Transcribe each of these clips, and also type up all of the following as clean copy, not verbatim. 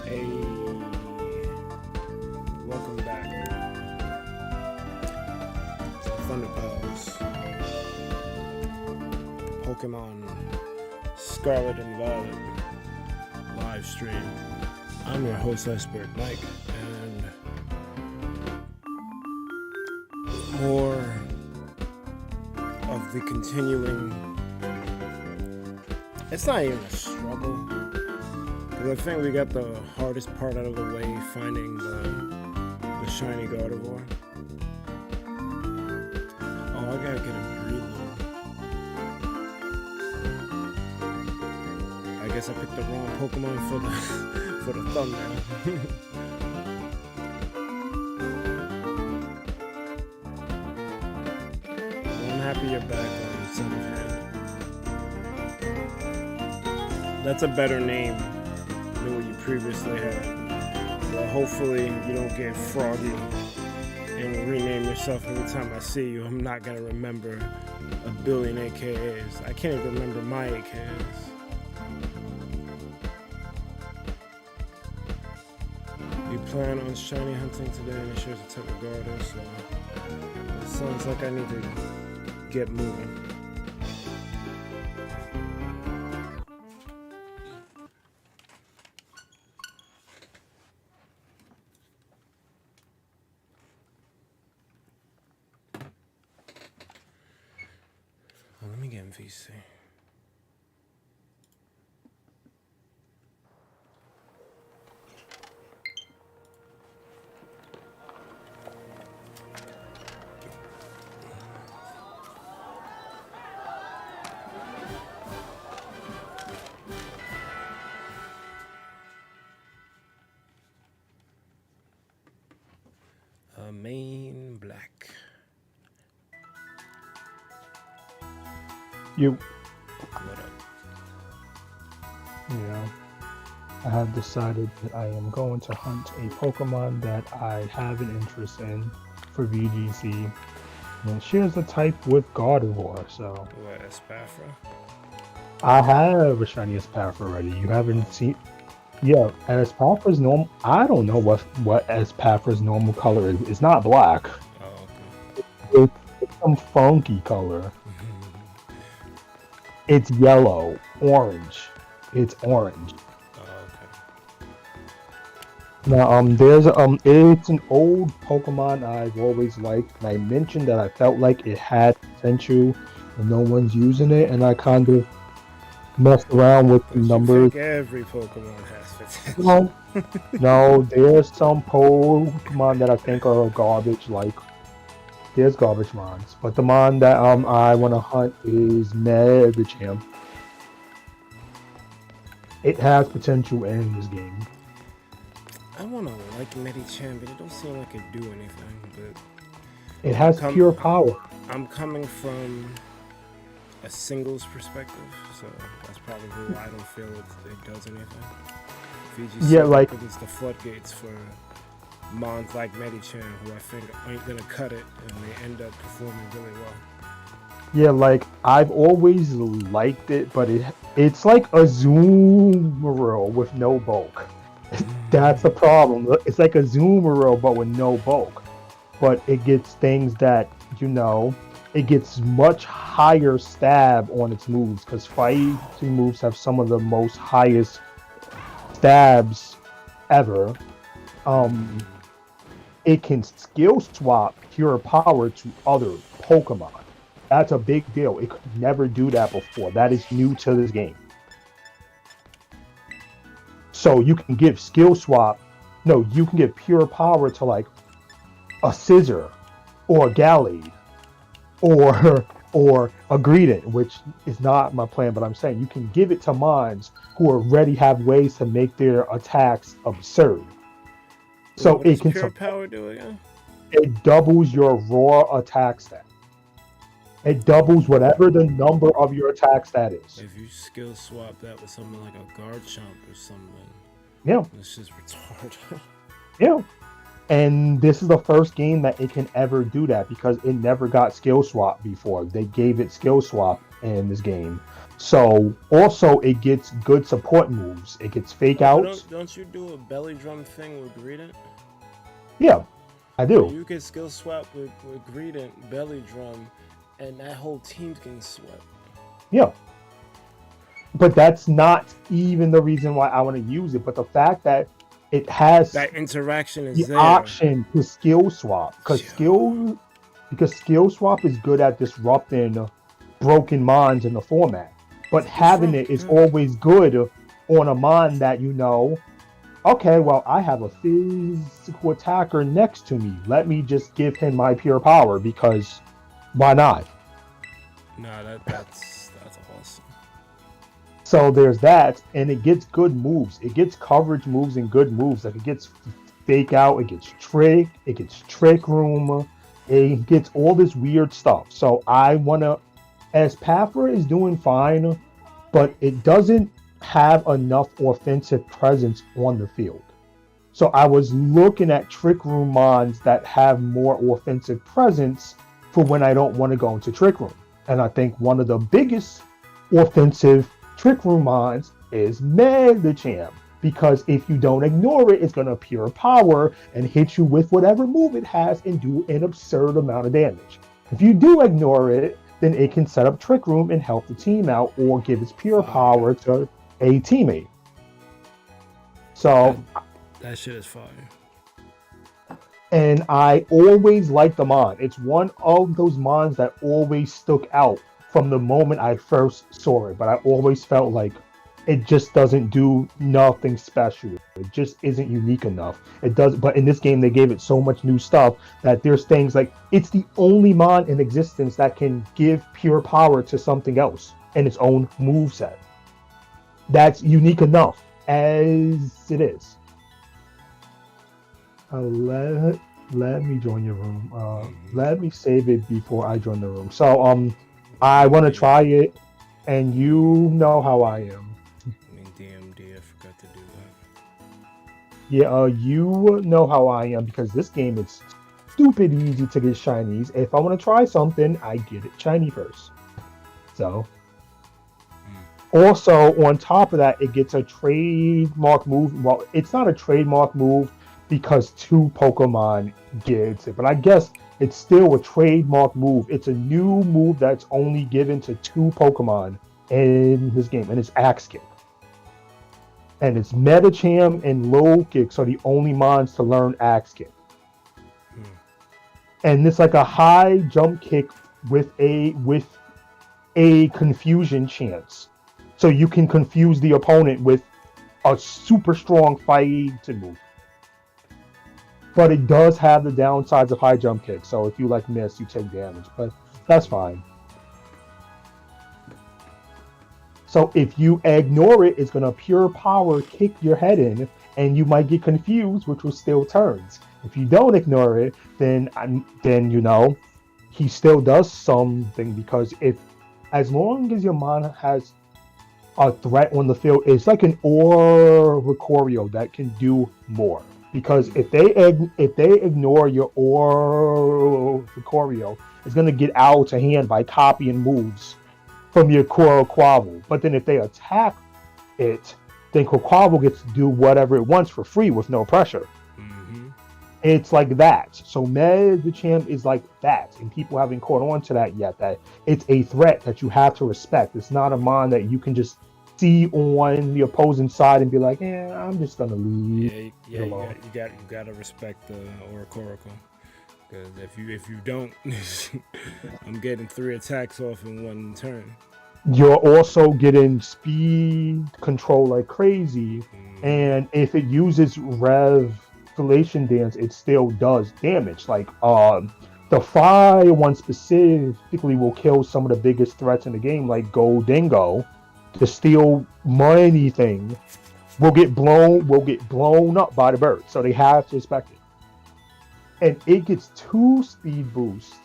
Hey, welcome back to ThunderPals Pokémon Scarlet and Violet live stream. I'm your host, IcebergMike, and more of the continuing. It's not even a struggle. I think we got the hardest part out of the way, finding the shiny Gardevoir. Oh, I gotta get a Breloom. I guess I picked the wrong Pokemon for the thumbnail. Well, I'm happy you're back on Sunfan. That's a better name than what you previously had. But hopefully you don't get froggy and rename yourself every time I see you. I'm not gonna remember a billion AKAs. I can't even remember my AKAs. We plan on shiny hunting today, and it shows a type of Gardevoir, so it sounds like I need to get moving. Let me get MVC. Main black. You. What up? Yeah. I have decided that I am going to hunt a Pokemon that I have an interest in for VGC. And it shares a type with Gardevoir, so. What, Espafra? I have a shiny Espafra already. You haven't seen. Yeah, Espafra's normal. I don't know what Espafra's normal color is. It's not black. Oh, okay. It's some funky color. It's yellow, orange. It's orange. Oh, okay. Now, it's an old Pokemon I've always liked, and I mentioned that I felt like it had potential, and no one's using it, and I kind of messed around with the numbers. Every Pokemon has potential. No, there's some Pokemon that I think are garbage. Like, there's garbage mons, but the mon that I want to hunt is Medicham. It has potential in this game. I want to like Medicham, but it don't seem like it do anything. But It has pure power. I'm coming from a singles perspective, so that's probably why I don't feel it does anything. VGC opens the floodgates for mons like Medicham, who I think ain't gonna cut it, and they end up performing really well. Yeah, like I've always liked it, but it's like a Zoomeril with no bulk. That's the problem. It's like a Zoomeril but with no bulk. But it gets things that, it gets much higher stab on its moves, because fighting moves have some of the most highest stabs ever. It can skill swap pure power to other Pokemon. That's a big deal. It could never do that before. That is new to this game. So you can give skill swap. No, you can give pure power to like a Scissor or a Gallade or a Greedent, which is not my plan, but I'm saying you can give it to mons who already have ways to make their attacks absurd. So what does pure power do again? It doubles your raw attack stat. It doubles whatever the number of your attack stat is. If you skill swap that with something like a Garchomp or something, yeah, it's just retarded. Yeah. And this is the first game that it can ever do that, because it never got skill swap before. They gave it skill swap in this game. So also it gets good support moves. It gets fake outs. Don't you do a belly drum thing with Greedent? Yeah, I do. You can skill swap with Greedent, belly drum, and that whole team can sweat. Yeah. But that's not even the reason why I want to use it. But the fact that it has that interaction is the option to skill swap, because skill swap is good at disrupting broken mons in the format. But having it is always good on a mon that okay, well, I have a physical attacker next to me. Let me just give him my pure power, because why not? No, that's awesome. So there's that, and it gets good moves. It gets coverage moves and good moves. Like it gets fake out, it gets trick room, it gets all this weird stuff. So I wanna, as Pathra is doing fine, but it doesn't have enough offensive presence on the field. So I was looking at trick room mons that have more offensive presence for when I don't want to go into trick room. And I think one of the biggest offensive trick room mons is Medicham, because if you don't ignore it, it's going to pure power and hit you with whatever move it has and do an absurd amount of damage. If you do ignore it, then it can set up trick room and help the team out, or give its pure power to a teammate. So that shit is fire. And I always liked the mon. It's one of those mons that always stuck out from the moment I first saw it, but I always felt like it just doesn't do nothing special. It just isn't unique enough. It does, but in this game they gave it so much new stuff that there's things like it's the only mon in existence that can give pure power to something else in its own moveset. That's unique enough as it is. Let me join your room. Let me save it before I join the room. So I want to try it, and you know how I am. DMD, I forgot to do that. Yeah, you know how I am, because this game is stupid easy to get shinies. If I want to try something, I get it shiny first. So. Also, on top of that, it gets a trademark move. Well, it's not a trademark move because 2 Pokemon gets it, but I guess it's still a trademark move. It's a new move that's only given to 2 Pokemon in this game, and it's Axe Kick. And it's Medicham and Low Kick are the only mons to learn Axe Kick. And it's like a high jump kick with a confusion chance. So you can confuse the opponent with a super strong fighting move. But it does have the downsides of high jump kick. So if you miss, you take damage. But that's fine. So if you ignore it, it's going to pure power kick your head in. And you might get confused, which will still turns. If you don't ignore it, then he still does something, because as long as your mon has a threat on the field, it's like an Oricorio that can do more. Because if they ignore your Oricorio, it's gonna get out of hand by copying moves from your Quavel. But then if they attack it, then Quavel gets to do whatever it wants for free with no pressure. It's like that. So Medicham is like that, and people haven't caught on to that yet, that it's a threat that you have to respect. It's not a mon that you can just see on the opposing side and be like, yeah, I'm just gonna leave. Yeah, you gotta respect the Oracle, because if you don't, I'm getting 3 attacks off in one turn. You're also getting speed control like crazy, and if it uses Revelation Dance, it still does damage. Like the fire one specifically will kill some of the biggest threats in the game, like Gold Dingo. The steel money thing will get blown up by the bird, so they have to respect it. And it gets 2 speed boosts.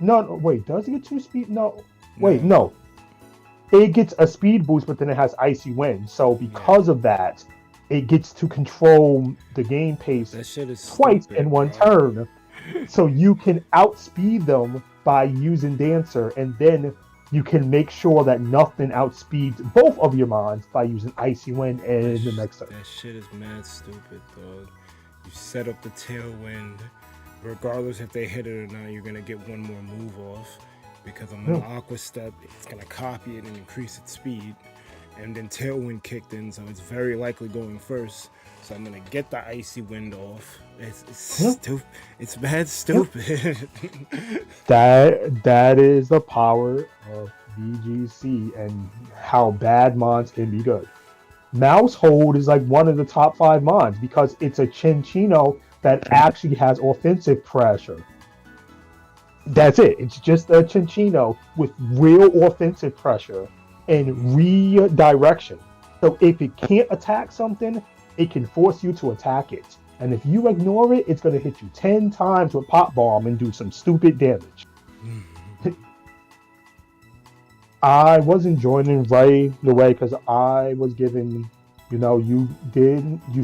No, wait, does it get 2 speed? No. It gets a speed boost, but then it has Icy Wind. So because of that, it gets to control the game pace twice in one turn. So you can outspeed them by using Dancer, and then you can make sure that nothing outspeeds both of your mons by using Icy Wind in the next turn. That shit is mad stupid, dog. You set up the Tailwind, regardless if they hit it or not, you're gonna get one more move off. Because I'm an Aqua Step, it's gonna copy it and increase its speed. And then Tailwind kicked in, so it's very likely going first. So I'm gonna get the Icy Wind off. It's stupid. It's mad stupid. That is the power of VGC and how bad mons can be good. Mouse Hold is like one of the top 5 mons because it's a Chinchino that actually has offensive pressure. That's it. It's just a Chinchino with real offensive pressure and redirection. So if it can't attack something, it can force you to attack it. And if you ignore it, it's going to hit you 10 times with Pop Bomb and do some stupid damage. I wasn't joining right away because I was given, you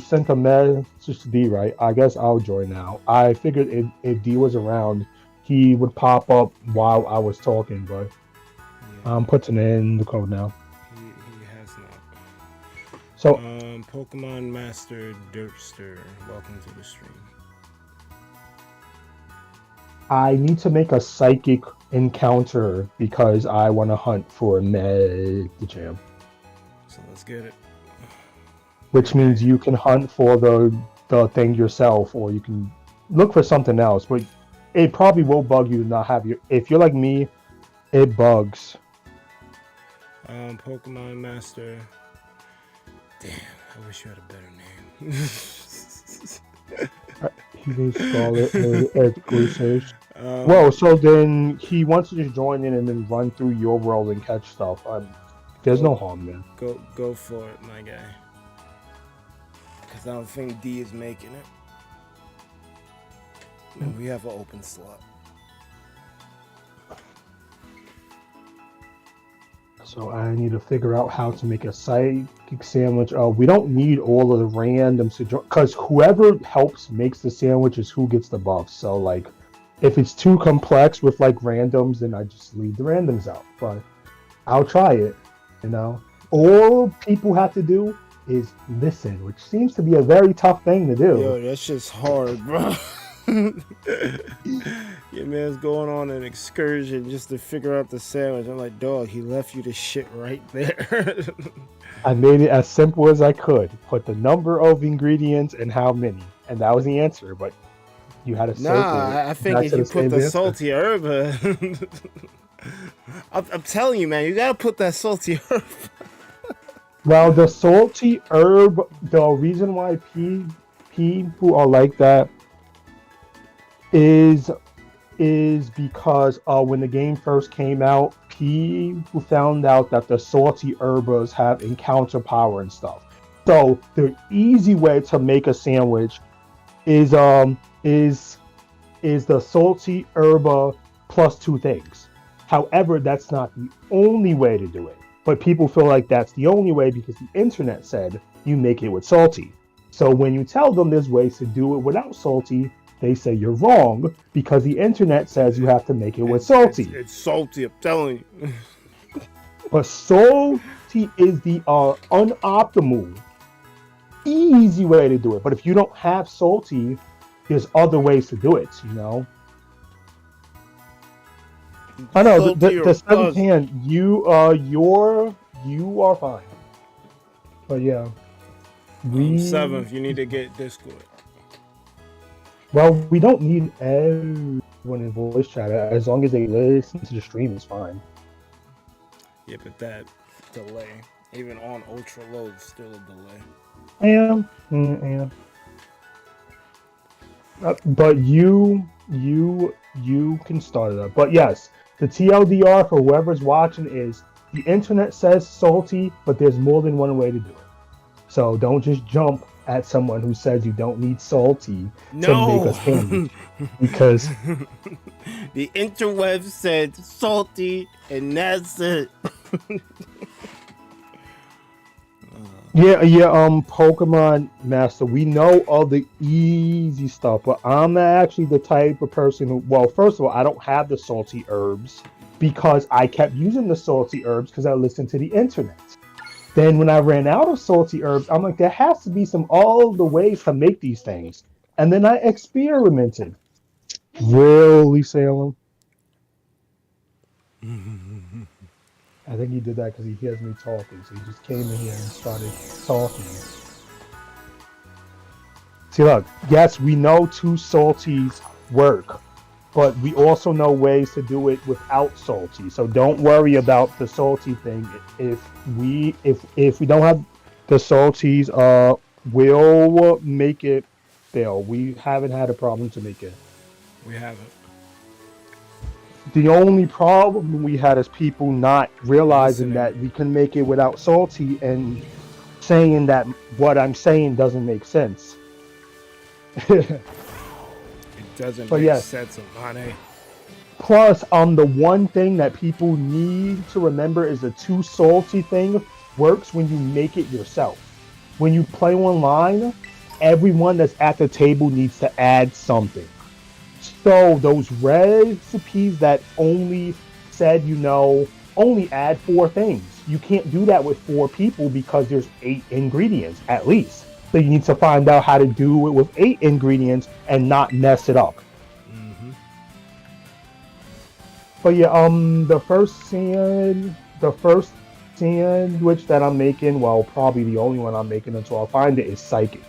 sent a message to D, right? I guess I'll join now. I figured if D was around, he would pop up while I was talking, but I'm putting in the code now. He has not. So, Pokemon Master Derpster, welcome to the stream. I need to make a psychic encounter because I want to hunt for Medicham. So let's get it. Which means you can hunt for the thing yourself, or you can look for something else, but it probably will bug you to not have your... If you're like me, it bugs. Pokemon Master. Damn, I wish you had a better name. He needs Scarlet exclusives. Whoa, so then he wants to just join in and then run through your world and catch stuff. There's no harm there. Go for it, my guy. Because I don't think D is making it. And we have an open slot. So I need to figure out how to make a psychic sandwich. We don't need all of the randoms to join, because whoever helps makes the sandwich is who gets the buffs. So like, if it's too complex with like randoms, then I just leave the randoms out. But I'll try it. All people have to do is listen, which seems to be a very tough thing to do. Yo, that's just hard, bro. Your man's going on an excursion just to figure out the sandwich. I'm like, dog, he left you the shit right there. I made it as simple as I could. Put the number of ingredients and how many, and that was the answer. But you had to I think if you put the salty herb, I'm telling you, man, you gotta put that salty herb. Well, the salty herb, the reason why people are like that is because when the game first came out, people found out that the salty herbers have encounter power and stuff. So the easy way to make a sandwich is is the salty herba plus 2 things. However, that's not the only way to do it. But people feel like that's the only way because the internet said you make it with salty. So when you tell them there's ways to do it without salty, they say you're wrong because the internet says you have to make it with salty. It's salty, I'm telling you. But salty is the unoptimal, easy way to do it. But if you don't have salty, there's other ways to do it, you know? I know the seventh hand, you are fine. But yeah. Seventh, you need to get Discord. Well, we don't need everyone in voice chat. As long as they listen to the stream, it's fine. Yeah, but that delay, even on ultra low, is still a delay. Yeah. But you can start it up. But yes, the TLDR for whoever's watching is the internet says salty, but there's more than one way to do it. So don't just jump at someone who says you don't need salty to make us candy. Because the interweb said salty, and that's it. Pokemon Master, we know all the easy stuff, but I'm actually the type of person who, well, first of all, I don't have the salty herbs because I kept using the salty herbs because I listened to the internet. Then when I ran out of salty herbs, I'm like, there has to be all the ways to make these things. And then I experimented. Really, Salem? I think he did that because he hears me talking, so he just came in here and started talking. See, look, yes, we know 2 salties work, but we also know ways to do it without salty. So don't worry about the salty thing. If we don't have the salties, we'll make it fail. We haven't had a problem to make it. We haven't. The only problem we had is people not realizing that we can make it without salty and saying that what I'm saying doesn't make sense. It doesn't make sense, Amane. Plus, the one thing that people need to remember is the 2 salty thing works when you make it yourself. When you play online, everyone that's at the table needs to add something. So those recipes that only said, only add 4 things. You can't do that with 4 people because there's 8 ingredients at least. So you need to find out how to do it with 8 ingredients and not mess it up. Mm-hmm. But yeah, the first sandwich that I'm making, well, probably the only one I'm making until I find it, is psychic.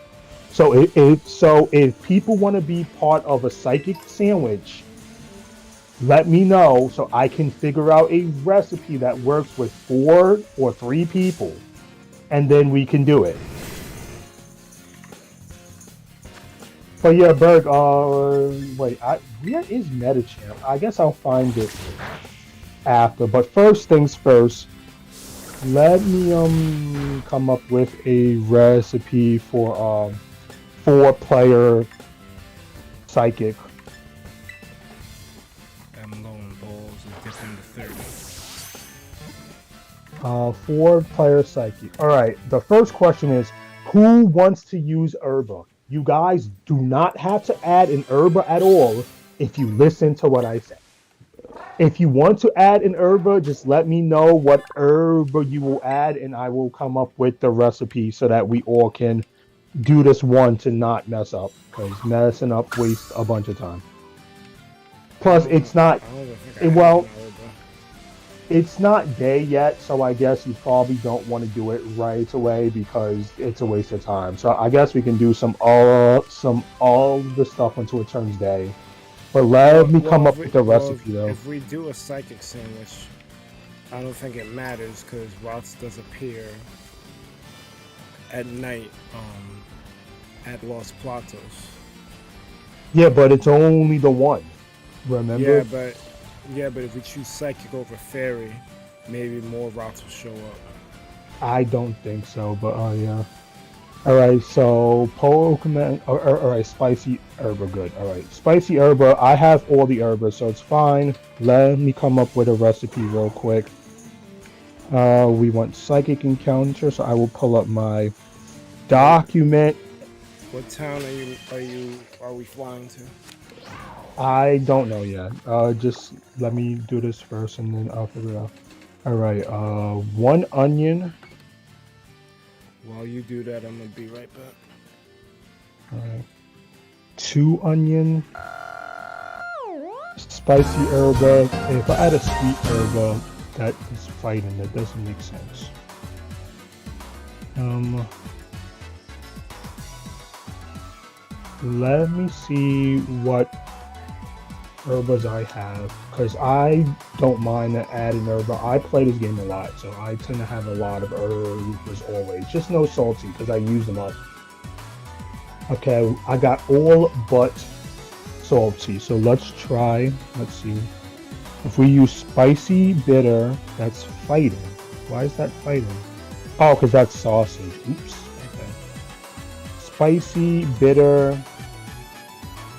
So if people want to be part of a psychic sandwich, let me know so I can figure out a recipe that works with 4 or 3 people, and then we can do it. But yeah, Berg, wait, where is Metachamp? I guess I'll find it after. But first things first, let me come up with a recipe for 4-player psychic. I'm going balls and dipping the 30. 4-player psychic. All right. The first question is, who wants to use herba? You guys do not have to add an herba at all if you listen to what I say. If you want to add an herba, just let me know what herba you will add, and I will come up with the recipe so that we all can do this one to not mess up, because messing up wastes a bunch of time. Plus, it's not day yet, so I guess you probably don't want to do it right away because it's a waste of time. So I guess we can do all the stuff until it turns day. But let me come up with the recipe though. If we do a psychic sandwich, I don't think it matters because routes does appear at night at Los Platos. Yeah, but it's only the one. Remember? Yeah, but if we choose psychic over fairy, maybe more routes will show up. I don't think so, but yeah. All right, so Pokemon. All right, spicy herba, good. All right, spicy herba. I have all the herba, so it's fine. Let me come up with a recipe real quick. We want psychic encounter, so I will pull up my document. What town are we flying to? I don't know yet. Just let me do this first, and then I'll figure it out. All right. 1 onion. While you do that, I'm gonna be right back. All right. 2 onion. Spicy herba. If I add a sweet herba, that is fighting. That doesn't make sense. Let me see what herbas I have, because I don't mind adding herba. I play this game a lot, so I tend to have a lot of herbs always. Just no salty, because I use them up. Okay, I got all but salty, so let's try. Let's see. If we use spicy bitter, that's fighting. Why is that fighting? Oh, because that's sausage. Oops. Okay. Spicy bitter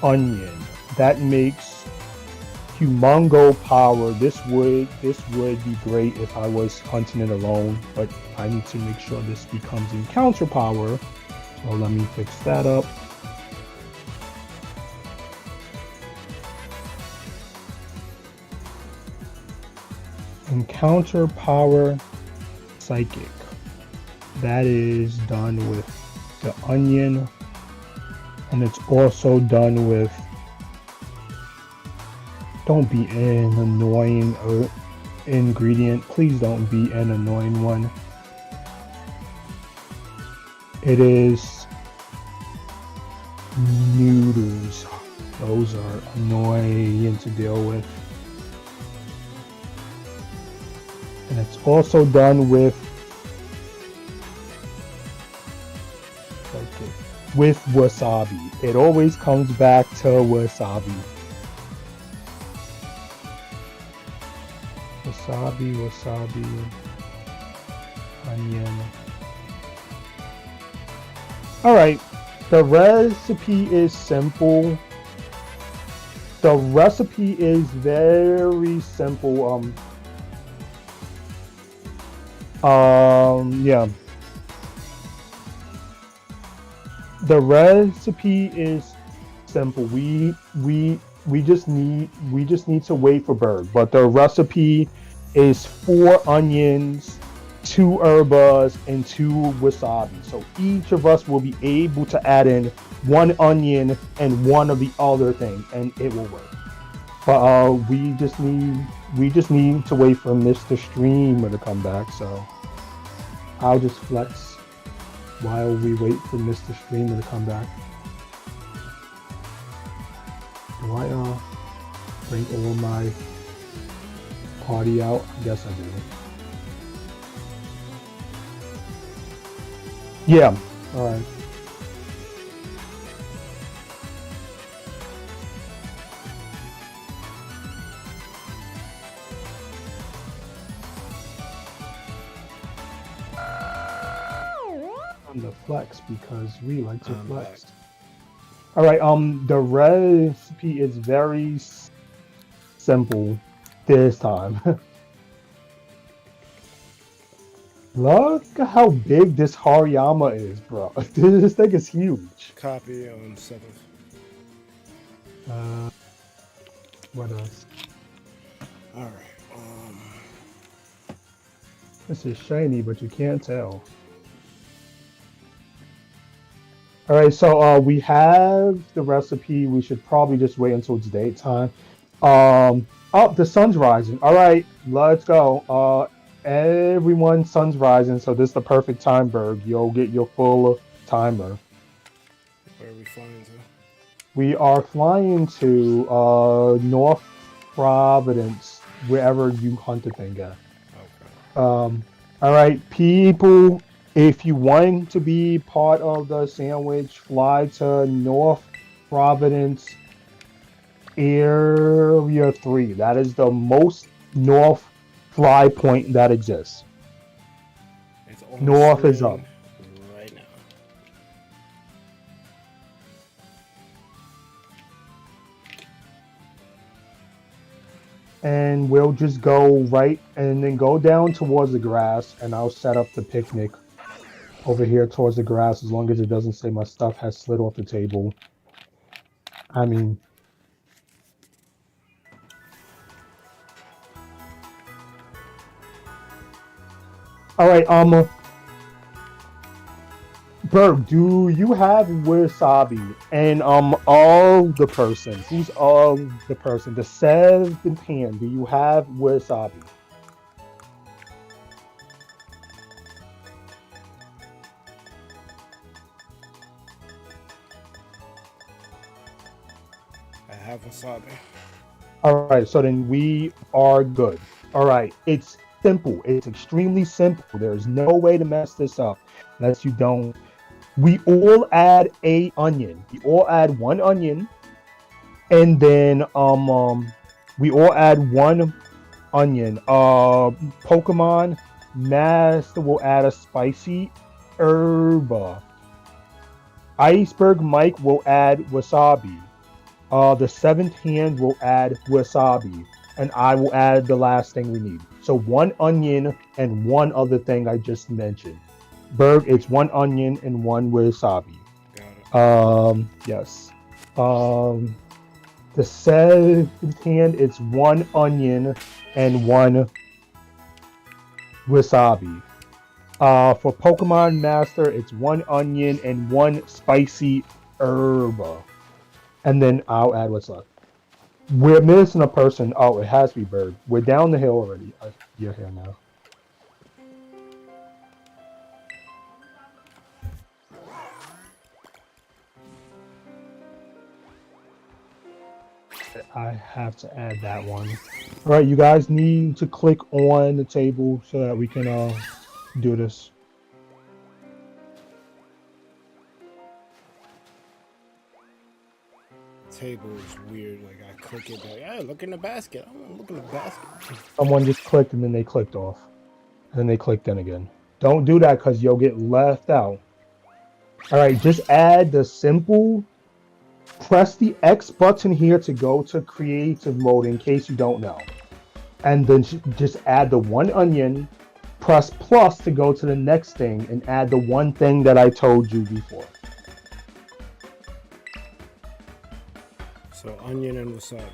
onion. That makes humongo power. This would be great if I was hunting it alone, but I need to make sure this becomes encounter power. So let me fix that up. Encounter power psychic. That is done with the onion, and it's also done with, don't be an annoying ingredient. Please don't be an annoying one. It is noodles. Those are annoying to deal with. And it's also done with wasabi. It always comes back to wasabi. Wasabi, onion. All right, the recipe is simple. The recipe is very simple. Yeah. The recipe is simple. We just need to wait for Berg. But the recipe is 4 onions, 2 herbas, and 2 wasabi. So each of us will be able to add in 1 onion and 1 of the other thing, and it will work. But we just need to wait for Mr. Streamer to come back. So I'll just flex while we wait for Mr. Streamer to come back. Do I bring all my party out? I guess I do. Yeah. All right. On the flex because we like to flex. All right. The recipe is very simple this time. Look at how big this Hariyama is, bro. This thing is huge. Copy on 7th. What else? All right. This is shiny, but you can't tell. All right, so we have the recipe. We should probably just wait until it's daytime. Oh, the sun's rising. All right, let's go. Everyone, sun's rising, so this is the perfect time, Berg. You'll get your full timer. Where are we flying to? We are flying to North Providence, wherever you hunt the thing at. Okay. All right, people, if you want to be part of the sandwich, fly to North Providence Area 3. That is the most north fly point that exists. It's North is up. Right now. and we'll just go right and then go down towards the grass, and I'll set up the picnic over here towards the grass, as long as it doesn't say my stuff has slid off the table. I mean, all right, Berg, do you have wasabi? And all the persons, who's all the person? The seventh hand, do you have wasabi? I have wasabi. All right, so then we are good. All right, it's simple. It's extremely simple. There's no way to mess this up unless you don't. We all add a onion. We all add one onion, and then we all add one onion. Pokemon Master will add a spicy herb. IcebergMike will add wasabi. The seventh hand will add wasabi, and I will add the last thing we need. So one onion and one other thing I just mentioned. Berg, it's one onion and one wasabi. Got it. Yes. The seventh hand, it's one onion and one wasabi. For Pokemon Master, it's one onion and one spicy herb. And then I'll add what's left. We're missing a person. Oh, it has to be Berg. We're down the hill already. You're here now. I have to add that one. All right, you guys need to click on the table so that we can do this. Table is weird. Like I click it, like, yeah, look in the basket. I want to look in the basket. Someone just clicked and then they clicked off. And then they clicked in again. Don't do that because you'll get left out. All right, just add the simple. Press the X button here to go to creative mode in case you don't know. And then just add the one onion. Press plus to go to the next thing and add the one thing that I told you before. So onion and wasabi.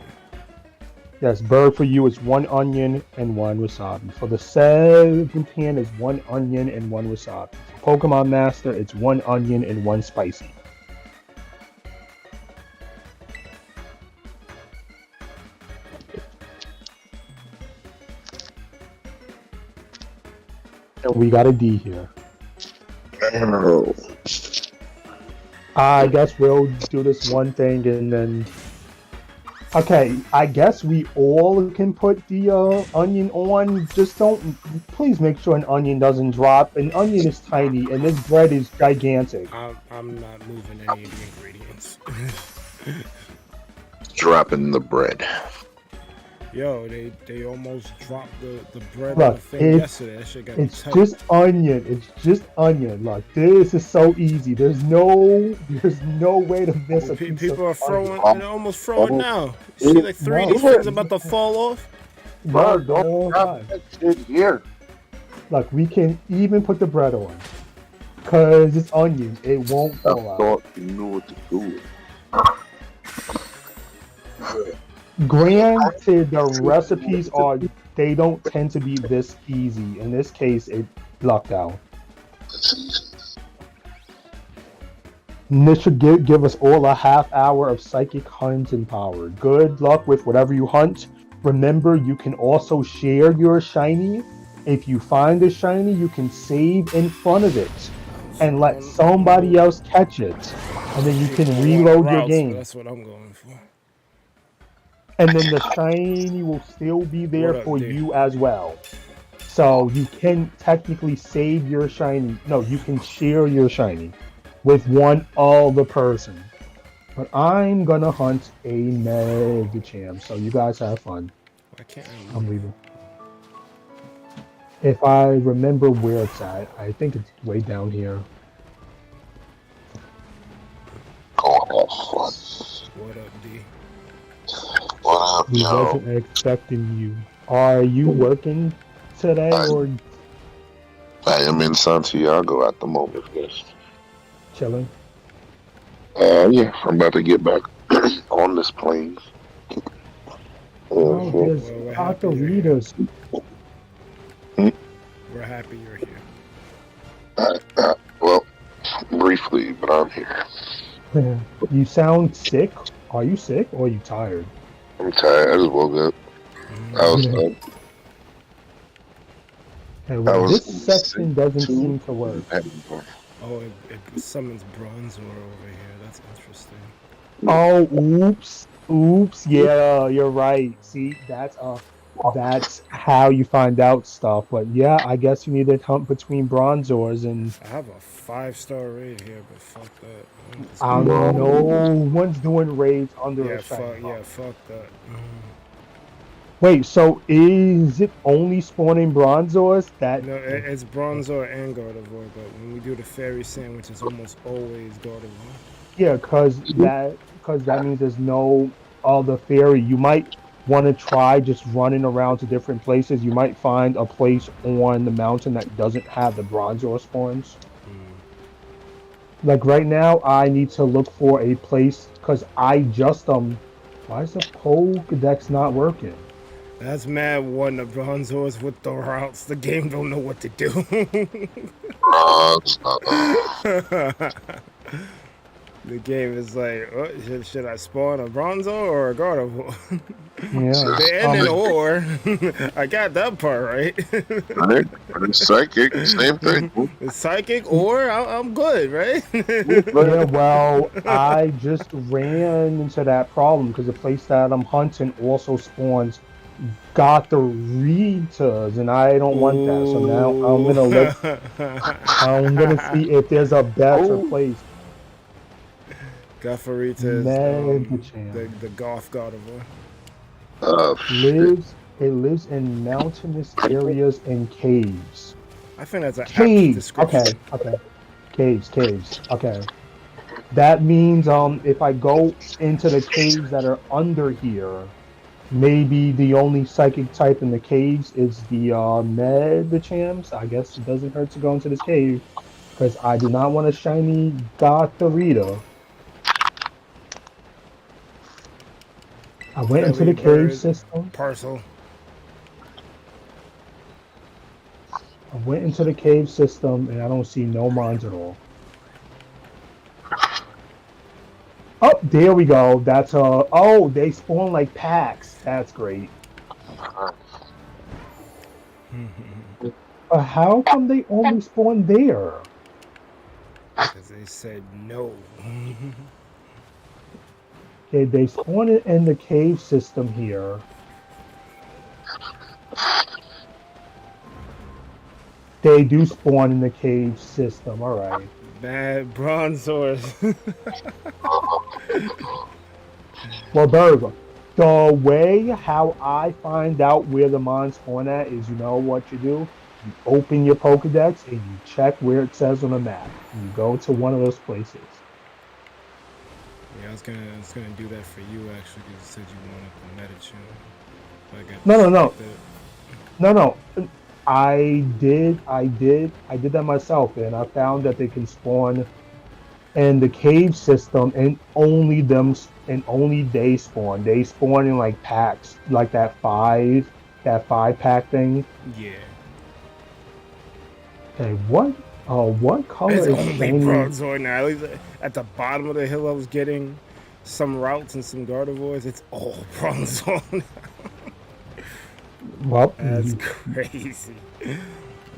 Yes, Bird for you is one onion and one wasabi. For the seventh hand is one onion and one wasabi. For Pokemon Master, it's one onion and one spicy. And we got a D here. I guess we'll do this one thing and then... Okay, I guess we all can put the onion on. Just don't... Please make sure an onion doesn't drop. An onion is tiny and this bread is gigantic. I'm not moving any of the ingredients. Dropping the bread. Yo, they almost dropped the bread Look, on the thing yesterday. That shit got it's tight. just onion. It's just onion. Look, this is so easy. There's no way to miss a piece People are of throwing, onion. they're almost throwing now. You see like three of these things about to fall off? Bro, All don't drop time. that shit here. Look, we can even put the bread on. Cause it's onion. It won't I fall out. thought you knew what to do with it. Granted, the recipes they don't tend to be this easy. In this case, it lucked out. This should give us all a half hour of psychic hunting power. Good luck with whatever you hunt. Remember, you can also share your shiny. If you find a shiny, you can save in front of it and let somebody else catch it. And then you can reload your game. That's what I'm going for. And then the shiny will still be there What up, for dude? you as well. So you can technically save your shiny. No, you can share your shiny with one other person. But I'm gonna hunt a Medicham, so you guys have fun. I can't I'm leaving. If I remember where it's at, I think it's way down here. Oh, What up, D? what up? We Yo, wasn't expecting you. Are you working today I, or I am in Santiago at the moment. Yes. chilling? Yeah, I'm about to get back on this plane. Oh, Mhm. there's Well, we're happy you're here. margaritas. We're happy you're here. Well, briefly, but I'm here. You sound sick. Are you sick or are you tired? I'm tired. I just woke up. I was, Okay, I well, was this sick section doesn't too. seem to work. Oh, it summons Bronzor over here. That's interesting. Oh, oops. Yeah, you're right. See, that's how you find out stuff. But yeah, I guess you need to hunt between Bronzors, and I have a 5-star raid here, but fuck that. I want this no Bro, one's doing raids under a Yeah, shiny fuck bug. yeah, fuck that. Wait, so is it only spawning Bronzors? No, it's Bronzor and Gardevoir, but when we do the fairy sandwich, it's almost always Gardevoir. Yeah, because that means there's no other fairy. You might want to try just running around to different places. You might find a place on the mountain that doesn't have the Bronzor spawns. Like right now, I need to look for a place because I just why is the Pokedex not working? That's mad one the Bronzors with the routes. The game don't know what to do. The game is like, oh, should I spawn a Bronzor or a Gardevoir? Yeah, The N and or. I got that part right. right? Psychic, same thing. It's psychic or I'm good, right? yeah. Well, I just ran into that problem because the place that I'm hunting also spawns Gothoritas, and I don't want that. So now I'm gonna see if there's a better place. Gothorita is Medicham the Goth God of War. Shit. lives in mountainous areas and caves. I think that's an apt Caves. description. Okay. Caves. Okay. That means if I go into the caves that are under here, maybe the only psychic type in the caves is the Medichams. I guess it doesn't hurt to go into this cave because I do not want a shiny Gothorita. I went into the cave system. Parcel. I went into the cave system and I don't see no mines at all. Oh, there we go. That's oh, they spawn like packs. That's great. How come they only spawn there? Because they said no. Okay, they spawn it in the cave system here. They do spawn in the cave system. All right. Bad Bronzors. Well, Burger, the way how I find out where the mines spawn at is, you know what you do? You open your Pokedex and you check where it says on the map. And you go to one of those places. Yeah, I was gonna do that for you actually, because you said you wanted the Medicham. No. I did that myself, and I found that they can spawn in the cave system, and only they spawn. They spawn in like packs, like that five pack thing. Yeah. Okay, what color It's is only shiny? Bronzor now. At least at the bottom of the hill, I was getting some routes and some Gardevoirs. It's all Bronzor now. Well, that's crazy.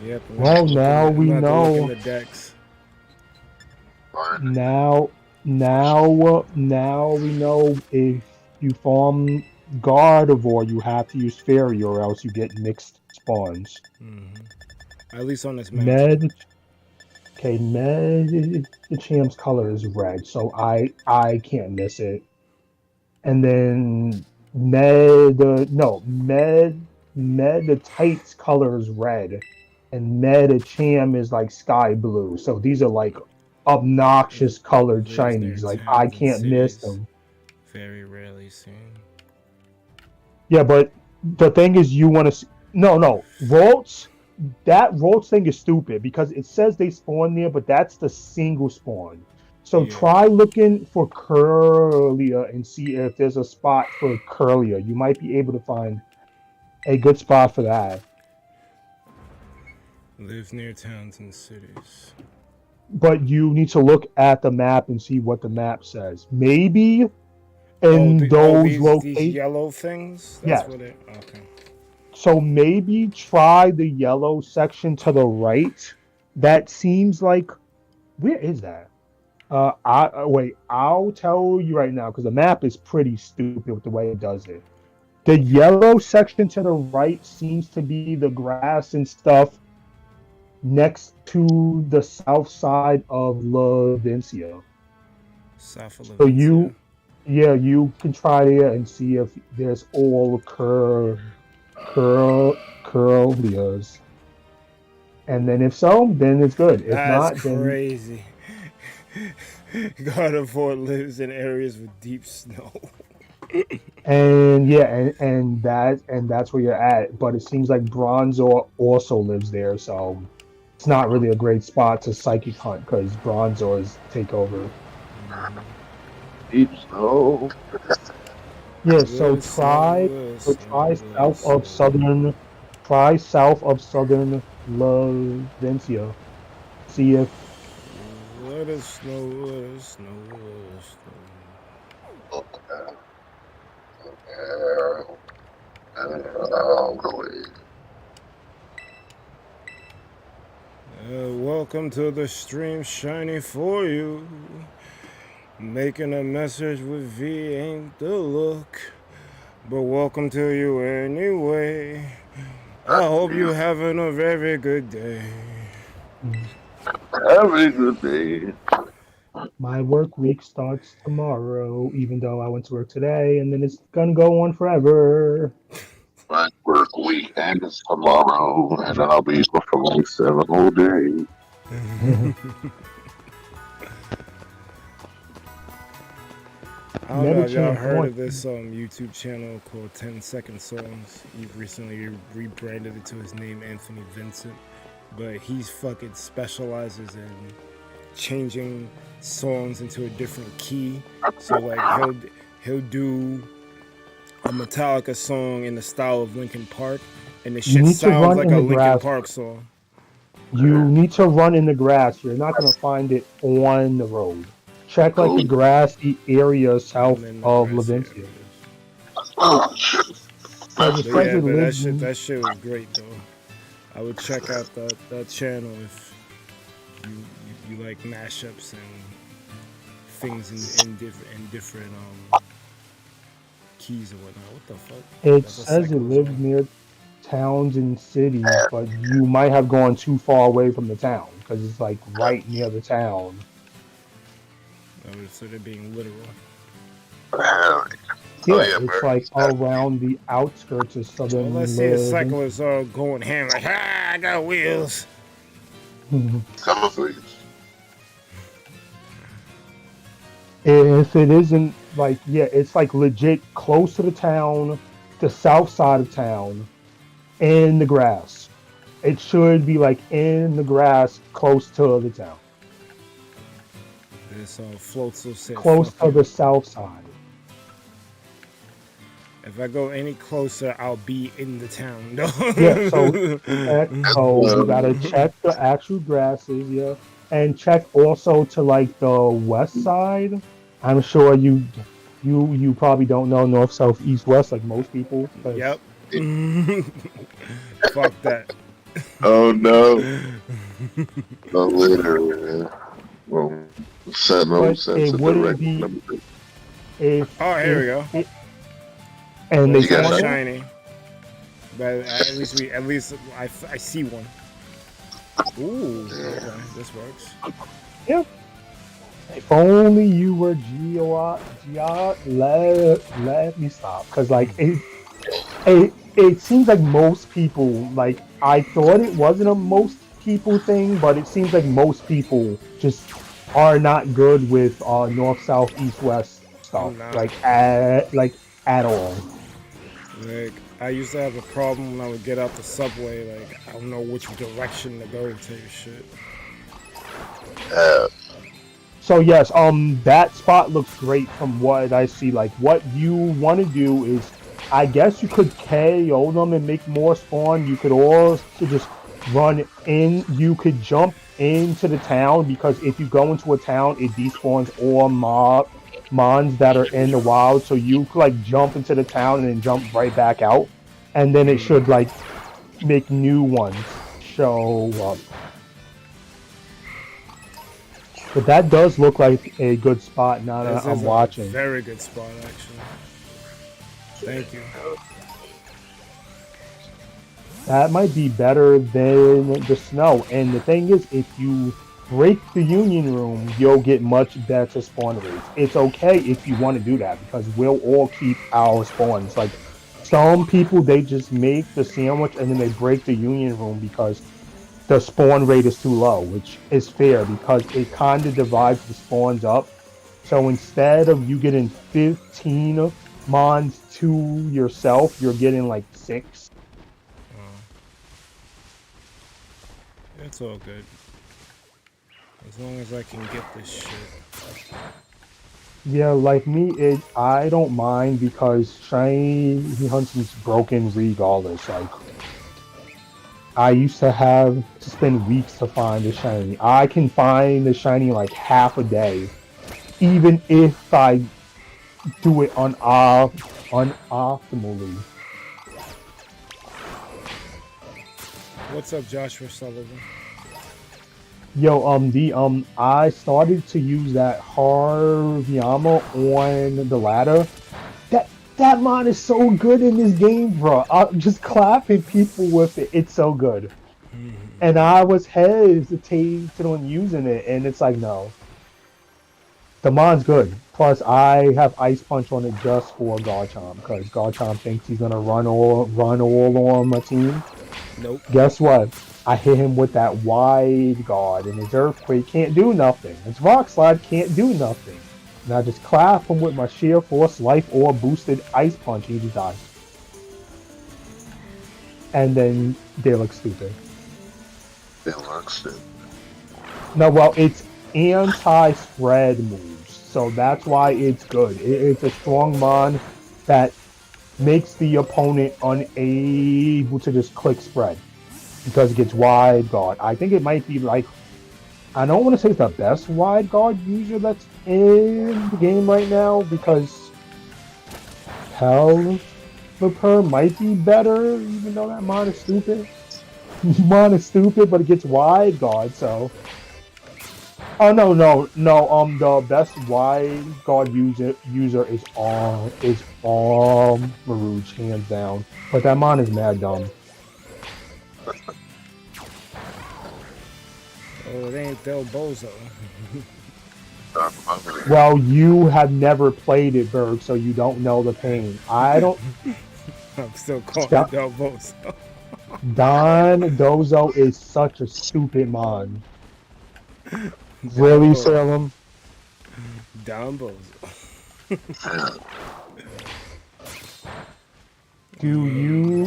Yep. Well, now we know. Look in the decks. Now we know if you farm Gardevoir, you have to use Fairy, or else you get mixed spawns. At least on this map. Medicham's color is red, so I can't miss it. And then Meditite's color is red, and Medicham is like sky blue. So these are like obnoxious colored shinies. Like I can't miss them. Very rarely seen. Yeah, but the thing is, you want to no Ralts. That Ralts thing is stupid because it says they spawn there, but that's the single spawn. So Yeah. try looking for Curlia and see if there's a spot for Curlia. You might be able to find a good spot for that. Lives near towns and cities. But you need to look at the map and see what the map says. Maybe in those these locations. yellow things. That's Yes. what it. Okay. So maybe try the yellow section to the right. That seems like, where is that? Wait. I'll tell you right now because the map is pretty stupid with the way it does it. The yellow section to the right seems to be the grass and stuff next to the south side of Levincia. South of So Levincia. you can try there and see if there's all curlias. And then if so, then it's good. If not, That's then crazy. Gardevoir lives in areas with deep snow. and that's where you're at. But it seems like Bronzor also lives there, so it's not really a great spot to psychic hunt because Bronzors take over. Deep snow. Yeah, so try south of southern Levincia. See if Let us know, let us know, let us know. Welcome to the stream shiny for you. Making a message with V ain't the look, but welcome to you anyway. I hope you having a very good day. Have a good day. my work week starts tomorrow, even though I went to work today, and then it's gonna go on forever. My work week ends tomorrow, and I'll be for like 7 whole days. I don't know if y'all heard of this YouTube channel called 10 Second Songs. He recently rebranded it to his name, Anthony Vincent. But he fucking specializes in changing songs into a different key. So like he'll do a Metallica song in the style of Linkin Park, and the shit sounds like a Linkin Park song. You need to run in the grass. You're not gonna find it on the road. Check like the grassy area south of Levincia. That shit was great though. I would check out that channel if you like mashups and things in different keys or whatnot. What the fuck? It says it lives near towns and cities, but you might have gone too far away from the town because it's like right near the town. Oh, so they're being literal. Yeah, it's like around the outskirts of southern. Well, let's see the cyclists going ham like, I got wheels. If it isn't like, yeah, it's like legit close to the town, the south side of town, in the grass. It should be like in the grass close to the town. This floats so safe. Close to the south side. If I go any closer, I'll be in the town. Yeah, so you gotta check the actual grasses, yeah, and check also to like the west side. I'm sure you probably don't know north, south, east, west like most people. Yep. Fuck that. Oh no. No later. Well, it wouldn't be. Here we go. And they got shiny. But at least I see one. Ooh, okay, this works. Yep. If only you were let me stop, because like it seems like most people, like I thought it wasn't a most people thing, but it seems like most people just are not good with north, south, east, west stuff, like at all. Like, I used to have a problem when I would get out the subway. Like, I don't know which direction to go to your shit. So yes, that spot looks great from what I see. Like, what you want to do is, I guess you could KO them and make more spawn. You could also just run in. You could jump into the town, because if you go into a town, it despawns all mons that are in the wild. So you could like jump into the town and then jump right back out, and then it should like make new ones show up. But that does look like a good spot now that I'm watching. Very good spot, actually. Thank you. That might be better than the snow. And the thing is, if you break the union room, you'll get much better spawn rates. It's okay if you want to do that, because we'll all keep our spawns. Like, some people, they just make the sandwich and then they break the union room because the spawn rate is too low, which is fair because it kind of divides the spawns up. So instead of you getting 15 mons to yourself, you're getting like 6. It's all good. As long as I can get this shit. Yeah, like me, I don't mind because shiny hunting's broken regardless. Like, I used to have to spend weeks to find a shiny. I can find a shiny like half a day, even if I do it unoptimally. What's up, Joshua Sullivan? Yo, I started to use that Harveyama on the ladder. That mod is so good in this game, bro. I'm just clapping people with it. It's so good. And I was hesitating on using it, and it's like, no. The mod's good. Plus, I have Ice Punch on it just for Garchomp, because Garchomp thinks he's gonna run all on my team. Nope. Guess what? I hit him with that wide guard, and his Earthquake can't do nothing. His Rock Slide can't do nothing. And I just clap him with my Sheer Force, Life Orb, boosted Ice Punch, and he just dies. And then they look stupid. They look stupid. No, well, it's anti-spread moves, so that's why it's good. It's a strong mon that makes the opponent unable to just click spread because it gets wide guard. I think it might be like, I don't want to say it's the best wide guard user that's in the game right now, because Pelipper might be better, even though that mon is stupid. Mon is stupid, but it gets wide guard, so. Oh no! The best wide guard user is Marouge, hands down. But that mon is mad dumb. Oh, it ain't Del Bozo. Well, you have never played it, Berg, so you don't know the pain. I don't. I'm still calling it Del Bozo. Don Dozo is such a stupid mon. Really, Salem? Don Bozo. Do you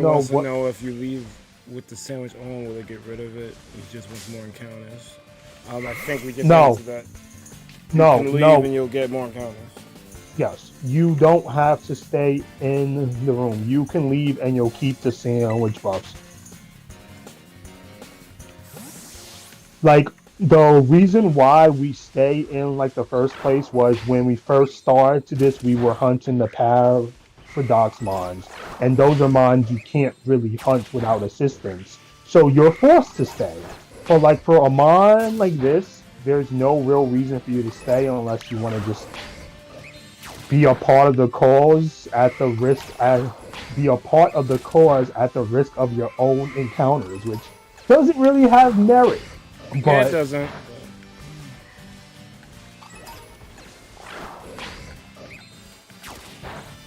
know wants what? to know if you leave with the sandwich on, will it get rid of it? He just wants more encounters. I think we can answer that. You can leave and you'll get more encounters. Yes, you don't have to stay in the room. You can leave and you'll keep the sandwich buffs. Like, the reason why we stay in like the first place was when we first started this, we were hunting the Paradox mons, and those are mons you can't really hunt without assistance. So you're forced to stay. But like for a mon like this, there's no real reason for you to stay unless you want to just be a part of the cause at the risk of your own encounters, which doesn't really have merit. But yeah, it doesn't.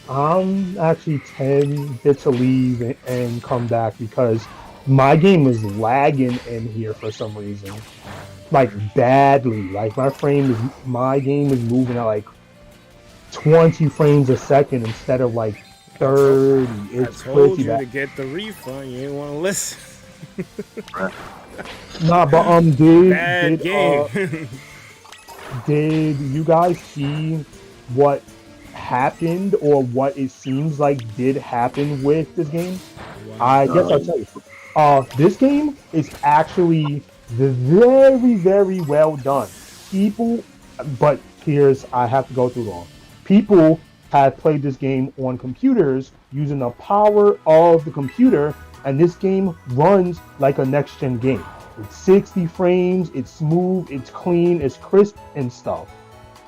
I'm actually tempted to leave and come back because my game is lagging in here for some reason. Like, badly. Like, my game is moving at like 20 frames a second instead of like 30. I It's told crazy you bad. to get the refund. You didn't want to listen. Nah, but Bad game. did you guys see what happened or what it seems like did happen with this game? I guess I'll tell you. This game is actually very, very well done. People, but here's, I have to go through it all. People have played this game on computers using the power of the computer, and this game runs like a next-gen game. It's 60 frames, it's smooth, it's clean, it's crisp and stuff.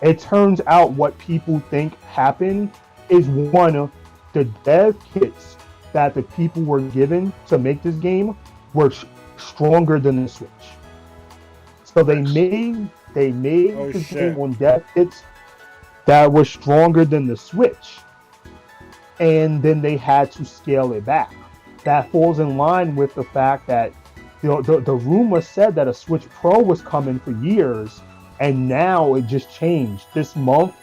It turns out what people think happened is one of the dev kits that the people were given to make this game were stronger than the Switch. So they made this game on dev kits that was stronger than the Switch, and then they had to scale it back. That falls in line with the fact that the rumor said that a Switch Pro was coming for years, and now it just changed. This month,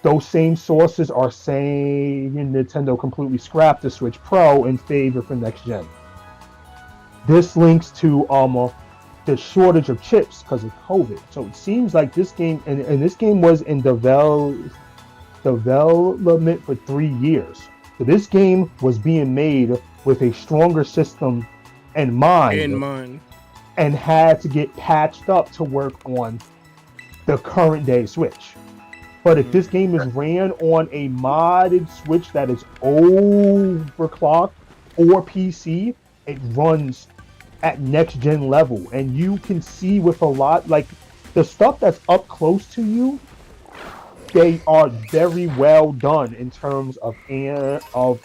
those same sources are saying Nintendo completely scrapped the Switch Pro in favor for next gen. This links to the shortage of chips because of COVID. So it seems like this game, and this game was in development for 3 years. So this game was being made with a stronger system in mind, and had to get patched up to work on the current day Switch. But if this game is ran on a modded Switch that is overclocked or PC, it runs at next gen level. And you can see with a lot, like the stuff that's up close to you, they are very well done in terms of animations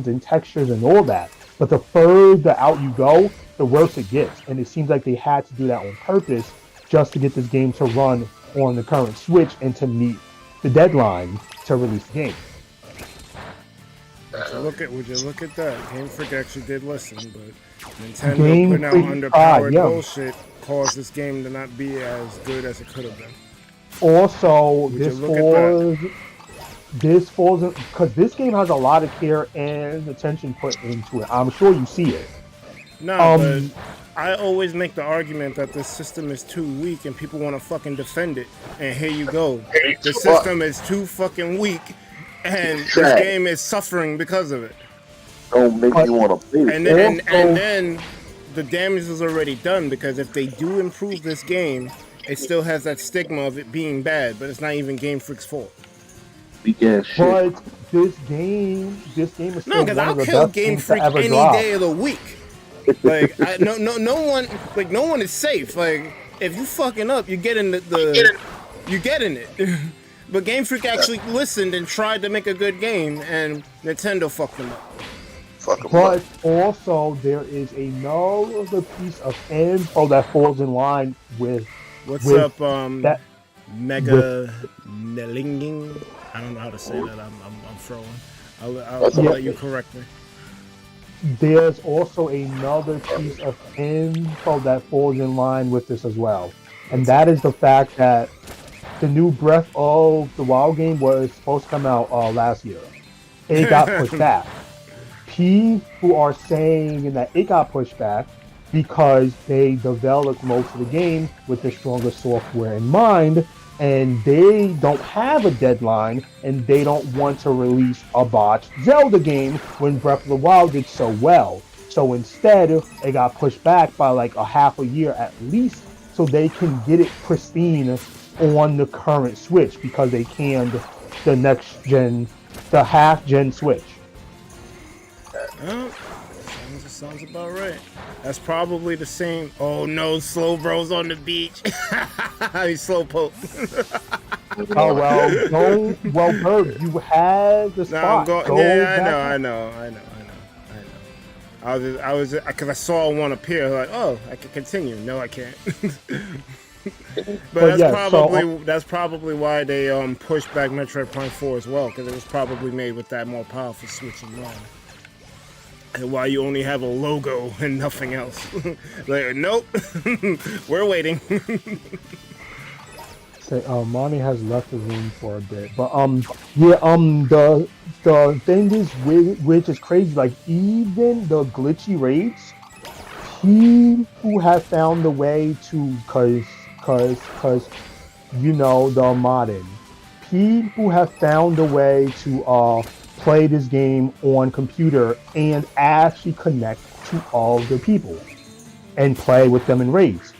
and textures and all that. But the further out you go, the worse it gets. And it seems like they had to do that on purpose just to get this game to run on the current Switch and to meet the deadline to release the game. Would you look at that? Game Freak actually did listen, but Nintendo putting out underpowered bullshit caused this game to not be as good as it could have been. Also, this falls because this game has a lot of care and attention put into it. I'm sure you see it. No, but I always make the argument that this system is too weak and people want to fucking defend it. And here you go. The system is too fucking weak and this game is suffering because of it. Don't make me want to play it. And then the damage is already done because if they do improve this game, it still has that stigma of it being bad, but it's not even Game Freak's fault. But this game is still because I'll kill Game Freak any day of the week. Like no one is safe. Like if you fucking up, you get in you get in it. But Game Freak actually listened and tried to make a good game, and Nintendo fucked them up. But also there is another piece of info that falls in line with that Mega Nelinging. I don't know how to say that. I'm throwing. I'll let you correct me. There's also another piece of info that falls in line with this as well. And that is the fact that the new Breath of the Wild game was supposed to come out last year. It got pushed back. People are saying that it got pushed back because they developed most of the game with the stronger software in mind, and they don't have a deadline, and they don't want to release a botched Zelda game when Breath of the Wild did so well. So instead, it got pushed back by like a half a year at least, so they can get it pristine on the current Switch because they canned the next gen, the half-gen Switch. Sounds about right. That's probably the same. Oh no, Slow Bro's on the beach. He's slow poke. Oh well, Bird, you had the spot. I know. I was because I saw one appear. Like, oh, I can continue. No, I can't. But that's probably why they pushed back Metroid Prime 4 as well, because it was probably made with that more powerful Switch in mind. And why you only have a logo and nothing else. Like, nope, we're waiting. say Monty has left the room for a bit, but yeah, the thing is, which is crazy, like even the glitchy raids, people have found a way to, cause you know, the modern people have found a way to play this game on computer and actually connect to all the people and play with them in raids.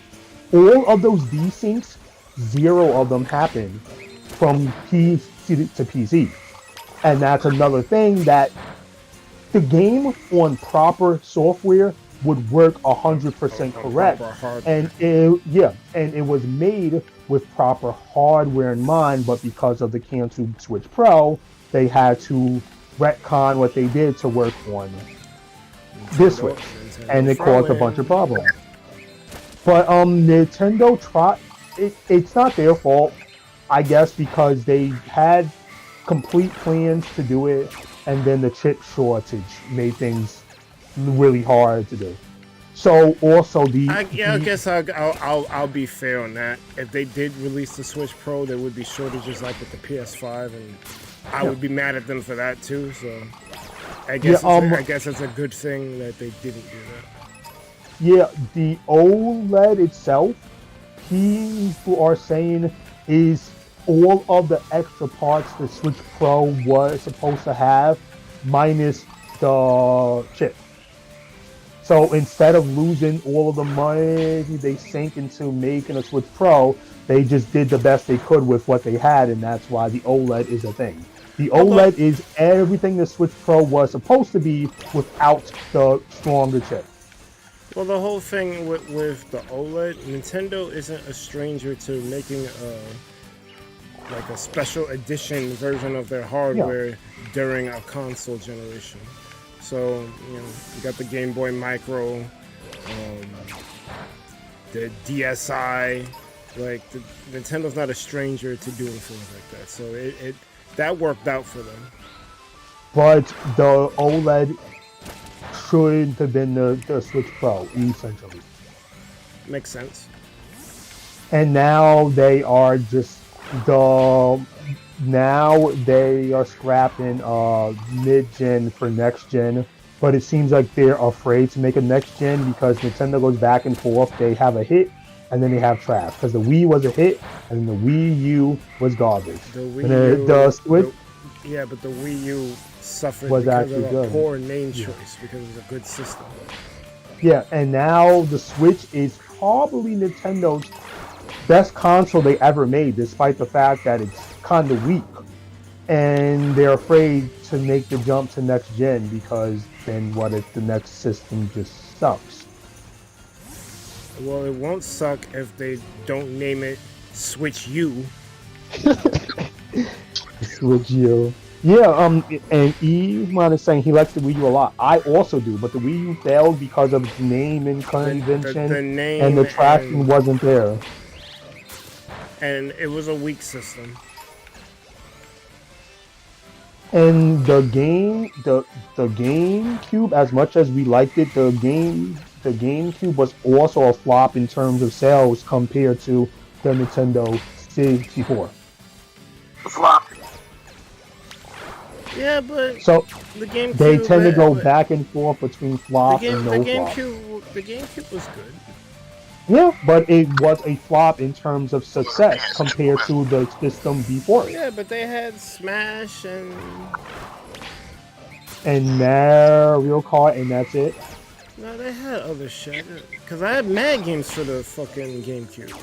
All of those desyncs, 0 of them happen from PC to PC. And that's another thing, that the game on proper software would work 100% correct. And it was made with proper hardware in mind, but because of the canceled Switch Pro, they had to retcon what they did to work on this Switch, and it caused a bunch of problems. But Nintendo it's not their fault, I guess, because they had complete plans to do it, and then the chip shortage made things really hard to do. So also I guess I'll be fair on that. If they did release the Switch Pro, there would be shortages like with the PS5, and I would be mad at them for that too. So I guess I guess it's a good thing that they didn't do that. Yeah, the OLED itself, people are saying, is all of the extra parts the Switch Pro was supposed to have, minus the chip. So instead of losing all of the money they sank into making a Switch Pro, they just did the best they could with what they had, and that's why the OLED is a thing. The OLED is everything the Switch Pro was supposed to be without the stronger chip. Well, the whole thing with the OLED, Nintendo isn't a stranger to making like a special edition version of their hardware during a console generation. So, you know, you got the Game Boy Micro, the DSi, like Nintendo's not a stranger to doing things like that. So that worked out for them. But the OLED should have been the Switch Pro, essentially. Makes sense. And now they are just scrapping mid-gen for next-gen, but it seems like they're afraid to make a next-gen because Nintendo goes back and forth. They have a hit, and then they have trash, because the Wii was a hit, and the Wii U was garbage. The Switch... but the Wii U suffered because of a poor name choice, because it was a good system. Yeah, and now the Switch is probably Nintendo's best console they ever made, despite the fact that it's kind of weak. And they're afraid to make the jump to next gen, because then what if the next system just sucks? Well, it won't suck if they don't name it Switch U. Switch U. Yeah, and E-Man is saying he likes the Wii U a lot. I also do, but the Wii U failed because of its name and convention, the name and the traction wasn't there. And it was a weak system. And the GameCube, as much as we liked it, the GameCube was also a flop in terms of sales compared to the Nintendo 64. Flop. Yeah, but so the GameCube, they tend to go back and forth between flop and no flop. The GameCube was good. Yeah, but it was a flop in terms of success compared to the system before it. Yeah, but they had Smash and Mario Kart, and that's it. No, they had other shit. Because I had mad games for the fucking GameCube.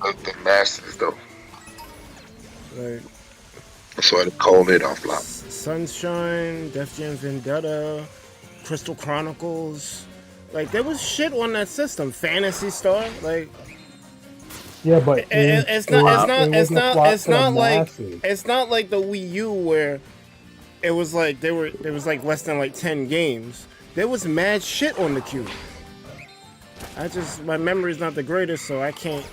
The Masters, though. Like, that's why they called it a flop. Sunshine, Def Jam Vendetta, Crystal Chronicles. Like, there was shit on that system. Phantasy Star, like. Yeah, but it's not like the Wii U where it was like there was like less than like 10 games. There was mad shit on the Cube. My memory's not the greatest, so I can't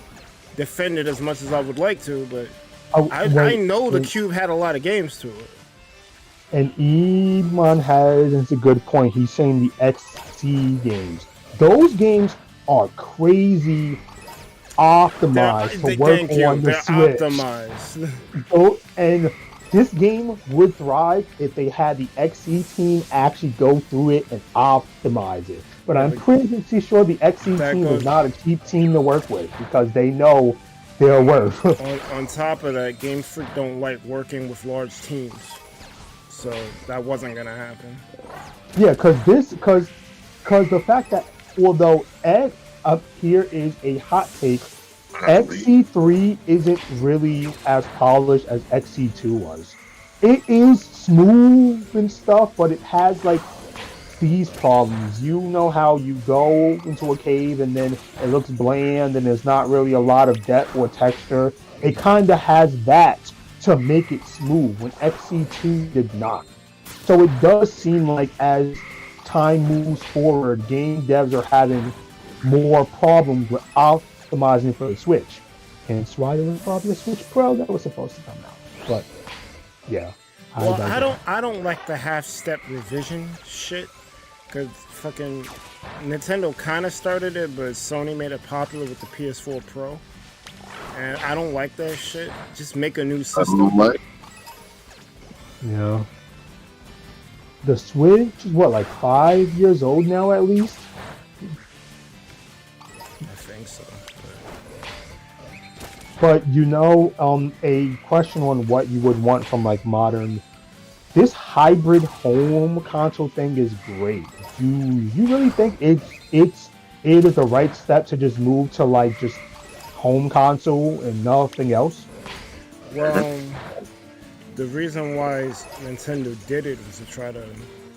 defend it as much as I would like to, but I know the Cube had a lot of games to it. And Iman has a good point. He's saying the XC games. Those games are crazy optimized to work on the They're Switch. optimized. So, and this game would thrive if they had the XE team actually go through it and optimize it. But I'm pretty sure the XE team is not a cheap team to work with because they know their worth. on top of that, Game Freak don't like working with large teams, so that wasn't gonna happen. Yeah, because the fact that although Ed up here is a hot take, XC3 isn't really as polished as XC2 was. It is smooth and stuff, but it has like these problems. You know how you go into a cave and then it looks bland and there's not really a lot of depth or texture. It kind of has that to make it smooth when XC2 did not. So it does seem like as time moves forward, game devs are having more problems with optimizing for the Switch. Hence why there was probably a Switch Pro that was supposed to come out. But yeah. Well, I don't like the half-step revision shit, because fucking Nintendo kind of started it, but Sony made it popular with the PS4 Pro. And I don't like that shit. Just make a new system. Yeah. The Switch is what, like 5 years old now at least? I think so. But you know, a question on what you would want from like modern, this hybrid home console thing is great. Do you really think it is the right step to just move to like just home console and nothing else? Well, the reason why Nintendo did it was to try to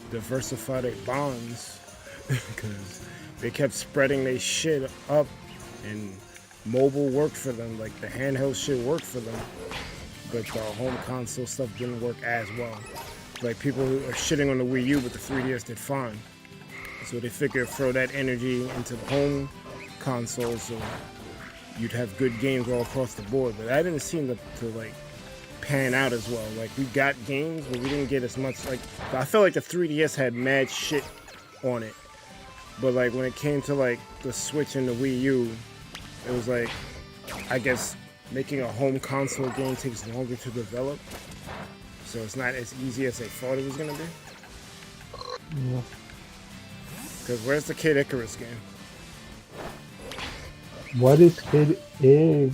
diversify their bonds, because they kept spreading their shit up, and mobile worked for them, like the handheld shit worked for them, but the home console stuff didn't work as well. Like people who are shitting on the Wii U, but the 3DS did fine. So they figured throw that energy into the home console, so you'd have good games all across the board. But that didn't seem to like pan out as well. Like we got games, but we didn't get as much. Like I felt like the 3DS had mad shit on it, but like when it came to like the Switch and the Wii U, it was like, I guess making a home console game takes longer to develop, so it's not as easy as they thought it was gonna be. Yeah. Because where's the Kid Icarus game? What is Kid Icarus?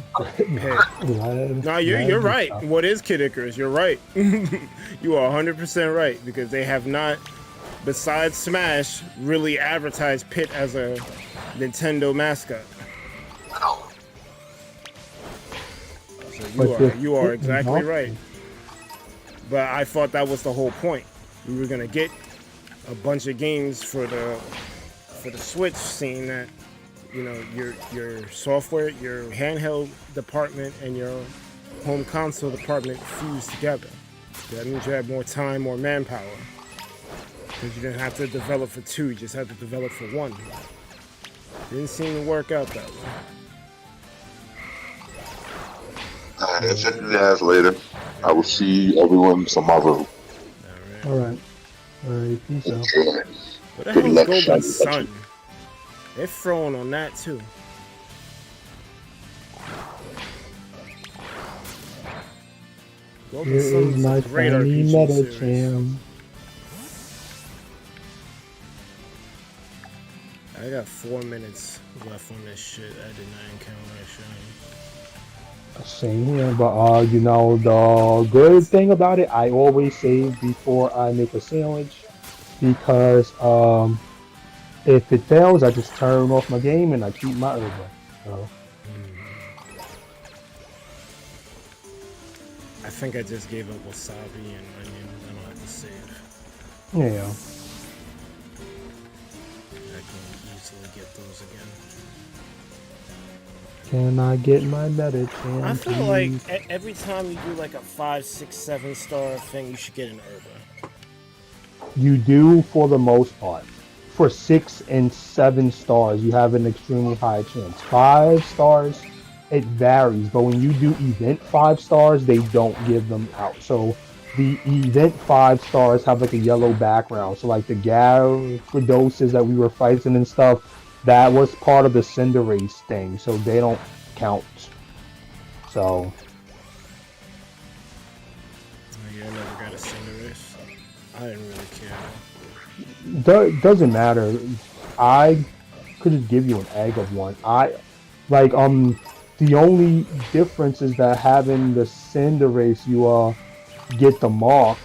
No, you're right. What is Kid Icarus? You're right. You are 100% right, because they have not, besides Smash, really advertised Pit as a Nintendo mascot. So you are exactly right. But I thought that was the whole point. We were gonna get a bunch of games for the Switch, seeing that, you know, your software, your handheld department, and your home console department fused together. That means you have more time, more manpower, because you didn't have to develop for two; you just had to develop for one. Didn't seem to work out that way. Check you guys later. I will see everyone tomorrow. All right. Peace out. What the hell is Golden Sun? They're throwing on that too. Golden Here Sun is my a great tiny RPG meta series. jam. I got 4 minutes left on this shit. I did not encounter that shit. Same here, but you know, the good thing about it, I always save before I make a sandwich, because if it fails, I just turn off my game and I keep my herb. So. I think I just gave up wasabi and onions. I don't have to save. Yeah. I can easily get those again. Can I get my meta jam? I feel like every time you do like a 5, 6, 7 star thing, you should get an herba. You do, for the most part. For 6 and 7 stars, you have an extremely high chance. 5 stars, it varies, but when you do event 5 stars, they don't give them out. So the event 5 stars have like a yellow background. So like the Gyarados that we were fighting and stuff, that was part of the Cinderace thing. So they don't count. So. Yeah, I never got a Cinderace. I didn't really care. Doesn't matter. I could just give you an egg of one. The only difference is that having the Cinderace, you get the mark.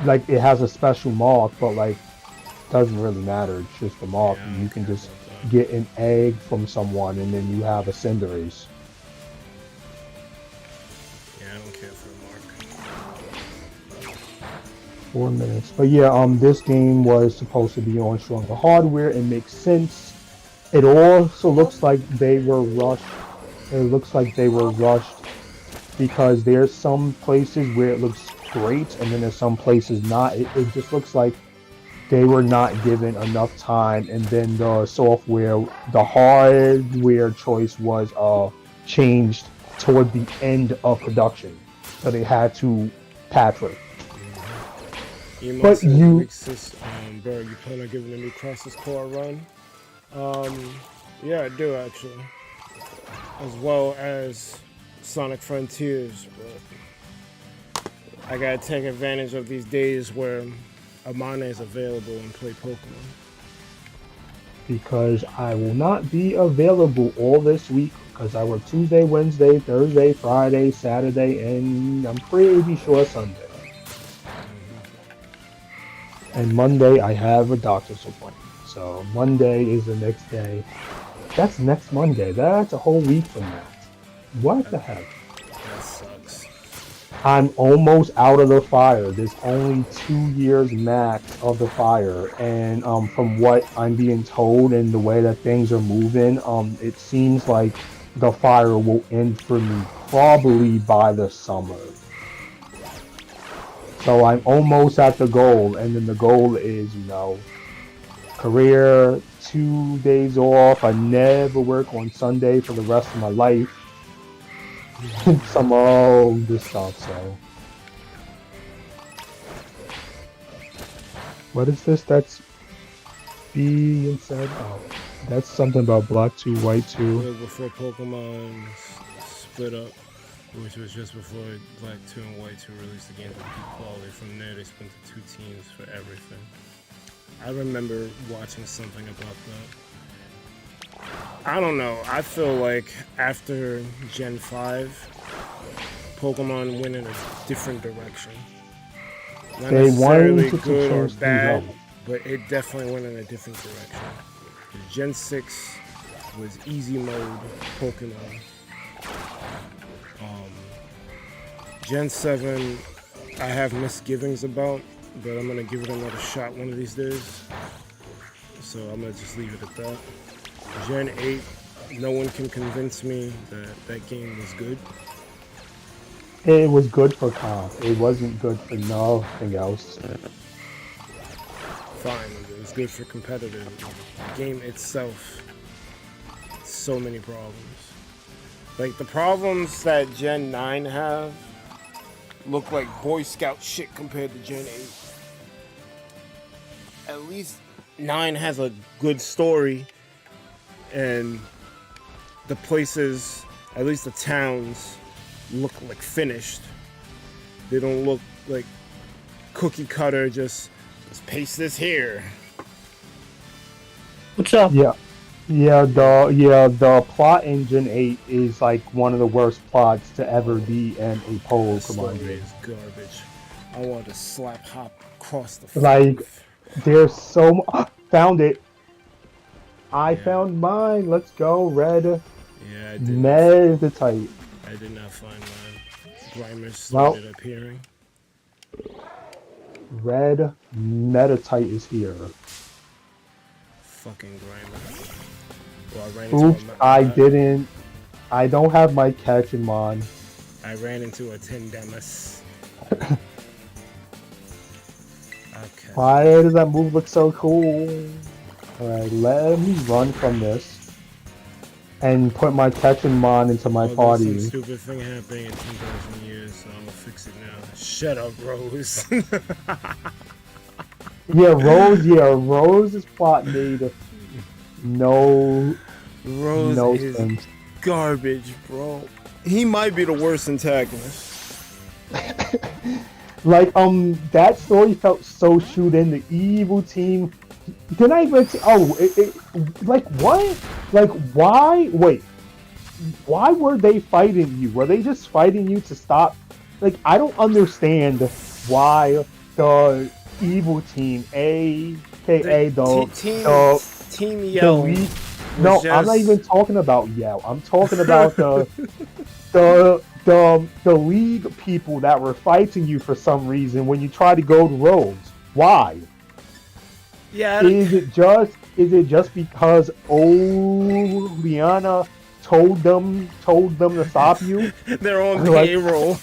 Like it has a special mark, but like doesn't really matter. It's just the mark. Yeah, You can just get an egg from someone, and then you have a Cinderace. Yeah, I don't care for the mark. 4 minutes. But yeah, this game was supposed to be on stronger hardware. It makes sense. It also looks like they were rushed. It looks like they were rushed because there's some places where it looks great, and then there's some places not. It just looks like they were not given enough time, and then the hardware choice was changed toward the end of production, so they had to patch it. But you plan on giving the new Crisis Core a run? Yeah, I do actually, as well as Sonic Frontiers. But I gotta take advantage of these days where Amane is available and play Pokemon. Because I will not be available all this week because I work Tuesday, Wednesday, Thursday, Friday, Saturday, and I'm pretty sure Sunday. And Monday I have a doctor's appointment. So Monday is the next day. That's next Monday. That's a whole week from now. What the heck? That sucks. I'm almost out of the fire. There's only 2 years max of the fire. And from what I'm being told and the way that things are moving, it seems like the fire will end for me probably by the summer. So I'm almost at the goal, and then the goal is, career, 2 days off. I never work on Sunday for the rest of my life. Some all this stuff, so. What is this? That's B instead? Oh, that's something about black 2, white 2. It was before Pokemon split up, which was just before Black 2 and White 2 released the games with peak quality. From there, they split to 2 teams for everything. I remember watching something about that. I don't know. I feel like after Gen 5, Pokemon went in a different direction. Not necessarily good or bad, but it definitely went in a different direction. Gen 6 was easy mode Pokemon. Gen 7, I have misgivings about, but I'm gonna give it another shot one of these days. So I'm gonna just leave it at that. Gen 8, no one can convince me that that game was good. It was good for comp. It wasn't good for nothing else. Fine, it was good for competitive. The game itself, so many problems. Like the problems that Gen 9 have look like Boy Scout shit compared to Gen 8. At least 9 has a good story, and the places, at least the towns, look like finished. They don't look like cookie cutter, just paste this here. What's up? The plot in Gen 8 is like one of the worst plots to ever be in a Pokemon game. Is garbage. I want to slap hop across the like there's so found it. I found mine. Let's go, Red. Yeah, I did. Meditite. I did not find mine. Grimer started appearing. Red Meditite is here. Fucking Grimer. Well, oops, I don't have my Catchmon. I ran into a Tendemus. Okay. Why does that move look so cool? Alright, let me run from this and put my Catchmon into my party. Some stupid thing happening in 10,000 years, so I'm gonna fix it now. Shut up, Rose. Rose's plot made no sense. garbage, bro. He might be the worst antagonist. Like, that story felt so shoot in. The evil team. Did I even? Like what? Like why? Wait, why were they fighting you? Were they just fighting you to stop? Like, I don't understand why the evil team, aka Team Yell. No, I'm not even talking about Yell. I'm talking about the league people that were fighting you for some reason when you tried to go to Rose. Why? Yeah. Is it just because old Liana told them to stop you? They're on payroll.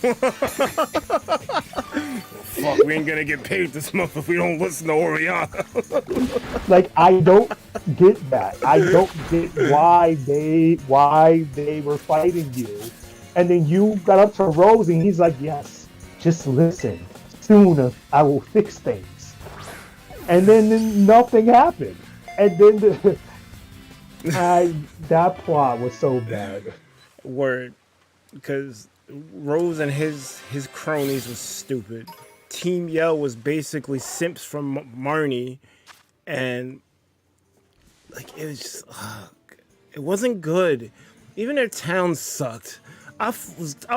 Fuck, we ain't gonna get paid this month if we don't listen to Oriana. Like, I don't get that. I don't get why they were fighting you. And then you got up to Rose and he's like, yes, just listen. Soon I will fix things. And then nothing happened. And then that plot was so bad. Word. Because Rose and his cronies was stupid. Team Yell was basically simps from Marnie. And like, it was just, it wasn't good. Even their town sucked. I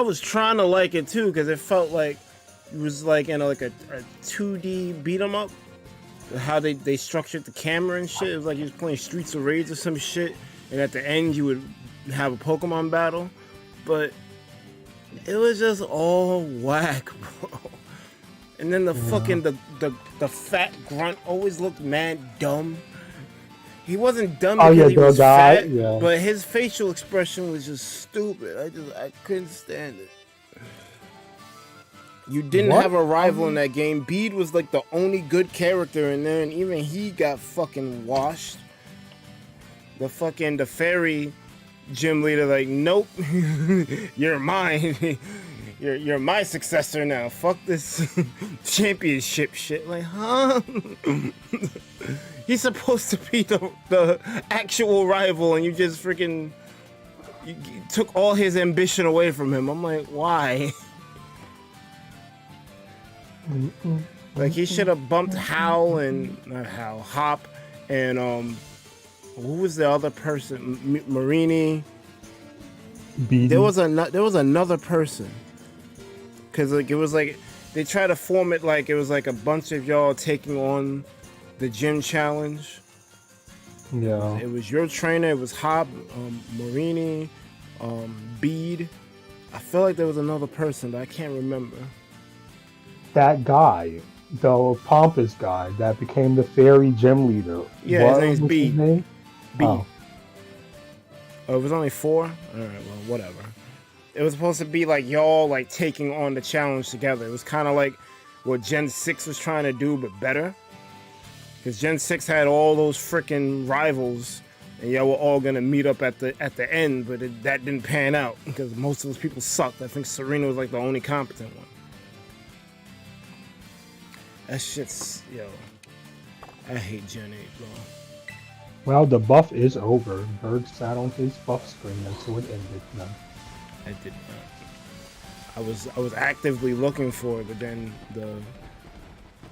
was trying to like it too because it felt like it was like in a 2D beat 'em up. How they structured the camera and shit. It was like you was playing Streets of Rage or some shit, and at the end you would have a Pokemon battle. But it was just all whack, bro. And then the fucking the fat grunt always looked mad dumb. He wasn't dumb because he was fat, but his facial expression was just stupid. I couldn't stand it. You didn't have a rival in that game. Bede was like the only good character in there, and even he got fucking washed. The fairy gym leader, like, nope, you're mine. You're my successor now. Fuck this championship shit. Like, huh? He's supposed to be the actual rival, and you just freaking you took all his ambition away from him. I'm like, why? Like, he should have bumped Hop, and who was the other person? Marini. There was another person. Cause like it was like they tried to form it like it was like a bunch of y'all taking on the gym challenge. Yeah. It was your trainer. It was Hop, Marini, Bede. I feel like there was another person, but I can't remember. That guy, the pompous guy that became the fairy gym leader. Yeah, his name's Bede. Bede. Oh, it was only 4? All right, well, whatever. It was supposed to be like y'all like taking on the challenge together. It was kind of like what Gen 6 was trying to do, but better. Because Gen 6 had all those freaking rivals, and y'all were all gonna meet up at the end, but that didn't pan out because most of those people sucked. I think Serena was like the only competent one. That shit's, I hate Gen 8, bro. Well, the buff is over. Berg sat on his buff screen until it ended. No. I did not. I was actively looking for it, but then the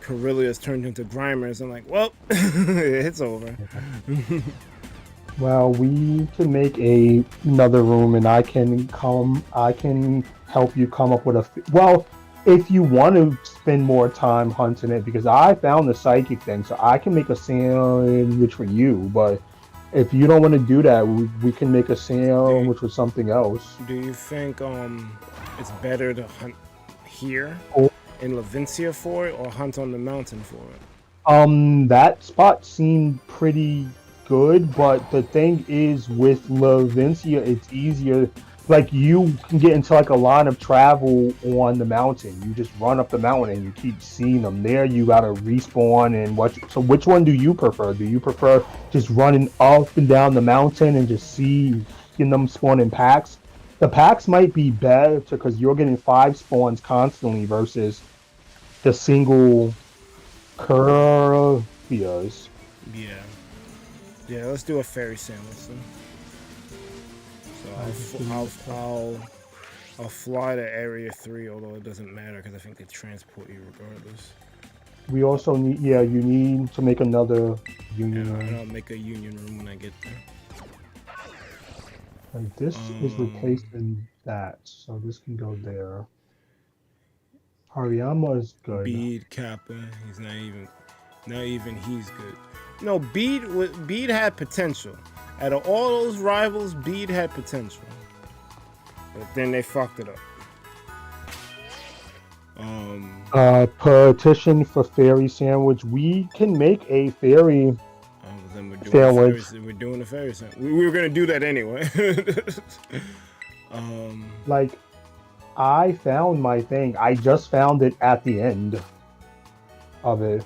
Corellias turned into Grimers. I'm like, well, it's over. Well, we can make another room, and I can help you come up with if you want to spend more time hunting it, because I found the psychic thing, so I can make a sandwich for you, but if you don't want to do that, we can make a sandwich with something else. Do you think it's better to hunt here in Levincia for it, or hunt on the mountain for it? That spot seemed pretty good, but the thing is with Levincia, it's easier. Like, you can get into like a line of travel on the mountain. You just run up the mountain and you keep seeing them. There you gotta respawn and so which one do you prefer? Do you prefer just running up and down the mountain and just seeing them spawn in packs? The packs might be better because you're getting 5 spawns constantly versus the single curvias. Yeah, let's do a fairy sandwich then. So I'll fly to Area 3, although it doesn't matter because I think they transport you regardless. We also need, yeah, you need to make another union room. And I'll make a union room when I get there. Like this is replacing that, so this can go there. Hariyama is good. Bede, Kappa, he's not even he's good. No, Bede had potential. Out of all those rivals, Bede had potential. But then they fucked it up. Petition for fairy sandwich. We can make a fairy sandwich. We're doing a fairy sandwich. We were gonna do that anyway. Like, I found my thing. I just found it at the end of it.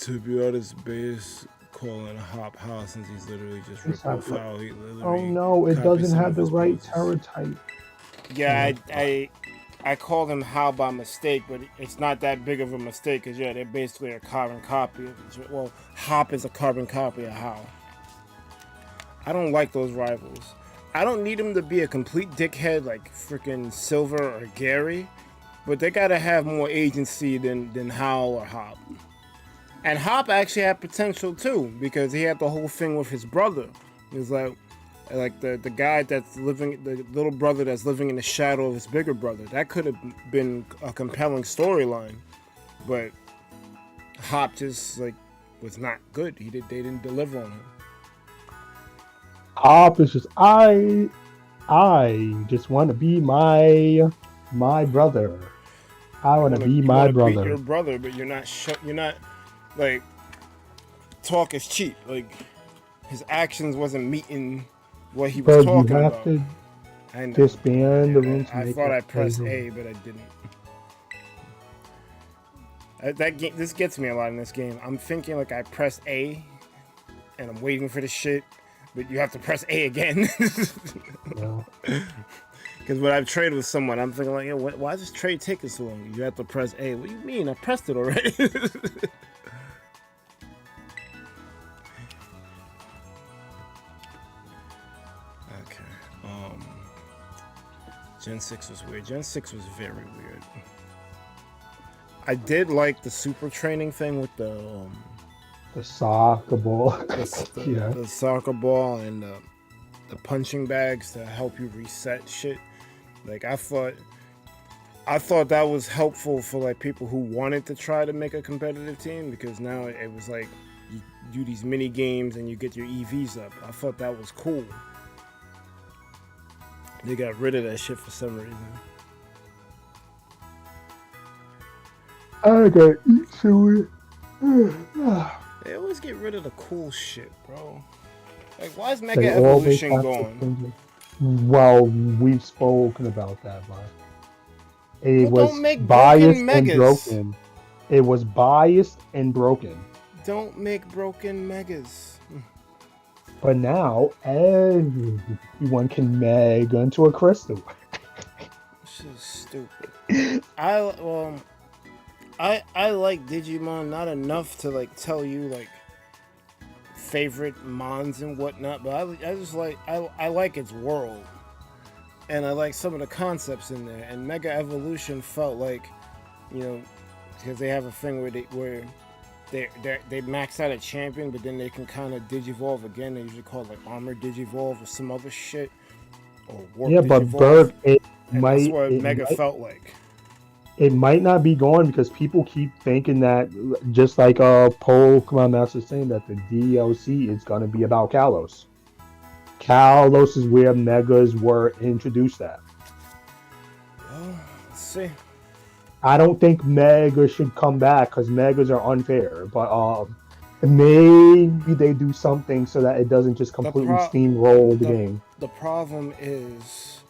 To be honest, Base calling a hop house since he's literally just ripped off how he literally. Oh no, it doesn't have the right terror type. Yeah, I called him How by mistake, but it's not that big of a mistake because yeah, they're basically a carbon copy of it. Well, Hop is a carbon copy of How. I don't like those rivals. I don't need him to be a complete dickhead like freaking Silver or Gary, but they gotta have more agency than How or Hop. And Hop actually had potential too because he had the whole thing with his brother. He was like the guy that's living, the little brother that's living in the shadow of his bigger brother. That could have been a compelling storyline, but Hop just like was not good. They didn't deliver on him. Hop is just I just want to be my brother. I want to be my brother. Beat your brother, but you're not like talk is cheap. Like his actions wasn't meeting what he was talking about. You have to disband the room. I thought I pressed A, but I didn't. This gets me a lot in this game. I'm thinking like I pressed A, and I'm waiting for the shit, but you have to press A again. Because when I've traded with someone, I'm thinking like, yo, why is this trade taking so long? You have to press A. What do you mean? I pressed it already. Gen 6 was weird. Gen 6 was very weird. I did like the super training thing with the soccer ball. The soccer ball and the punching bags to help you reset shit. Like I thought that was helpful for like people who wanted to try to make a competitive team because now it was like you do these mini games and you get your EVs up. I thought that was cool. They got rid of that shit for some reason. I got used to it. They always get rid of the cool shit, bro. Like, why is Mega Evolution gone? Well, we've spoken about that, but it was biased and broken. It was biased and broken. Don't make broken megas. But now everyone can mega into a crystal. This is stupid. I like Digimon not enough to like tell you like favorite mons and whatnot, but I just like I like its world, and I like some of the concepts in there. And Mega Evolution felt like, you know, because they have a thing where they max out a champion, but then they can kind of digivolve again. They usually call it like armor digivolve or some other shit, or warp digivolve. But Berg, that's what Mega felt like. It might not be gone because people keep thinking that, just like Pokemon Master saying that the DLC is going to be about Kalos. Kalos is where Megas were introduced at. Well, let's see. I don't think Mega should come back because Megas are unfair, but maybe they do something so that it doesn't just completely steamroll the game. The problem is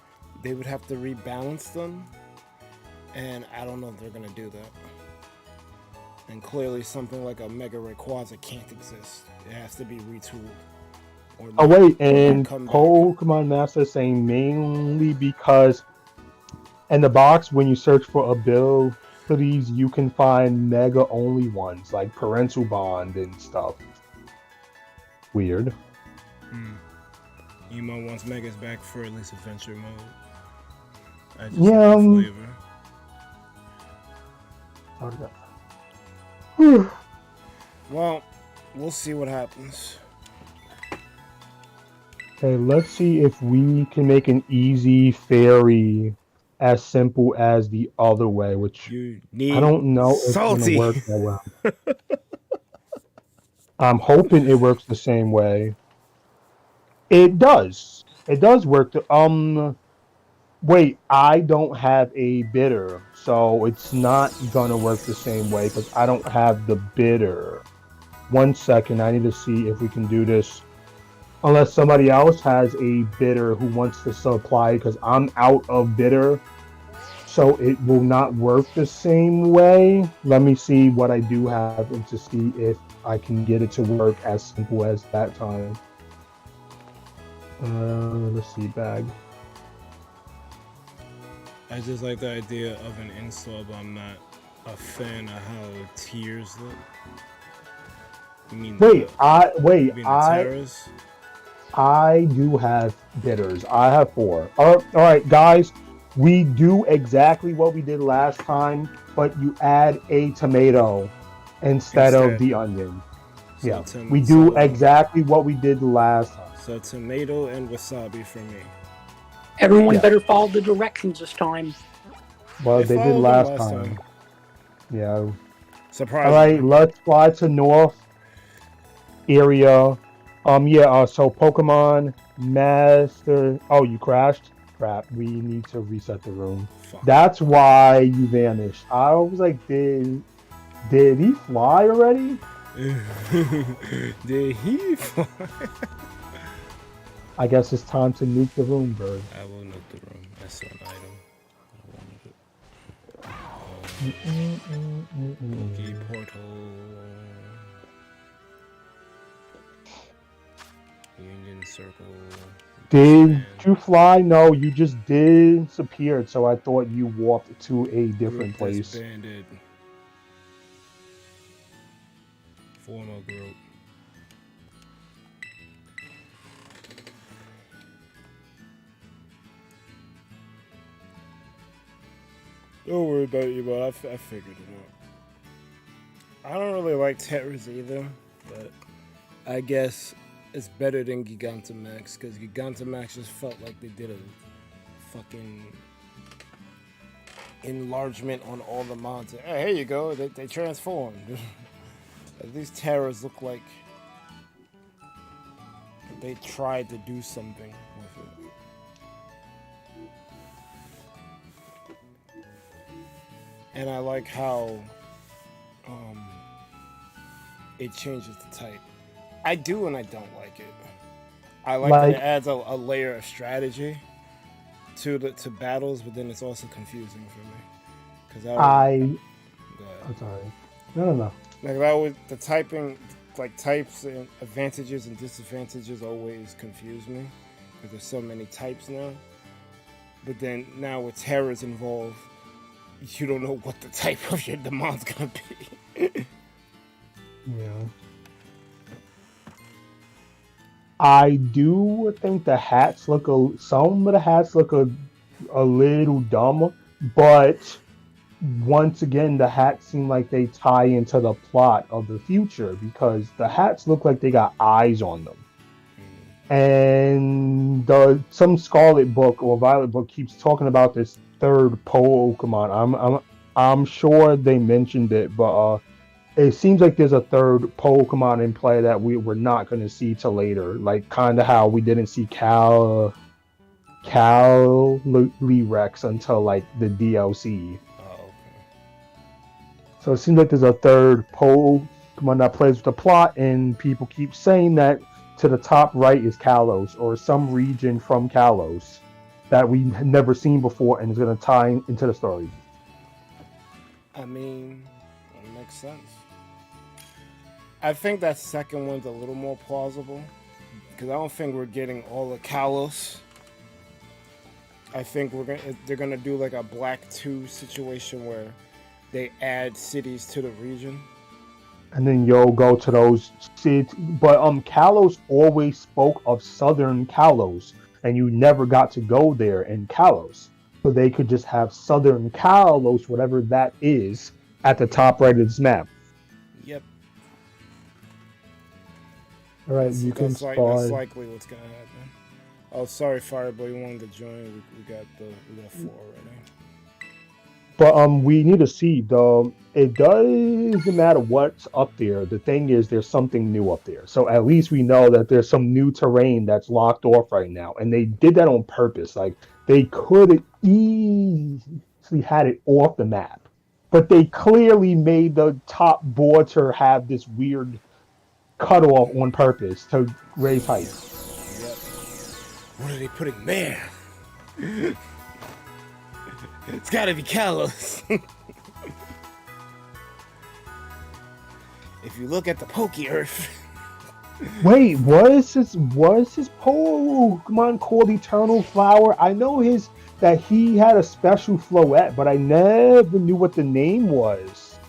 they would have to rebalance them, and I don't know if they're going to do that. And clearly something like a Mega Rayquaza can't exist. It has to be retooled. Oh wait, and Pokemon Master saying mainly because in the box, when you search for abilities, you can find Mega only ones like Parental Bond and stuff. Weird. Emo wants Megas back for at least adventure mode. I just Yeah, like the flavor. Well, we'll see what happens. Okay, let's see if we can make an easy fairy as simple as the other way, which You need I don't know if it's gonna salty. work that well. I'm hoping it works the same way. It does. It does work. Wait, I don't have a bidder, so it's not gonna work the same way because I don't have the bidder. 1 second, I need to see if we can do this. Unless somebody else has a bidder who wants to supply, because I'm out of bidder, so it will not work the same way. Let me see what I do have and to see if I can get it to work as simple as that time. Let's see, bag. I just like the idea of an install, but I'm not a fan of how tiers look. You mean I do have bidders. I have 4. All right, guys. We do exactly what we did last time, but you add a tomato instead of the onion. So yeah, we do exactly what we did last time. So tomato and wasabi for me. Everyone better follow the directions this time. Well, they did last time. Yeah. Surprise. All right, let's fly to north area. So Pokemon Master. Oh, you crashed? Crap. We need to reset the room. Fuck. That's why you vanished. I was like, did he fly already? Did he fly? I guess it's time to nuke the room, bird. I will nuke the room. That's an item. Monkey portal. Union circle. Did you fly? No, you just disappeared. So I thought you walked to a different place. Disbanded. Formal group. Don't worry about you, but I figured it out. I don't really like Terrors either, but I guess it's better than Gigantamax, because Gigantamax just felt like they did a fucking enlargement on all the mods. Hey, here you go, they transformed. These Terrors look like they tried to do something with it. And I like how it changes the type. I do and I don't like it. I like that it adds a layer of strategy to battles, but then it's also confusing for me. Because I'm sorry. No. Like that was the typing, like types and advantages and disadvantages always confuse me because there's so many types now. But then now with terrors involved, you don't know what the type of your demand's gonna be. Yeah. I do think the hats look some of the hats look a little dumb, but once again the hats seem like they tie into the plot of the future because the hats look like they got eyes on them. And some Scarlet book or Violet book keeps talking about this third Pokemon. I'm sure they mentioned it, but it seems like there's a third Pokemon in play that we're not going to see till later. Like kind of how we didn't see Cal Rex until like the DLC. Oh, okay. So it seems like there's a third Pokemon that plays with the plot, and people keep saying that to the top right is Kalos or some region from Kalos that we had never seen before and is going to tie into the story. I mean, it makes sense. I think that second one's a little more plausible because I don't think we're getting all of Kalos. I think they're gonna do like a Black 2 situation where they add cities to the region And then you'll go to those cities. But Kalos always spoke of Southern Kalos, and you never got to go there in Kalos. So they could just have Southern Kalos, whatever that is, at the top right of this map. Yep. All right, you can That's spawn. likely what's gonna happen. Oh, sorry, Fireball, you wanted to join. We got 4 right now. But we need to see though. It doesn't matter what's up there. The thing is, there's something new up there. So at least we know that there's some new terrain that's locked off right now, and they did that on purpose. Like they could easily had it off the map, but they clearly made the top border have this weird cutoff on purpose to raise height. Yep. What are they putting there? It's gotta be Kalos. If you look at the Poke Earth. Wait, was his Pokemon called Eternal Flower? I know that he had a special floette, but I never knew what the name was.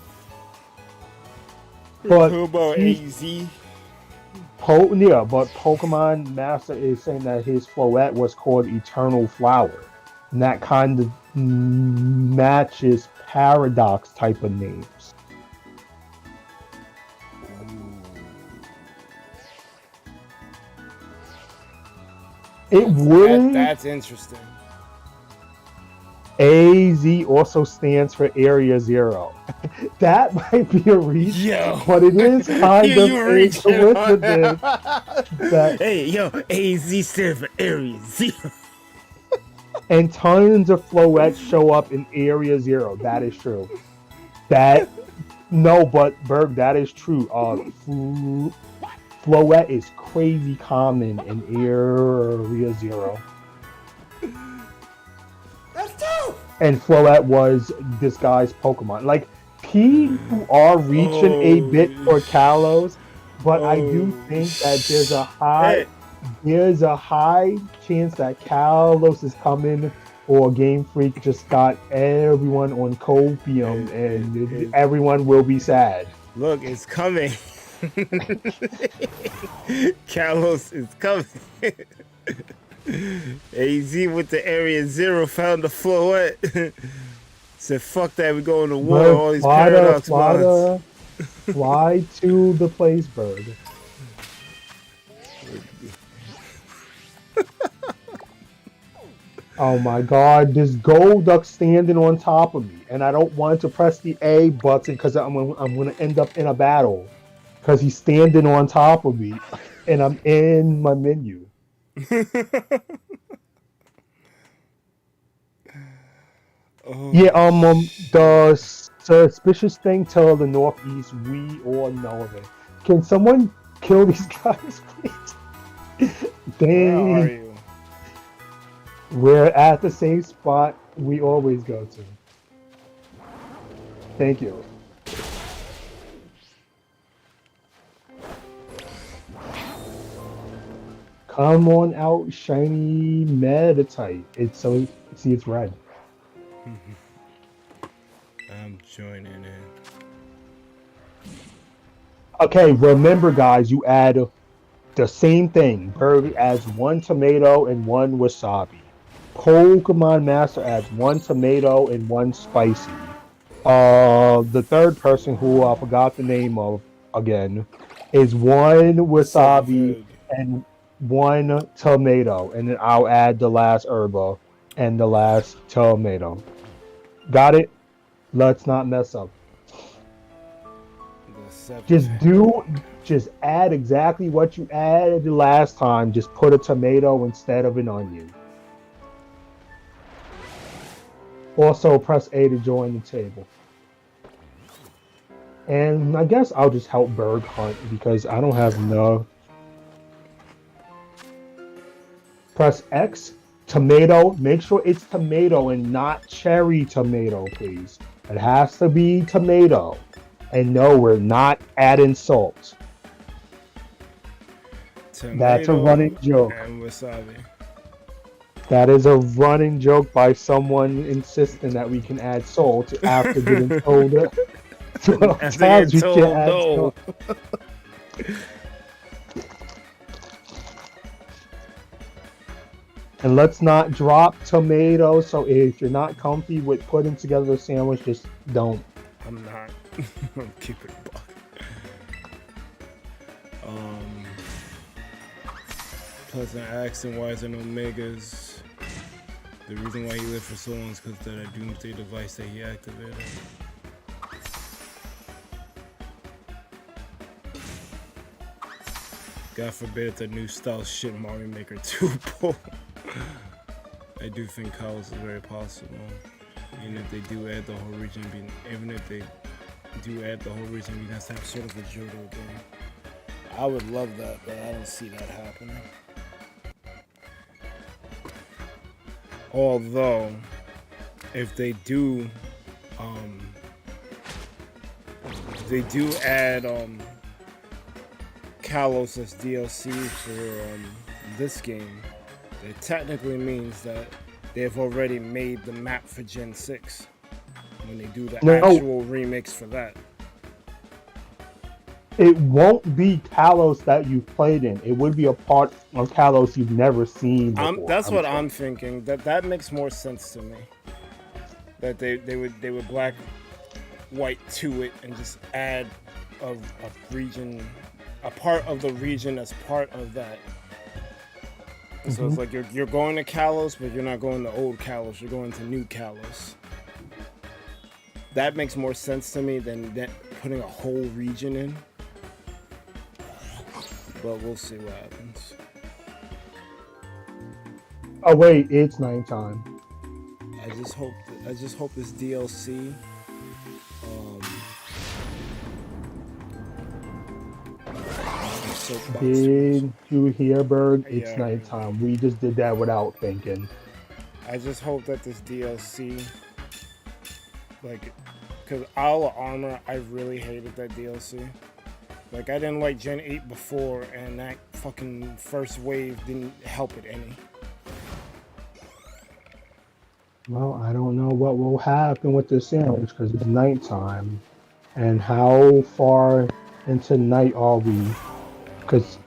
But about AZ. but Pokemon Master is saying that his floette was called Eternal Flower. And that kind of matches Paradox type of names. It would. That's interesting. AZ also stands for Area Zero. That might be a reach, but it is kind of a coincidence. Hey, yo, AZ stands for Area Zero. And tons of floettes show up in Area Zero. That is true. No, but Berg, that is true. Floette is crazy common in Area Zero. That's dope. And Floette was this guy's Pokemon. Like, people are reaching a bit for Kalos, but I do think that there's a high chance that Kalos is coming, or Game Freak just got everyone on copium, and everyone will be sad. Look, it's coming. Kalos is coming. AZ with the Area Zero found the floette. Said, fuck that, we going to war. All these Paradox mods. Fly to the place, Bird. Oh my god, this Golduck standing on top of me, and I don't want to press the A button because I'm gonna end up in a battle because he's standing on top of me, and I'm in my menu. Yeah, the suspicious thing to the northeast, we all know of it. Can someone kill these guys, please? Dang. Where are you? We're at the same spot we always go to. Thank you. Come on out, shiny Meditite. It's red. I'm joining in. Okay, remember guys, you add the same thing. Bird adds 1 tomato and 1 wasabi. Pokemon Master adds 1 tomato and 1 spicy. The third person, who I forgot the name of again, is 1 wasabi and 1 tomato, and then I'll add the last herba and the last tomato. Got it? Let's not mess up. Just add exactly what you added the last time. Just put a tomato instead of an onion. Also, press A to join the table. And I guess I'll just help Berg hunt because I don't have enough. Press X, tomato. Make sure it's tomato and not cherry tomato, please. It has to be tomato. And no, we're not adding salt. Tomato. That's a running joke. And wasabi. That is a running joke by someone insisting that we can add salt after getting told As I get told, no. And let's not drop tomatoes. So if you're not comfy with putting together a sandwich, just don't. I'm not. I'm keeping it buck. Pleasant accent, why is there no megas? The reason why he lived for so long is because of that doomsday device that he activated. God forbid it's a new style shit Mario Maker 2 pull. I do think Kalos is very possible. Even if they do add the whole region, being has to have sort of a Johto game. I would love that, but I don't see that happening. Although, if they do add Kalos as DLC for this game, it technically means that they've already made the map for Gen 6 when they do the actual remix for that. It won't be Kalos that you've played in. It would be a part of Kalos you've never seen before. That's what I'm thinking. That makes more sense to me. That they would black white to it and just add a region, a part of the region as part of that. So it's like you're going to Kalos, but you're not going to old Kalos. You're going to new Kalos. That makes more sense to me than putting a whole region in. But we'll see what happens. Oh wait, it's nighttime. I just hope this DLC. Did you hear, Berg? It's nighttime. We just did that without thinking. I just hope that this DLC, like, because Isle of Armor, I really hated that DLC. Like, I didn't like Gen 8 before, and that fucking first wave didn't help it any. Well, I don't know what will happen with this sandwich because it's nighttime. And how far into night are we? Because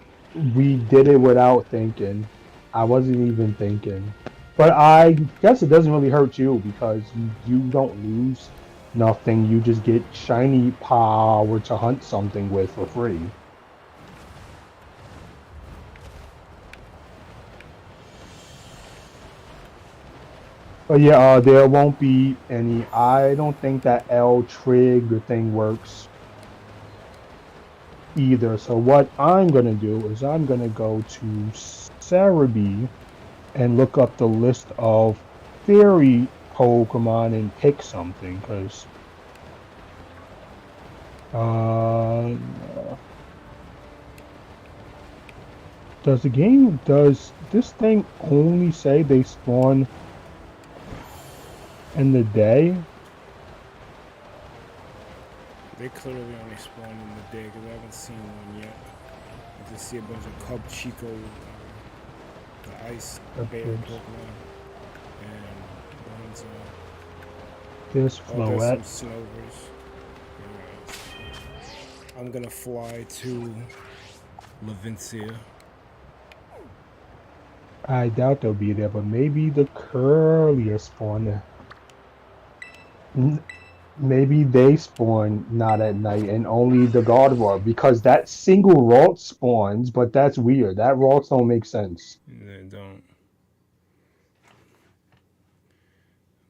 we did it without thinking. I wasn't even thinking. But I guess it doesn't really hurt you because you don't lose nothing. You just get shiny power to hunt something with for free. But yeah, there won't be any. I don't think that L trigger thing works either. So what I'm gonna do is I'm gonna go to Txbergy and look up the list of fairy Pokemon and pick something, because does this thing only say they spawn in the day? They clearly only spawn in the day because I haven't seen one yet. I just see a bunch of Cub Chico, the Ice Bear Pokemon, and one's this Floette. There's some Snovers. I'm gonna fly to Levincia. I doubt they'll be there, but maybe the Curlier spawn there. Maybe they spawn not at night and only the Gardevoir, because that single Ralt spawns, but that's weird. That Ralts don't make sense. They don't.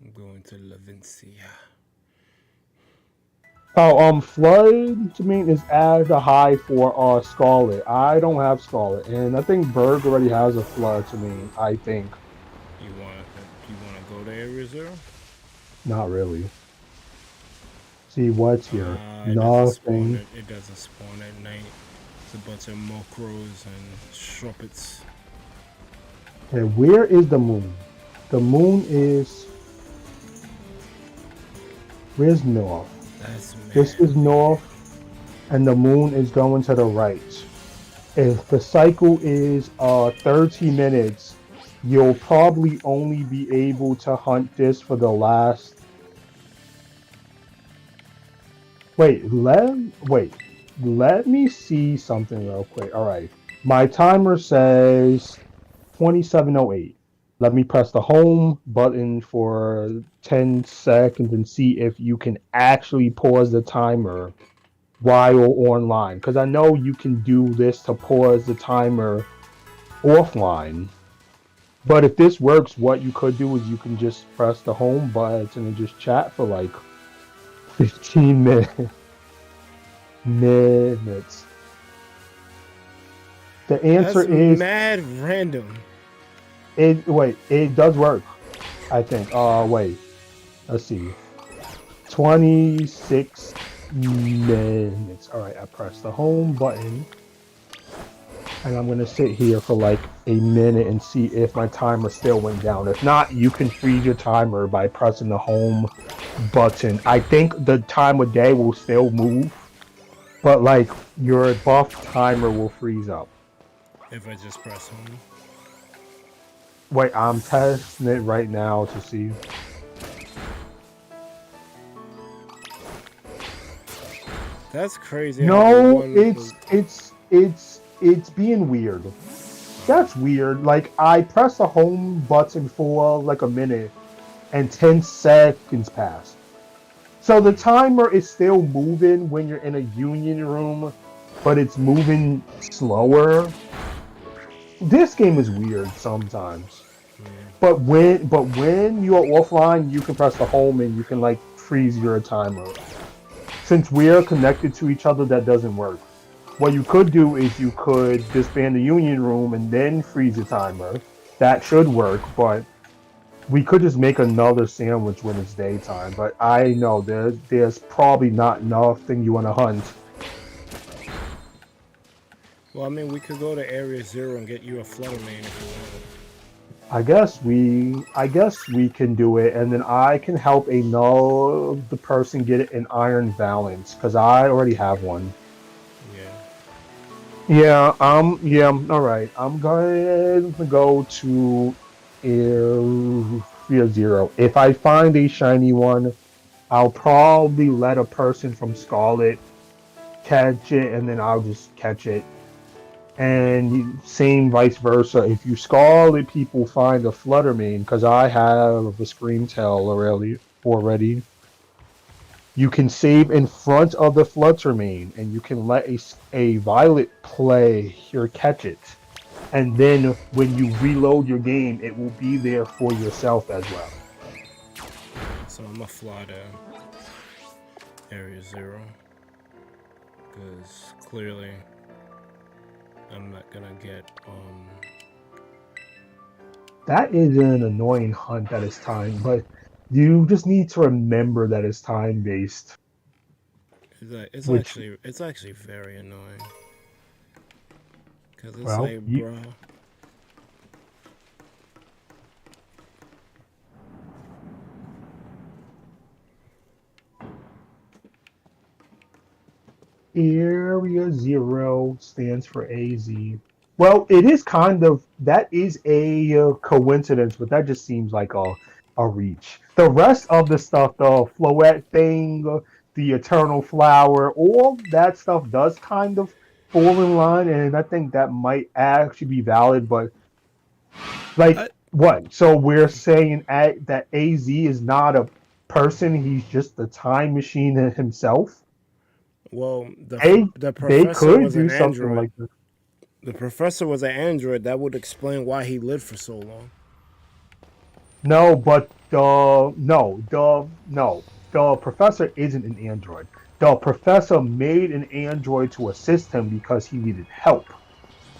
I'm going to Levincia. Oh, Flood to me is at the high for Scarlet. I don't have Scarlet, and I think Berg already has a Flood to me. I think. You wanna go to Area Zero? Not really. See what's here. It Nothing. It doesn't spawn at night. It's a bunch of Mokros and Strumpets. Okay, where is the moon? The moon is. Where's north? This is north, and the moon is going to the right. If the cycle is 30 minutes, you'll probably only be able to hunt this for the last Wait, let me see something real quick. All right. My timer says 27:08. Let me press the home button for 10 seconds and see if you can actually pause the timer while online. Because I know you can do this to pause the timer offline. But if this works, what you could do is you can just press the home button and just chat for like 15 minutes. The answer That's is mad random. it does work. I think. Wait. Let's see. 26 minutes. All right, I press the home button. And I'm gonna sit here for like a minute and see if my timer still went down. If not, you can freeze your timer by pressing the home button. I think the time of day will still move, but like your buff timer will freeze up. If I just press home. Wait, I'm testing it right now to see. That's crazy. No, it's being weird. That's weird. Like I press the home button for like a minute and 10 seconds pass. So the timer is still moving when you're in a union room, but it's moving slower. This game is weird sometimes. But when you're offline, you can press the home and you can like freeze your timer. Since we're connected to each other, that doesn't work. What you could do is you could disband the union room and then freeze the timer. That should work, but we could just make another sandwich when it's daytime. But I know there's probably not nothing you want to hunt. Well, I mean, we could go to Area 0 and get you a Flutter Mane if you want. I guess we can do it, and then I can help another person get an Iron Valance because I already have one. Yeah. Yeah. All right. I'm going to go to Area 0. If I find a shiny one, I'll probably let a person from Scarlet catch it, and then I'll just catch it. And same vice versa. If you Scarlet people find a Fluttermane, because I have a Screamtail already, you can save in front of the Fluttermane, and you can let a Violet play or catch it. And then when you reload your game, it will be there for yourself as well. So I'm gonna fly to Area 0 because clearly I'm not gonna get That is an annoying hunt that is time, but you just need to remember that it's time based. It's Which, actually very annoying because it's well, like, bro. Area 0 stands for AZ. Well, it is that is a coincidence, but that just seems like a reach. The rest of the stuff, the Floette thing, the Eternal Flower, all that stuff does kind of fall in line, and I think that might actually be valid, but like, what? So we're saying that AZ is not a person, he's just the time machine himself? Well, the They professor could was an do something android. like this. The professor was an android. That would explain why he lived for so long. No, but the professor isn't an android. The professor made an android to assist him because he needed help.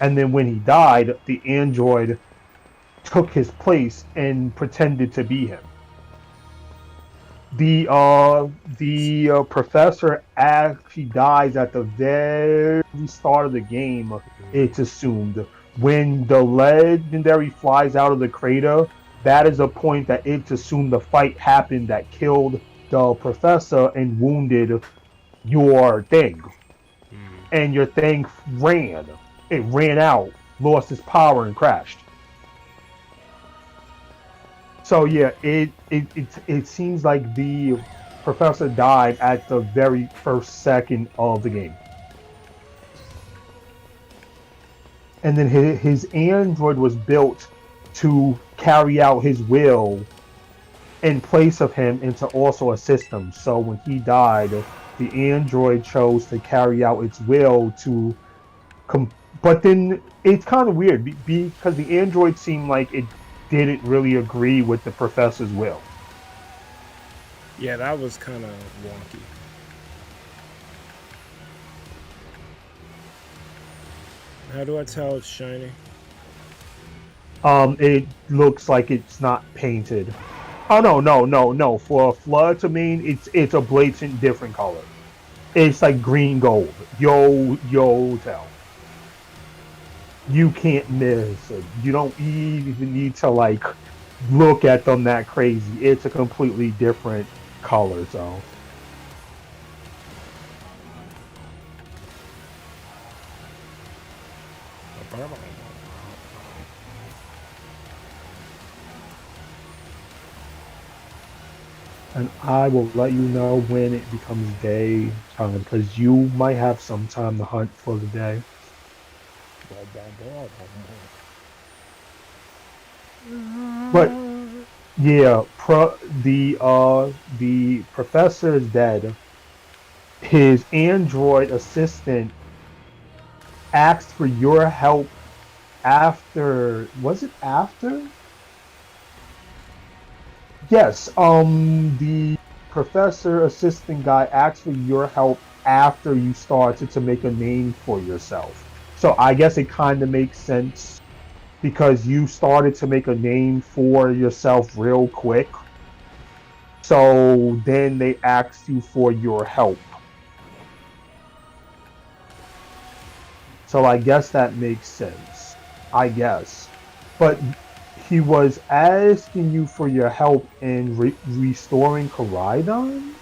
And then when he died, the android took his place and pretended to be him. The professor actually dies at the very start of the game. It's assumed when the legendary flies out of the crater. That is a point that it's assumed the fight happened that killed the professor and wounded your thing. And your thing ran. It ran out, lost its power, and crashed. So yeah, it seems like the professor died at the very first second of the game. And then his android was built to carry out his will in place of him and to also assist him. So when he died, the android chose to carry out its will to but then it's kind of weird because the android seemed like it didn't really agree with the professor's will. Yeah, that was kind of wonky. How do I tell it's shiny? It looks like it's not painted. Oh no. For a flood to mean it's a blatant different color. It's like green gold. Yo tell. You can't miss it. You don't even need to like look at them that crazy. It's a completely different color, so. And I will let you know when it becomes daytime, because you might have some time to hunt for the day. But yeah, the professor is dead. His android assistant asked for your help after. Was it after? Yes. The professor assistant guy asked for your help after you started to make a name for yourself. So I guess it kind of makes sense because you started to make a name for yourself real quick. So then they asked you for your help. So I guess that makes sense. I guess. But he was asking you for your help in restoring Koraidon?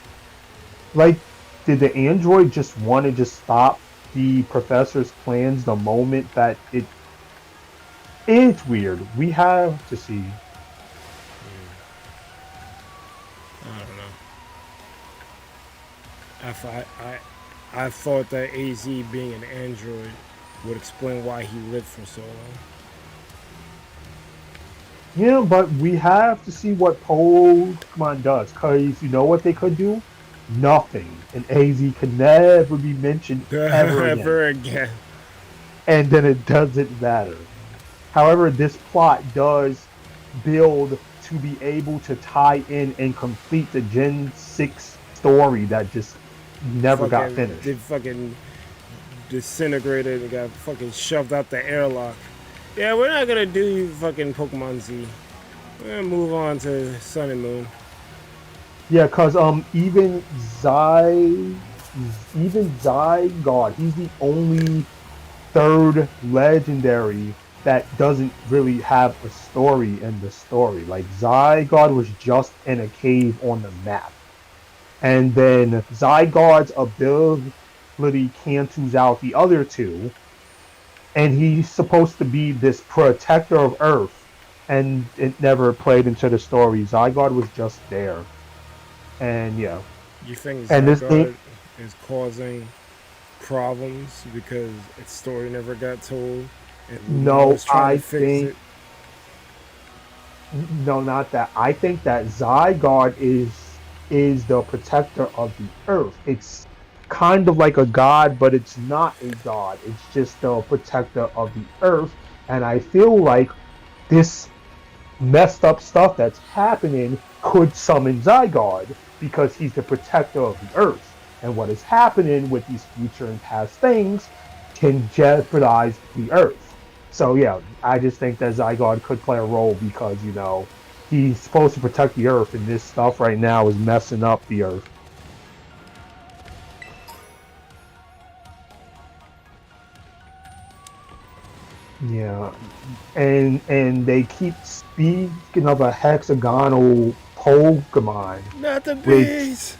Like, did the android just want to just stop the professor's plans the moment that it's weird. We have to see. I don't know. I thought that AZ being an android would explain why he lived for so long. Yeah, but we have to see what Pokemon does, because you know what they could do? Nothing. And AZ could never be mentioned ever again. And then it doesn't matter. However, this plot does build to be able to tie in and complete the Gen 6 story that just never got finished. They fucking disintegrated and got fucking shoved out the airlock. Yeah, we're not gonna do fucking Pokemon Z. We're gonna move on to Sun and Moon. Yeah, cause even Zygarde, he's the only third legendary that doesn't really have a story in the story. Like Zygarde was just in a cave on the map. And then Zygarde's ability cancels out the other two. And he's supposed to be this protector of Earth. And it never played into the story. Zygarde was just there. And yeah. You think Zygarde is causing problems because its story never got told? No, I think... No, not that. I think that Zygarde is the protector of the Earth. It's kind of like a god, but it's not a god. It's just the protector of the Earth. And I feel like this messed up stuff that's happening could summon Zygarde because he's the protector of the Earth. And what is happening with these future and past things can jeopardize the Earth. So yeah, I just think that Zygarde could play a role because, you know, he's supposed to protect the Earth, and this stuff right now is messing up the Earth. Yeah, and they keep speaking of a hexagonal Pokemon. Not the bees.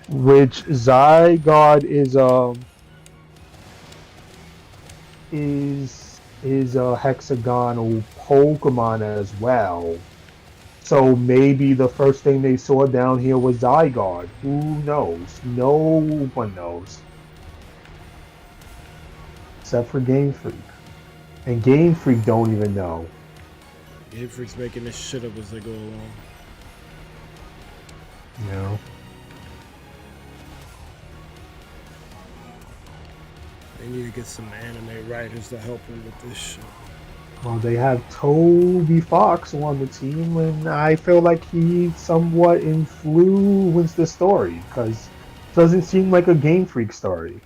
Which Zygarde is a hexagonal Pokemon as well. So maybe the first thing they saw down here was Zygarde. Who knows? No one knows. Except for Game Freak. And Game Freak don't even know. Game Freak's making this shit up as they go along. You know? They need to get some anime writers to help them with this shit. Well, they have Toby Fox on the team, and I feel like he somewhat influenced the story, because it doesn't seem like a Game Freak story.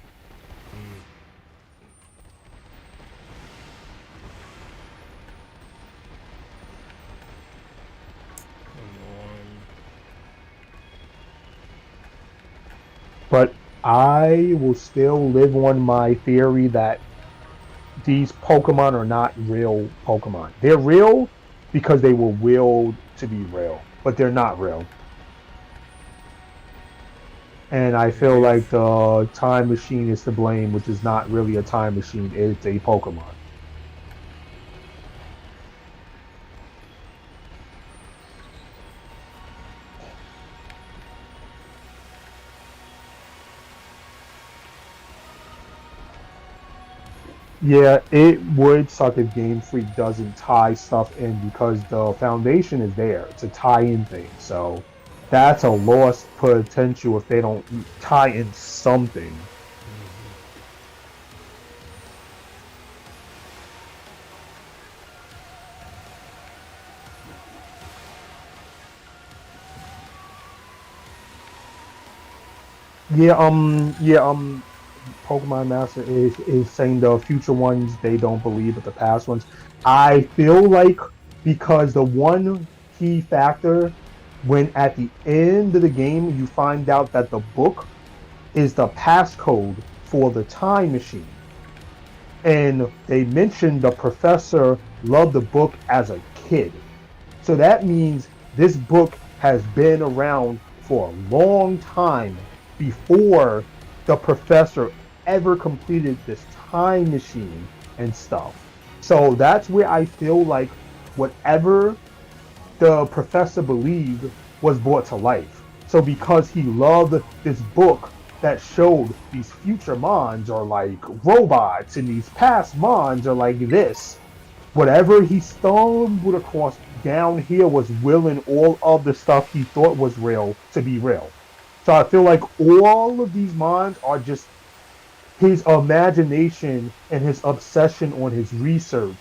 But I will still live on my theory that these Pokemon are not real Pokemon. They're real because they were willed to be real, but they're not real. And I feel like the time machine is to blame, which is not really a time machine, it's a Pokemon. Yeah, it would suck if Game Freak doesn't tie stuff in, because the foundation is there to tie in things. So that's a lost potential if they don't tie in something. Pokemon Master is saying the future ones they don't believe, but the past ones. I feel like because the one key factor, when at the end of the game you find out that the book is the passcode for the time machine. And they mentioned the professor loved the book as a kid. So that means this book has been around for a long time before the professor ever completed this time machine and stuff. So that's where I feel like whatever the professor believed was brought to life. So because he loved this book that showed these future Mons are like robots and these past Mons are like this, whatever he stumbled across down here was willing all of the stuff he thought was real to be real. So I feel like all of these Mons are just his imagination and his obsession on his research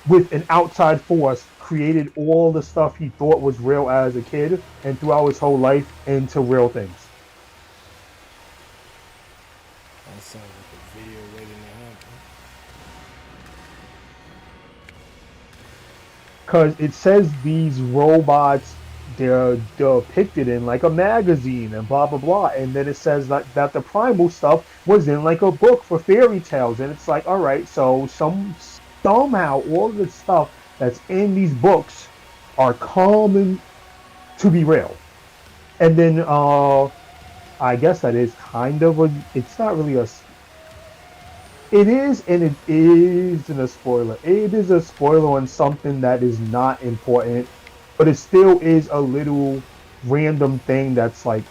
with an outside force created all the stuff he thought was real as a kid and throughout his whole life into real things. That sounds like a video waiting to happen. Because it says these robots, they're depicted in like a magazine and blah blah blah, and then it says that the primal stuff was in like a book for fairy tales, and it's like, all right, so somehow all the stuff that's in these books are coming to be real. And then I guess that is kind of a, it's not really a, it is and it isn't a spoiler. It is a spoiler on something that is not important, but it still is a little random thing that's like,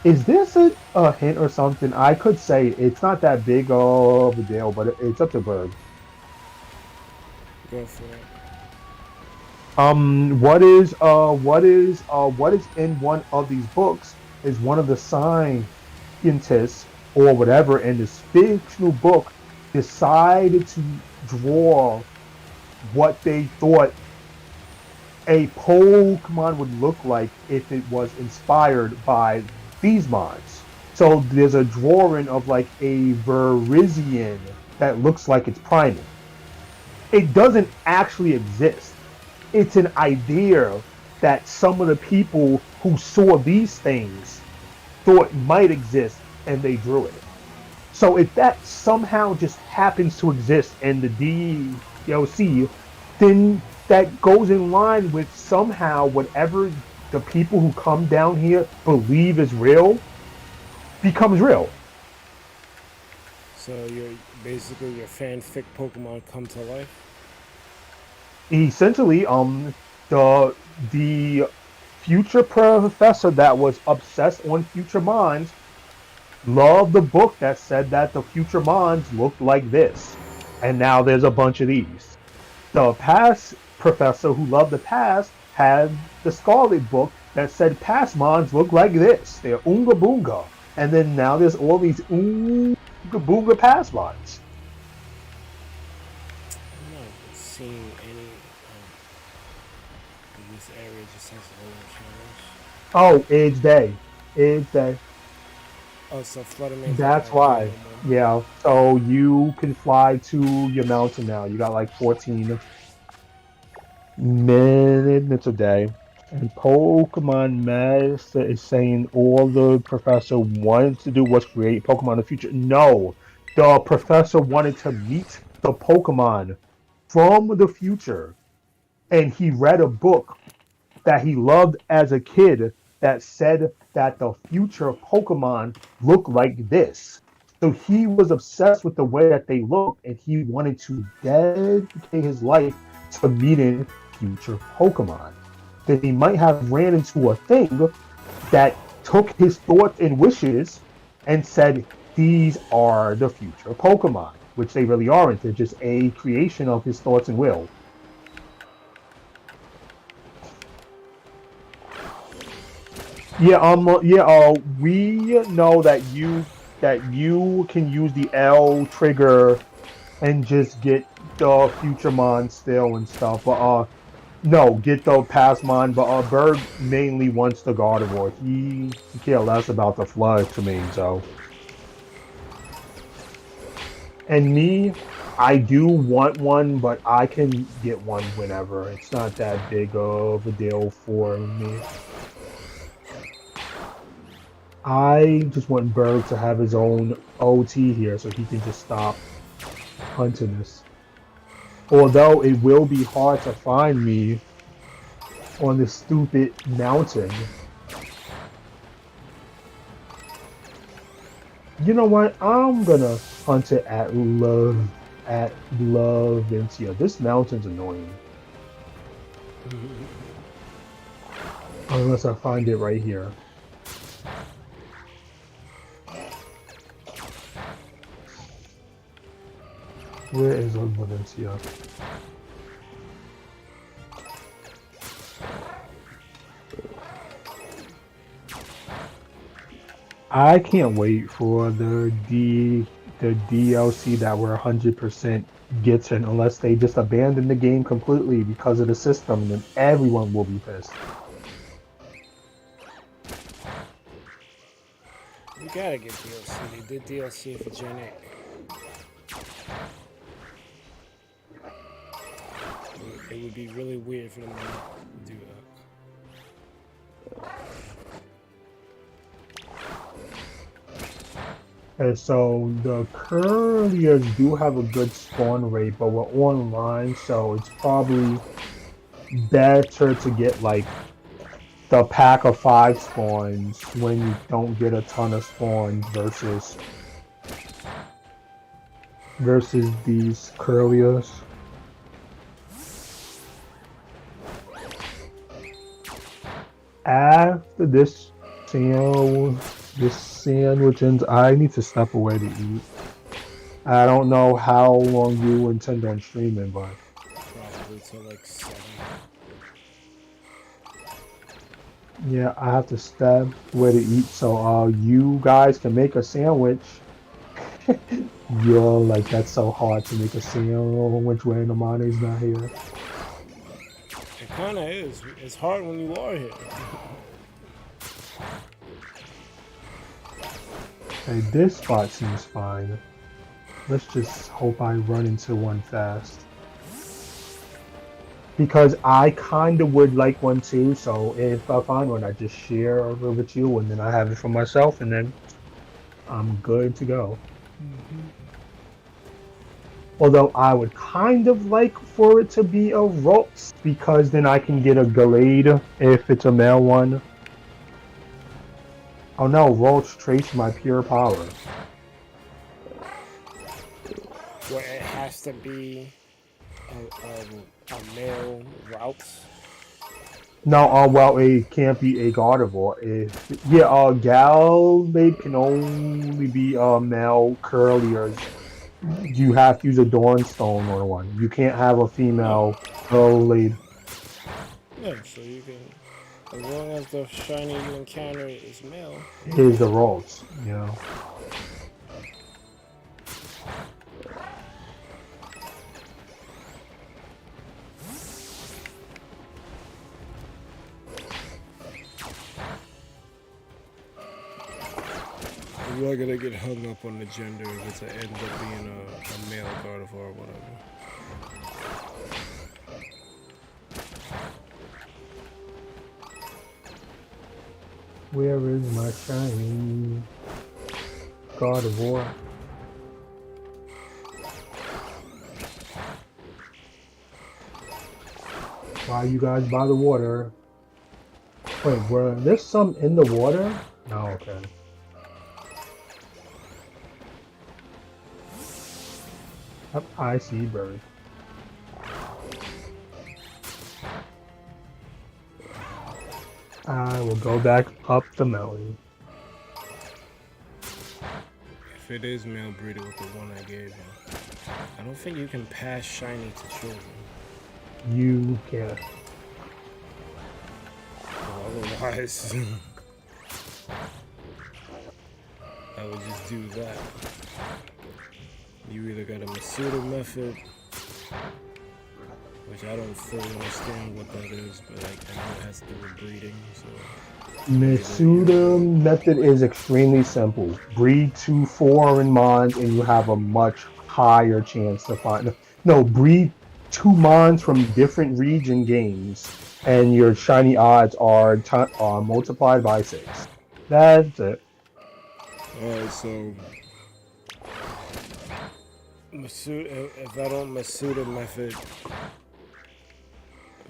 is this a hint or something? I could say it's not that big of a deal, but it's up to Berg. Go for it. What is in one of these books is one of the scientists or whatever in this fictional book decided to draw what they thought a Pokemon would look like if it was inspired by these mods. So there's a drawing of like a Virizion that looks like it's primal. It doesn't actually exist. It's an idea that some of the people who saw these things thought might exist and they drew it. So if that somehow just happens to exist in the DLC, then that goes in line with somehow whatever the people who come down here believe is real becomes real. So you're basically your fanfic Pokemon come to life? Essentially, the future professor that was obsessed on future minds loved the book that said that the future minds looked like this, and now there's a bunch of these. The past professor who loved the past had the Scarlet book that said past minds look like this. They're Oonga Boonga. And then now there's all these Oonga Boonga past minds. I'm not seeing any in this area just has a little challenge. Oh, Edge Day. Edge Day. Oh, so Flutterman's That's not why. no more. Yeah. So you can fly to your mountain now. You got like 14 minutes a day. And Pokemon Master is saying all the professor wanted to do was create Pokemon in the future. No, the professor wanted to meet the Pokemon from the future. And he read a book that he loved as a kid that said that the future Pokemon looked like this. So he was obsessed with the way that they looked, and he wanted to dedicate his life to meeting future Pokemon. That he might have ran into a thing that took his thoughts and wishes and said, these are the future Pokemon, which they really aren't. They're just a creation of his thoughts and will. Yeah, we know that you can use the L trigger and just get the Futuremon still and stuff. But no, get the Passmon. But Berg mainly wants the Gardevoir. He care less about the Flood to me. So, and me, I do want one, but I can get one whenever. It's not that big of a deal for me. I just want Berg to have his own OT here so he can just stop hunting us. Although it will be hard to find me on this stupid mountain. You know what? I'm gonna hunt it at Laventia. This mountain's annoying. Unless I find it right here. Where is Valencia? I can't wait for the DLC that we're 100% getting unless they just abandon the game completely because of the system, and then everyone will be pissed. We gotta get DLC. They did DLC for Gen 8. It would be really weird for them to do that. And so the Curliers do have a good spawn rate, but we're online, so it's probably better to get like the pack of 5 spawns when you don't get a ton of spawns versus these Curliers. After this sandwich ends, I need to step away to eat. I don't know how long you intend on streaming, but Probably till like 7. yeah, I have to step away to eat so you guys can make a sandwich. You're like, that's so hard to make a sandwich when Amane's not here. It kinda is. It's hard when you are here. Hey, this spot seems fine. Let's just hope I run into one fast. Because I kind of would like one too, so if I find one, I just share over with you, and then I have it for myself, and then I'm good to go. Although I would kind of like for it to be a Rox, because then I can get a Gallade if it's a male one. Oh no, Roach traced my pure power. Where it has to be a male route. No, well, it can't be a Gardevoir. Galbade can only be male curliers. You have to use a Dawnstone or one. You can't have a female Curlade. Yeah, so you can, as long as the shiny you encounter is male. Is the rules, you know. You're not gonna get hung up on the gender if it ends up being a male Gardevoir or whatever. Where is my shiny Gardevoir? Why are you guys by the water? Wait, there's some in the water? No, okay. Iceberg. I will go back up the mountain. If it is male breeder with the one I gave you, I don't think you can pass shiny to children. You can't. Otherwise, I would just do that. You either got a Masuda method, which I don't fully understand what that is, but I know it has to do with breeding. So Masuda method is extremely simple. Breed 2 foreign mons and you have a much higher chance to find. No, breed 2 mons from different region games and your shiny odds are multiplied by 6. That's it. alright, so if I don't Masuda method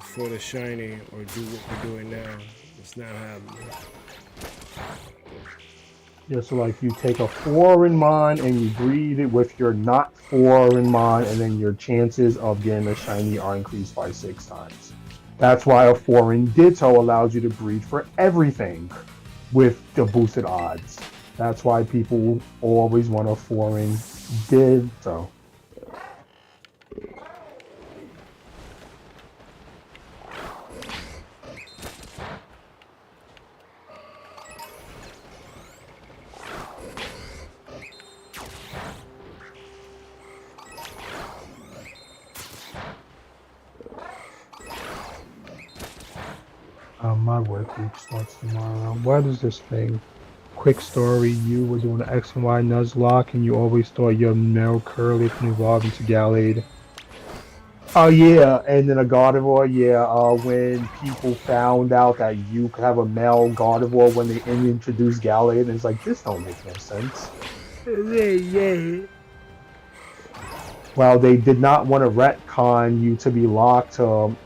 for the shiny or do what we're doing now, it's not happening. Yeah, so like you take a foreign mon and you breed it with your not foreign mon, and then your chances of getting a shiny are increased by 6 times. That's why a foreign Ditto allows you to breed for everything with the boosted odds. That's why people always want a foreign Ditto. My work week starts tomorrow. What is this thing? Quick story, you were doing an X and Y Nuzlocke and you always thought your male curly can evolve into Gallade. Oh yeah, and then a Gardevoir, when people found out that you could have a male Gardevoir when they introduced Gallade, and it's like, this don't make no sense. Well, they did not want to retcon you to be locked to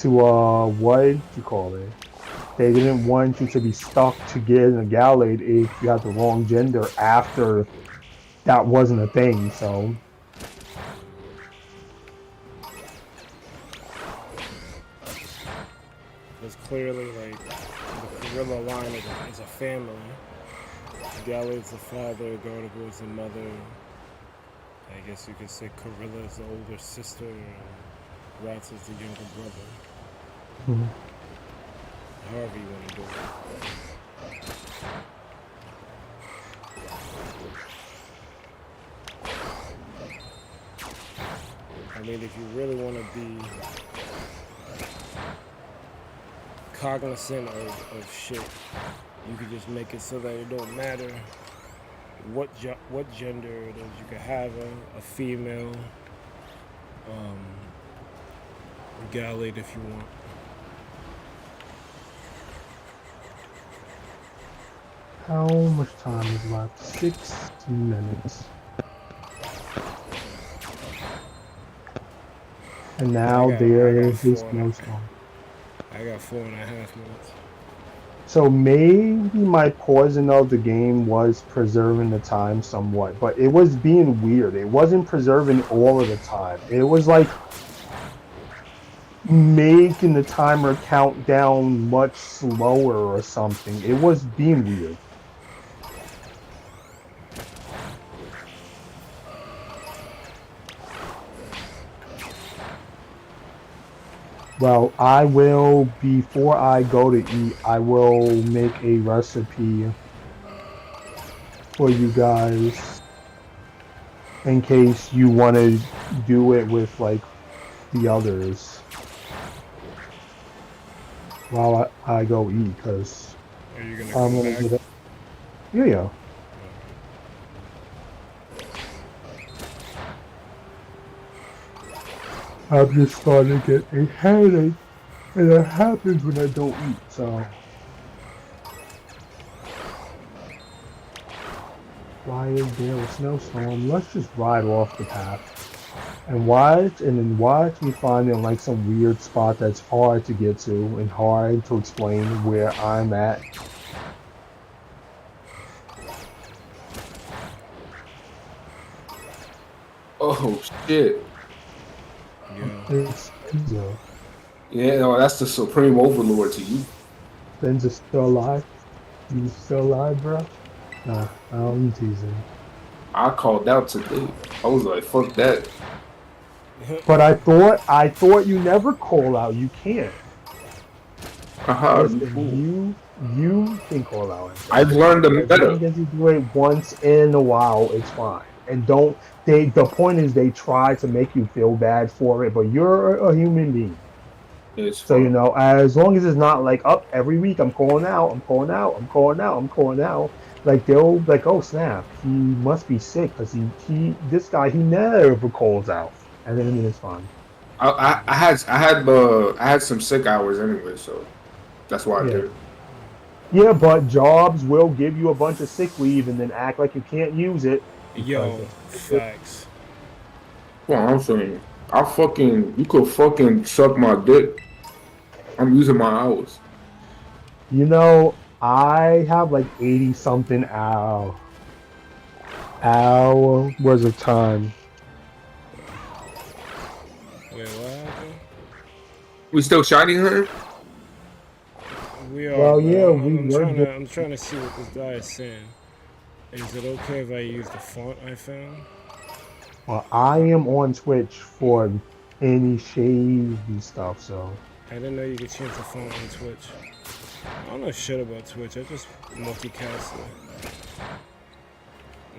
what do you call it? They didn't want you to be stuck to get a Gallade if you had the wrong gender after that wasn't a thing, so. It's clearly like the gorilla line is a family. Gallade's the father, Gardevoir's the mother. I guess you could say Corilla's the older sister, and Rats is the younger brother. Mm-hmm. However you want to do it. I mean, if you really want to be cognizant of shit, you could just make it so that it don't matter what gender it is. You could have a female Gallade if you want. How much time is left? 6 minutes. And now there is this snowstorm. I got 4.5 minutes. So maybe my pausing of the game was preserving the time somewhat, but it was being weird. It wasn't preserving all of the time. It was like, making the timer count down much slower or something. It was being weird. Well, I will, before I go to eat, I will make a recipe for you guys in case you want to do it with, like, the others while I go eat, because Are you gonna I'm come going back? to do that. Yeah. I'm just starting to get a headache, and it happens when I don't eat, so. Why is there a snowstorm? Let's just ride off the path. And then watch me find in like some weird spot that's hard to get to and hard to explain where I'm at. Oh shit. Yeah. It's Benzo. Yeah, no, that's the supreme overlord to you. Benzo's still alive? You still alive, bro? Nah, I'm teasing. I called out today. I was like, fuck that. But I thought you never call out. You can't. Listen, you can call out. I've learned the As long meta. as you do it once in a while, it's fine. And the point is they try to make you feel bad for it, but you're a human being. It's So, fun. as long as it's not like, up every week I'm calling out, I'm calling out, I'm calling out, I'm calling out. Like, they'll like, oh snap, he must be sick because this guy, he never calls out. And then it's fine. I had some sick hours anyway, so that's why I did it. Yeah, but jobs will give you a bunch of sick leave and then act like you can't use it. Yo, facts. Well, I'm saying, you could fucking suck my dick. I'm using my hours. I have like 80 something hours of time. Wait, what happened? We still shiny hunting? We are. Well, yeah, I'm trying to see what this guy is saying. Is it okay if I use the font I found? Well, I am on Twitch for any shady stuff, so. I didn't know you could change the font on Twitch. I don't know shit about Twitch. I just multicast it.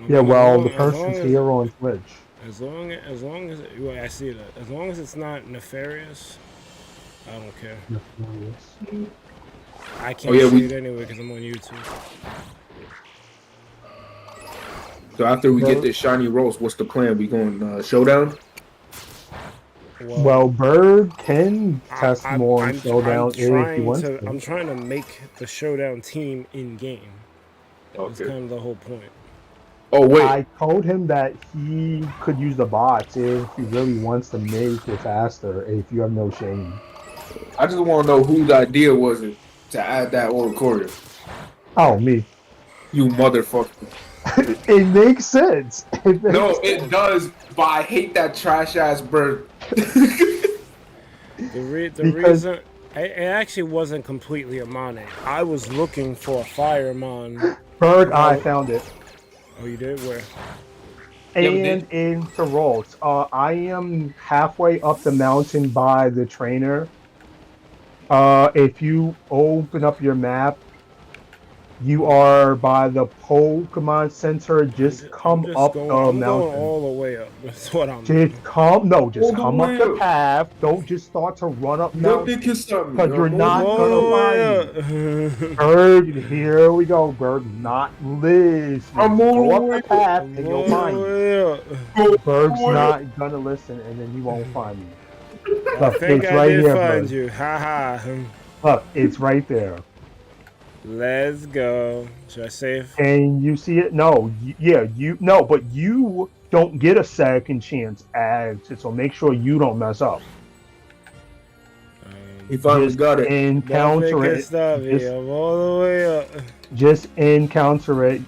Yeah, well, the person's here on Twitch. As long as well, I see that. As long as it's not nefarious, I don't care. Nefarious. I can't see it anyway because I'm on YouTube. So after we get this shiny roast, what's the plan? We going showdown? Well, Bird can test more on showdown if he wants to. I'm trying to make the showdown team in game. That's Okay. kind of the whole point. Oh wait, I told him that he could use the bots if he really wants to make it faster. If you have no shame. I just want to know whose idea was it to add that Oricorio. Oh, me. You motherfucker. It makes sense. It does, but I hate that trash ass bird. The reason it actually wasn't completely a Mane. I was looking for a Firemon. Bird, I found it. Oh, you did? Where? And in Geralt. I am halfway up the mountain by the trainer. If you open up your map, you are by the Pokemon Center. Just come up the mountain. I'm going all the way up. That's what I'm doing. Come up the path. Don't just start to run up mountain. Because you're not gonna find me. Bird, here we go, Bird. Not listen. Go up the path and you'll find me. Bird's not gonna listen and then you won't find me. I think I did find you. Haha. Look, it's right there. Let's go. Should I save? And you see it? No. But you don't get a second chance at it, so make sure you don't mess up. He finally got it. Encounter it. Stop me. I'm all the way up. Just encounter it.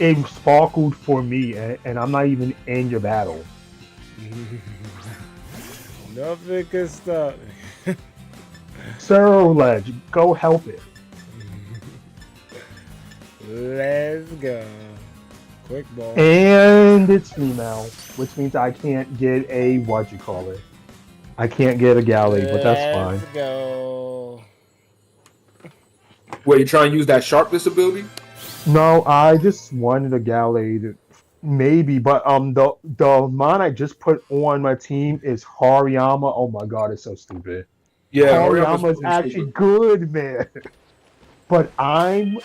It sparkled for me, and I'm not even in your battle. Nothing can stop. Sir Ledge, go help it. Let's go. Quick ball. And it's female, which means I can't get a I can't get a galley, but that's fine. Let's go. Wait, you trying to use that sharpness ability? No, I just wanted a galley, maybe. But the mon I just put on my team is Hariyama. Oh my god, it's so stupid. Yeah, Hariyama is really actually stupid. good, man. But I'm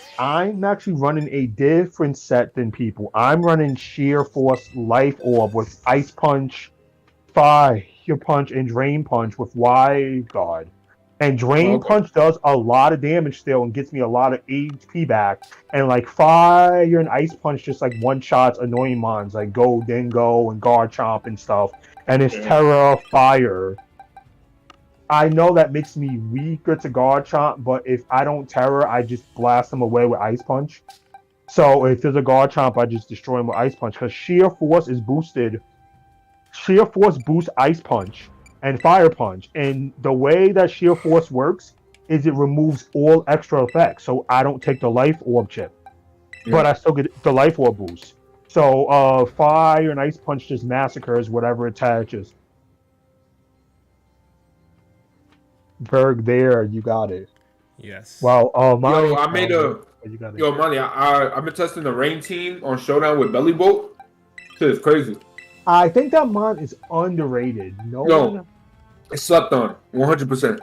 actually running a different set than people. I'm running Sheer Force Life Orb with Ice Punch, Fire Punch, and Drain Punch with Wide Guard. And Drain Punch does a lot of damage still and gets me a lot of HP back. And like Fire and Ice Punch just like one shots annoying mons like Go Dingo and Guard Chomp and stuff. And it's Terra Fire. I know that makes me weaker to Guard Chomp, but if I don't Terror, I just blast them away with Ice Punch. So if there's a Guard Chomp, I just destroy him with Ice Punch. Because Sheer Force is boosted. Sheer Force boosts Ice Punch and Fire Punch. And the way that Sheer Force works is it removes all extra effects. So I don't take the Life Orb chip. Yeah. But I still get the Life Orb boost. So Fire and Ice Punch just massacres whatever it touches. Berg, there, you got it. Yes. Well, Monty, yo, I made Monty, I've been testing the rain team on Showdown with Belly Bolt. Shit is crazy. I think that mon is underrated. No, it's slept on 100%.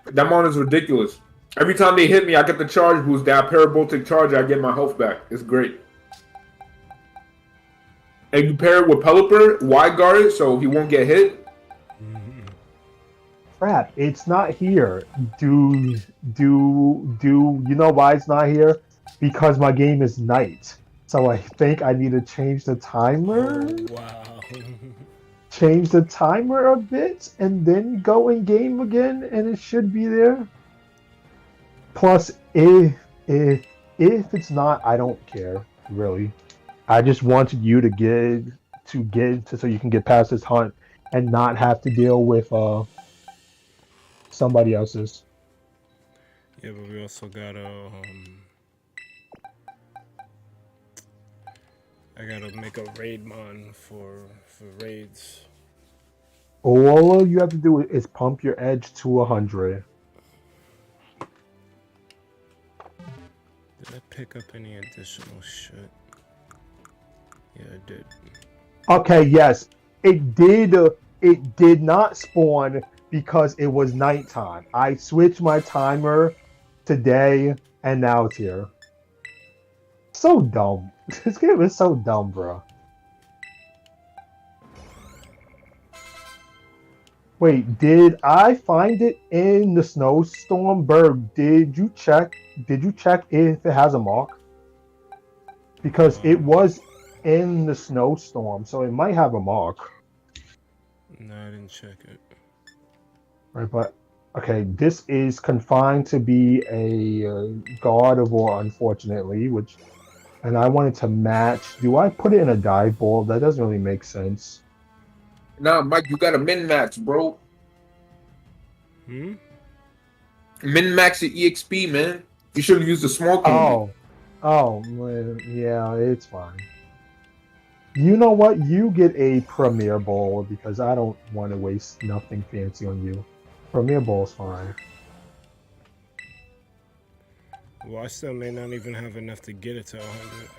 That mon is ridiculous. Every time they hit me, I get the charge boost. That paraboltic charge, I get my health back. It's great. And you pair it with Pelipper, wide guard it so he won't get hit. Crap, it's not here. Do you know why it's not here? Because my game is night. So I think I need to change the timer. Oh, wow. Change the timer a bit and then go in game again and it should be there. Plus if it's not, I don't care, really. I just wanted you to get so you can get past this hunt and not have to deal with somebody else's. Yeah, but we also gotta I gotta make a raid mon for raids. All you have to do is pump your edge to 100. Did I pick up any additional shit? Yeah, I did. Okay, yes, it did. It did not spawn because it was nighttime. I switched my timer today, and now it's here. So dumb. This game is so dumb, bro. Wait, did I find it in the snowstorm? Berg, did you check if it has a mark? Because it was in the snowstorm, so it might have a mark. No, I didn't check it. Right, but okay, this is confined to be a God of War, unfortunately, and I wanted to match. Do I put it in a dive ball? That doesn't really make sense. Nah, Mike, you gotta min-max, bro. Min-max your EXP, man. You shouldn't use the small king. Oh, well, yeah, it's fine. You know what? You get a Premier Ball because I don't want to waste nothing fancy on you. Premier Ball's fine. Well, I still may not even have enough to get it to 100.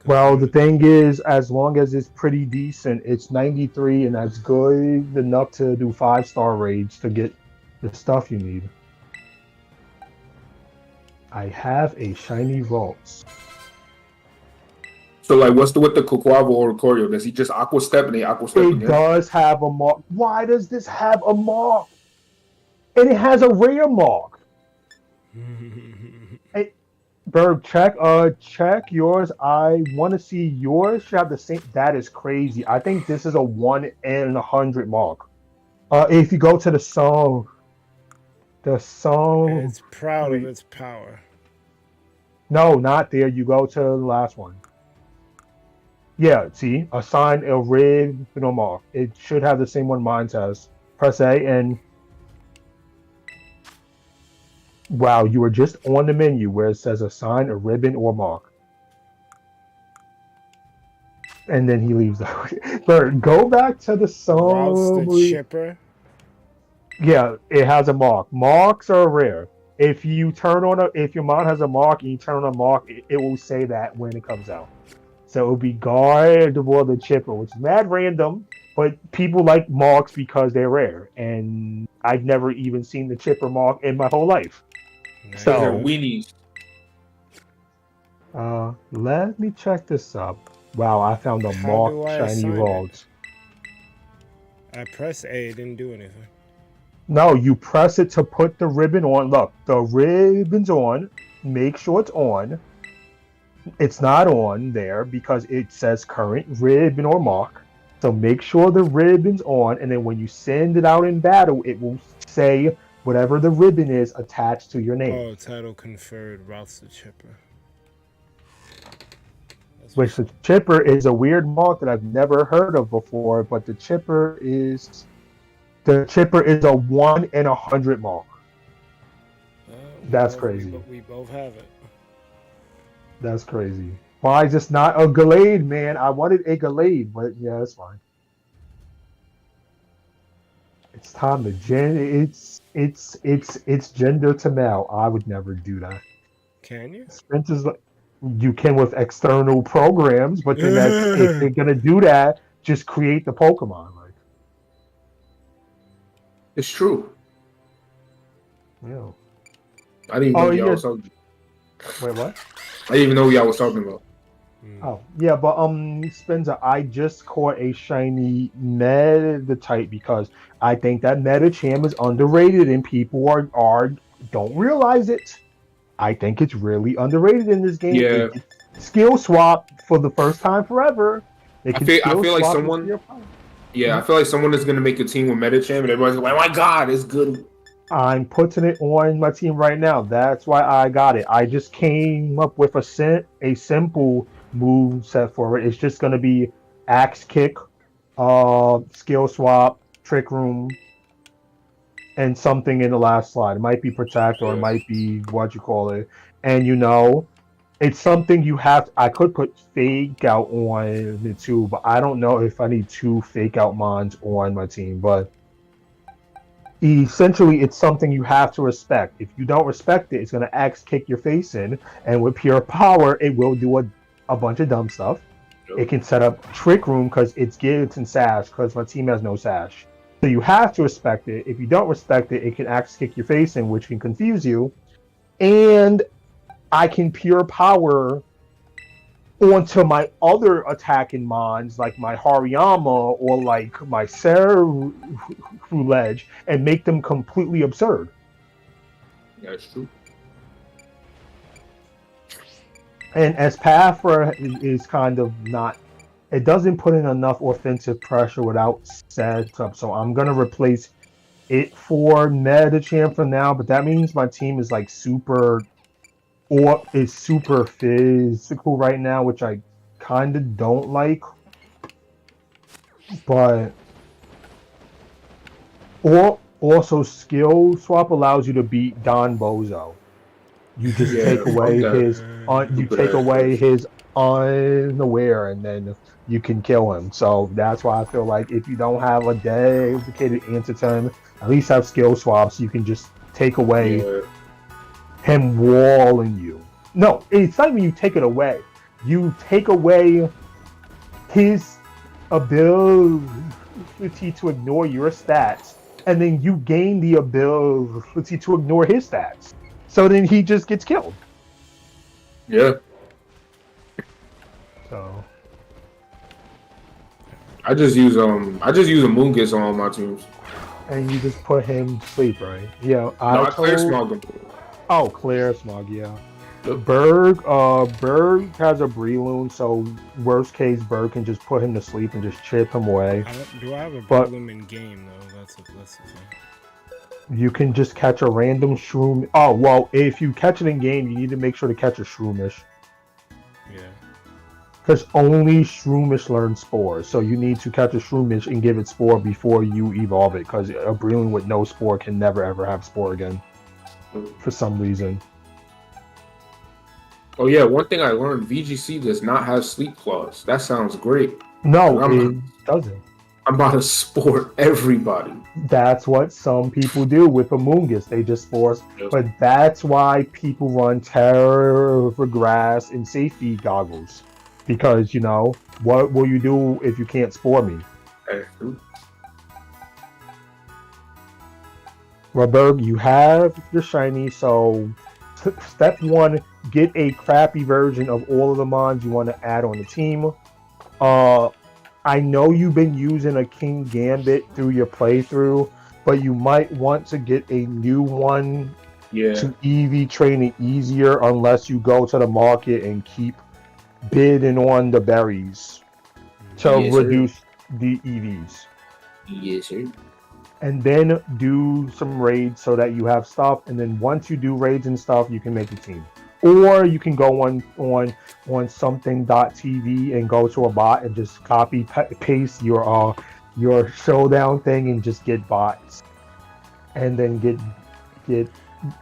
Well, the thing is, as long as it's pretty decent, it's 93, and that's good enough to do 5-star raids to get the stuff you need. I have a shiny vault. So, like, what's with the Kokwavo Oricorio? Does he just Aqua Step and they Aqua Step again? It does have a mark. Why does this have a mark? And it has a rare mark. Hey, Berg, check yours. I want to see yours. Should have the same. That is crazy. I think this is a 1 in 100 mark. If you go to the song, it's proud of its power. No, not there. You go to the last one. Yeah, see, assign a ribbon or mark. It should have the same one mine has. Press A and wow, you were just on the menu where it says assign a ribbon or mark. And then he leaves out. But go back to the Routes the summary. chipper. Yeah, it has a mark. Marks are rare. If you turn on if your mod has a mark and you turn on a mark, it will say that when it comes out. So it will be guard or the chipper, which is mad random, but people like marks because they're rare. And I've never even seen the chipper mark in my whole life. Nice. Those are So weenies. let me check this up. Wow, I found a How mark do I shiny assign it? vault. I pressed A, it didn't do anything. No, you press it to put the ribbon on. Look, the ribbon's on. Make sure it's on. It's not on there because it says current ribbon or mark. So make sure the ribbon's on, and then when you send it out in battle, it will say whatever the ribbon is attached to your name. Oh, title conferred, routes the chipper. That's Which the chipper is a weird mark that I've never heard of before, but the chipper is a 1 in 100 mark. That's crazy. We both have it. That's crazy. Why is this not a Gallade, man? I wanted a Gallade, but yeah, that's fine. It's time to it's gender to male. I would never do that. Can you? Spencer's like, you can with external programs, but then that's, if they're gonna do that, just create the Pokemon. Like, It's true. yeah. I didn't even know y'all was talking. Wait, what? I didn't even know y'all was talking about. Oh, yeah, but Spencer, I just caught a shiny Meditite because I think that Medicham is underrated and people are don't realize it. I think it's really underrated in this game. Yeah. Skill swap for the first time forever. I feel like someone. Yeah, I feel like someone is gonna make a team with Medicham, and everybody's like, "Oh my god, it's good." I'm putting it on my team right now. That's why I got it. I just came up with a simple move set for it. It's just gonna be Axe Kick, Skill Swap, Trick Room, and something in the last slide. It might be Protect or it might be what you call it. And it's something you have. I could put Fake Out on it too, but I don't know if I need 2 Fake Out Mons on my team. But essentially, it's something you have to respect. If you don't respect it, it's going to Axe Kick your face in, and with pure power, it will do a bunch of dumb stuff. Yep. It can set up Trick Room because it's Gibbs and Sash because my team has no Sash. So you have to respect it. If you don't respect it, it can Axe Kick your face in, which can confuse you. And I can pure power onto my other attacking mons, like my Hariyama or like my Ceruledge, and make them completely absurd. That's true. And Espafra is kind of not. It doesn't put in enough offensive pressure without setup, so I'm gonna replace it for Medicham for now. But that means my team is like super physical right now, which I kind of don't like. But also skill swap allows you to beat Don Bozo. You just take away his unaware, and then you can kill him. So that's why I feel like if you don't have a dedicated answer to him, at least have skill swaps. You can just take away him walling you. No, it's not even you take it away. You take away his ability to ignore your stats, and then you gain the ability to ignore his stats. So then he just gets killed. Yeah. So I just use a Moongus on all my teams. And you just put him to sleep, right? Yeah. I clear smog him. Oh, clear smog, yeah. Berg has a Breloom, so worst case, Berg can just put him to sleep and just chip him away. Do I have a Breloom in game though? That's the thing. You can just catch a random Shroom. Oh, well, if you catch it in game, you need to make sure to catch a Shroomish. Yeah. Because only Shroomish learns spores, so you need to catch a Shroomish and give it spore before you evolve it. Because a Breloom with no spore can never ever have spore again, for some reason. Oh yeah, one thing I learned: VGC does not have sleep claws. That sounds great. No, I'm, it doesn't. I'm about to sport everybody. That's what some people do with Amoonguss. They just force. Yep. But that's why people run Terror for Grass and safety goggles. Because, you know, what will you do if you can't spore me? Roberg, you have your shiny, so step one, get a crappy version of all of the mons you want to add on the team. I know you've been using a King Gambit through your playthrough, but you might want to get a new one to EV train it easier unless you go to the market and keep bidding on the berries to reduce the EVs. Yes, sir. And then do some raids so that you have stuff. And then once you do raids and stuff, you can make a team. Or you can go on something.tv and go to a bot and just copy paste your showdown thing and just get bots. And then get.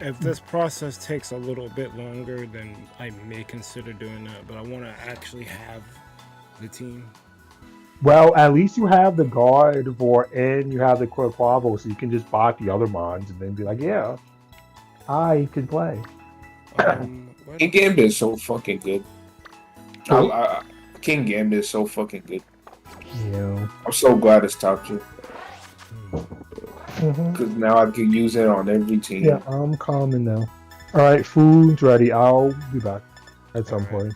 If this process takes a little bit longer, then I may consider doing that. But I want to actually have the team. Well, at least you have the Gardevoir and you have the Quavo, so you can just bot the other mons and then be like, yeah, I can play. King Gambit is so fucking good. King Gambit is so fucking good. Yeah. I'm so glad it's top tier. Because now I can use it on every team. Yeah, I'm calming now. Alright, food's ready. I'll be back at some point.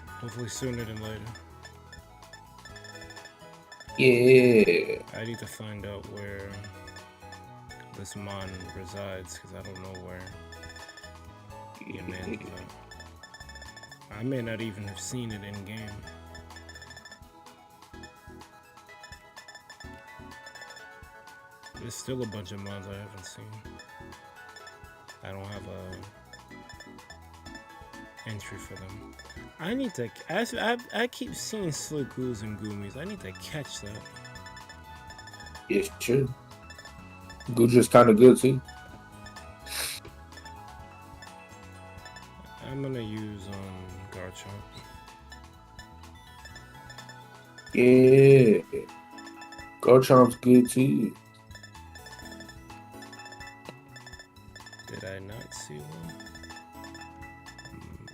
Hopefully sooner than later. Yeah. I need to find out where this mon resides, because I don't know where your man is at. I may not even have seen it in game. There's still a bunch of mons I haven't seen. I don't have a entry for them. I need to. I keep seeing Slickoos and Goomies. I need to catch that. Yeah, sure. Guja's kind of good too. I'm gonna use Garchomp. Yeah, Garchomp's good too. Did I not see one?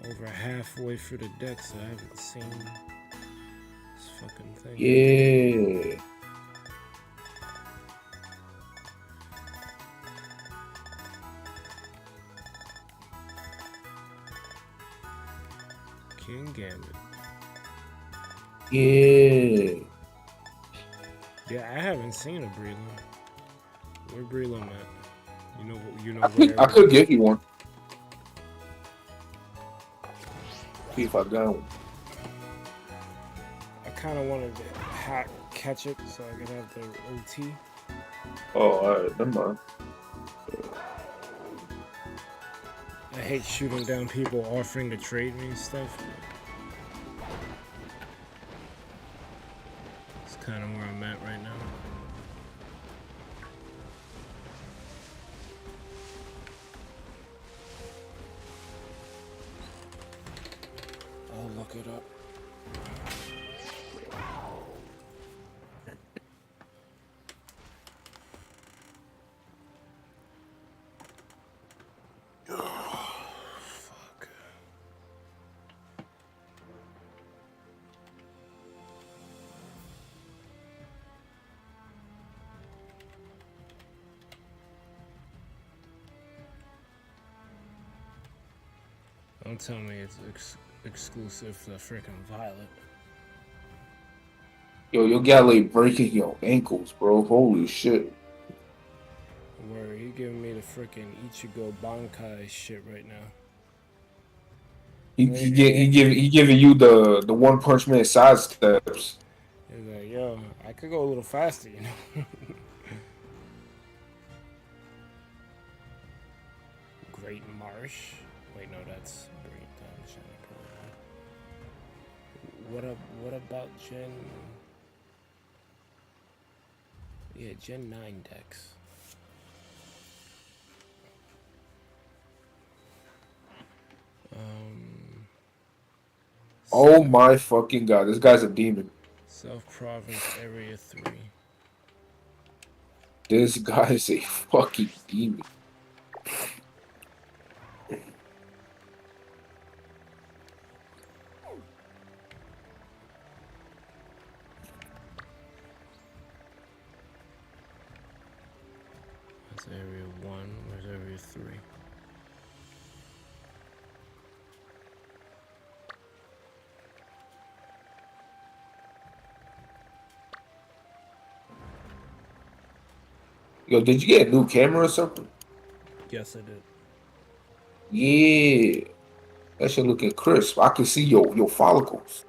I'm over halfway through the deck, so I haven't seen this fucking thing. Yeah. King Gambit. Yeah. Yeah, I haven't seen a Breloom. Where Breloom at? You know I where? could get you one. See if I got one. I kind of wanted to catch it so I could have the OT. Oh, alright, never mind. I hate shooting down people offering to trade me and stuff. It's kind of where I'm at right now. I'll look it up. Don't tell me it's exclusive to freaking Violet. Yo, your guy like breaking your ankles, bro. Holy shit. Where he giving me the freaking Ichigo Bankai shit right now. He giving you the One Punch Man side steps. He's like, yo, I could go a little faster, you know. Great Marsh. Wait, no, that's great. What about Gen? Yeah, Gen 9 decks. Oh my fucking god, this guy's a demon. South Province Area 3. This guy is a fucking demon. That's Area 1. Where's Area 3? Yo, did you get a new camera or something? Yes, I did. Yeah. That shit looking crisp. I can see your follicles.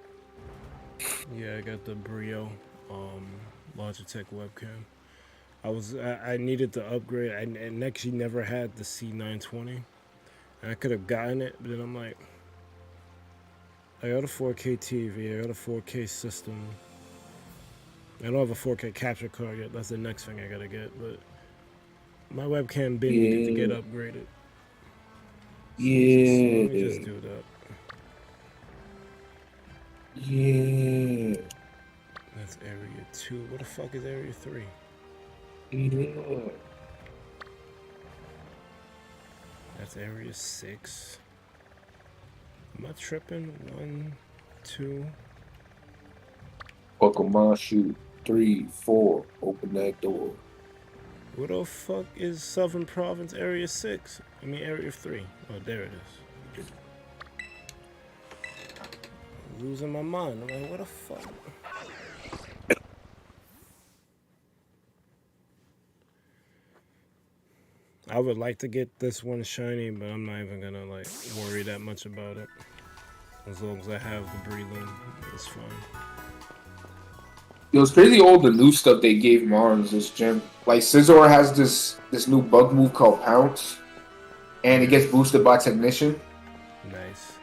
Yeah, I got the Brio Logitech webcam. I needed to upgrade. And actually never had the C920. And I could have gotten it, but then I'm like, I got a 4K TV, I got a 4K system. I don't have a 4K capture card yet. That's the next thing I gotta get, but my webcam bin needed to get upgraded. Yeah. Let me just do that. Yeah. That's Area 2. What the fuck is Area 3? Yeah. That's Area 6. Am I tripping? 1, 2. Pokemon shoot 3, 4. Open that door. What the fuck is Southern Province Area 6? I mean Area 3. Oh, there it is. Losing my mind. I'm like, what the fuck? I would like to get this one shiny, but I'm not even gonna like worry that much about it. As long as I have the breathing, it's fine. It was crazy all the new stuff they gave Mons this gym. Like Scizor has this new bug move called Pounce, and it gets boosted by Technician. Nice.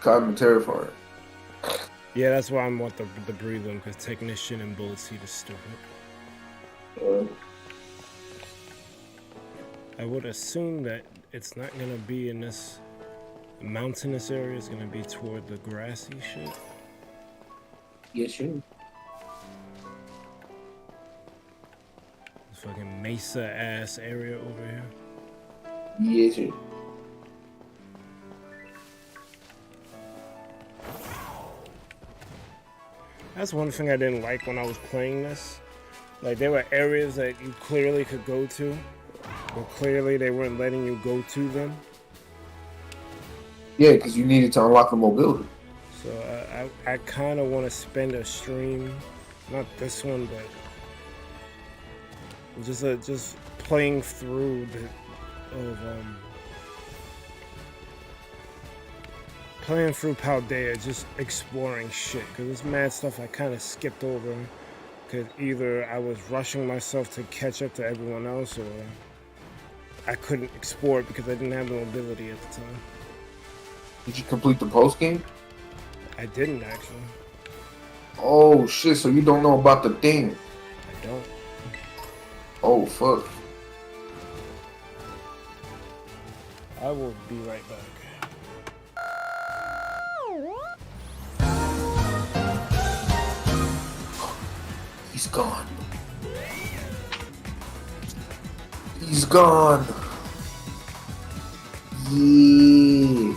I'm terrified. Yeah, that's why I want the breathing, because Technician and Bullet Seed is stupid. I would assume that it's not gonna be in this mountainous area. It's gonna be toward the grassy shit. Yes, sure. This fucking mesa ass area over here. Yes, sir. That's one thing I didn't like when I was playing this. Like, there were areas that you clearly could go to, but clearly they weren't letting you go to them. Yeah, because you needed to unlock the mobility. So I kind of want to spend a stream, not this one, but just playing through playing through Paldea, just exploring shit. Cause there's mad stuff I kind of skipped over, cause either I was rushing myself to catch up to everyone else, or I couldn't explore it because I didn't have the mobility at the time. Did you complete the post game? I didn't actually. Oh shit! So you don't know about the thing? I don't. Oh fuck! I will be right back. He's gone. He's gone. Yeah.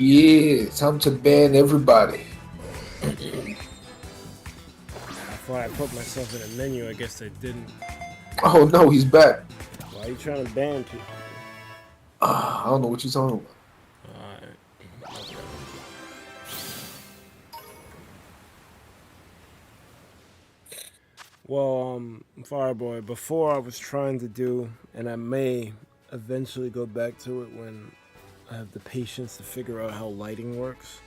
Yeah, time to ban everybody. I thought I put myself in a menu. I guess I didn't. Oh no, he's back. Why are you trying to ban people? I don't know what you're talking about. Alright. Well, Fireboy, before I was trying to do, and I may eventually go back to it when I have the patience to figure out how lighting works.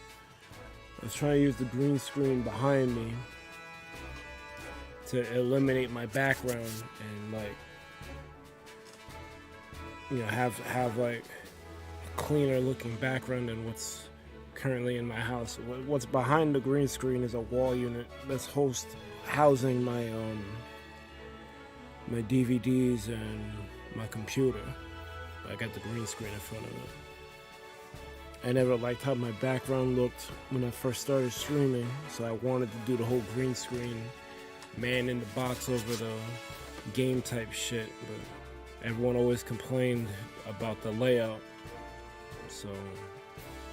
I was trying to use the green screen behind me to eliminate my background and like, you know, have like a cleaner looking background than what's currently in my house. What's behind the green screen is a wall unit that's housing my my DVDs and my computer. I got the green screen in front of it. I never liked how my background looked when I first started streaming, so I wanted to do the whole green screen, man in the box over the game type shit, but everyone always complained about the layout. So,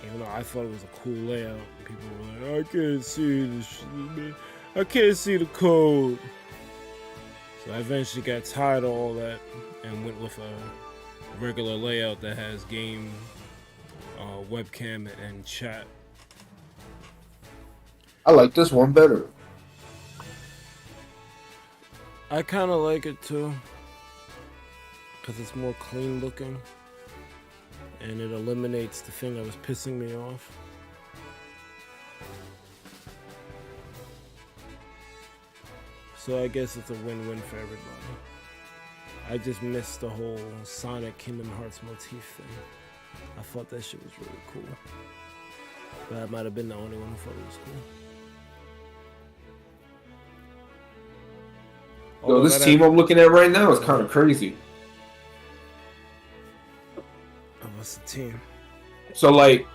even though I thought it was a cool layout, people were like, I can't see this shit, man. I can't see the code. So I eventually got tired of all that and went with a regular layout that has game, webcam, and chat. I like this one better. I kind of like it too, because it's more clean looking and it eliminates the thing that was pissing me off. So I guess it's a win-win for everybody. I just missed the whole Sonic Kingdom Hearts motif thing. I thought that shit was really cool. But I might have been the only one who thought it was cool. Yo, this team I'm looking at right now is kind of crazy. What's the team? So like,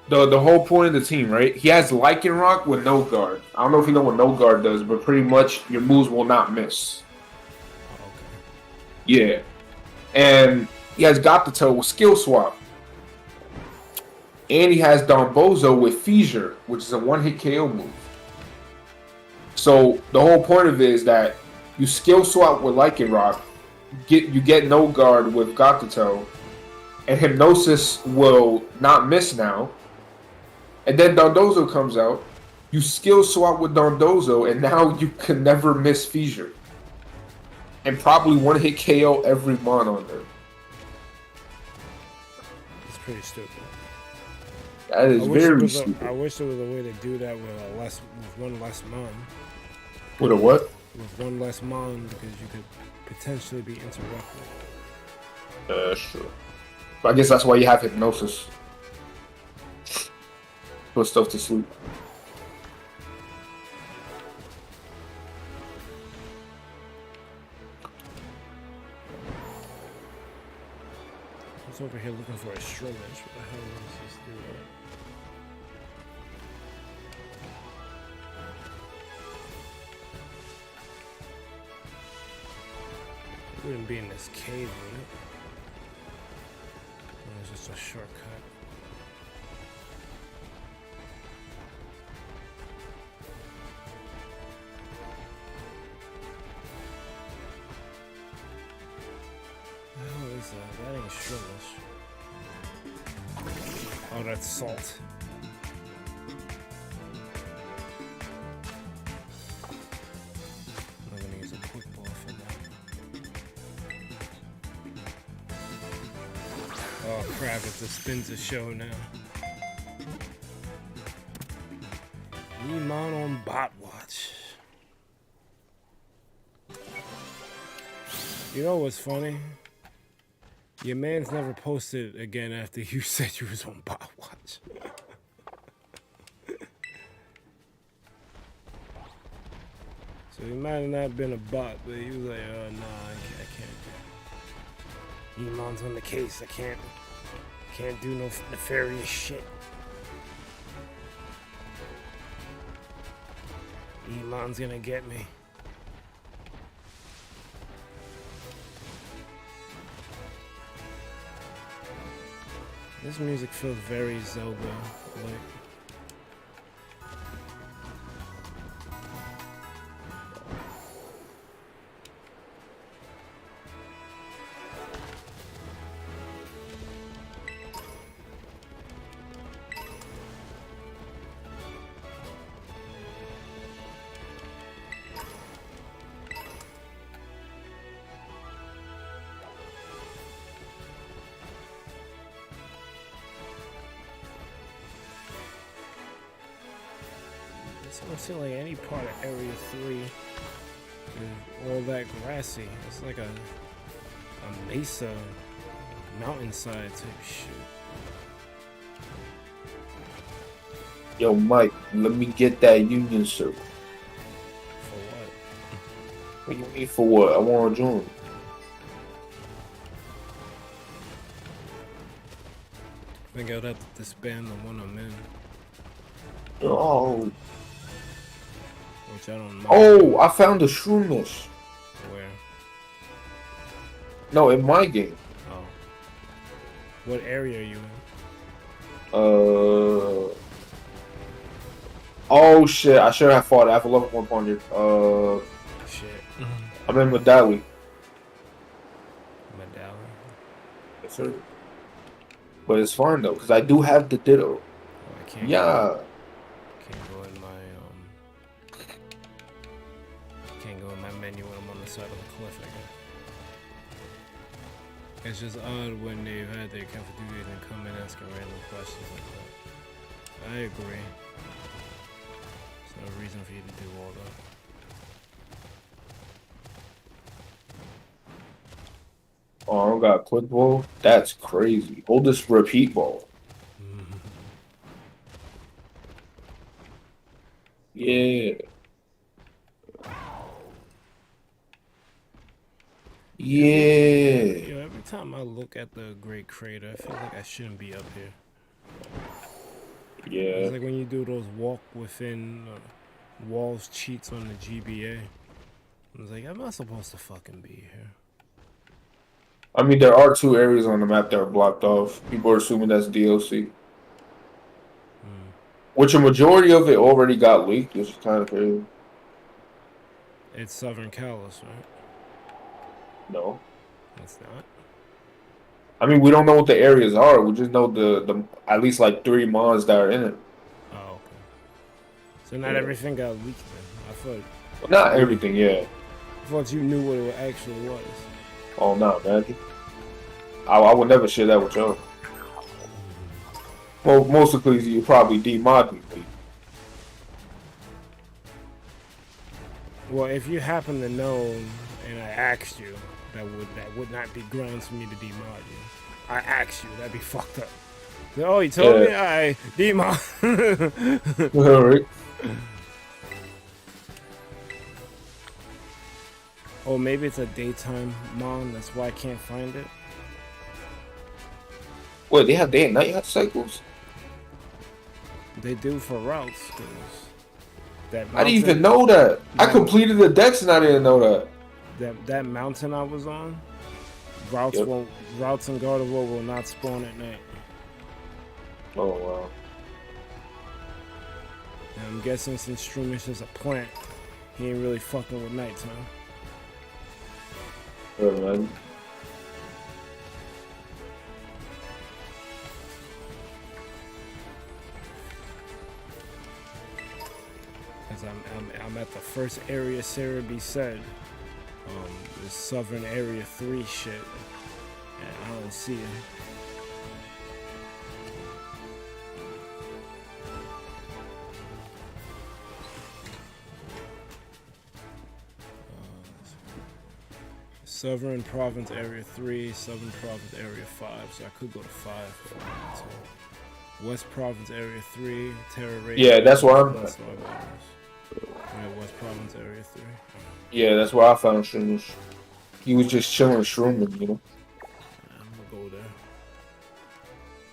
the whole point of the team, right? He has Lycanroc with no guard. I don't know if you know what no guard does, but pretty much your moves will not miss. Oh, okay. Yeah. And he has Gothito with Skill Swap. And he has Donbozo with Fissure, which is a one-hit KO move. So the whole point of it is that you Skill Swap with Lycanroc, you get no guard with Gothito, and Hypnosis will not miss now. And then Dondozo comes out, you Skill Swap with Dondozo, and now you can never miss Fissure. And probably one-hit KO every mon on there. It's pretty stupid. That is very stupid. I wish there was a way to do that with one less mon. With a what? With one less mon, because you could potentially be interrupted. Sure. But I guess that's why you have Hypnosis. Put stuff to sleep. I was over here looking for a Shroomish. What the hell is this dude? It wouldn't be in this cave, would it? Or is this a shortcut? What is that? That ain't Shroomish. Oh, that's salt. I'm gonna use a quick ball for that. Oh crap, it's a spins a show now. Emon on bot watch. You know what's funny? Your man's never posted again after you said you was on bot watch. So he might have not been a bot, but he was like, oh nah, I can't. Emon's on the case. I can't do no nefarious shit. Emon's gonna get me. This music feels very Zelda like. It doesn't seem like any part of Area 3 is all that grassy. It's like a mesa, mountainside type shit. Yo, Mike, let me get that Union Circle. For what? What do you mean for what? I want to join. I think I'd have to disband the one I'm in, Oh. which I don't know. Oh, I found the shroomish. Where? No, in my game. Oh. What area are you in? Oh shit! I should have fought. I have a level 100. Shit. I'm in Medali. Medallion? Yes, sir. But it's fine though, because I do have the Ditto. Oh, I can't. Yeah. Can't go in my Can't go in my menu when I'm on the side of the cliff. I guess. It's just odd when they've had their cafeterias and come in asking random questions like that. I agree. There's no reason for you to do all that. Oh, I don't got quick ball. That's crazy. Hold this repeat ball. Yeah. Yeah. Yo, every time I look at the Great Crater, I feel like I shouldn't be up here. Yeah. It's like when you do those walk within walls cheats on the GBA. I was like, I'm not supposed to fucking be here. I mean, there are 2 areas on the map that are blocked off. People are assuming that's DLC. Which a majority of it already got leaked, which is kind of crazy. It's Southern Kalos, right? No. It's not. I mean, we don't know what the areas are. We just know the at least like 3 mods that are in it. Oh, okay. So not everything got leaked then. I thought. Well, not everything, yeah. I thought you knew what it actually was. Oh no, man. I would never share that with y'all. Well, mostly you probably demod me. Well, if you happen to know and I asked you, that would not be grounds for me to demod you. I asked you, that'd be fucked up. Oh, you told me I demod. Alright. Oh, maybe it's a daytime mod. That's why I can't find it. Wait, they have day and night cycles? They do for routes. I didn't even know that. I completed the decks and I didn't know that. That mountain I was on, routes routes and Gardevoir will not spawn at night. Oh wow. And I'm guessing since Shroomish is a plant, he ain't really fucking with nighttime. Yeah, man. Cause I'm at the first area Sarah B said, the southern area 3 shit, and I don't see it. Southern Province Area 3, Southern Province Area 5, so I could go to 5 if I wanted to. West Province Area 3, Terra Raid. Yeah, that's where I'm at. West Province Area 3. Yeah, that's where I found Shroomish. He was just chilling shrooming, you know. I'm gonna go there.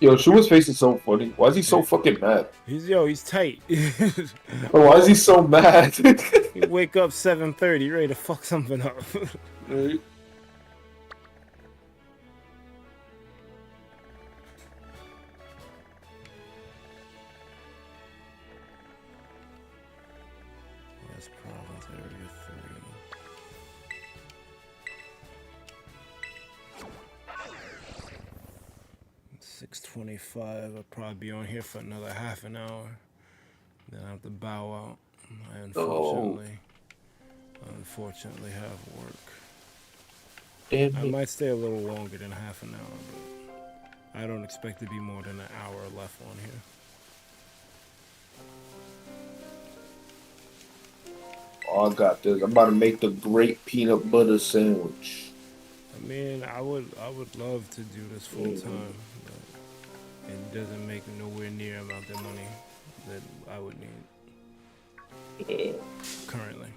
Yo, Shroomish face is so funny. Why is he so fucking mad? He's tight. Why is he so mad? He wake up 7:30, ready to fuck something up. Right. This province area 3. 6:25. I'll probably be on here for another half an hour. Then I have to bow out. I unfortunately have work. Damn I it. might stay a little longer than half an hour, but I don't expect to be more than an hour left on here. Oh, I got this. I'm about to make the great peanut butter sandwich. I mean, I would love to do this full time, but it doesn't make nowhere near amount of money that I would need currently.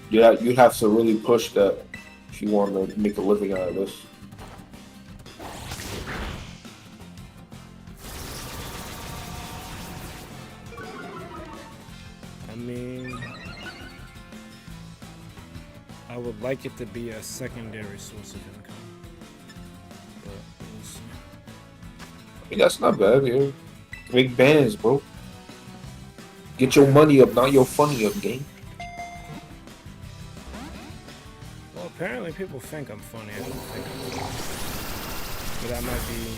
Yeah, you have to really push that if you want to make a living out of this. I mean, I would like it to be a secondary source of income, but we'll see. I mean, that's not bad, yeah. Make bands, bro. Get your money up, not your funny up, game. Well, apparently people think I'm funny. I don't think I'm funny. But that might be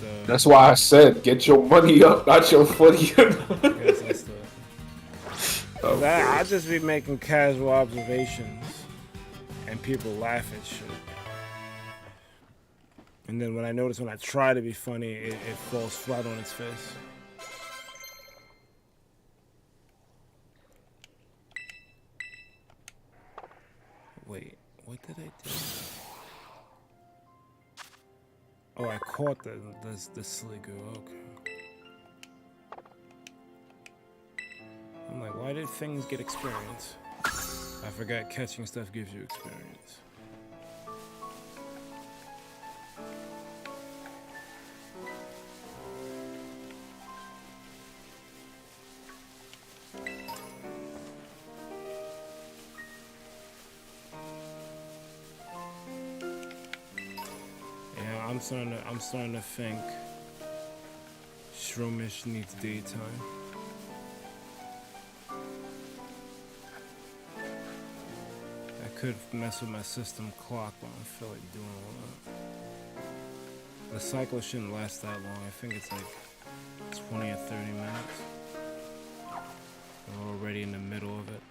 the... That's why I said, get your money up, not your funny up. I guess that's the... I just be making casual observations and people laugh at shit. And then when I notice when I try to be funny, it falls flat on its face. Wait, what did I do? Oh, I caught the silly girl. Okay. I'm like, why did things get experience? I forgot catching stuff gives you experience. Yeah, I'm starting to think Shroomish needs daytime. I could mess with my system clock, but I don't feel like doing all that. The cycle shouldn't last that long. I think it's like 20 or 30 minutes. We're already in the middle of it.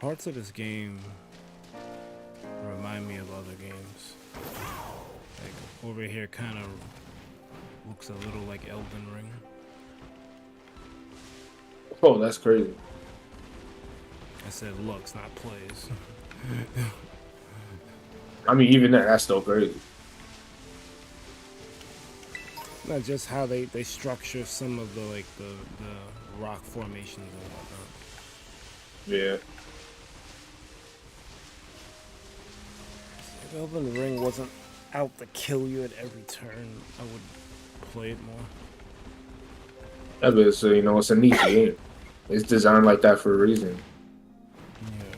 Parts of this game remind me of other games. Like over here kind of looks a little like Elden Ring. Oh, that's crazy. I said looks, not plays. I mean, even that's still crazy. Not just how they structure some of the rock formations and whatnot. Yeah. If Elden Ring wasn't out to kill you at every turn, I would play it more. That is, you know, it's a niche game. It's designed like that for a reason. Yeah.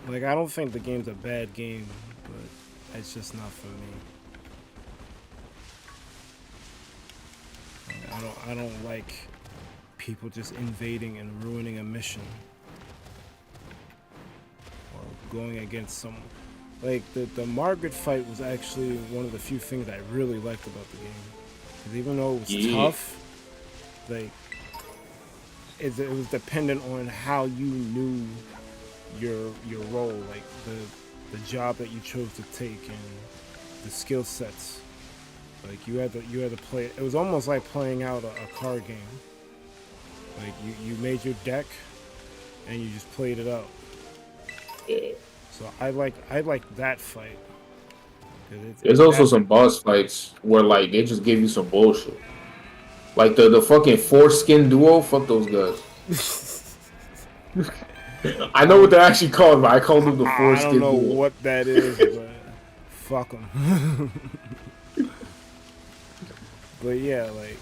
Like, I don't think the game's a bad game, but it's just not for me. I don't like people just invading and ruining a mission. Or going against someone. Like, the Margaret fight was actually one of the few things I really liked about the game. Because even though it was tough, like, it was dependent on how you knew your role, like the job that you chose to take and the skill sets. Like you had to play. It was almost like playing out a card game. Like you made your deck and you just played it out. So I like that fight. There's also some boss fights where like they just give you some bullshit. Like the fucking foreskin duo, fuck those guys. I know what they're actually called, but I call them the foreskin duo. I don't know what that is, but fuck them. But yeah, like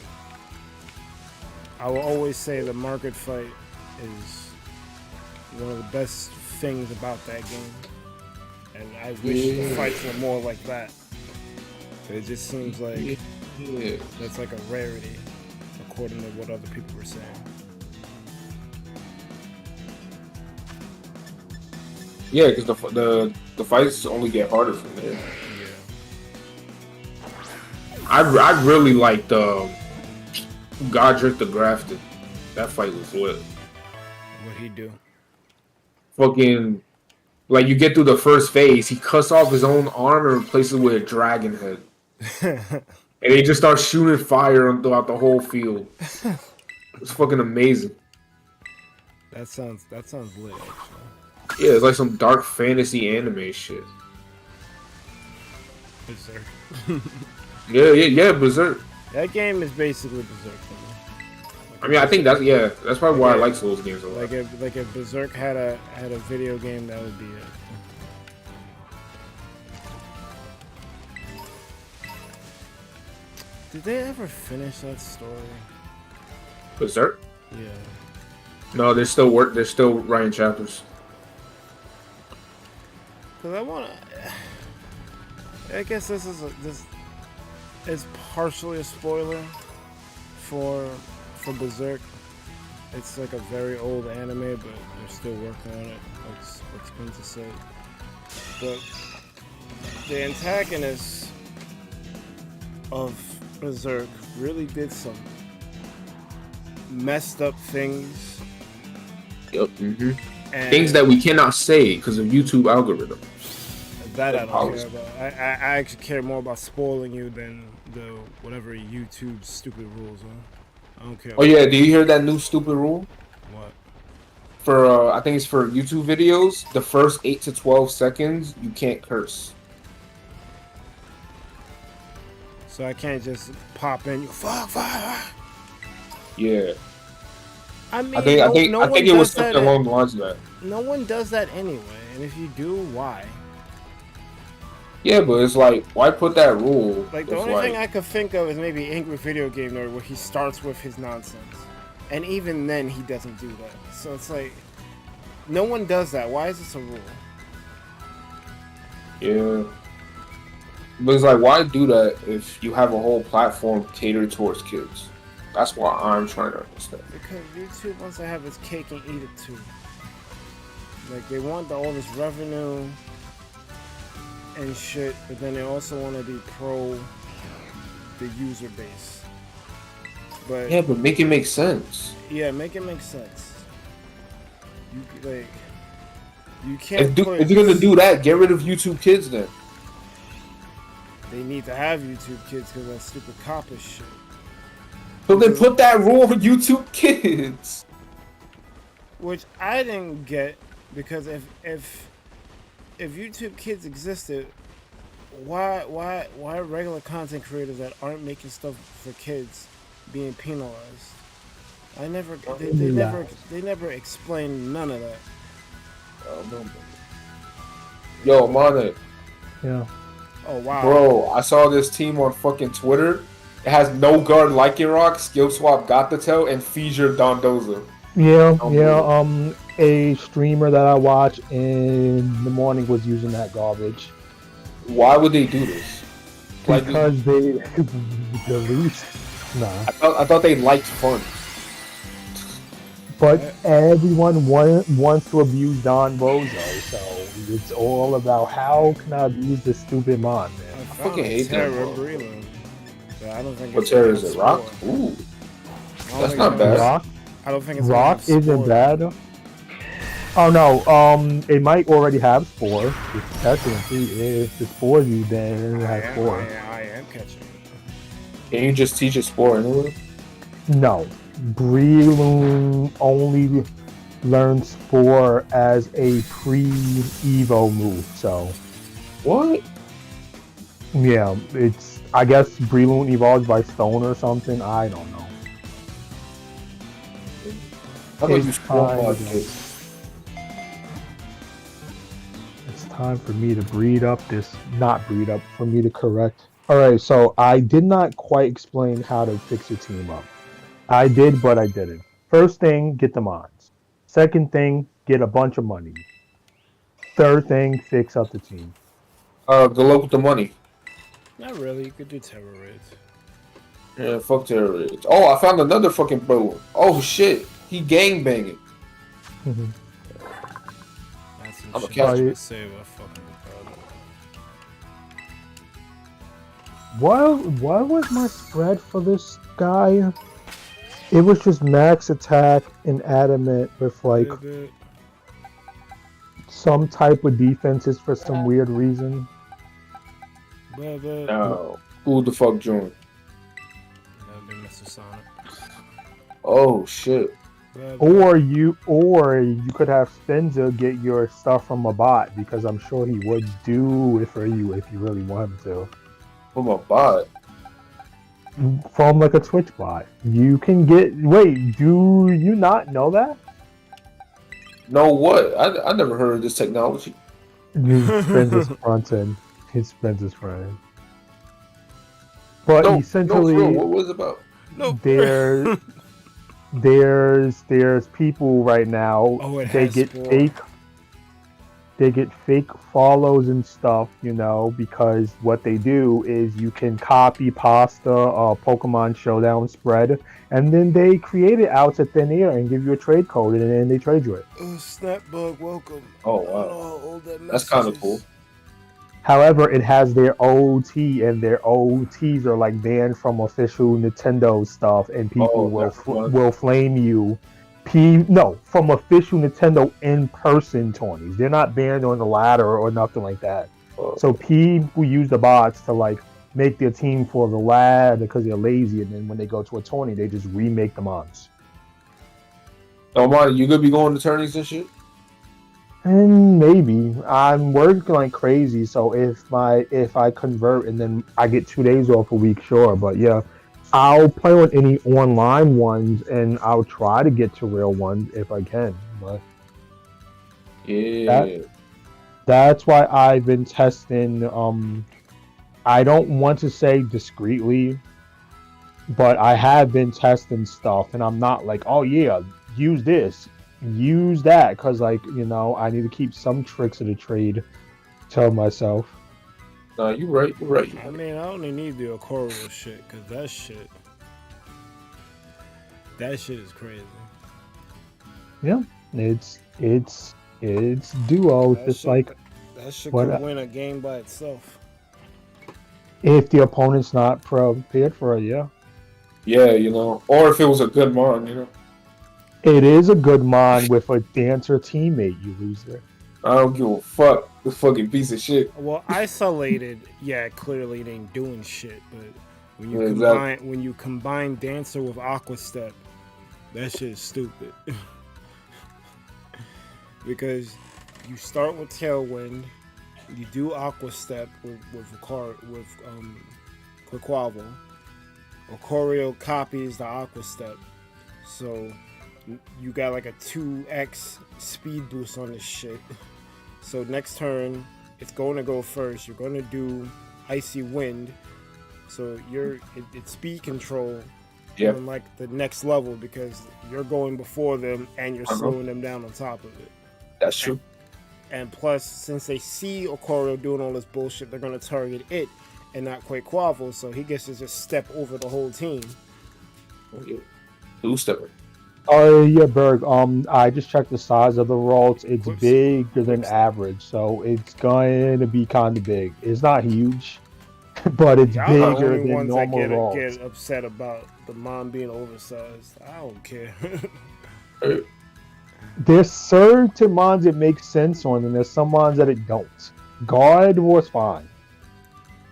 I will always say the market fight is one of the best things about that game. and I wish the fights were more like that. It just seems like that's like a rarity, according to what other people were saying. Yeah, because the fights only get harder from there. Yeah. I really liked Godric the Grafted. That fight was lit. What'd he do? Fucking, like, you get through the first phase, he cuts off his own arm and replaces it with a dragon head. And they just start shooting fire throughout the whole field. It's fucking amazing. That sounds lit, actually. Yeah, it's like some dark fantasy anime shit. Berserk. Yeah, Berserk. That game is basically Berserk. I mean, I think that's probably why I like Souls games a lot. Like if Berserk had a video game, that would be it. Did they ever finish that story? Berserk? Yeah. No, they're still writing chapters. Cause I guess this is partially a spoiler for Berserk. It's like a very old anime, but they're still working on it. What's going to say? But the antagonist of Berserk really did some messed up things. Yep. Mm-hmm. Things that we cannot say because of YouTube algorithm. That I don't care about. I actually care more about spoiling you than the whatever YouTube stupid rules are. I don't care. Oh yeah, do you hear that new stupid rule? What? For I think it's for YouTube videos, the first 8 to 12 seconds you can't curse. So I can't just pop in. You fuck. Yeah. I mean, I think it was something along the lines of that. No one does that anyway, and if you do, why? Yeah, but it's like, why put that rule? Like, the only thing I could think of is maybe Angry Video Game Nerd, where he starts with his nonsense. And even then, he doesn't do that. So it's like, no one does that. Why is this a rule? Yeah. But it's like, why do that if you have a whole platform catered towards kids? That's why I'm trying to understand. Because YouTube wants to have its cake and eat it too. Like, they want all this revenue and shit, but then they also want to be pro the user base. But yeah, but make it make sense. Yeah, make it make sense. You can't. If you're gonna do that, get rid of YouTube Kids then. They need to have YouTube Kids because that stupid copper shit. So then put that rule on YouTube Kids. Which I didn't get, because if YouTube Kids existed, why regular content creators that aren't making stuff for kids being penalized? They never explained none of that. Yo, Mane. Yeah. Oh wow. Bro, I saw this team on fucking Twitter. It has No Guard Like It Rock, Skill Swap Got the Tail, and Feature Dondoza. Yeah. A streamer that I watch in the morning was using that garbage. Why would they do this? Because they the least. Nah. I thought they liked fun. But everyone wants to abuse Don Bozo, so it's all about how can I abuse this stupid mod, man. I fucking hate that. I don't think. What terror is it? Rock? Ooh, that's not bad. Rock? I don't think it's Rock isn't bad. Oh no, it might already have Spore. If technically if the Spore you then it has Spore. I am catching it. Can you just teach a Spore anyway? No. Breloom only learns Spore as a pre-Evo move, so. What? Yeah, it's, I guess Breloom evolves by Stone or something, I don't know. It's time for me to for me to correct. Alright, so I did not quite explain how to fix your team up. I did, but I didn't. First thing, get the mods. Second thing, get a bunch of money. Third thing, fix up the team. Good luck with the money. Not really. You could do terror raids. Yeah, fuck terrorists. Oh, I found another fucking bro. Oh shit, he gang banging. That's some I'm a shit catch. I should say about fucking What was my spread for this guy? It was just max attack and adamant with like some type of defenses for some weird reason. No. Who the fuck joined? That'd be Mr. Sonic. Oh shit. Or you could have Spencer get your stuff from a bot, because I'm sure he would do it for you if you really want him to. From a bot? From like a Twitch bot. You can get. Wait, do you not know that? No, what? I never heard of this technology. Spencer's front end. It's Spencer's front end. But essentially, no, what was it about? No. There's people right now. Oh, they get fake follows and stuff, you know, because what they do is you can copy pasta Pokemon Showdown spread, and then they create it out to thin air and give you a trade code, and then they trade you it. Oh, Snapbug, welcome. Oh wow, that's kind of cool. However, it has their OT, and their OTs are like banned from official Nintendo stuff, and people will flame you. From official Nintendo in-person tourneys. They're not banned on the ladder or nothing like that. So people use the bots to like make their team for the ladder because they're lazy, and then when they go to a tourney, they just remake the mods. Oh my, you gonna be going to tourneys and shit? And maybe. I'm working like crazy, so if I convert and then I get 2 days off a week, sure. But yeah, I'll play on any online ones, and I'll try to get to real ones if I can. But yeah, that's why I've been testing. I don't want to say discreetly, but I have been testing stuff, and I'm not like, oh yeah, use this, use that, because like, you know, I need to keep some tricks of the trade to myself. Nah, you're right. I mean, I only need the Oricorio shit, because that shit is crazy. Yeah, it's duo. That just shit, like that shit could win a game by itself. If the opponent's not prepared for it, yeah. Yeah, you know, or if it was a good mon, you know. It is a good mon with a dancer teammate. You lose there. I don't give a fuck. The fucking piece of shit. Well, isolated, yeah, clearly it ain't doing shit. But when you when you combine dancer with aqua step, that shit is stupid. Because you start with tailwind, you do aqua step with Quaquaval. Oricorio copies the aqua step, so you got like a 2x speed boost on this shit. So next turn, it's going to go first. You're going to do Icy Wind. So it's speed control on like the next level, because you're going before them and you're slowing them down on top of it. That's true. And plus, since they see Oricorio doing all this bullshit, they're going to target it and not Quaquaval, so he gets to just step over the whole team. Who's stepping? Oh yeah, Berg. I just checked the size of the rolls. It's bigger than average, so it's going to be kind of big. It's not huge, but it's bigger than normal rolls. Get upset about the mom being oversized. I don't care. There's certain mons it makes sense on, and there's some mons that it don't. Gardevoir's fine.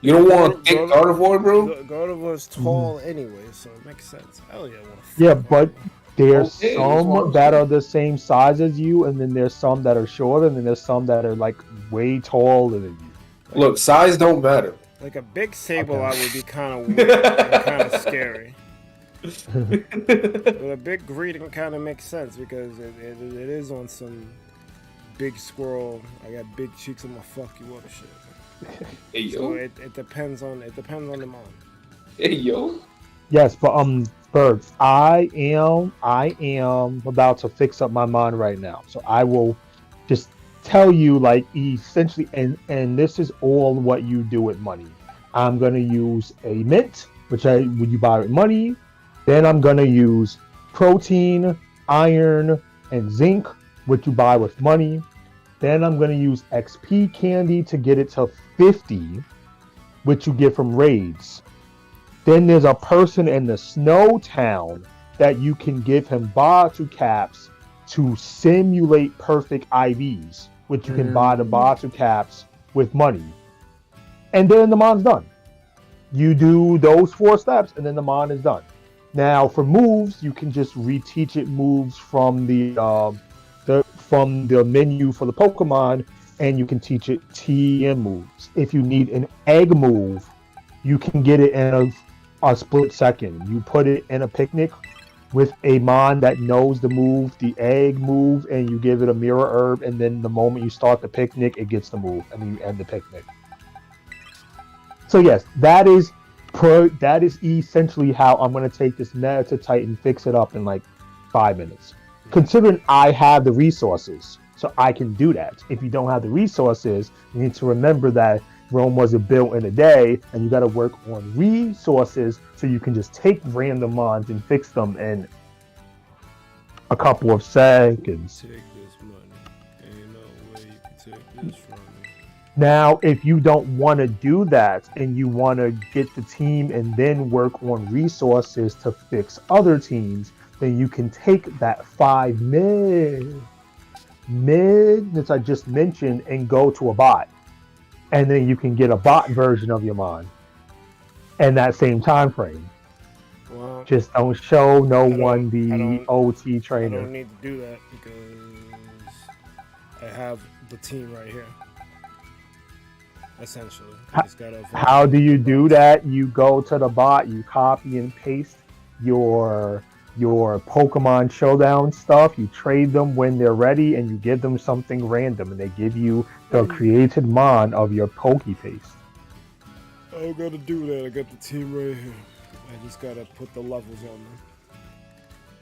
You don't want to get Gardevoir, bro? Gardevoir's tall anyway, so it makes sense. Hell yeah, I want to. Yeah, but there's some that are the same size as you, and then there's some that are shorter, and then there's some that are like way taller than you. Look, size don't matter. Like a big Sableye would be kind of weird and kind of scary. But a big greeting kind of makes sense, because it is on some big squirrel. I got big cheeks, I'm gonna fuck you up shit. Hey, yo. So it depends on the mom. Hey yo. Yes, but Birds, I am about to fix up my mon right now, so I will just tell you like essentially, and this is all what you do with money. I'm gonna use a mint, would you buy with money. Then I'm gonna use protein, iron, and zinc, which you buy with money. Then I'm gonna use XP candy to get it to 50, which you get from raids. Then there's a person in the snow town that you can give him Batu caps to simulate perfect IVs, which you can buy the Batu caps with money. And then the mon's done. You do those 4 steps and then the mon is done. Now for moves, you can just reteach it moves from the menu for the Pokemon, and you can teach it TM moves. If you need an egg move, you can get it in a split second. You put it in a picnic with a mon that knows the move, the egg move, and you give it a mirror herb, and then the moment you start the picnic, it gets the move, and then you end the picnic. So yes, that is essentially how I'm going to take this meta to Titan, fix it up in like 5 minutes. Considering I have the resources, so I can do that. If you don't have the resources, you need to remember that Rome wasn't built in a day, and you got to work on resources so you can just take random mons and fix them in a couple of seconds. Take this money. Ain't no way you can take this from me. Now, if you don't want to do that and you want to get the team and then work on resources to fix other teams, then you can take that 5 minutes I just mentioned and go to a bot. And then you can get a bot version of your mon in that same time frame. Well, just don't show no one the OT trainer. I don't need to do that because I have the team right here. Essentially, how do you do that? You go to the bot, you copy and paste your Pokemon Showdown stuff, you trade them when they're ready, and you give them something random, and they give you the created mon of your Pokepaste. I don't gotta do that. I got the team right here. I just gotta put the levels on them.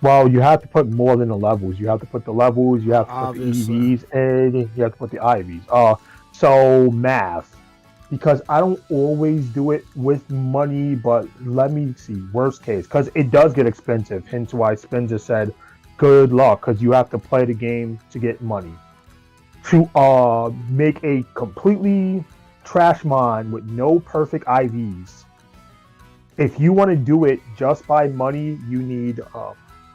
Well, you have to put more than the levels. You have to put the levels, you have to put the EVs, and you have to put the IVs. So math. Because I don't always do it with money, but let me see, worst case, because it does get expensive, hence why Spencer said, good luck, because you have to play the game to get money. To make a completely trash mon with no perfect IVs, if you want to do it just by money, you need,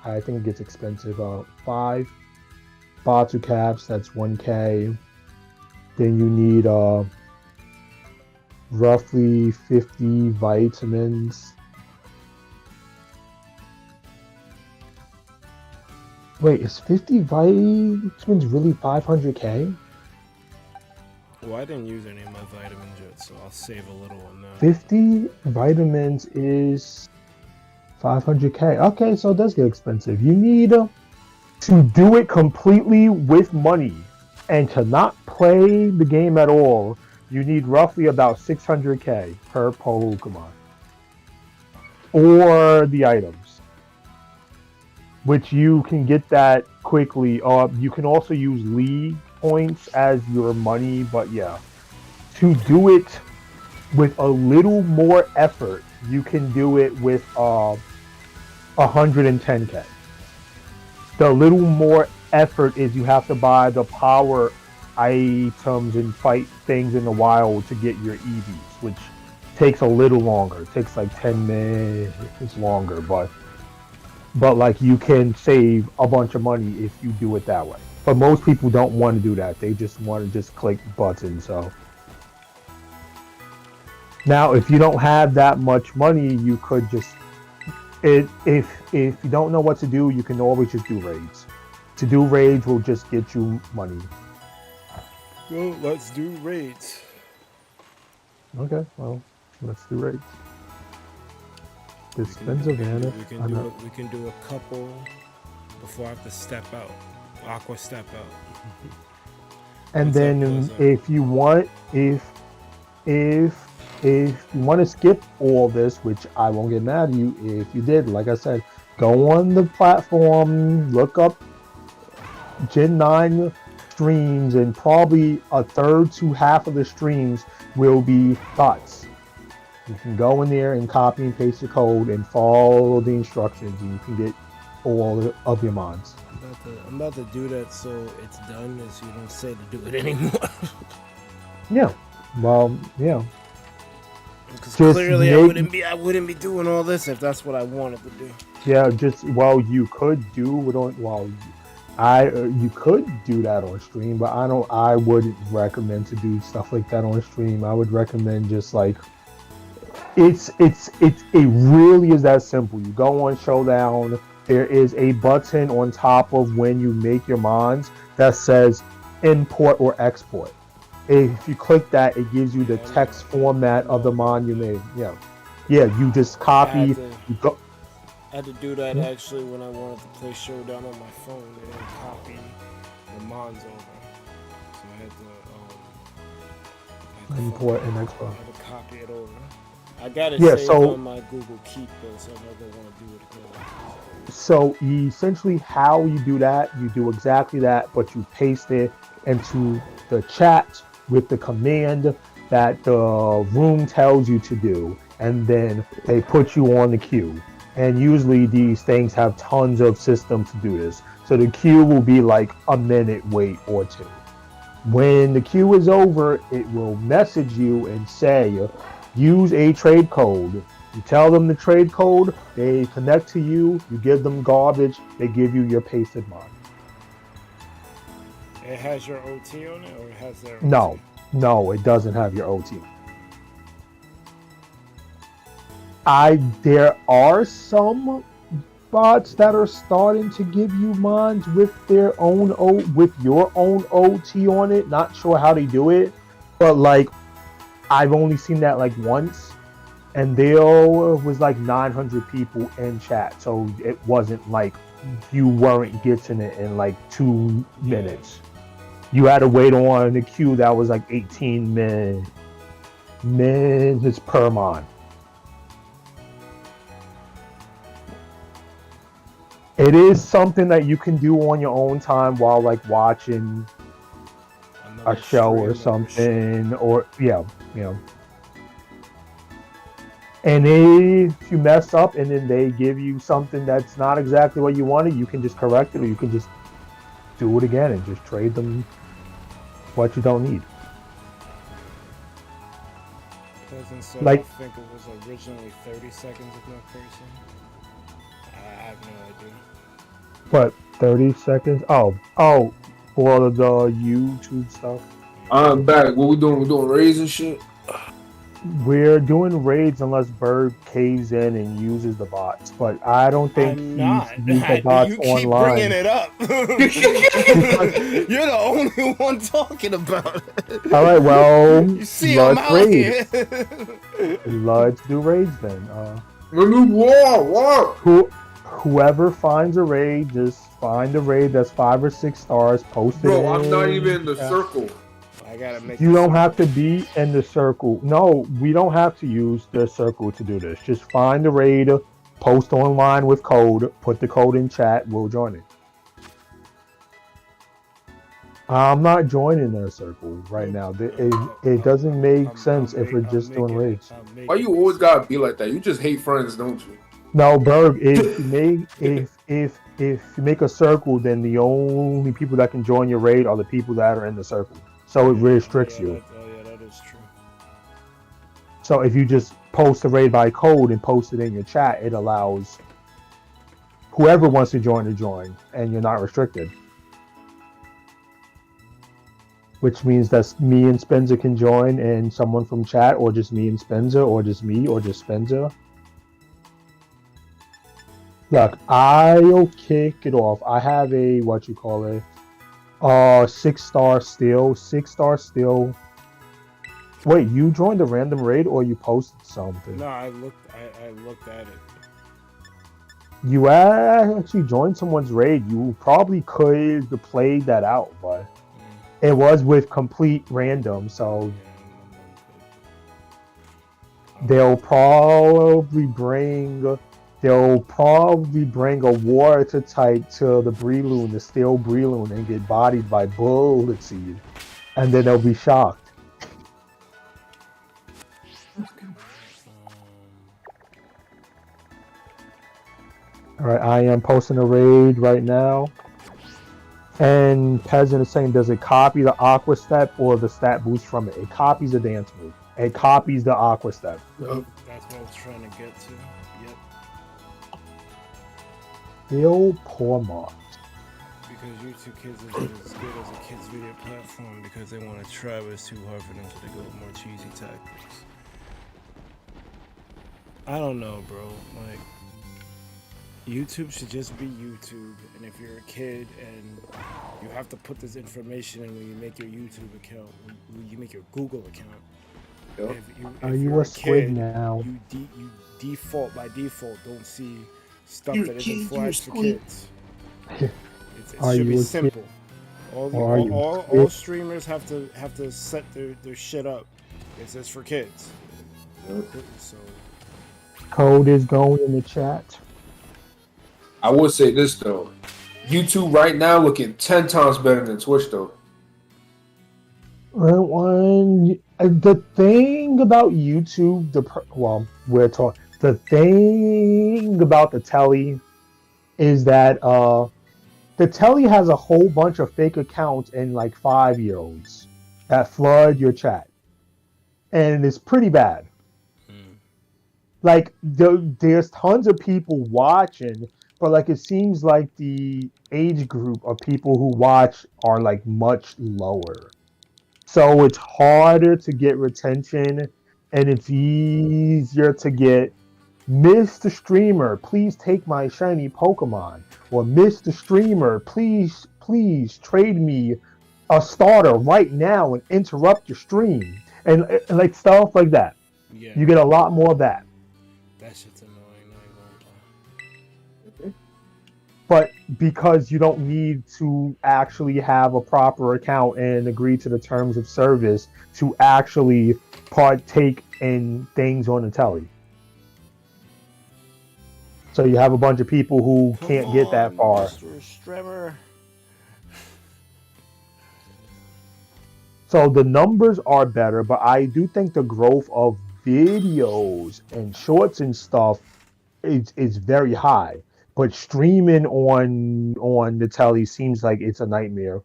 I think it gets expensive, 5 Batu caps, that's 1k, then you need, roughly 50 vitamins. Wait, is 50 vitamins really 500k? Well, I didn't use any of my vitamins yet, so I'll save a little on that. 50 vitamins is 500k. Okay, so it does get expensive. You need to do it completely with money and to not play the game at all. You need roughly about 600k per Pokemon. Or the items. Which you can get that quickly. You can also use league points as your money, but yeah. To do it with a little more effort, you can do it with 110k. The little more effort is you have to buy the power items and fight things in the wild to get your EVs, which takes a little longer. It takes like 10 minutes longer, but like you can save a bunch of money if you do it that way. But most people don't want to do that. They just want to just click buttons. So now, if you don't have that much money, you could just if you don't know what to do, you can always just do raids. To do raids will just get you money. Well, let's do raids. Okay, well, let's do raids. Dispense of Anna. We can do a couple before I have to step out. Aqua step out. And then if you want, if you want to skip all this, which I won't get mad at you if you did, like I said, go on the platform, look up Gen 9 streams, and probably a third to half of the streams will be bots. You can go in there and copy and paste the code and follow the instructions, and you can get all of your mons. I'm about to do that so it's done, so you don't say to do it anymore. Yeah. Well, yeah. Because Just clearly make- I wouldn't be doing all this if that's what I wanted to do. Yeah, you could do it on you could do that on stream, but I wouldn't recommend to do stuff like that on stream. I would recommend just like it really is that simple. You go on Showdown, there is a button on top of when you make your mons that says import or export. If you click that, it gives you the text format of the mon you made. Yeah, you just copy. I had to do that actually when I wanted to play Showdown on my phone. They didn't copy the mons over, so I had to import and export. I had to copy it over. I got it saved on my Google Keep though, so I never want to do it again. So essentially, how you do that, you do exactly that, but you paste it into the chat with the command that the room tells you to do, and then they put you on the queue. And usually these things have tons of systems to do this. So the queue will be like a minute wait or two. When the queue is over, it will message you and say, use a trade code. You tell them the trade code, they connect to you, you give them garbage, they give you your pasted mod. It has your OT on it, or it has their OT? No, it doesn't have your OT. There are some bots that are starting to give you mons with your own OT on it. Not sure how they do it, but like I've only seen that like once, and there was like 900 people in chat, so it wasn't like you weren't getting it in like 2 minutes. You had to wait on the queue that was like 18 minutes per mon. It is something that you can do on your own time while like watching a show or something, or And if you mess up and then they give you something that's not exactly what you wanted, you can just correct it, or you can just do it again and just trade them what you don't need. So like, I think it was originally 30 seconds with no cursing. I have no idea. What, 30 seconds? Oh, for the YouTube stuff. I'm back. What we doing? We doing raids and shit? We're doing raids unless Berg caves in and uses the bots, but I don't think I'm not. used the bots you keep online. bringing it up. You're the only one talking about it. All right, well, you see, I'm out here. Let's do raids then. Whoever finds a raid, just find a raid that's 5 or 6 stars, post it. Bro, I'm not even in the circle. I gotta make. You don't have to be in the circle. No, we don't have to use the circle to do this. Just find the raid, post online with code, put the code in chat, we'll join it. I'm not joining their circle right now. It doesn't make sense if we're just doing raids. Why you always gotta be like that? You just hate friends, don't you? No, Berg, if you make a circle, then the only people that can join your raid are the people that are in the circle. So it restricts you. That is true. So if you just post a raid by code and post it in your chat, it allows whoever wants to join, and you're not restricted. Which means that me and Spencer can join, and someone from chat, or just me and Spencer, or just me, or just Spencer. Look, I'll kick it off. I have a 6-star still. 6-star still. Wait, you joined a random raid or you posted something? No, I looked at it. You actually joined someone's raid. You probably could have played that out, but it was with complete random, so they'll probably bring they'll probably bring a water type to the Breloom, the steel Breloom, and get bodied by Bullet Seed. And then they'll be shocked. Alright, I am posting a raid right now. And Peasant is saying, does it copy the Aqua Step or the stat boost from it? It copies the dance move. It copies the Aqua Step. That's what I was trying to get to. Yep. Still poor marks. Because YouTube Kids is as good as a kids video platform because they want to try, but it's too hard for them, so they go with more cheesy tactics. I don't know, bro. Like, YouTube should just be YouTube, and if you're a kid and you have to put this information in when you make your YouTube account, when you make your Google account. Yep. Are you a squid now? You default by default don't see stuff that isn't flagged for kids. It should be simple. All streamers have to set their shit up. It says for kids. So code is going in the chat. I would say this though, YouTube right now looking 10 times better than Twitch though. The thing about YouTube, the thing about the telly is that the telly has a whole bunch of fake accounts and like 5-year-olds that flood your chat, and it's pretty bad. Like there's tons of people watching, but like it seems like the age group of people who watch are like much lower. So it's harder to get retention, and it's easier to get Mr. Streamer, please take my shiny Pokemon, or Mr. Streamer, please trade me a starter right now and interrupt your stream, and like stuff like that. Yeah. You get a lot more of that. That shit's annoying. But because you don't need to actually have a proper account and agree to the terms of service to actually partake in things on the telly. So you have a bunch of people who can't get that far. Mr. Streamer. So the numbers are better, but I do think the growth of videos and shorts and stuff is very high. But streaming on the telly seems like it's a nightmare.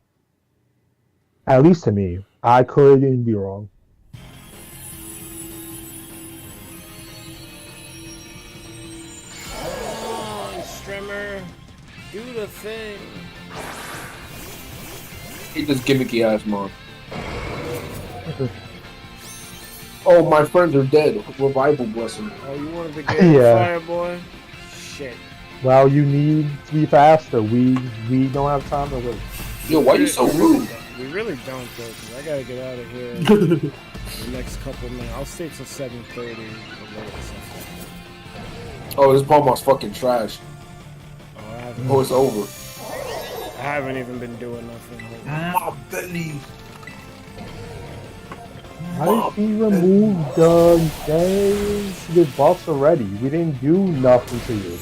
At least to me. I couldn't be wrong. Come on, Streamer. Do the thing. Hate this gimmicky ass mom. Oh, my friends are dead. Revival blessing. Oh, you wanted to get fire, boy? Shit. Well, you need to be faster. We don't have time to wait. Yo, why you so rude? We really don't, though, because I gotta get out of here in the next couple minutes. I'll stay till 7:30. Oh, this Pokemon's fucking trash. Oh, it's over. I haven't even been doing nothing. My belly. How did he remove the games with buffs already? We didn't do nothing to you.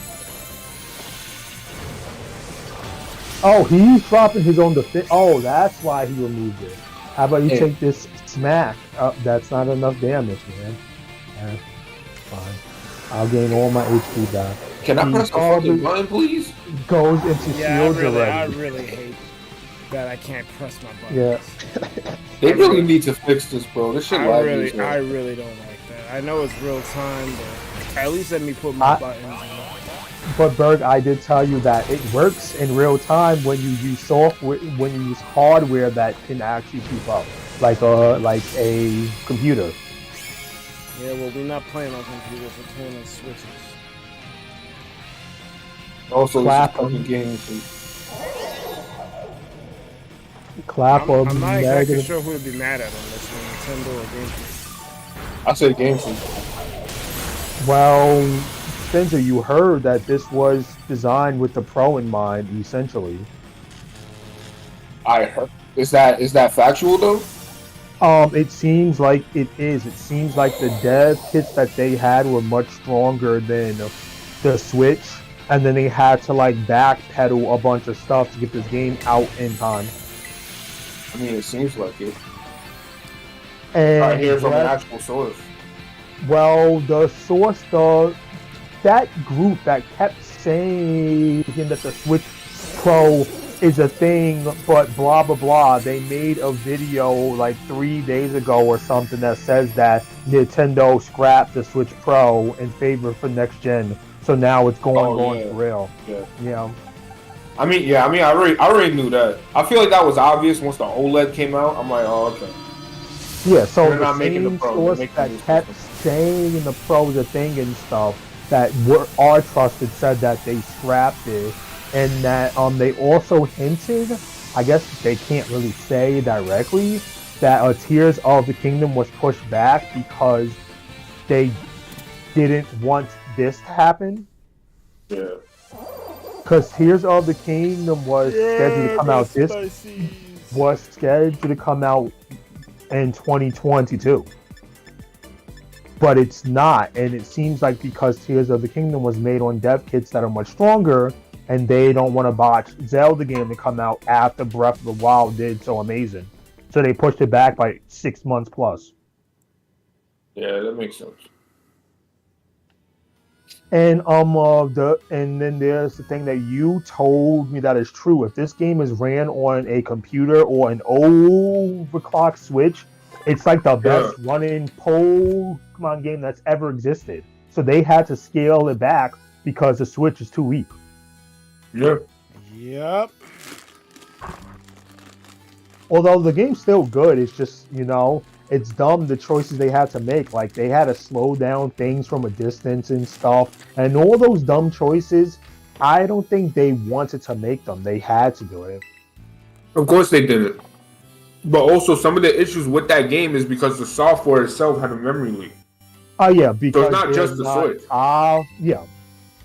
Oh, he's dropping his own defense. Oh, that's why he removed it. How about you take this smack? That's not enough damage, man. Fine. I'll gain all my HP back. Can I press the fucking button, please? Goes into shields already. I really hate that I can't press my buttons. Yeah. They really need to fix this, bro. This shit I really don't like that. I know it's real time, but at least let me put my buttons in. But Berg, I did tell you that it works in real time when you use software, when you use hardware that can actually keep up, like a computer. Yeah, well, we're not playing on computers. We're playing on Switches. Also, Clap fucking games. Clap I'm not exactly sure who would be mad at on this one, Nintendo or Game Freak. I say Game Freak. Well, Spencer, you heard that this was designed with the pro in mind, essentially. I heard. Is that factual though? It seems like it is. It seems like the dev kits that they had were much stronger than the Switch, and then they had to like backpedal a bunch of stuff to get this game out in time. I mean, it seems like it. And I hear from an actual source. Well, the source, that group that kept saying that the Switch Pro is a thing, but blah blah blah. They made a video like 3 days ago or something that says that Nintendo scrapped the Switch Pro in favor for next gen. So now it's going for real. Yeah. I mean, I already knew that. I feel like that was obvious once the OLED came out. I'm like, oh, okay. Yeah, so they're not the making same the Pro, source that kept saying the Pro is a thing and stuff that are trusted said that they scrapped it, and that they also hinted, I guess they can't really say directly, that Tears of the Kingdom was pushed back because they didn't want this to happen. Yeah. Because Tears of the Kingdom was scheduled to come out was scheduled to come out in 2022. But it's not, and it seems like because Tears of the Kingdom was made on dev kits that are much stronger, and they don't want to botch Zelda game to come out after Breath of the Wild did so amazing. So they pushed it back by 6 months plus. Yeah, that makes sense. And and then there's the thing that you told me that is true. If this game is ran on a computer or an overclocked Switch, it's like the best running Pokemon game that's ever existed. So they had to scale it back because the Switch is too weak. Yeah. Yep. Although the game's still good, it's just, it's dumb the choices they had to make. Like, they had to slow down things from a distance and stuff. And all those dumb choices, I don't think they wanted to make them. They had to do it. Of course they didn't. But also, some of the issues with that game is because the software itself had a memory leak. Oh, yeah, because so it's not just the Switch. Yeah.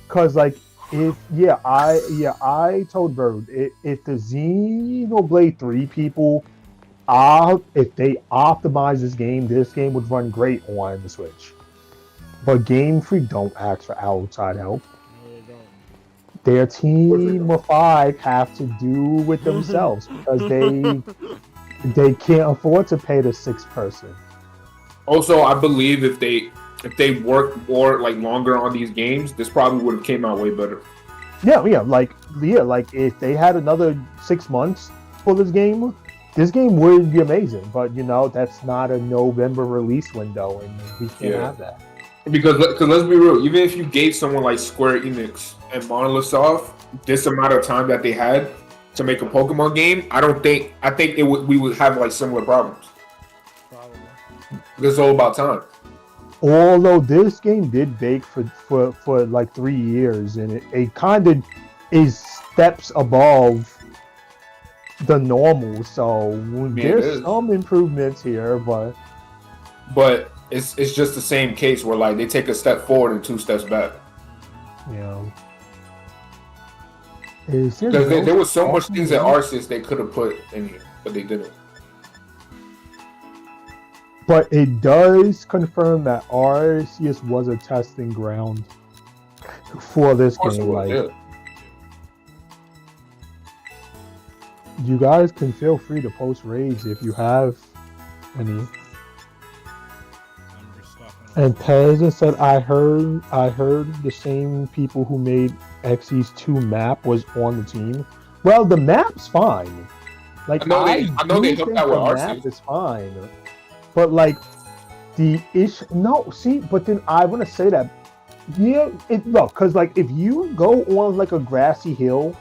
Because, like, I told Bird, if the Xenoblade 3 people, if they optimize this game would run great on the Switch. But Game Freak don't ask for outside help. No, they don't. Their team of 5 have to do it themselves because they can't afford to pay the 6th person. Also, I believe if they worked more longer on these games, this probably would have came out way better. Yeah, like if they had another 6 months for this game would be amazing. But that's not a November release window, and we can't have that. Because let's be real, even if you gave someone like Square Enix and Monolith Soft this amount of time that they had to make a Pokemon game, I think we would have similar problems. Probably. It's all about time. Although this game did bake for like 3 years, and it kind of is steps above the normal, so there's some improvements here, but it's just the same case where they take a step forward and 2 steps back. Yeah. Because there was so much things at Arceus they could have put in here, but they didn't. But it does confirm that Arceus was a testing ground for this game. You guys can feel free to post raids if you have any. And Peasant said, I heard the same people who made Xyz 2 map was on the team. Well, the map's fine. I know they hooked out with Arceus. The map is fine. But the issue, but then I want to say that, because if you go on a grassy hill,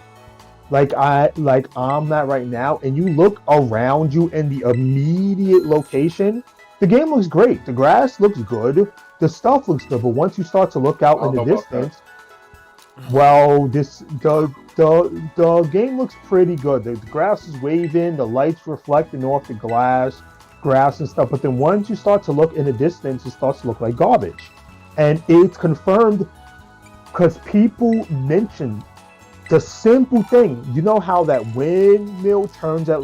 I'm at right now, and you look around you in the immediate location, the game looks great. The grass looks good. The stuff looks good. But once you start to look out in the distance, the game looks pretty good. The grass is waving. The lights reflecting off the grass and stuff. But then once you start to look in the distance, it starts to look like garbage. And it's confirmed because people mentioned the simple thing. You know how that windmill turns at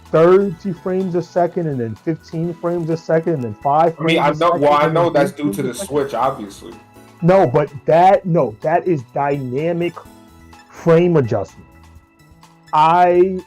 30 frames a second, and then 15 frames a second, and then 5 frames a second? I know that's due to the Switch, obviously. No, but that is dynamic frame adjustment. I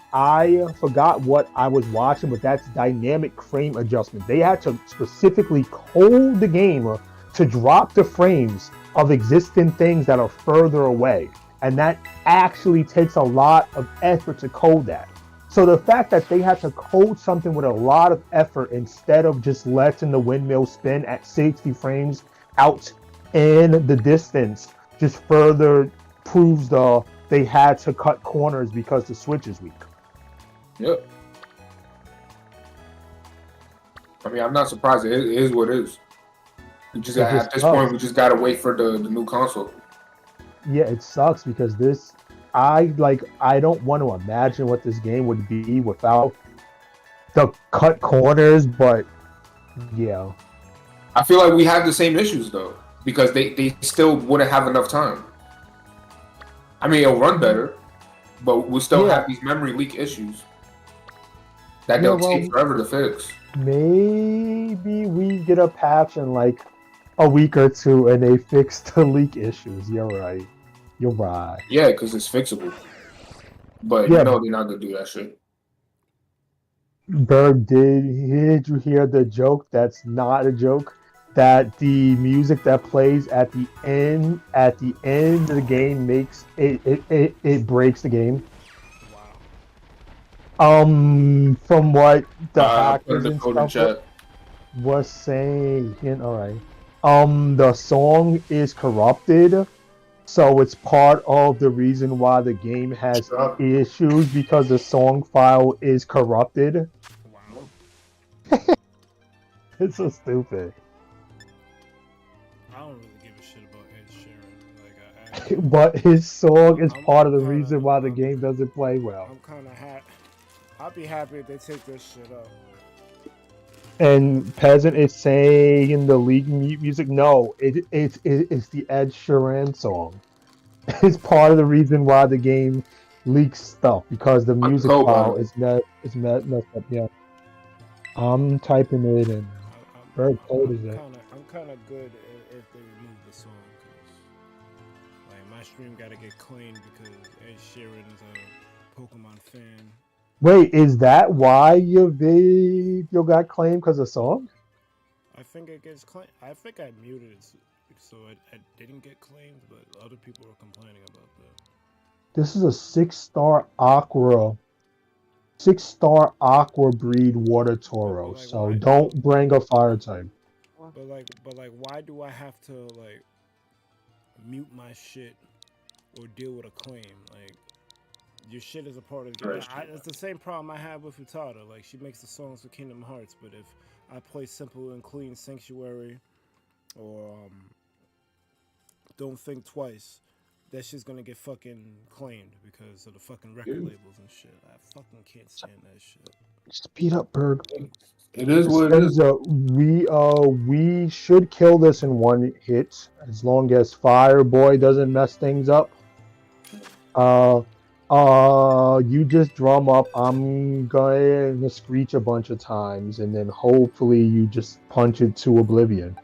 forgot what I was watching, but that's dynamic frame adjustment. They had to specifically code the game to drop the frames of existing things that are further away. And that actually takes a lot of effort to code that. So the fact that they had to code something with a lot of effort instead of just letting the windmill spin at 60 frames out in the distance just further proves they had to cut corners because the Switch is weak. Yep. I mean, I'm not surprised. It is what it is. We just at this point, we just gotta wait for the new console. Yeah, it sucks because I don't want to imagine what this game would be without the cut corners, but yeah. I feel like we have the same issues though, because they still wouldn't have enough time. I mean, it'll run better, but we'll still have these memory leak issues that they'll take forever to fix. Maybe we get a patch in like a week or two and they fix the leak issues. You're right. Yeah, because it's fixable. But you know they're not gonna do that shit. Berg, did you hear the joke that's not a joke? That the music that plays at the end of the game makes it breaks the game. Wow. From what the hackers and stuff was saying, all right. The song is corrupted, so it's part of the reason why the game has issues because the song file is corrupted. Wow. It's so stupid. I don't really give a shit about Ed Sheeran. But his song is part of the reason why the game doesn't play well. I'm kind of happy. I'll be happy if they take this shit up. And Peasant is saying in the league music, no, it's the Ed Sheeran song. It's part of the reason why the game leaks stuff because the music file is messed up. Yeah, I'm typing it in. Very cold is it? I'm kind of good if they remove the song because like my stream gotta get cleaned because Ed Sheeran's a Pokemon fan. Wait, is that why your video got claimed because of song? I think it gets claimed. I think I muted it so it didn't get claimed, but other people were complaining about that. This is a 6-star breed water Toro, like, so don't bring a fire type. But like, why do I have to like mute my shit or deal with a claim? Like, your shit is a part of the game. It's the same problem I have with Utada. Like, she makes the songs for Kingdom Hearts, but if I play Simple and Clean Sanctuary or Don't Think Twice, that shit's gonna get fucking claimed because of the fucking record labels and shit. I fucking can't stand that shit. Speed up, Berg. It is what it is. We should kill this in one hit as long as Fireboy doesn't mess things up. You just drum up. I'm gonna screech a bunch of times, and then hopefully you just punch it to oblivion.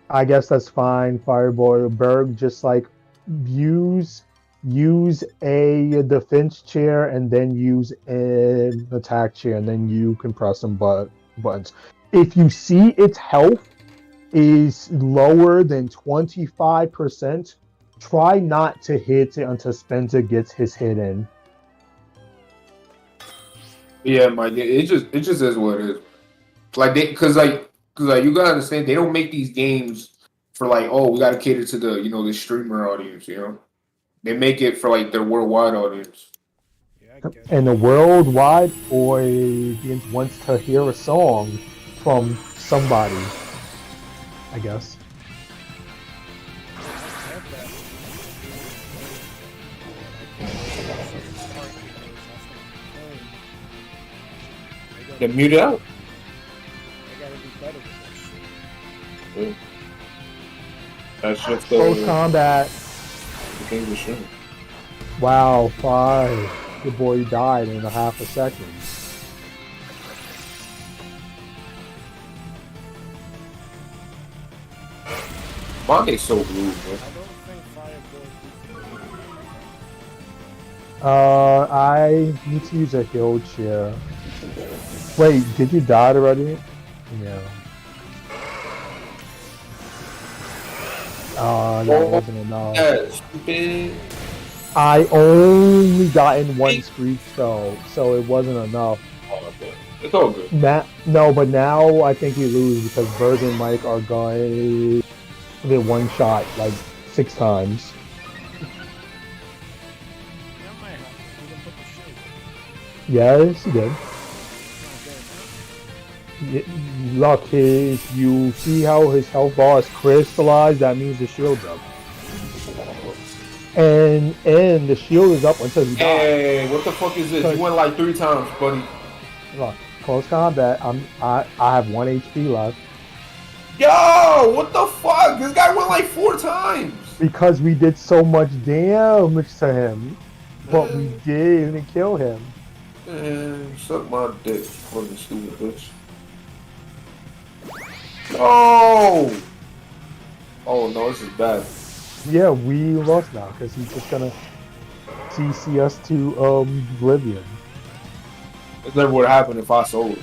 I guess that's fine, Fireboy. Berg, just like use a defense chair and then use an attack chair, and then you can press some buttons. If you see its health is lower than 25%, try not to hit it until Spencer gets his hit in. Yeah, Mike. It just is what it is. Like because you gotta understand they don't make these games for like, oh, we gotta cater to the the streamer audience. They make it for like their worldwide audience. Yeah, and the worldwide audience wants to hear a song from somebody, I guess. Get muted out. I gotta be better with that shit. That's just Close combat. The thing to show. Wow, 5. Your boy died in a half a second. Monde's so rude, man. I don't think Fireball. I need to use a heal chair. Wait, did you die already? Yeah. That wasn't enough. Yeah, stupid. I only gotten one screech though, so it wasn't enough. Oh, okay. It's all good. No, but now I think we lose because Berg and Mike are going to get one shot like 6 times. That might help. You can put the shield. Yes, he did. It's Look, you see how his health bar is crystallized? That means the shield's up. And the shield is up until he dies. Hey, what the fuck is this? You went like 3 times, buddy. Look, close combat. I have 1 HP left. Yo, what the fuck? This guy went like 4 times. Because we did so much damage to him. But we didn't kill him. Man, suck my dick, fucking stupid bitch. No! Oh no, this is bad. Yeah, we lost now because he's just gonna CC us to oblivion. This never would happen if I sold.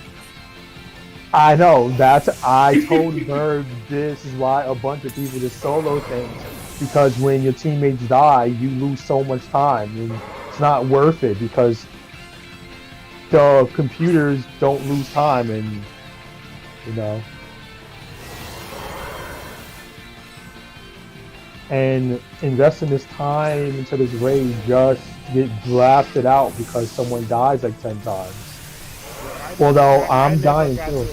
I know. I told Berg this is why a bunch of people just solo things, because when your teammates die, you lose so much time, and it's not worth it because the computers don't lose time, and you know. And investing this time into this raid just to get drafted out because someone dies like 10 times. Although I'm dying too.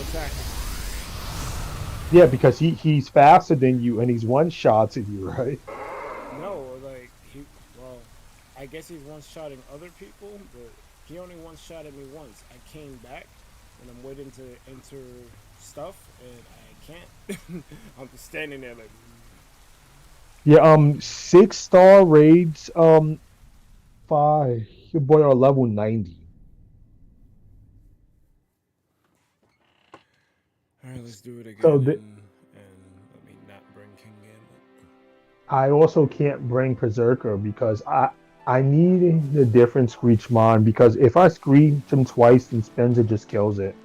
Yeah, because he's faster than you and he's one-shotting you, right? No, like well, I guess he's one-shotting other people, but he only one-shotted me once. I came back and I'm waiting to enter stuff and I can't. I'm just standing there like. Yeah, 6-star raids, 5. Your boy are level 90. Alright, let's do it again. So and let me not bring King in. I also can't bring Berserker because I need a different Screech Mon, because if I Screech him twice, then Spencer just kills it.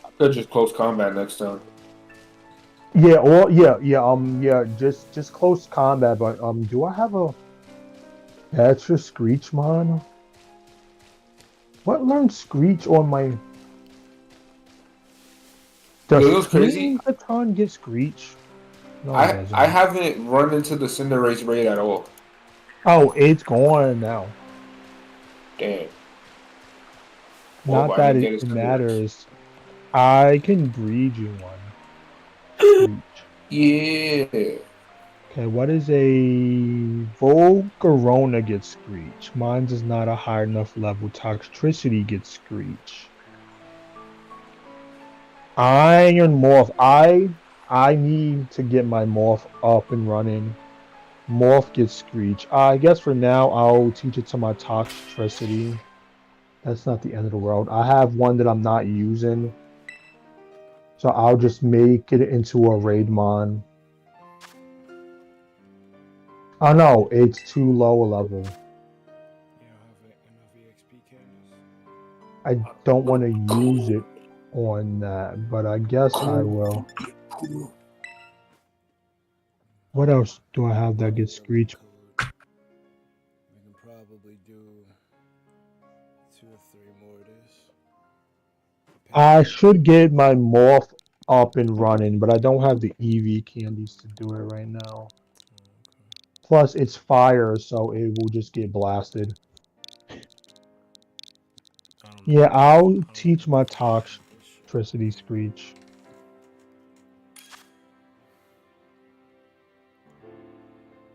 I could just close combat next time. Yeah, or just close combat. But do I have a extra Screech Mon? What learned Screech on my? Does crazy. Baton get Screech? No, I haven't run into the Cinder Race raid at all. Oh, it's gone now. Damn. Not that it matters. I can breed you one. Yeah. Okay, what is a Volcarona gets Screech? Mine is not a high enough level. Toxicity gets Screech. Iron Morph. I need to get my Morph up and running. Morph gets Screech. I guess for now I'll teach it to my Toxicity. That's not the end of the world. I have one that I'm not using. So I'll just make it into a raid mon. Oh no, it's too low a level. You don't have enough EXP candles? I don't want to use it on that, but I guess I will. What else do I have that gets Screech? We can probably do 2 or 3 more of this. I should get my Morph up and running, but I don't have the EV candies to do it right now. Plus, it's fire, so it will just get blasted. Yeah, I'll teach my Toxicity Screech.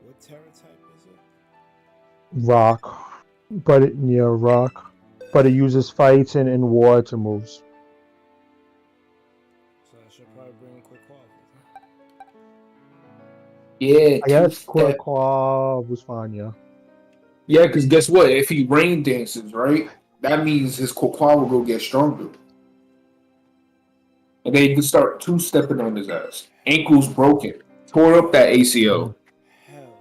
What terror type is it? Rock. But rock. But it uses fights and water moves. So I should probably bring Quick Claw. Yeah. I guess Quick Claw was fine, yeah. Yeah, because guess what? If he rain dances, right, that means his Quick Claw will go get stronger. And then you can start 2-stepping on his ass. Ankle's broken. Tore up that ACL. Hell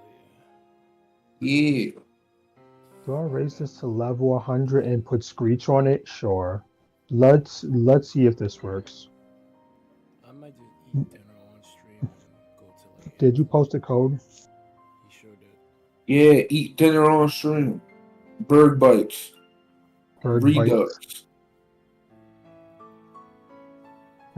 Yeah. Do I raise this to level 100 and put Screech on it? Sure. Let's see if this works. yeah. I might just eat dinner on stream and go to like. Did you post a code? He sure did. Yeah, eat dinner on stream. Bird bites. Bird Redux. bites.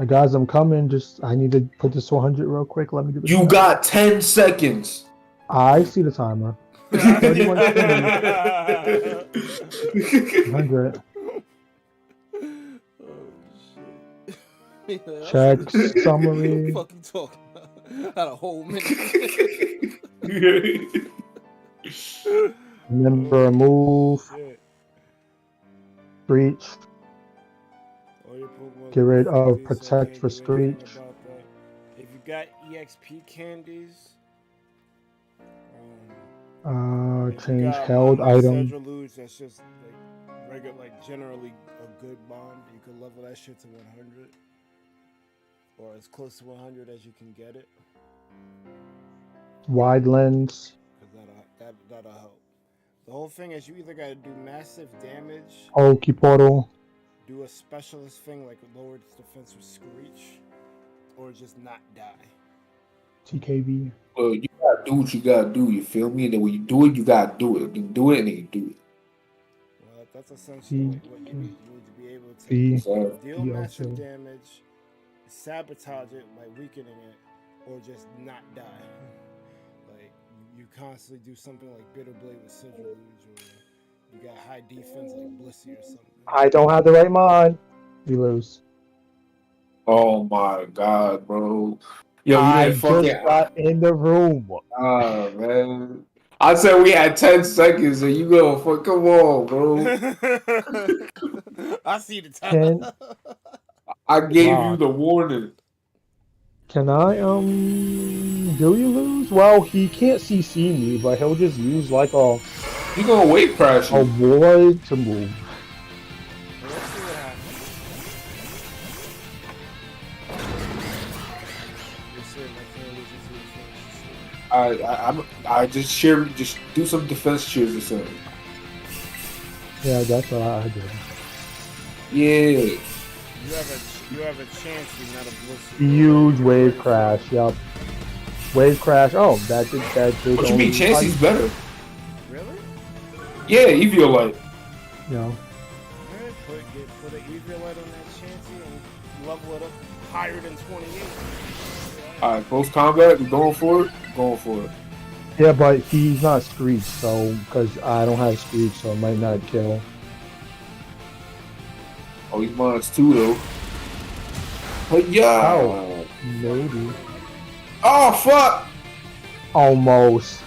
Guys, I'm coming. I need to put this to 100 real quick. Let me do this. You got 10 seconds. I see the timer. 31 100. Check summary. What the fuck you talking about? Had a whole minute. Remember, move. Screech. Get rid of protect for Screech. If you got EXP candies, Change held item. Luge, that's just like regular, like generally a good bond. You could level that shit to 100, or as close to 100 as you can get it. Wide lens. Cause that'll help. The whole thing is you either gotta do massive damage. Okie portal. Do a specialist thing like lower its defense with Screech, or just not die. TKB. Well, you gotta do what you gotta do, you feel me? And then when you do it, you gotta do it. You do it and then you do it. Well, that's essentially what you need. You need to be able to deal massive damage, sabotage it by weakening it, or just not die. Like, you constantly do something like Bitter Blade with Sigil Luge, or you got high defense like Blissey or something. I don't have the right mod. We lose. Oh my god, bro. Yo, I just got in the room. Oh, man. I said we had 10 seconds and you go, fuck, come on, bro. I see the time. I gave you the warning. Can I, do you lose? Well, he can't CC me, but he'll just use like a... He gonna wave crash you. A ward to move. Let's see what happens. I just do some defense cheers or something. Yeah, that's what I did. Yeah. You have a chance to not a Blissey. Huge wave crash. Yup. Wave crash. Oh, that did. What you mean? Chansey's better. Really? Yeah, Eviolite. Yeah. Alright, put an Eviolite on that Chansey and level it up higher than 28. Alright, close combat. We going for it. Going for it. Yeah, but he's not Screech, so because I don't have Screech, so it might not kill. Oh, he's mines too, though. But yeah. Oh, maybe. Oh, fuck. Almost.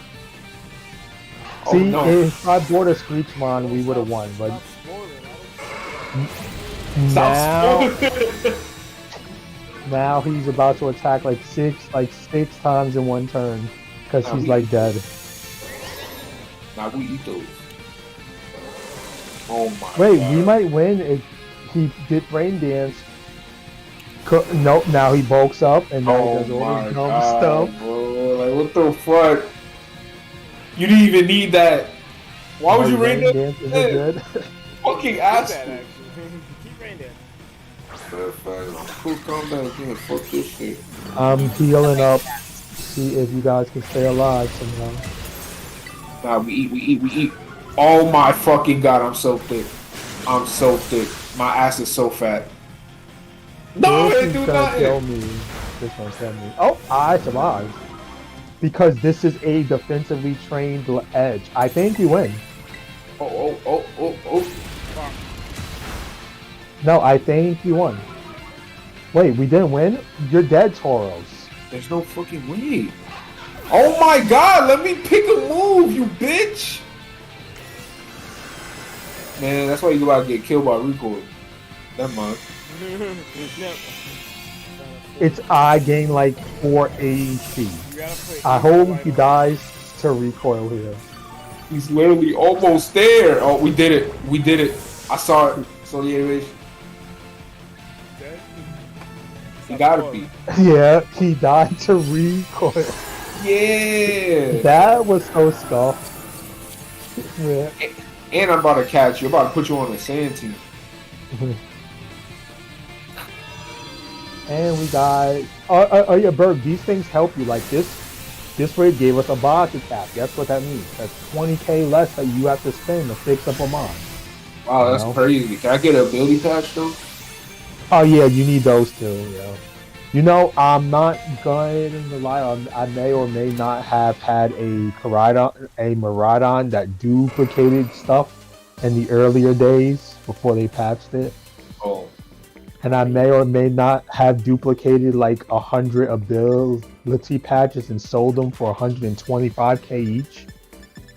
Oh, See, no. if I bought a Screech Mon, we would have won, but now he's about to attack like six times in one turn because he's like dead. Now we eat those. Oh my Wait, god. we might win if he did Rain Dance. Nope, now he bulks up and now he does all his dumb stuff. Bro. Like, what the fuck? You didn't even need that. Why would you Rain Dance? Is it good? Fucking ass. Keep Rain Dance. Full combat again. Fuck this shit. I'm healing up. See if you guys can stay alive somehow. Nah, we eat. Oh my fucking god, I'm so thick. I'm so thick. My ass is so fat. No, This it is do gonna nothing. kill me. This one's killing me. Oh, I survived. Because this is a defensively trained edge. I think we win. Oh. No, I think you won. Wait, we didn't win? You're dead, Tauros. There's no fucking way. Oh my god, let me pick a move, you bitch. Man, that's why you about to get killed by Oricorio. Never mind. I gain like 4 AC. I hope he dies to recoil here. He's literally almost there. Oh, we did it. I saw it. So the animation. He gotta be. Yeah, he died to recoil. Yeah. That was so scuffed. Yeah. And I'm about to catch you. I'm about to put you on the sand team. And we got yeah, Berg, these things help you. Like this raid gave us a boss attack. Guess what that means? That's 20k less that you have to spend to fix up a mod. Wow, that's crazy. Can I get a ability patch though? Oh yeah, you need those too, yeah. You know, I'm not going to lie on, I may or may not have had a Miraidon that duplicated stuff in the earlier days before they patched it. Oh. And I may or may not have duplicated like 100 ability patches and sold them for 125k each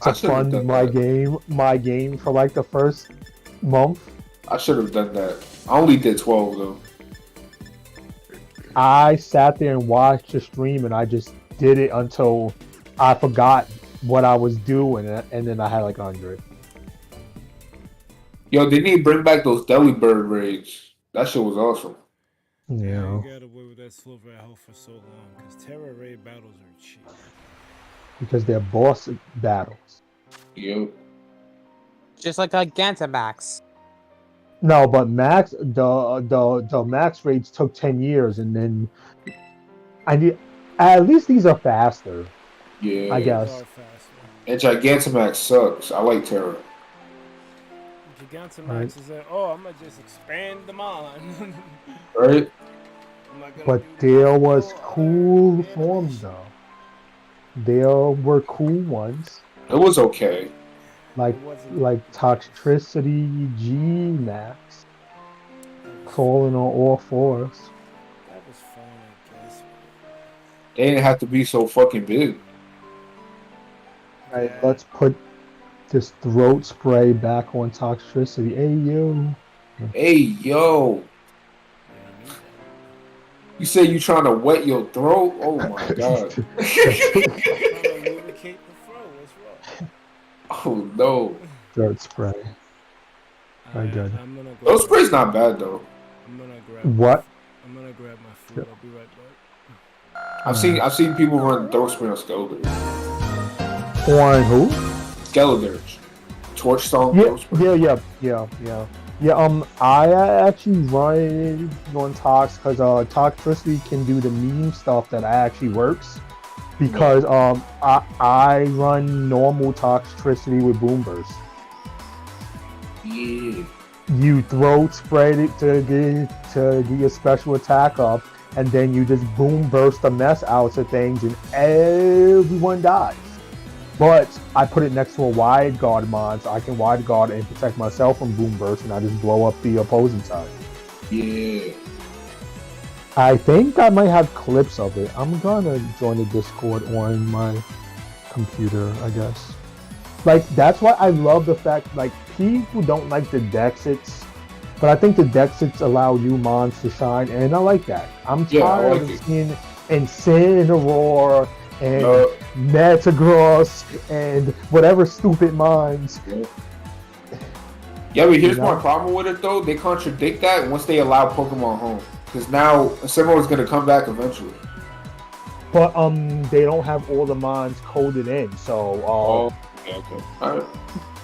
to fund my game for like the first month. I should have done that. I only did 12 though. I sat there and watched the stream and I just did it until I forgot what I was doing, and then I had like 100. Yo, they need to bring back those Deli Bird raids. That shit was awesome. Yeah. You got away with that silver health for so long because Terra raid battles are cheap. Because they're boss battles. Yep. Just like a Gigantamax. No, but Max, the Max raids took 10 years, and then at least these are faster. Yeah. I guess. And Gigantamax sucks. I like Terra. Gigantamax is that, oh, I'm gonna just expand them on. Right? But there was cool forms though. There were cool ones. It was okay. Like Toxtricity G Max. Crawling on all fours. That was fun, I guess. They didn't have to be so fucking big. Right, let's put this throat spray back on Toxtricity. Hey yo. Hey yo. You say you trying to wet your throat? Oh my god. Oh no. Throat spray. Very good. Throat spray's not bad though. I'm gonna grab what? I'm gonna grab my food. I'll be right back. I've seen people run throat spray on Skeletors. On who? Skeletors. Torchstone throat spray. Yeah. I actually run on Tox because Toxtricity can do the meme stuff that actually works. Because I run normal Toxtricity with Boom Burst. Yeah. You throat spray it to get your special attack up, and then you just Boom Burst the mess out of things, and everyone dies. But I put it next to a wide guard mod, so I can wide guard and protect myself from Boom Burst, and I just blow up the opposing side. Yeah. I think I might have clips of it. I'm gonna join the Discord on my computer, I guess. Like, that's why I love the fact, like, people don't like the Dexits, but I think the Dexits allow new mons to shine, and I like that. I'm tired of seeing Incineroar and Metagross and whatever stupid mons. Yeah, but here's my problem with it though. They contradict that once they allow Pokemon Home. Because now Incineroar's gonna come back eventually. But they don't have all the mons coded in, so okay. Alright.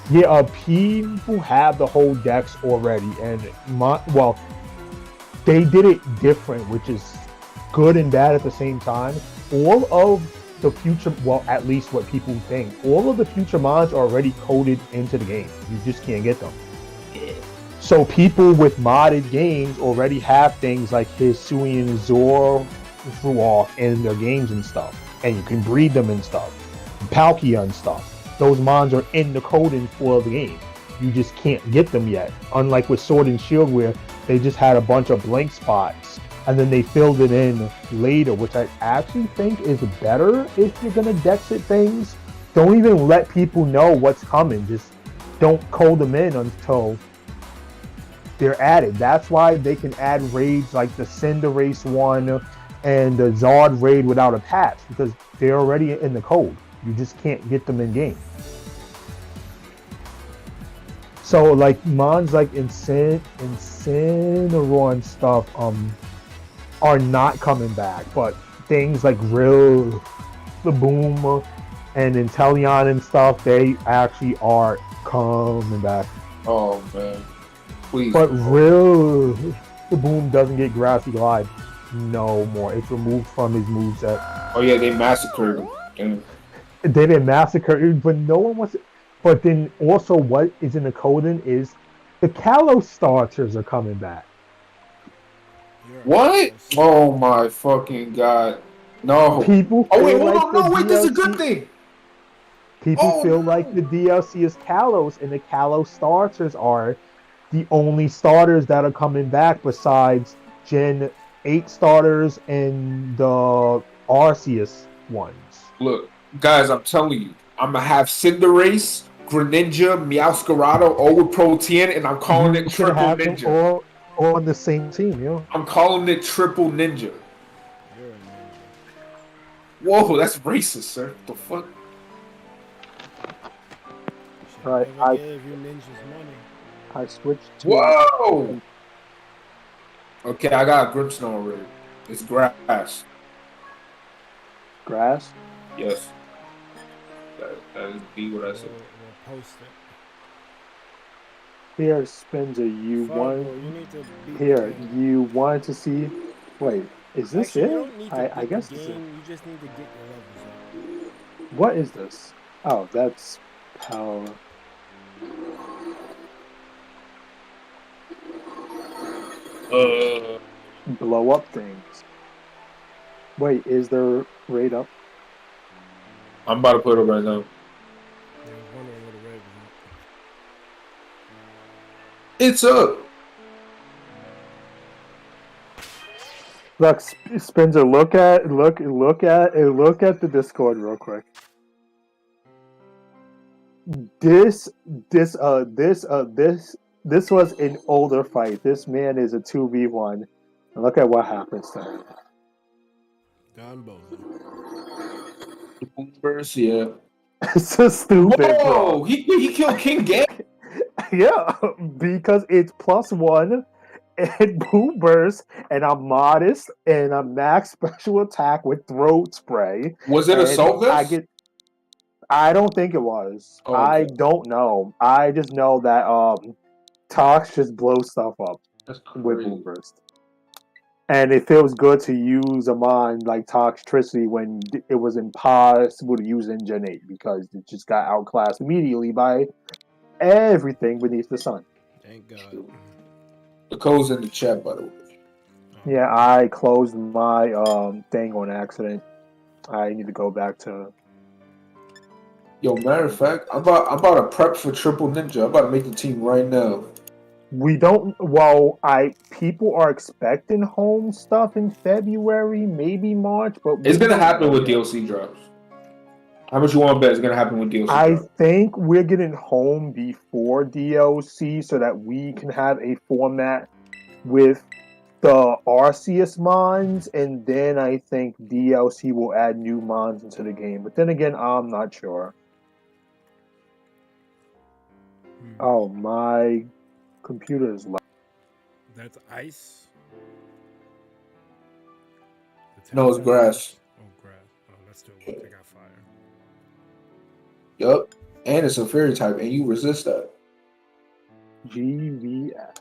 Yeah, people have the whole dex already, and they did it different, which is good and bad at the same time. All of the future, well, at least what people think, all of the future mods are already coded into the game. You just can't get them. So people with modded games already have things like Hisuian Zoroark in their games and stuff, and you can breed them and stuff. Palkia and stuff. Those mons are in the coding for the game. You just can't get them yet. Unlike with Sword and Shield, where they just had a bunch of blank spots, and then they filled it in later, which I actually think is better if you're gonna Dexit things. Don't even let people know what's coming. Just don't code them in until they're added. That's why they can add raids like the Cinderace one and the Zard raid without a patch, because they're already in the code. You just can't get them in game. So like mons like Incineroar and stuff are not coming back, but things like Real, the Boom, and Intellion and stuff, they actually are coming back. Oh man, please. But Real, the Boom doesn't get Grassy Glide no more. It's removed from his moveset. Oh yeah, they massacred him. Damn. They didn't massacre, but no one wants it. But then also, what is in the coding is the Kalos starters are coming back. What? Oh my fucking god! No. People. Oh wait, feel hold like on. the No, wait. This is a good DLC thing. People Oh, feel no. like the DLC is Kalos, and the Kalos starters are the only starters that are coming back besides Gen 8 starters and the Arceus ones. Look, guys, I'm telling you, I'm gonna have Cinderace, Greninja, Meowscarado, all with Protean, and I'm calling You it can Triple have them Ninja. all on the same team, you know? I'm calling it Triple Ninja. You're a ninja. Whoa, that's racist, sir. What the fuck? Shit, Right, never gave you ninjas money. I switched to Whoa! Okay, I got a Grimmsnarl already. It's grass. grass. Yes. That is be what I said. We'll post it. Here spins a you Fargo, want. you need to beat Here, the game. you want to see. Wait, is this Actually, you it? don't need to I beat guess the this is it. game. You just need to get your levels up. What is this? Oh, that's power. Blow up things. Wait, is there raid up? I'm about to put it up right now. I was wondering where the red was It's up. Look, Spencer, look at the Discord real quick. This was an older fight. This man is a 2v1. And look at what happens to him. Don Bozo. First, yeah. It's so stupid, Whoa! bro. He killed King Gay. Yeah, because it's +1 and boom burst, and I'm modest, and I'm max special attack with throat spray. Was it and Assault Vest? I don't think it was. Oh, I okay. don't know. I just know that Tox just blows stuff up That's with crazy. boom burst. And it feels good to use them on like Toxtricity when it was impossible to use in Gen 8 because it just got outclassed immediately by everything beneath the sun. Thank God. The code's in the chat, by the way. Yeah, I closed my thing on accident. I need to go back to. Yo, matter of fact, I'm about to prep for Triple Ninja. I'm about to make the team right now. We don't. Well, people are expecting home stuff in February, maybe March, but It's gonna don't happen know with yet. DLC drops. How much you want to bet it's gonna happen with DLC I drops? think we're getting home before DLC so that we can have a format with the Arceus mons, and then I think DLC will add new mons into the game. But then again, I'm not sure. Oh, my computer is loud. That's ice. No, it's grass. Oh, grass. Oh, that still works. I got fire. Yup. And it's a fairy type, and you resist that. GVF.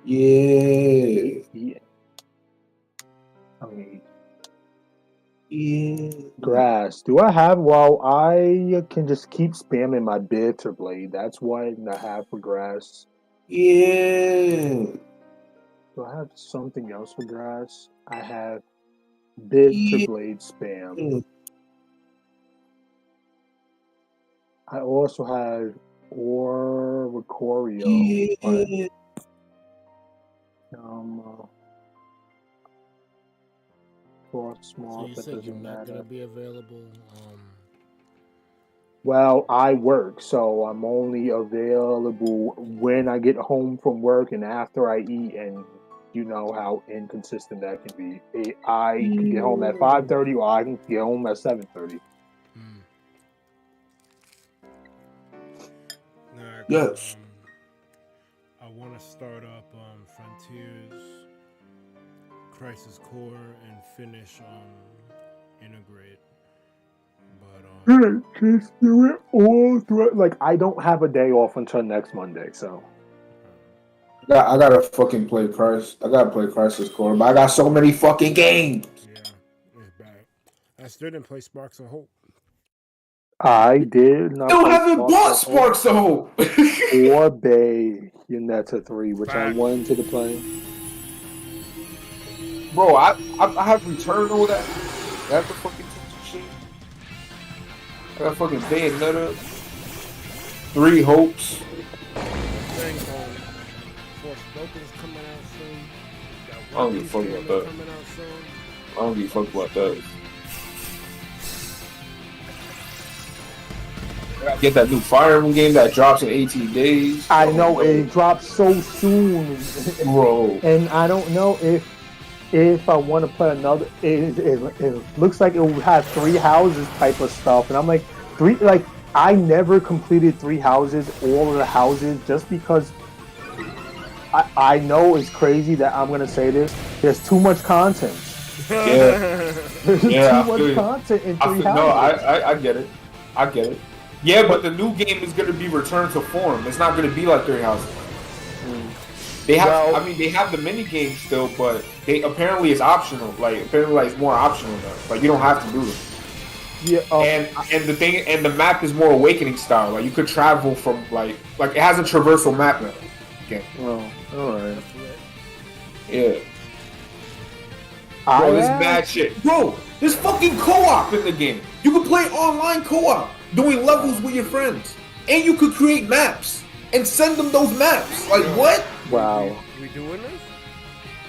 Yeah. Yeah. I mean, Yeah. grass. Do I have? Well, I can just keep spamming my bitter blade. That's what I have for grass. Yeah. Do I have something else for grass? I have bitter blade spam. I also have Oricorio. Yeah. For small, So you that said you're doesn't not matter. gonna be available. Well, I work, so I'm only available when I get home from work and after I eat, and you know how inconsistent that can be. I can get home at 5:30, or I can get home at 7:30. Nah, Yes. I want to start up Frontiers Crisis Core and finish Integrate. But Just do it all through. Like, I don't have a day off until next Monday, so. I gotta fucking play Crisis. I gotta play Crisis Core, but I got so many fucking games. yeah, it's bad. I still didn't play Sparks of Hope. I did not. Still haven't bought Sparks of Hope. Or Bayonetta 3, which I wanted to play. Bro, I have returned all that. That's the fucking shit. I got fucking Bayonetta. 3 Hopes. Thing Forspoken is coming out soon. I don't give a fuck about that. Coming out soon. I don't give a fuck about that. I gotta get that new Fire Emblem game that drops in 18 days. I know it drops so soon, bro. And I don't know if I want to play another. It looks like it will have 3 houses type of stuff, and I'm like I never completed 3 houses, all of the houses, just because I know it's crazy that I'm gonna say this. There's too much content. Yeah, There's too much content in 3 houses. No, I get it. I get it. Yeah, but the new game is gonna be Return to Form. It's not gonna be like 3 houses. They have, they have the mini game still, but they apparently it's optional. Like apparently, it's more optional now. Like you don't have to do it. Yeah. And the thing, and the map is more Awakening style. Like you could travel from like it has a traversal map now. Okay. Oh, all right. Yeah. Bro, this bad shit. Bro, there's fucking co-op in the game. You can play online co-op, doing levels with your friends, and you could create maps and send them those maps. Like what? Wow. We doing this?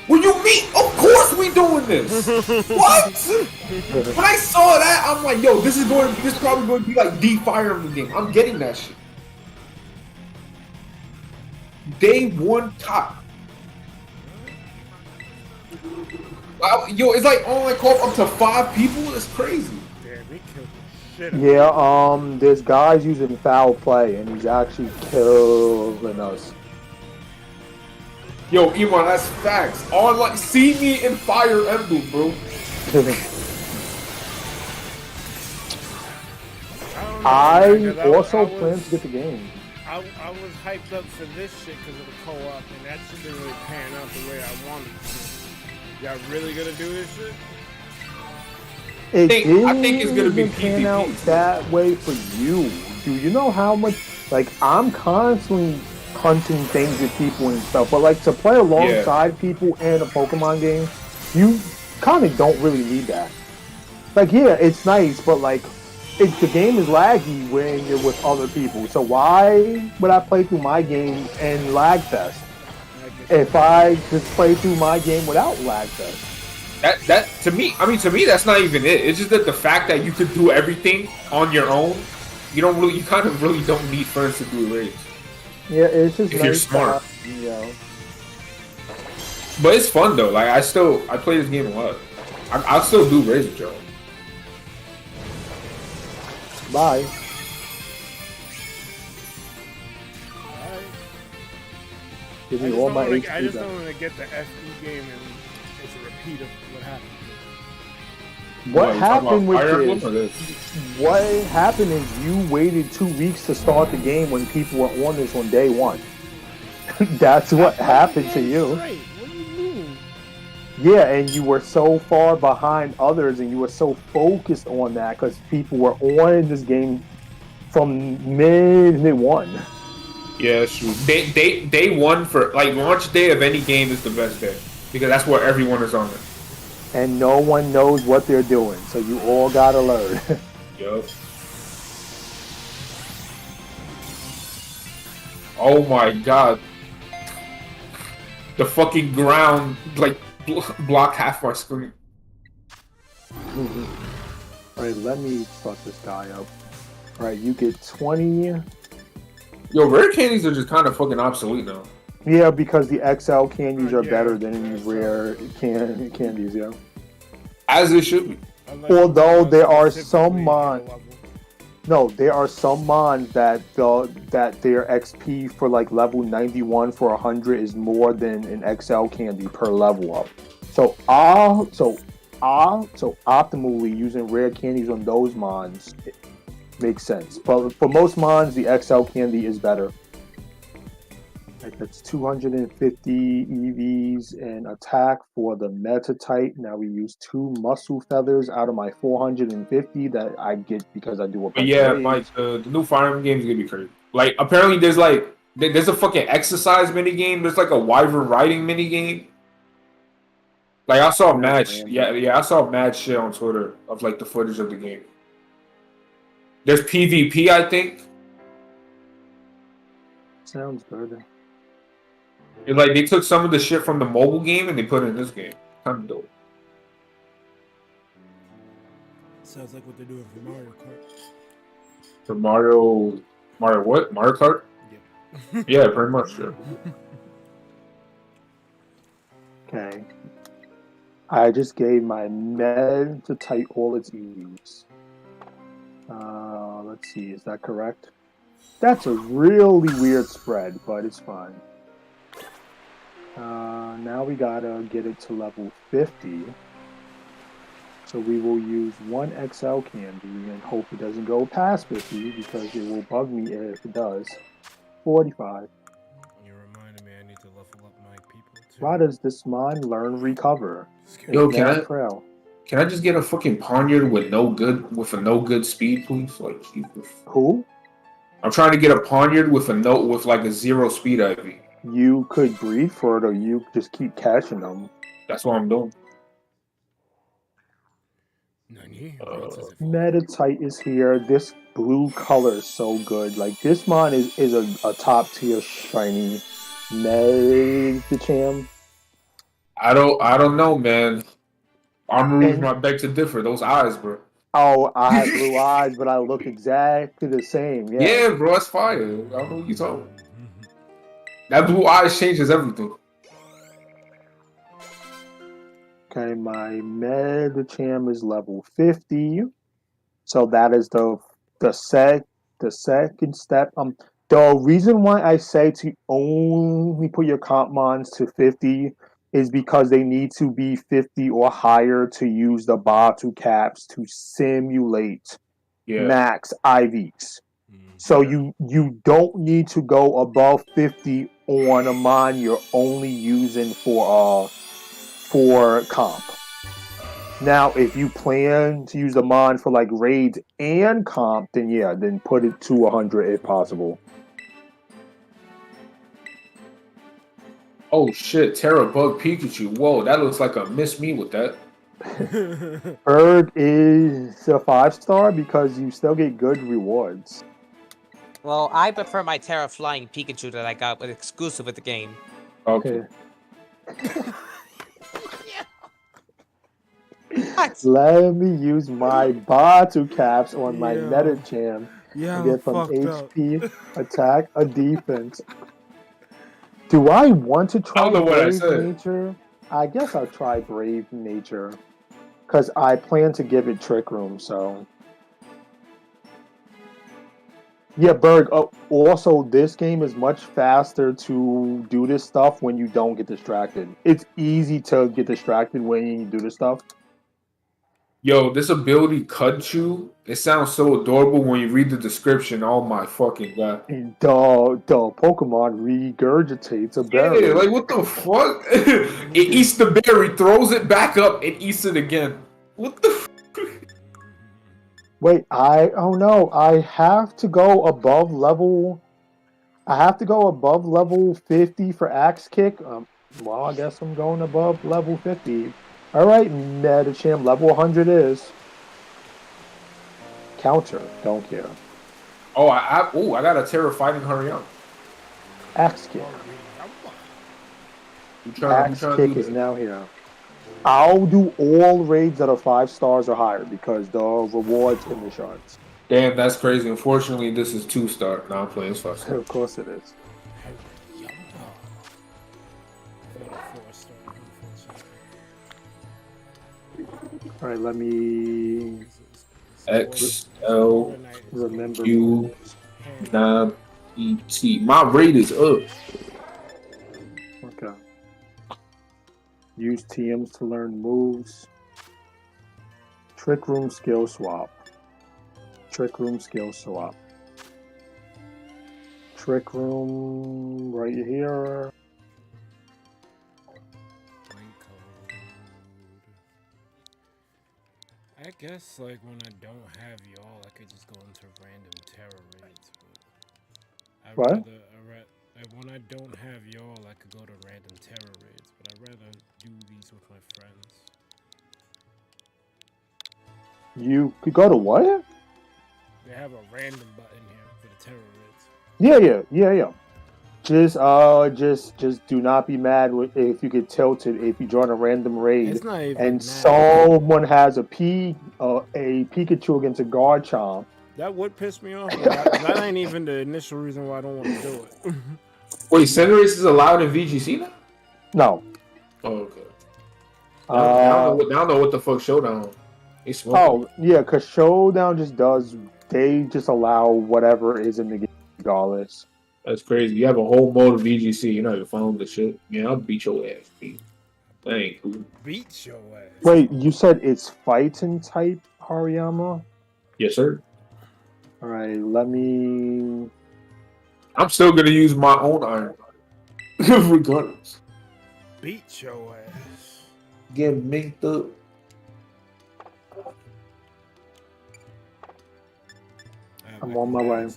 What you mean? Of course we doing this. What? When I saw that, I'm like, yo, this is probably going to be like the Fire Emblem game. I'm getting that shit. Day 1 top. Yo, it's like online co-op up to 5 people. It's crazy. Damn, we killed the shit. Yeah, there's guys using foul play, and he's actually killing us. Yo, Iman, that's facts. Online, see me in Fire Emblem, bro. I also plan to get the game. I was hyped up for this shit because of the co-op, and that shit didn't really pan out the way I wanted it to. Y'all really gonna do this shit? I think it's gonna be pan out that way for you. Do you know how much? Like, I'm constantly hunting things with people and stuff, but like to play alongside people in a Pokemon game, you kind of don't really need that. Like, yeah, it's nice, but like, the game is laggy when you're with other people. So why would I play through my game and lag fest if I just play through my game without lag fest? That to me, that's not even it. It's just that the fact that you could do everything on your own, you kind of really don't need friends to do raids. Yeah, it's just if nice you're smart. To, But it's fun though. Like I play this game a lot. I'll still do raids with y'all. Bye. Give me all my HP. I just don't want to get the FE game and it's a repeat of what happened. What happened is you waited 2 weeks to start the game when people were on this on day 1. That's what happened to you. Right. What do you mean? Yeah, and you were so far behind others, and you were so focused on that because people were on this game from mid 1. Yeah, it's true. Day 1 for like launch day of any game is the best day because that's where everyone is on it. And no one knows what they're doing, so you all gotta learn. Yup. Oh my god. The fucking ground, like, blocked half my screen. Alright, let me fuck this guy up. Alright, you get 20... Yo, rare candies are just kind of fucking obsolete now. Yeah, because the XL candies are better than rare candies, yeah. As it should be. Although there are some mons, there are some mons that their XP for like level 91 for 100 is more than an XL candy per level up. So optimally using rare candies on those mons makes sense. But for most mons, the XL candy is better. Right, that's 250 EVs and attack for the meta type. Now we use 2 muscle feathers out of my 450 that I get because I do a But bunch yeah, of Mike, the new Fire Emblem game is gonna be crazy. Like, apparently there's a fucking exercise mini game. There's like a wyvern riding mini game. Like I saw mad, I saw mad shit on Twitter of like the footage of the game. There's PvP, I think. Sounds good. It's like they took some of the shit from the mobile game and they put it in this game. Kind of dope. Sounds like what they're doing for Mario Kart. For Mario what? Mario Kart? Yep. Yeah, pretty much. Sure. Okay. I just gave my med to type all its EVs. Let's see, is that correct? That's a really weird spread, but it's fine. Now we gotta get it to level 50. So we will use 1 XL candy and hope it doesn't go past 50 because it will bug me if it does. 45. You reminded me I need to level up my people too. Why does this mon learn recover? Yo, can I just get a fucking poniard with a no good speed, please? Like, Jesus. Who? I'm trying to get a poniard with like a 0 speed IV. You could breed for it, or you just keep catching them. That's what I'm doing. Metatite is here. This blue color is so good. Like, this mon is a top tier shiny Metacham. I don't know, man. Armory's not beg to differ. Those eyes, bro. Oh, I have blue eyes, but I look exactly the same. Yeah, bro, that's fire. I don't know what you're talking about. That blue eyes changes everything. Okay, my Metacham is level 50. So that is the second step. The reason why I say to only put your comp mons to 50 is because they need to be 50 or higher to use the bottle caps to simulate max IVs. So you don't need to go above 50 on a mon you're only using for comp. Now, if you plan to use the mon for like raids and comp, then put it to 100 if possible. Oh shit, Terra Bug Pikachu. Whoa, that looks like a miss me with that. Erg is a 5-star because you still get good rewards. Well, I prefer my Terra Flying Pikachu that I got with exclusive with the game. Okay. Let me use my Batu caps on my Metacham to get from HP, attack, a defense. Do I want to try Brave Nature? I guess I'll try Brave Nature. Because I plan to give it Trick Room, so... Yeah, Berg, also, this game is much faster to do this stuff when you don't get distracted. It's easy to get distracted when you do this stuff. Yo, this ability, Cudchew, it sounds so adorable when you read the description. Oh my fucking god. The Pokemon regurgitates a berry. Yeah, like what the fuck? It eats the berry, throws it back up, and eats it again. What the fuck? Wait, I have to go above level... I have to go above level 50 for Axe Kick. Well, I guess I'm going above level 50. Alright, Metacham, level 100 is. Counter, don't care. Oh, I got a terrifying hurry up. Axe Kick. Axe Kick is now here. I'll do all raids that are 5 stars or higher because the rewards in the shards. Damn, that's crazy. Unfortunately, this is 2-star. Now I'm playing 5-star. Of course it is. All right, let me remember Q 9 ET. My rate is up. Okay. Use TMs to learn moves. Trick Room skill swap. Trick Room skill swap. Trick Room right here. Link code. I guess like when I don't have y'all, I could just go into random terror raids. But What? when I don't have y'all, I could go to random terror raids. But I'd rather do these with my friends. You could go to what? They have a random button here for the terror raids. Yeah. Just do not be mad if you get tilted if you join a random raid It's not even and that. someone has a Pikachu against a Garchomp. That would piss me off. That ain't even the initial reason why I don't want to do it. Wait, Cinderace is allowed in VGC now? No. Oh, okay. I don't know what the fuck Showdown. Oh, yeah, because Showdown they just allow whatever is in the game regardless. That's crazy. You have a whole mode of VGC. You're not even following the shit. Yeah, I'll beat your ass, B. That ain't cool. Beat your ass. Wait, you said it's fighting type, Hariyama? Yes, sir. Alright, let me... I'm still going to use my own iron. Regardless. Beat your ass. Get minked up. I'm on my way.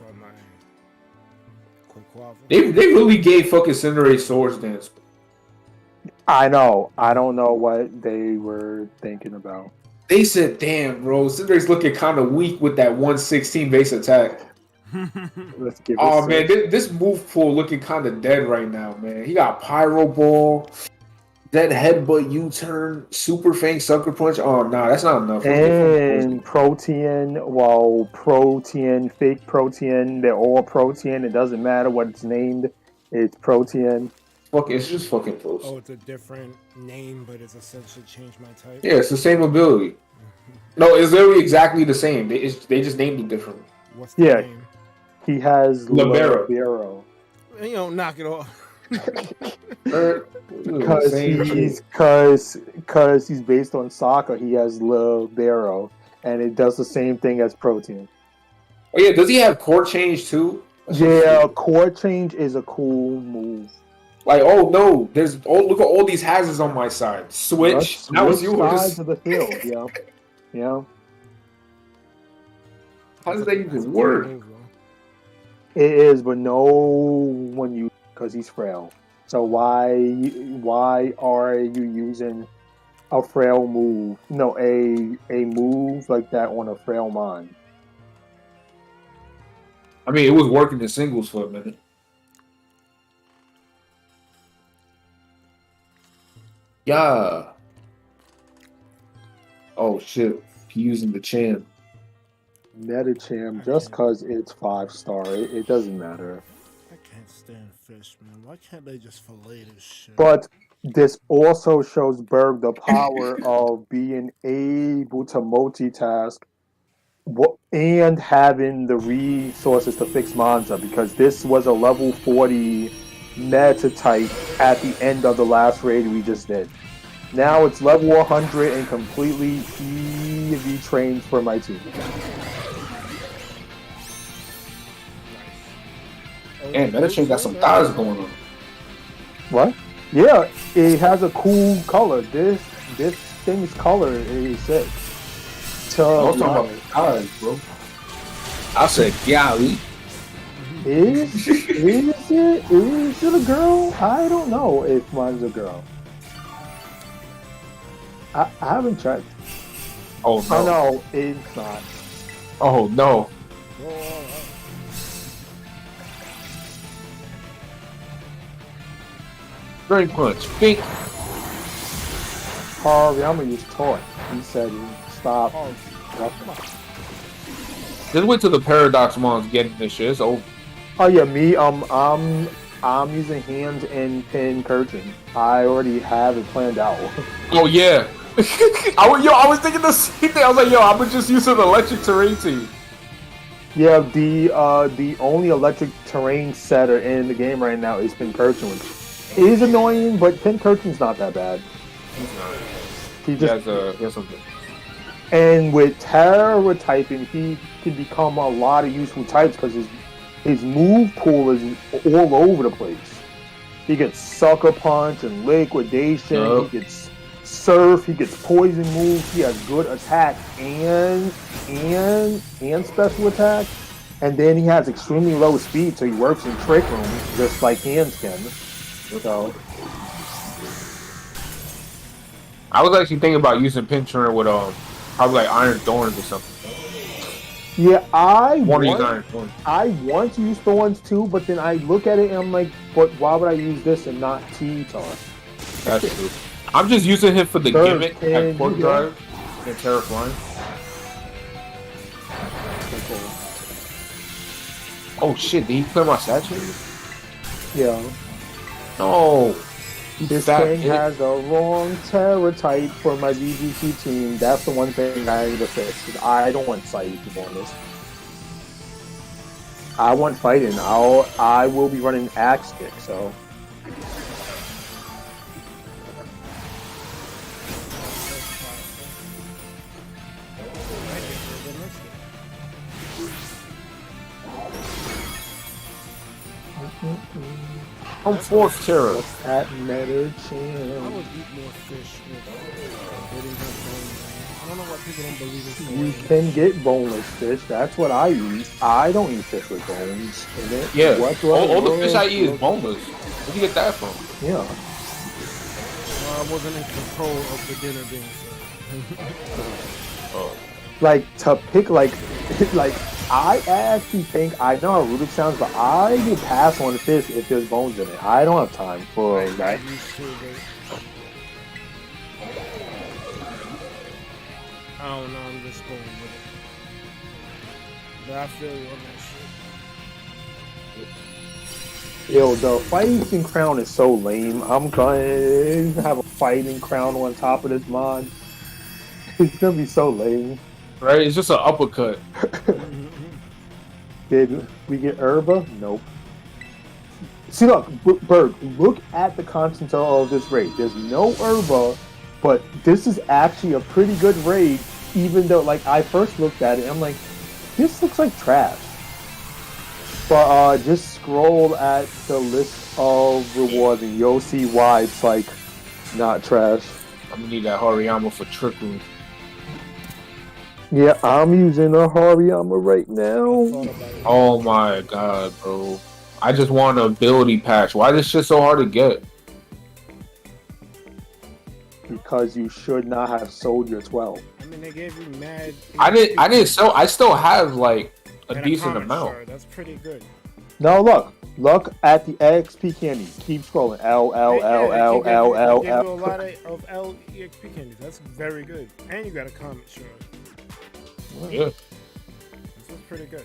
They really gave fucking Cinderace Swords Dance. I know. I don't know what they were thinking about. They said, damn, bro, Cinderace looking kind of weak with that 116 base attack. Let's give it Oh, man, this move pool looking kind of dead right now, man. He got Pyro Ball, Dead Headbutt U-Turn, Super Fang Sucker Punch. Oh, nah, that's not enough. And Protean, fake Protean, they're all Protean. It doesn't matter what it's named. It's Protean. Fuck, it's just fucking close. Oh, it's a different name, but it's essentially changed my type. Yeah, it's the same ability. No, it's literally exactly the same. They just named it different. What's the name? He has Libero. You don't knock it off. Because he's based on soccer, he has Libero, and it does the same thing as Protean. Oh yeah, does he have core change too? Yeah, core change is a cool move. Like, oh no, look at all these hazards on my side. Switch. That was yours. Sides of the field, yeah. How does that even work? It is, but no one uses because he's frail. So why are you using a frail move? No, a move like that on a frail mind. I mean, it was working in singles for a minute. Yeah. Oh shit. He using the Chan. Metacham, just because it's 5-star, it doesn't matter. I can't stand fish, man. Why can't they just fillet this shit? But this also shows Berg the power of being able to multitask and having the resources to fix Monza, because this was a level 40 meta type at the end of the last raid we just did. Now it's level 100 and completely EV trained for my team. Man, Metachan got some thighs going on. What? Yeah, it has a cool color. This thing's color is sick. I was talking about thighs, bro. I said, golly. Is it a girl? I don't know if mine's a girl. I haven't checked. Oh no. Oh no, it's not. Oh no. Drain punch. Bink. Harvey, I'm gonna use toy. He said stop. Just wait till the Paradox Mon's getting this shit. It's over. Oh yeah, me. I'm using hands and pin curtain. I already have it planned out. Oh yeah. I was thinking the same thing. I was like, yo, I'm gonna just use an electric terrain team. Yeah, the only electric terrain setter in the game right now is pin curtain, which is annoying, but pin curtain's not that bad. He's not. He He just has something. and with Terra typing, he can become a lot of useful types because his move pool is all over the place. He gets Sucker Punch and Liquidation. Yup. He gets Surf. He gets Poison moves. He has good attack and special attack. And then he has extremely low speed, so he works in Trick Room just like Handskin. So I was actually thinking about using Pincher with probably like Iron Thorns or something. yeah, I Want to use want Iron Thorns. to use Thorns too, but then I look at it and I'm like, but why would I use this and not T-Tar? That's true. I'm just using him for the Third gimmick and at Fork you Drive and Terra Flying. Oh shit, did he clear my saturated? Yeah. No. This That thing is- has a wrong Terra type for my VGT team. That's the one thing I need to fix. I don't want Sight, to be honest. I want fighting. I will be running Axe Kick, so. I'm fourth Terra. At Meta I Champ. would eat more fish if they didn't have bones. I don't know why people don't believe it. You can get boneless fish. That's what I eat. I don't eat fish with bones in it. Yeah. What do All the world fish I eat is look- boneless. Where'd you get that from? Yeah. I wasn't in control of the dinner being served. Like to pick like I actually think I know how rude it sounds, but I would pass on the fish if there's bones in it. I don't have time for that. You should, I don't know, I'm just going with it. But I feel you on that shit. Yo, the fighting crown is so lame. I'm going to have a fighting crown on top of this mod. It's gonna be so lame. Right? It's just an uppercut. Did we get Herba? Nope. See, look, Berg, look at the content of this raid. There's no Herba, but this is actually a pretty good raid, even though, like, I first looked at it, and I'm like, this looks like trash. But just scroll at the list of rewards, and you'll see why it's, like, not trash. I'm gonna need that Hariyama for Trick Room. Yeah, I'm using a Hariyama right I now. thought about it. Oh my god, bro. I just want an ability patch. Why is this shit so hard to get? Because you should not have sold your 12. I mean, they gave you mad. I didn't sell. I still have like a and decent comic amount. shard. That's pretty good. No, look at the XP candy. Keep scrolling. L, L, Yeah, L, they L, gave you- L, they L, gave you a L. lot of LEXP candies. That's very good. And you got a comic shard. Yeah, That's pretty good.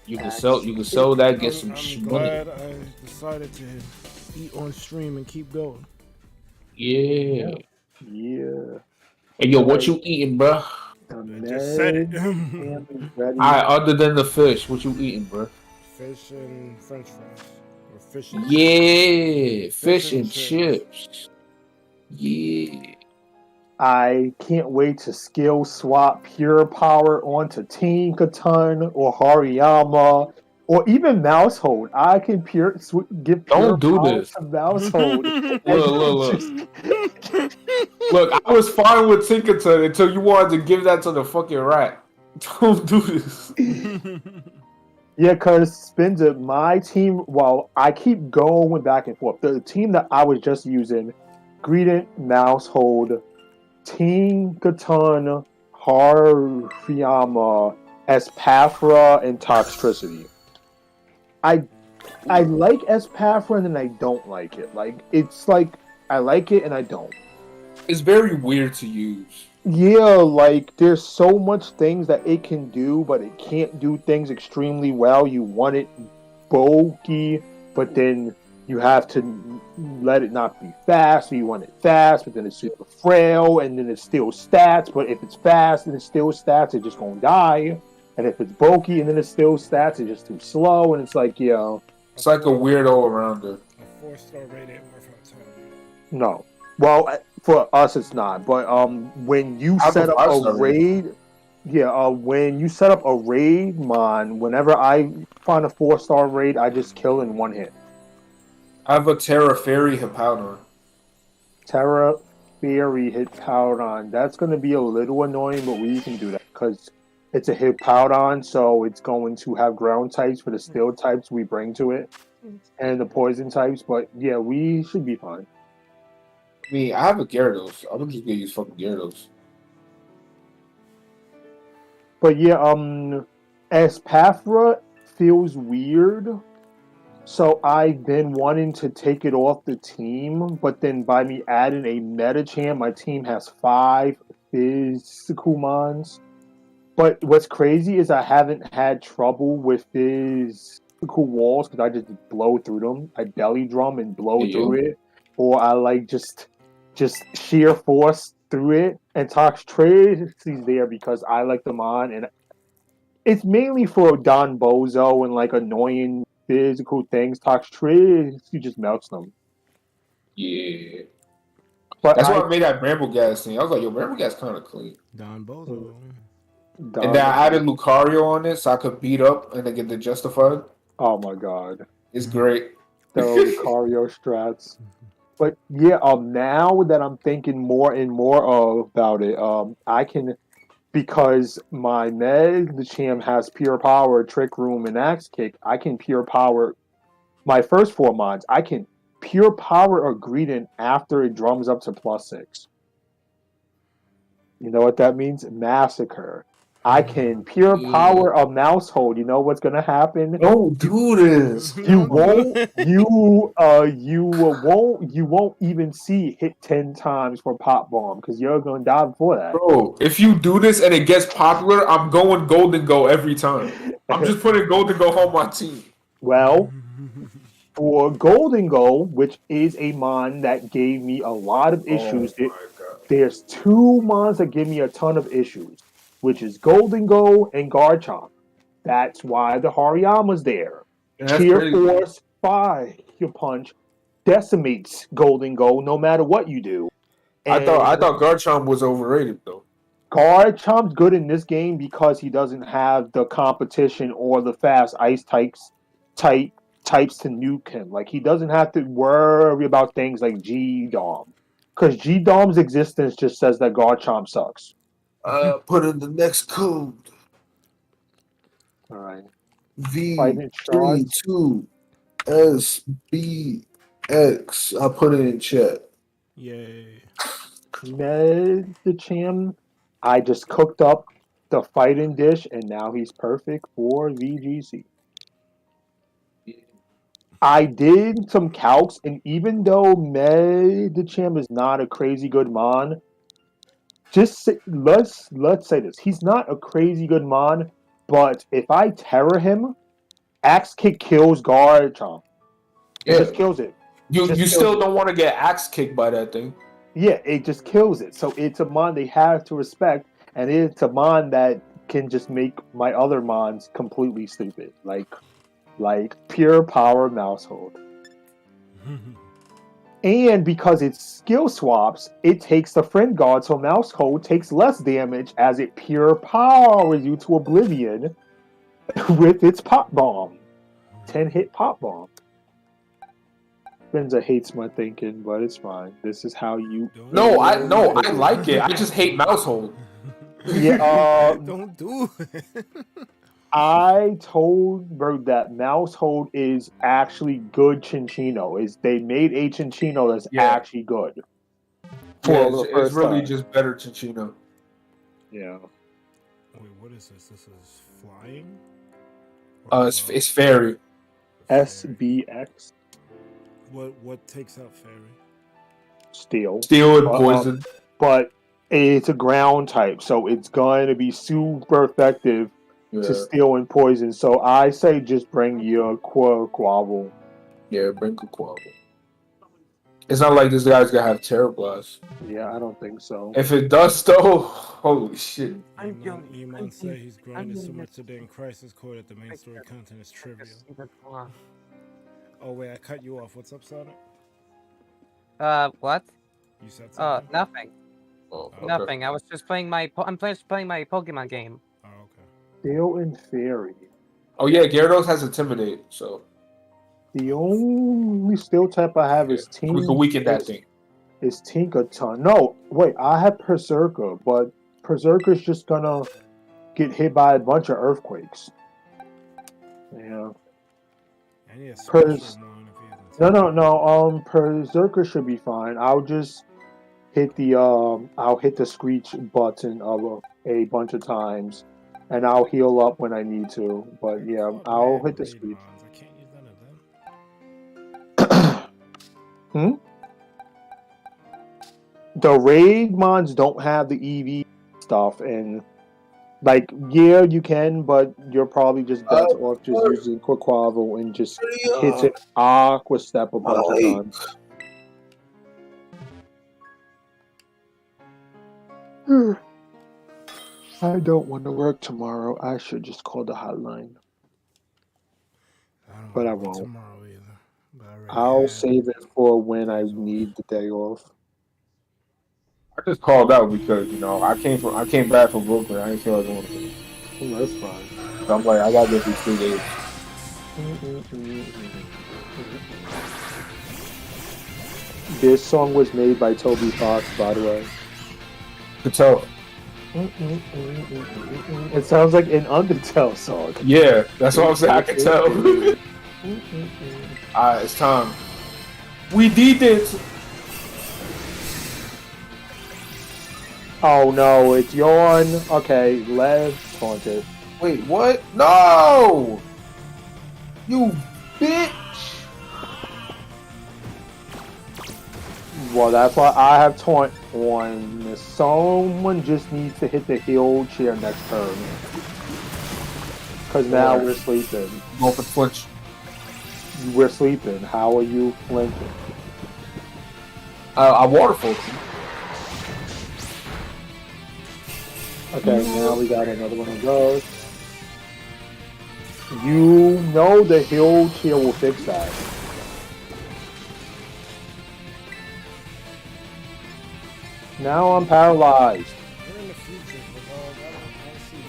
you can sell. You can sell that. Get some I'm money. glad I decided to eat on stream and keep going. Yeah. Yeah. Hey yo, what you eating, bro? The I just said it. Med is ready. Alright, other than the fish, what you eating, bro? Fish and French fries, or fish and Yeah, fish and and chips. chips. Yeah. I can't wait to skill swap Pure Power onto Team Catan or Hariyama or even Mousehold. I can give Pure Don't do Power this. to Mousehold. Look. Look, I was fine with Tinkerton until you wanted to give that to the fucking rat. Don't do this. Yeah, because Spinza, my team, while I keep going back and forth, the team that I was just using, Greedent, Mousehold, Team Catan, Hariyama, Espathra, and Toxtricity. I like Espathra and then I don't like it. Like, it's like, I like it and I don't. It's very weird to use. Yeah, like, there's so much things that it can do, but it can't do things extremely well. You want it bulky, but then you have to let it not be fast, so you want it fast, but then it's super frail, and then it's still stats, but if it's fast and it's still stats, it's just gonna die. And if it's bulky and then it's still stats, it's just too slow, and it's like, It's like a weirdo arounder. A 4-star rated worth my time. no. Well, For us, it's not. But when you I have set a up a 5-star rating. raid, yeah, when you set up a raid, man, whenever I find a 4-star raid, I just kill in one hit. I have a Terra Fairy Hippowdon. Terra Fairy Hippowdon. That's going to be a little annoying, but we can do that because it's a Hippowdon, so it's going to have ground types for the steel types we bring to it and the poison types. But yeah, we should be fine. I mean, I have a Gyarados. I'm just gonna use fucking Gyarados. But yeah, Espathra feels weird. So I've been wanting to take it off the team, but then by me adding a Metachamp, my team has 5 physical mons. But what's crazy is I haven't had trouble with physical walls because I just blow through them. I belly drum and blow through it, or I like just sheer force through it. And Txbergy's there because I like the mon, and it's mainly for Don Bozo and like annoying physical things. Txbergy just melts them. Yeah. But That's why I made that Bramble Gas thing. I was like, yo, Bramble Gas kind of clean. Don Bozo. And then I added Lucario on it so I could beat up and then get the Justified. Oh my god. It's great. The Oricorio strats. But yeah, now that I'm thinking more and more about it, I can, because my the Champ has Pure Power, Trick Room, and Axe Kick, I can Pure Power my first 4 mods. I can Pure Power a Greedent after it drums up to +6. You know what that means? Massacre. I can Pure Power a Mousehold. You know what's gonna happen? Don't do this. You won't even see hit 10 times for Pop Bomb because you're gonna die before that. Bro, if you do this and it gets popular, I'm going Golden Go every time. I'm just putting Golden Go on my team. Well, for Golden Go, which is a mon that gave me a lot of issues, there's 2 mons that give me a ton of issues, which is Golden Go and Garchomp. That's why the Hariyama's there. Cheer Force Fire Punch decimates Golden Go no matter what you do. And I thought Garchomp was overrated though. Garchomp's good in this game because he doesn't have the competition or the fast ice types to nuke him. Like, he doesn't have to worry about things like G-Dom. Because G-Dom's existence just says that Garchomp sucks. Put in the next code. Alright. V32SBX. I'll put it in chat. Yay. Medicham, I just cooked up the fighting dish, and now he's perfect for VGC. I did some calcs, and even though Medicham is not a crazy good mon, let's say this: he's not a crazy good mon, but if I terror him, Axe Kick kills Garchomp. It just kills it. You still don't want to get Axe Kicked by that thing. Yeah, it just kills it. So it's a mon they have to respect, and it's a mon that can just make my other mons completely stupid. Like Pure Power Mousehold. And because it's skill swaps, it takes the friend guard, so Mousehold takes less damage as it pure powers you to oblivion with its Pop Bomb. 10-hit Pop Bomb. Benza hates my thinking, but it's fine. This is how you... I like it. I just hate Mousehold. Yeah, Don't do it. I told Bird that Mousehold is actually good Chinchino. They made a Chinchino that's actually good. It's really just better Chinchino. Yeah. Wait, what is this? This is flying? It's fairy. SBX. What takes out fairy? Steel. Steel and poison. But it's a ground type, so it's going to be super effective to steel and poison. So I say just bring your Quabble. Yeah, bring a Quabble. It's not like this guy's gonna have Terra Blast. Yeah, I don't think so. If it does, though, holy shit. Iman said he's grinded so much today in Crisis Core that the main story content is trivial. Oh wait, I cut you off. What's up, Sonic? What? You said something? Nothing. Oh, okay. Nothing. I was just playing my. I'm just playing my Pokemon game. Oh, okay. Still in theory. Oh yeah, Gyarados has Intimidate, so The only steel type I have is we can weaken that thing. Is Tinkaton. No, wait, I have Berserker, but Berserker's just gonna get hit by a bunch of earthquakes. Yeah. I need a special one if he hasn't. No. Berserker should be fine. I'll just hit the I'll hit the screech button a bunch of times, and I'll heal up when I need to. But yeah, Oh, I'll man, hit the raid screech. mods. I can't use none of them. The raid mods don't have the EV stuff, and like, yeah, you can, but you're probably just better off just using Quaquavel and just hit it Aqua Step a bunch of times. I don't want to work tomorrow. I should just call the hotline. But I won't. Tomorrow either. But I'll save it for when I need the day off. I just called out because I came back from Brooklyn. I didn't feel like doing it. Oh, that's fine. So I'm like, I gotta get these 3 days. This song was made by Toby Fox, by the way. Could tell. It sounds like an Undertale song. Yeah, that's what I'm saying. I can tell. Alright, it's time. We did it. Oh no, it's Yawn. Okay, Lev taunted. Wait, what? No! You bitch! Well, that's why I have taunt on. Someone just needs to hit the heal chair next turn. Because now we're sleeping. Go for Twitch. We're sleeping. How are you flinching? I waterfall. Okay, now we got another one of those. You know the heal chair will fix that. Now I'm paralyzed. We're in the future, but I don't see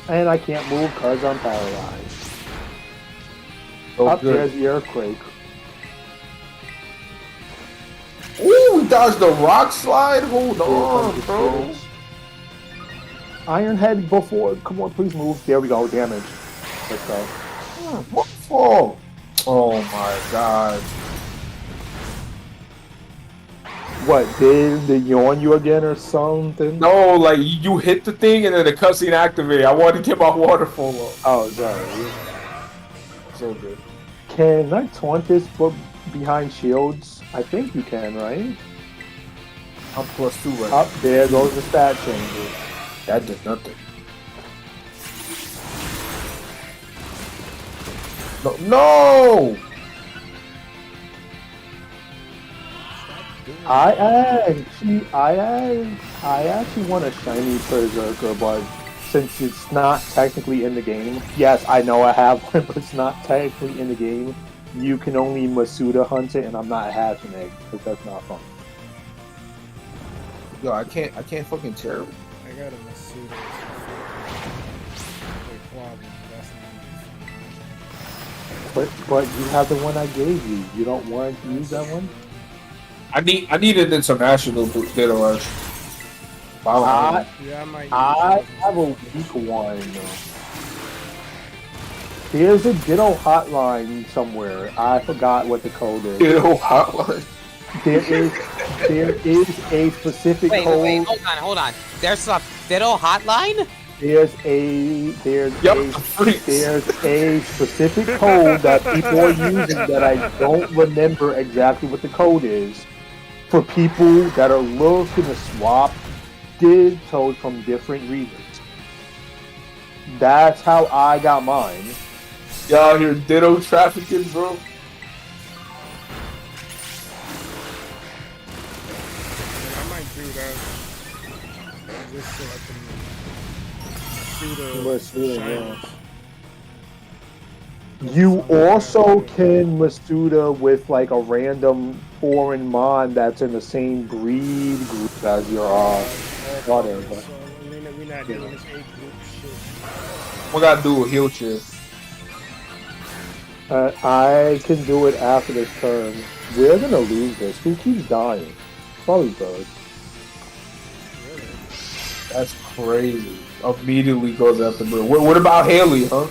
none. And I can't move because I'm paralyzed. Oh, Up good. there's the earthquake. Ooh, we dodged the rock slide. Hold on, bro. Ironhead before. Come on, please move. There we go. Damage. Let's go. Waterfall. Oh my god. What, did they yawn you again or something? No, like you hit the thing and then the cutscene activated. I wanted to get my waterfall up. Oh, sorry. So good. Can I taunt this behind shields? I think you can, right? I'm +2 right Up there goes the stat changes. That did nothing. No! I actually want a shiny Berserker, but since it's not technically in the game, yes, I know I have one, but it's not technically in the game. You can only Masuda hunt it, and I'm not hatching it because that's not fun. Yo, I can't fucking tear it. I got a Masuda. But you have the one I gave you. You don't want to use that one? I need an international Ditto Rush. I might have a weak one. There's a Ditto hotline somewhere. I forgot what the code is. Ditto hotline. There is a specific code. Wait, hold on. There's a Ditto hotline? There's a specific code that people are using that I don't remember exactly what the code is. For people that are looking to swap Dittos from different regions. That's how I got mine. Y'all here Ditto trafficking, bro? I might do that. Just so I can shoot a yeah. You also can Masuda with like a random foreign mon that's in the same breed group as your daughter. But We're not doing this 8-group shit. We gotta do a heal cheer. I can do it after this turn. We're gonna lose this. Who keeps dying? Probably Bird. That's crazy. Immediately goes after Bird. What about Haley, huh?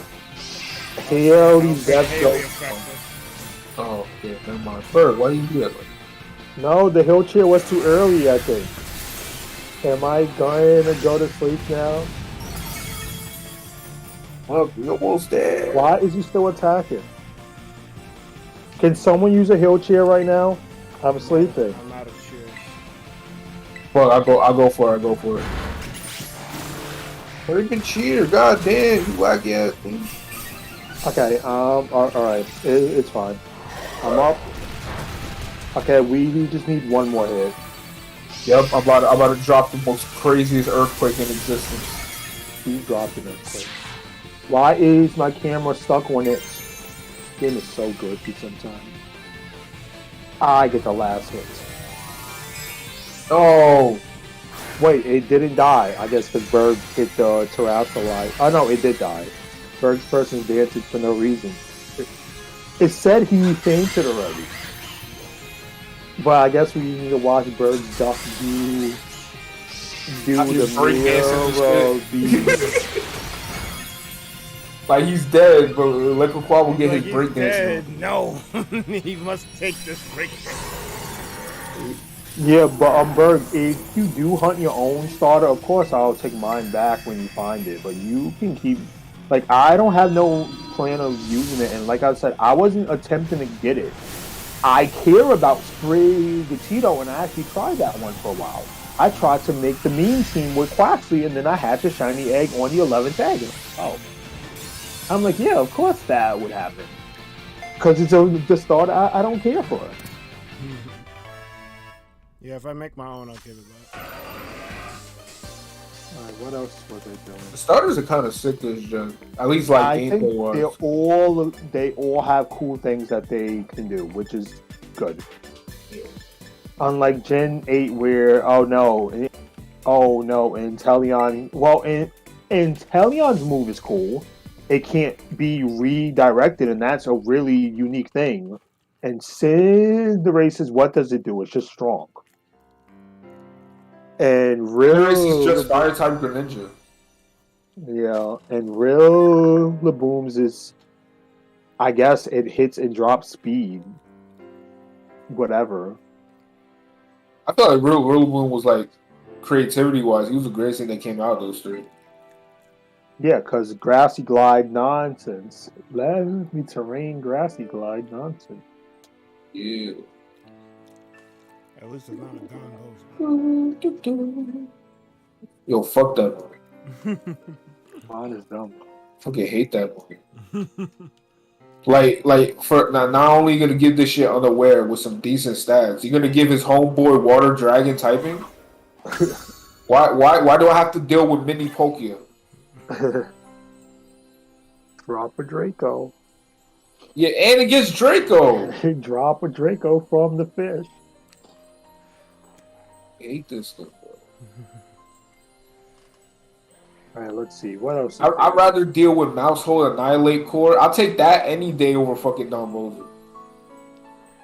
Haley's death Haley go. effective. Oh, yeah, never mind. Bird, why do you do that? No, the hill chair was too early, I think. Am I going to go to sleep now? Oh, you're almost dead. Why is he still attacking? Can someone use a hill chair right now? I'm sleeping. I'm out of cheers. Fuck, I'll go for it. Freaking cheer, god damn, you wacky ass thing. Okay, alright. It's fine. I'm up. Okay, we just need one more hit. Yep, I'm about to drop the most craziest earthquake in existence. Keep dropping it. Why is my camera stuck on it? This game is so good sometimes. I get the last hit. Oh, Wait, it didn't die. I guess because Berg hit the Terrasolite. Oh no, it did die. Berg's person danced for no reason. It said he fainted already. But I guess we need to watch Berg duck do the mirror beat. like he's dead, but Leprechaun will get Like his break dance. No, he must take this break. Yeah, but Berg, if you do hunt your own starter, of course I'll take mine back when you find it. But you can keep, like, I don't have no plan of using it. And like I said, I wasn't attempting to get it. I care about Sprigatito, and I actually tried that one for a while. I tried to make the meme team with Quaxley, and then I had the shiny egg on the 11th egg. Oh, I'm like, yeah, of course that would happen. Because it's the starter I don't care for. Yeah, if I make my own, I'll give it back. Alright, what else was I doing? The starters are kind of sick this gen. At least like I think gameplay-wise. they all have cool things that they can do, which is good. Unlike Gen 8 where, oh no, Inteleon, well, Inteleon's move is cool. It can't be redirected, and that's a really unique thing. And Cinderace's, what does it do? It's just strong. And Race is just fire type Greninja. Yeah, and real Labooms is, I guess it hits and drops speed. Whatever. I feel like real Boom was like creativity wise, he was the greatest thing that came out of those three. Yeah, because Grassy Glide nonsense. Let me terrain Grassy Glide nonsense. Yeah. At least it's not a gun Yo, fuck that movie. Mine is dumb. Fucking hate that movie. like for not only you gonna give this shit unaware with some decent stats, you're gonna give his homeboy Water Dragon typing. Why do I have to deal with mini Pokia? Drop a Draco. Yeah, and against Draco. Drop a Draco from the fish. I hate this stuff, bro. Alright, let's see. What else? I'd rather deal with Mousehole Annihilate Core. I'll take that any day over fucking Don Moser.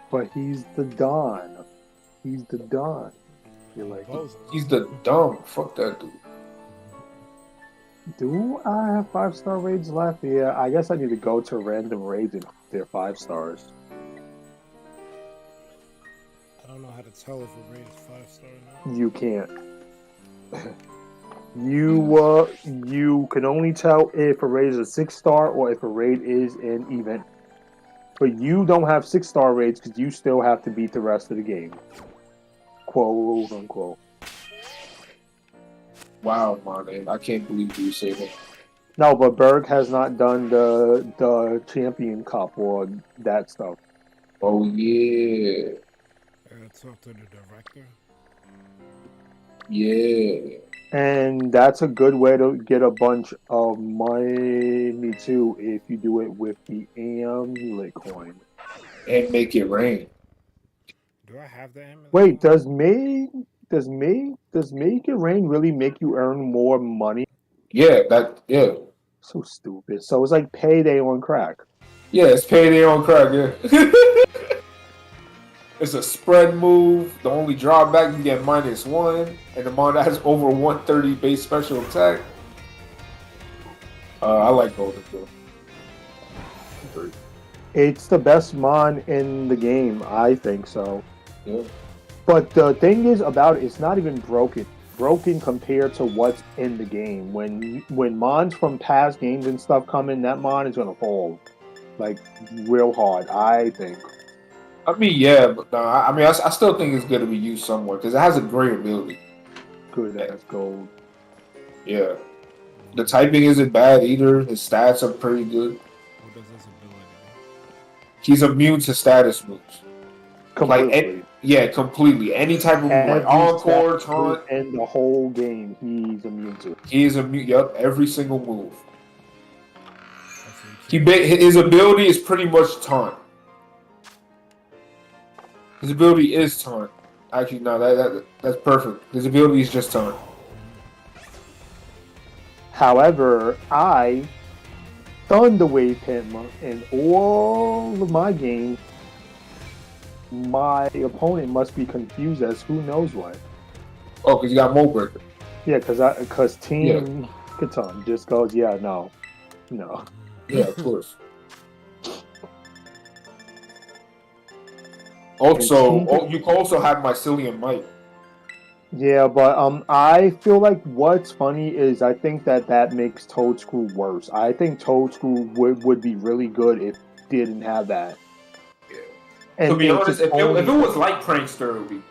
But he's the Don. He's the Don. You're like, He's the dumb. Fuck that dude. do I have 5-star raids left? Yeah, I guess I need to go to random raids and they're 5 stars. I don't know how to tell if a raid is 5-star or not. You can't. You can only tell if a raid is a 6-star or if a raid is an event. But you don't have 6-star raids because you still have to beat the rest of the game. Quote unquote. Wow, man. I can't believe you say that. No, but Berg has not done the Champion Cup or that stuff. Oh, yeah. I gotta talk to the director. Yeah. And that's a good way to get a bunch of money too if you do it with the amulet coin. And make it rain. Do I have the amulet? Wait, does make it rain really make you earn more money? Yeah, So stupid. So it's like payday on crack. Yeah, it's payday on crack, yeah. It's a spread move. The only drawback, you get -1. And the mon that has over 130 base special attack. I like Golden though. It's the best mon in the game, I think so. Yeah. But the thing is about it, it's not even broken. Broken compared to what's in the game. When mons from past games and stuff come in, that mon is gonna fall like real hard, I think. I mean, yeah, but I mean, I still think it's going to be used somewhere because it has a great ability. Good as gold. Yeah. The typing isn't bad either. His stats are pretty good. What does his ability He's immune to status moves. Completely. Yeah, completely. Any type of move, like encore, taunt. And the whole game, he's immune to. He is immune. Yep, every single move. do? His ability is pretty much taunt. His ability is taunt. Actually, no, that's perfect. His ability is just taunt. However, I Thunderwave him in all of my games. My opponent must be confused as who knows what. Oh, because you got Mo Breaker. Yeah, because Team Catan just goes, yeah, no. Yeah, of course. Also, you can also have Mycelium Mike. Yeah, but I feel like what's funny is I think that makes Toadscrew worse. I think Toadscrew would be really good if it didn't have that. Yeah. And to be honest, if it was like Prankster, it would be.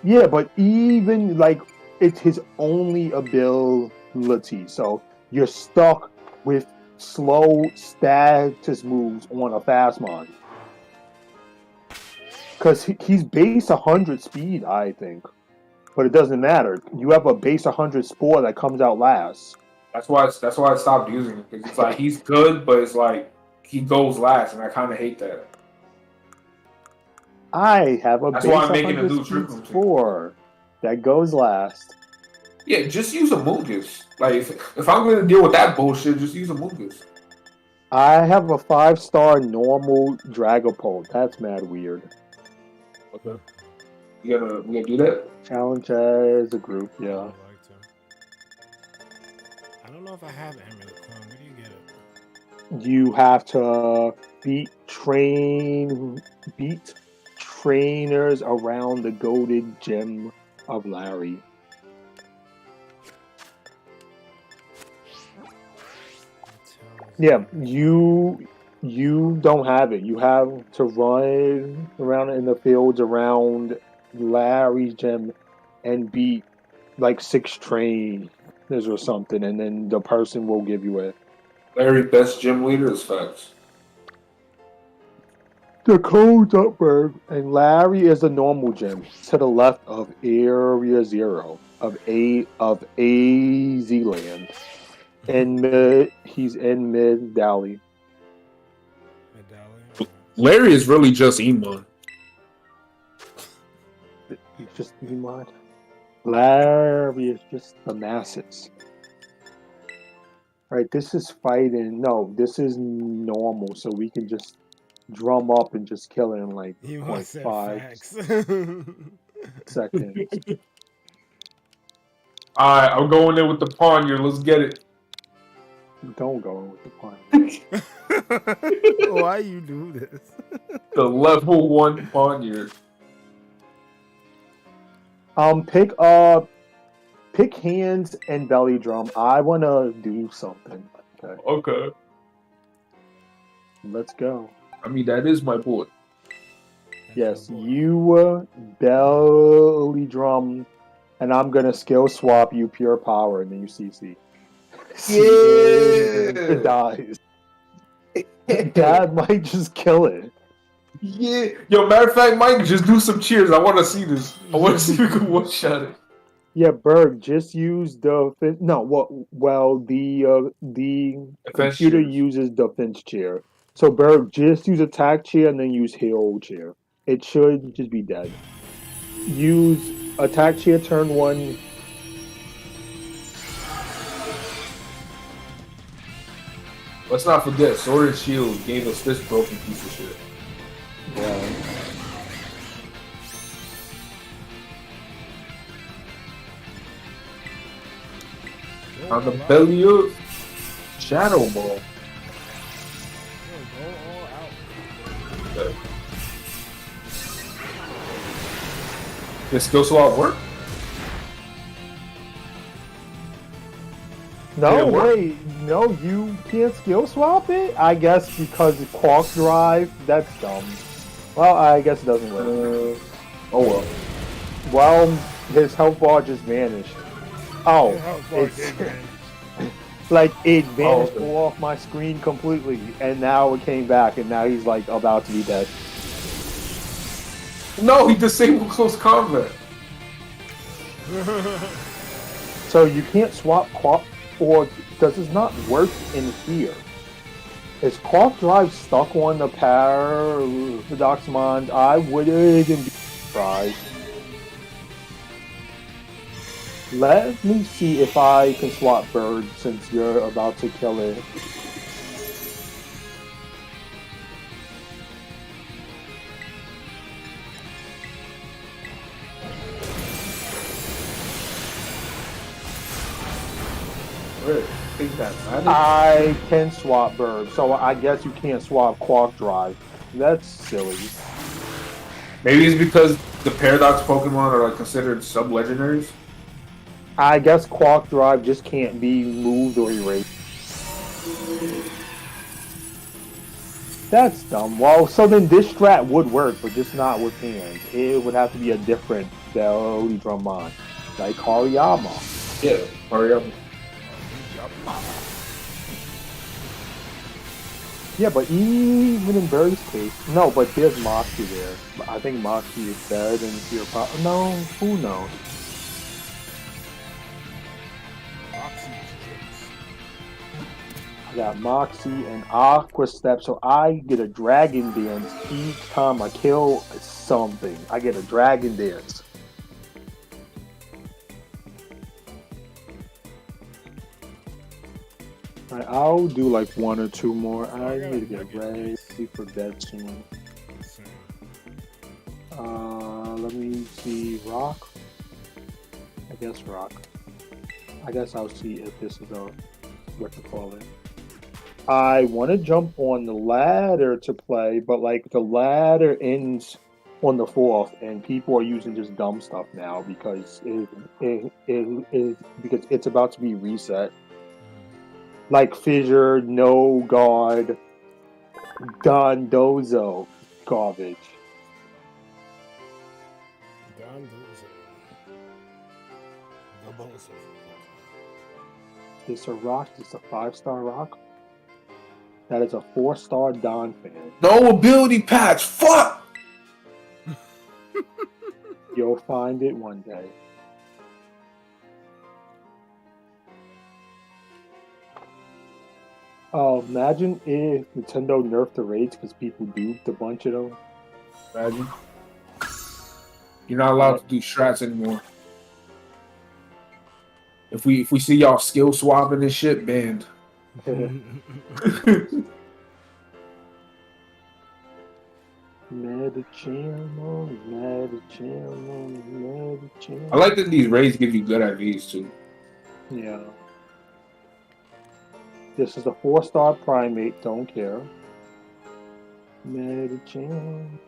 Yeah, but even like it's his only ability, so you're stuck with slow status moves on a fast mod. Because he's base 100 speed, I think. But it doesn't matter. You have a base 100 Spore that comes out last. That's why I stopped using it. Because it's like, he's good, but it's like, he goes last, and I kind of hate that. I have a That's base why I'm making a 100 new speed trick Spore that goes last. Yeah, just use a Mungus. Like, if I'm going to deal with that bullshit, just use a Mungus. I have a 5-star normal Dragapult. That's mad weird. Okay. You gonna do that? Challenge as a group, yeah. I would like to. I don't know if I have amulet coin. Where do you get it? You have to beat trainers around the golded gem of Larry. Yeah, you don't have it. You have to run around in the fields around Larry's gym and beat like 6 trainers or something, and then the person will give you it. Larry, best gym leader is facts. The code's Txbergy, and Larry is the normal gym to the left of Area 0 of AZ Land. He's in Mid Valley. Larry is really just Emon. He's just Emon. Larry is just the masses. Right, this is fighting. No, this is normal, so we can just drum up and just kill it in like 0.5 seconds. Alright, I'm going in with the Poniard. Let's get it. Don't go with the pun. Why you do this? The level 1 Poniard. Pick hands and belly drum. I wanna do something. Okay. Let's go. I mean, that is my boy. Yes, you belly drum, and I'm gonna skill swap you pure power, and then you CC. Yeah! It dies. Dad might just kill it. Yeah. Yo, matter of fact, Mike, just do some cheers. I want to see this. I want to see if we can one-shot it. Yeah, Berg, just use the the Defense computer chairs. uses defense chair. So Berg, just use attack chair and then use heal chair. It should just be dead. Use attack chair turn 1. Let's not forget, Sword and Shield gave us this broken piece of shit. Yeah. On the belly up, Shadow Ball. Go all out. Okay. This skill swap work? No, Did it work? wait, no, you can't skill swap it? I guess because it's Quark Drive, that's dumb. Well, I guess it doesn't work. Oh well. Well, his health bar just vanished. Oh, it's like it vanished okay. off my screen completely, and now it came back, and now he's like about to be dead. No, he disabled close combat. So you can't swap Quark, or does this not work in here? Is Quark Drive stuck on the Paradox Mind? I wouldn't be surprised. Let me see if I can swap Bird since you're about to kill it. Wait, I think that matters. I can swap Bird, so I guess you can't swap Quark Drive. That's silly. Maybe it's because the Paradox Pokemon are like considered sub-legendaries. I guess Quark Drive just can't be moved or erased. That's dumb. Well, so then this strat would work, but just not with hands. It would have to be a different Melody Drummond, like Hariyama. Yeah, hurry up. Yeah, but even in Bird's case, no, but there's Moxie there. I think Moxie is better than Fear Pop. No, who knows? I got Moxie and Aqua Step, so I get a Dragon Dance each time I kill something. I get a Dragon Dance. Alright, I'll do like 1 or 2 more. I need to get ready for bed soon. Let me see. Rock? I guess Rock. I guess I'll see if this is a what to call it. I want to jump on the ladder to play, but like the ladder ends on the 4th, and people are using just dumb stuff now because because it's about to be reset. Like Fissure, No Guard, Dondozo, garbage. It's a rock. It's a 5-star rock. That is a 4-star Don fan. No ability patch. Fuck. You'll find it one day. Oh, imagine if Nintendo nerfed the raids because people duped a bunch of them. Imagine. You're not allowed to do strats anymore. If we see y'all skill swapping and shit, banned. I like that these raids give you good IVs too. Yeah. This is a 4-star primate, don't care. Medicham.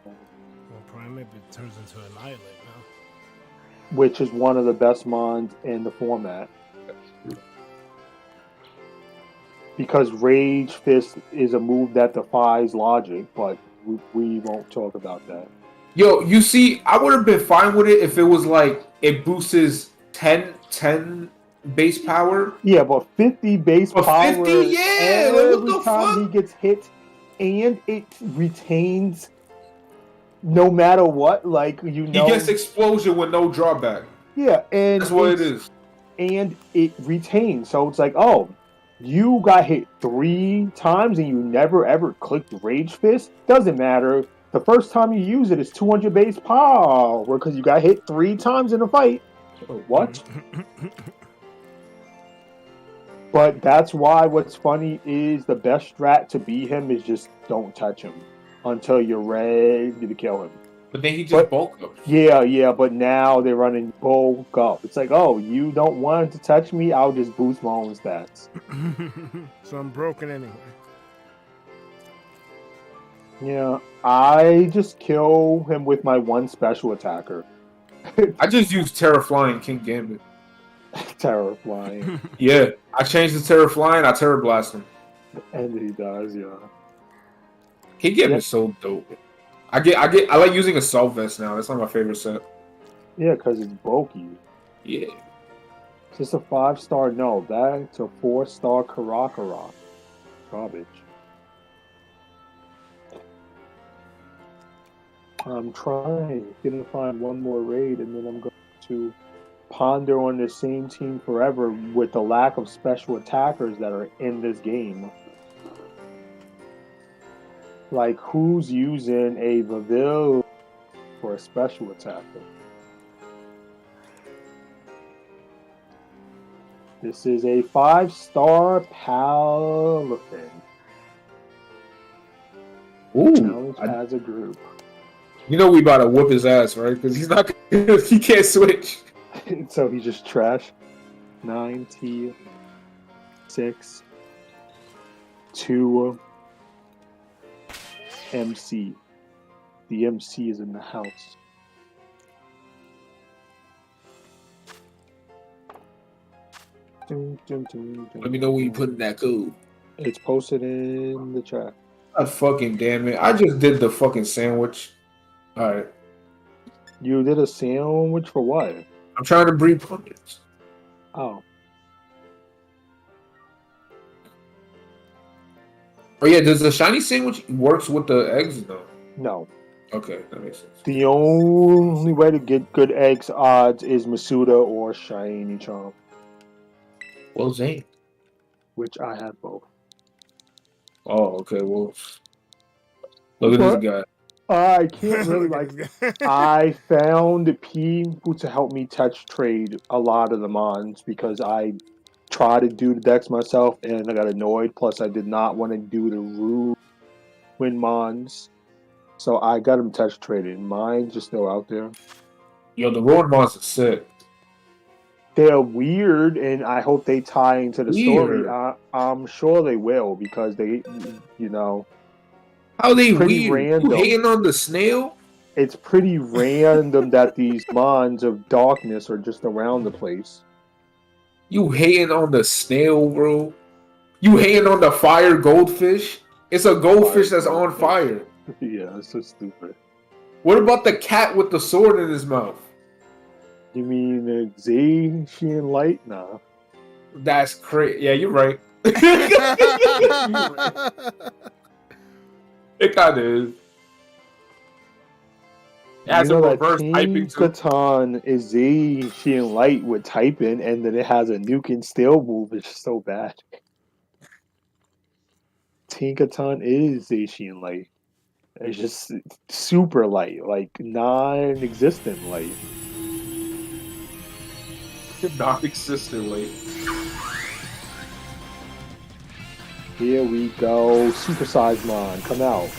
Well, primate turns into an island now. Which is one of the best mons in the format. Because Rage Fist is a move that defies logic, but we won't talk about that. Yo, you see, I would have been fine with it if it was like it boosts 10 base power. Yeah, but 50 base But power 50, yeah, like, what every the time fuck? he gets hit, and it retains no matter what. Like, you know, He gets explosion with no drawback. Yeah, and That's what it is. And it retains. So it's like, oh, you got hit 3 times and you never ever clicked Rage Fist. Doesn't matter. The first time you use it is 200 base power because you got hit 3 times in a fight. What? But that's why what's funny is the best strat to beat him is just don't touch him until you're ready to kill him. But then he just bulk up. Yeah, but now they're running bulk up. It's like, oh, you don't want to touch me, I'll just boost my own stats. So I'm broken anyway. Yeah, I just kill him with my one special attacker. I just use Terra Flying King Gambit. Terror flying. Yeah, I changed the Terra Flying, I Terra Blast him. And he does, yeah. King Gambit's so dope. I like using Assault Vest now. That's not my favorite set. Yeah, because it's bulky. Yeah. It's just a 5-star. No, that's a 4-star Karakara. Garbage. I'm trying. Gonna find one more raid, and then I'm going to ponder on the same team forever with the lack of special attackers that are in this game. Like, who's using a Vaville for a special attacker? This is a 5-star Paladin. Ooh. Challenge as a group. You know we about to whoop his ass, right? Because he's not. He can't switch. So he's just trash. 96 2 MC. The MC is in the house. Let me know when you put in that code. It's posted in the chat. God fucking damn it. I just did the fucking sandwich. Alright. You did a sandwich for what? I'm trying to breed pumpkins. Oh. Oh yeah, does the shiny sandwich works with the eggs though? No. Okay, that makes sense. The only way to get good eggs odds is Masuda or Shiny Charm. Well, Zane. Which I have both. Oh, okay, well. Look at this guy. I can't really I found people to help me touch trade a lot of the mons because I tried to do the decks myself and I got annoyed. Plus, I did not want to do the ruin mons, so I got them touch traded. Mine's just still out there. Yo, the Ruin Mons are sick. They're weird, and I hope they tie into the story. I'm sure they will because they, you know. How they pretty weird? Random. You hating on the snail? It's pretty random that these mons of darkness are just around the place. You hating on the snail, bro? You hating on the fire goldfish? It's a goldfish that's on fire. Yeah, it's so stupid. What about the cat with the sword in his mouth? You mean the Zacian light? Nah. That's crazy. Yeah, you're right. It kind of is. It has a reverse typing too. Katan is Zacian light with typing, and then it has a nuke and steel move. It's just so bad. Tinkatan is Zacian light. It's just super light, like non-existent light. Non-existently. Here we go. Supersize Mon, come out.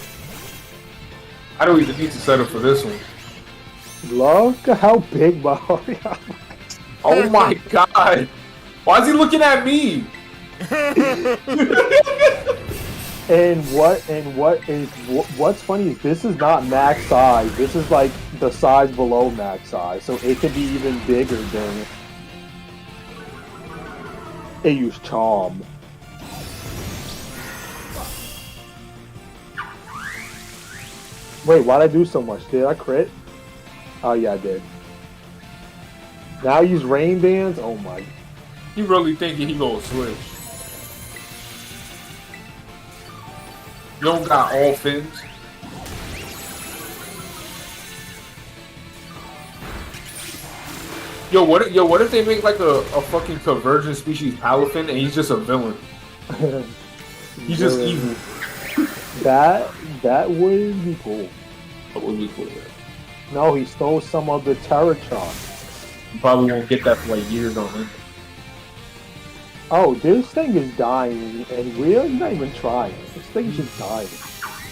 I don't even need to settle for this one. Look at how big Mario. Oh my god! Why is he looking at me? What's funny is this is not max size. This is like the size below max size, so it could be even bigger than it used charm. Wait, why'd I do so much? Did I crit? Oh yeah, I did. Now I use rain bands? Oh my. You really thinking he gonna switch? You don't got all fins? What if they make like a fucking convergent species Palafin and he's just a villain? He's just evil. That would be cool. That would be cool. No, he stole some of the Terratron. You probably won't get that for like years on end. Oh, this thing is dying, and we're not even trying. This thing is just dying.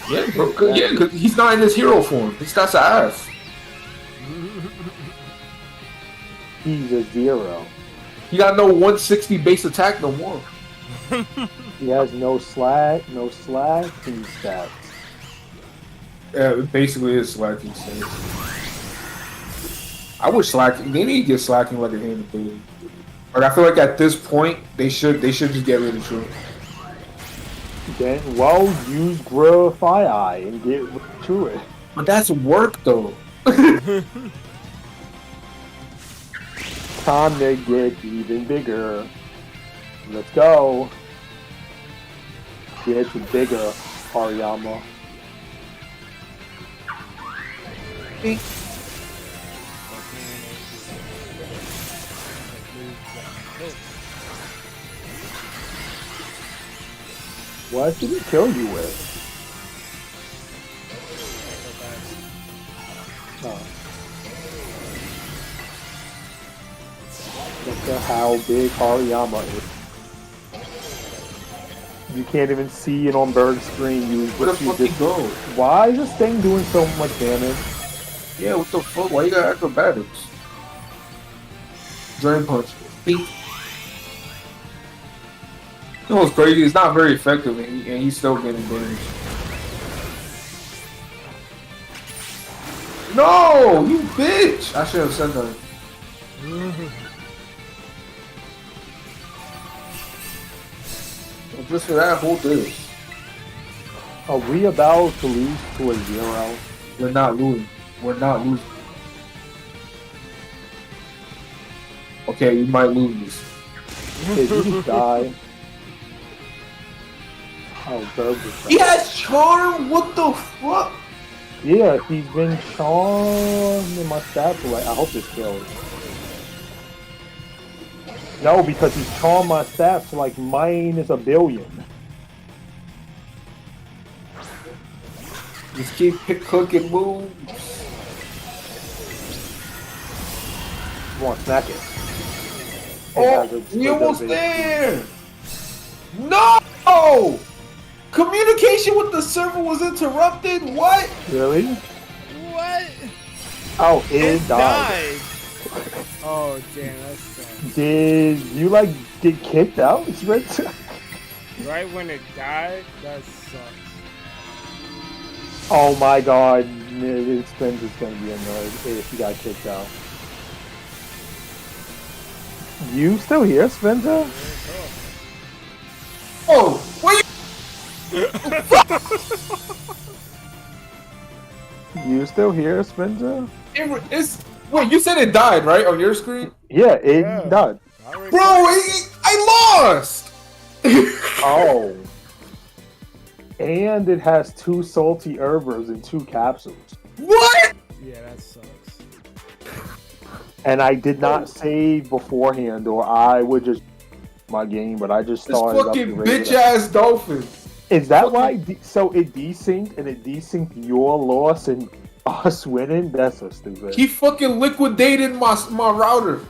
Yeah, bro. Yeah, because he's not in his hero form. He's got ass. He's a 0. He got no 160 base attack no more. He has no slacking stats. Yeah, it basically is slacking stats. I wish slacking. They need to get slacking like a hand ability. Like I feel like at this point they should just get rid of True. Then, well, use Grillify Eye and get to it. But that's work though. Time to get even bigger. Let's go. Get bigger, Hariyama. What did he kill you with? Oh. Look at how big Hariyama is. You can't even see it on Berg's screen. Where the fuck he go? Why is this thing doing so much damage? Yeah, what the fuck? Why you got acrobatics? Drain punch. Beat. You know what's crazy? It's not very effective, and he's still getting damage. No, you bitch! I should have said that. Just for that, hold this. Are we about to lose to a 0? We're not losing. We're not losing. Okay, you might lose. Did he die? Oh, Berg was He has charm? What the fuck? Yeah, he's been charmed in my stats. Like, I hope this kills. No, because he's charmed my stats like minus 1 billion. Just keep clicking moves. Come on, smack it. Oh, we almost there! No! Communication with the server was interrupted? What? Really? What? Oh, it died. Oh, damn, that sucks. Did you, like, get kicked out? It's right. Right when it died? That sucks. Oh my god. Spencer's gonna be annoyed if he got kicked out. You still here, Spencer? Oh, wait! You still here, Spencer? Wait, you said it died, right? On your screen? Yeah, it died. Bro, I lost! Oh. And it has 2 salty herbers and 2 capsules. What? Yeah, that sucks. And I did not save beforehand, or I would just my game, but I just This started fucking bitch ass dolphin. Is that why? So it desynced and it desynced your loss and us winning? That's so stupid. He fucking liquidated my router.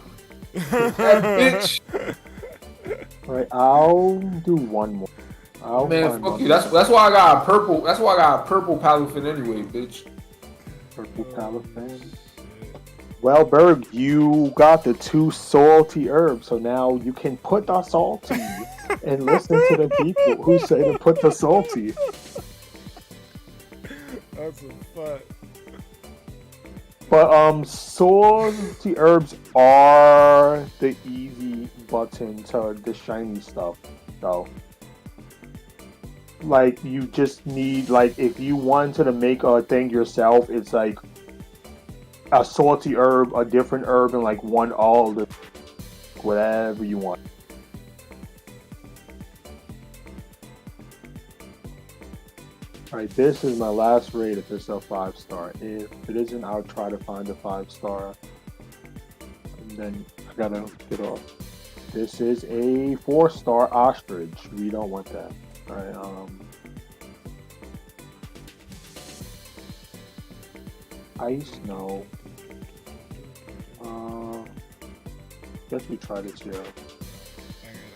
That bitch. Alright, I'll do one more. Man, fuck you. That's why I got a purple. That's why I got a purple Palafin anyway, bitch. Purple Palafin. Well, Berg, you got the 2 salty herbs, so now you can put the salty and listen to the people who say to put the salty. That's a fuck. But salty herbs are the easy button to the shiny stuff, though. Like, you just need, like, if you wanted to make a thing yourself, it's like a salty herb, a different herb, and like one olive, whatever you want. Alright, this is my last raid if it's a 5-star. If it isn't, I'll try to find a 5-star. And then I gotta get off. This is a 4-star ostrich. We don't want that. Alright, ice, no. Guess we try this here. I got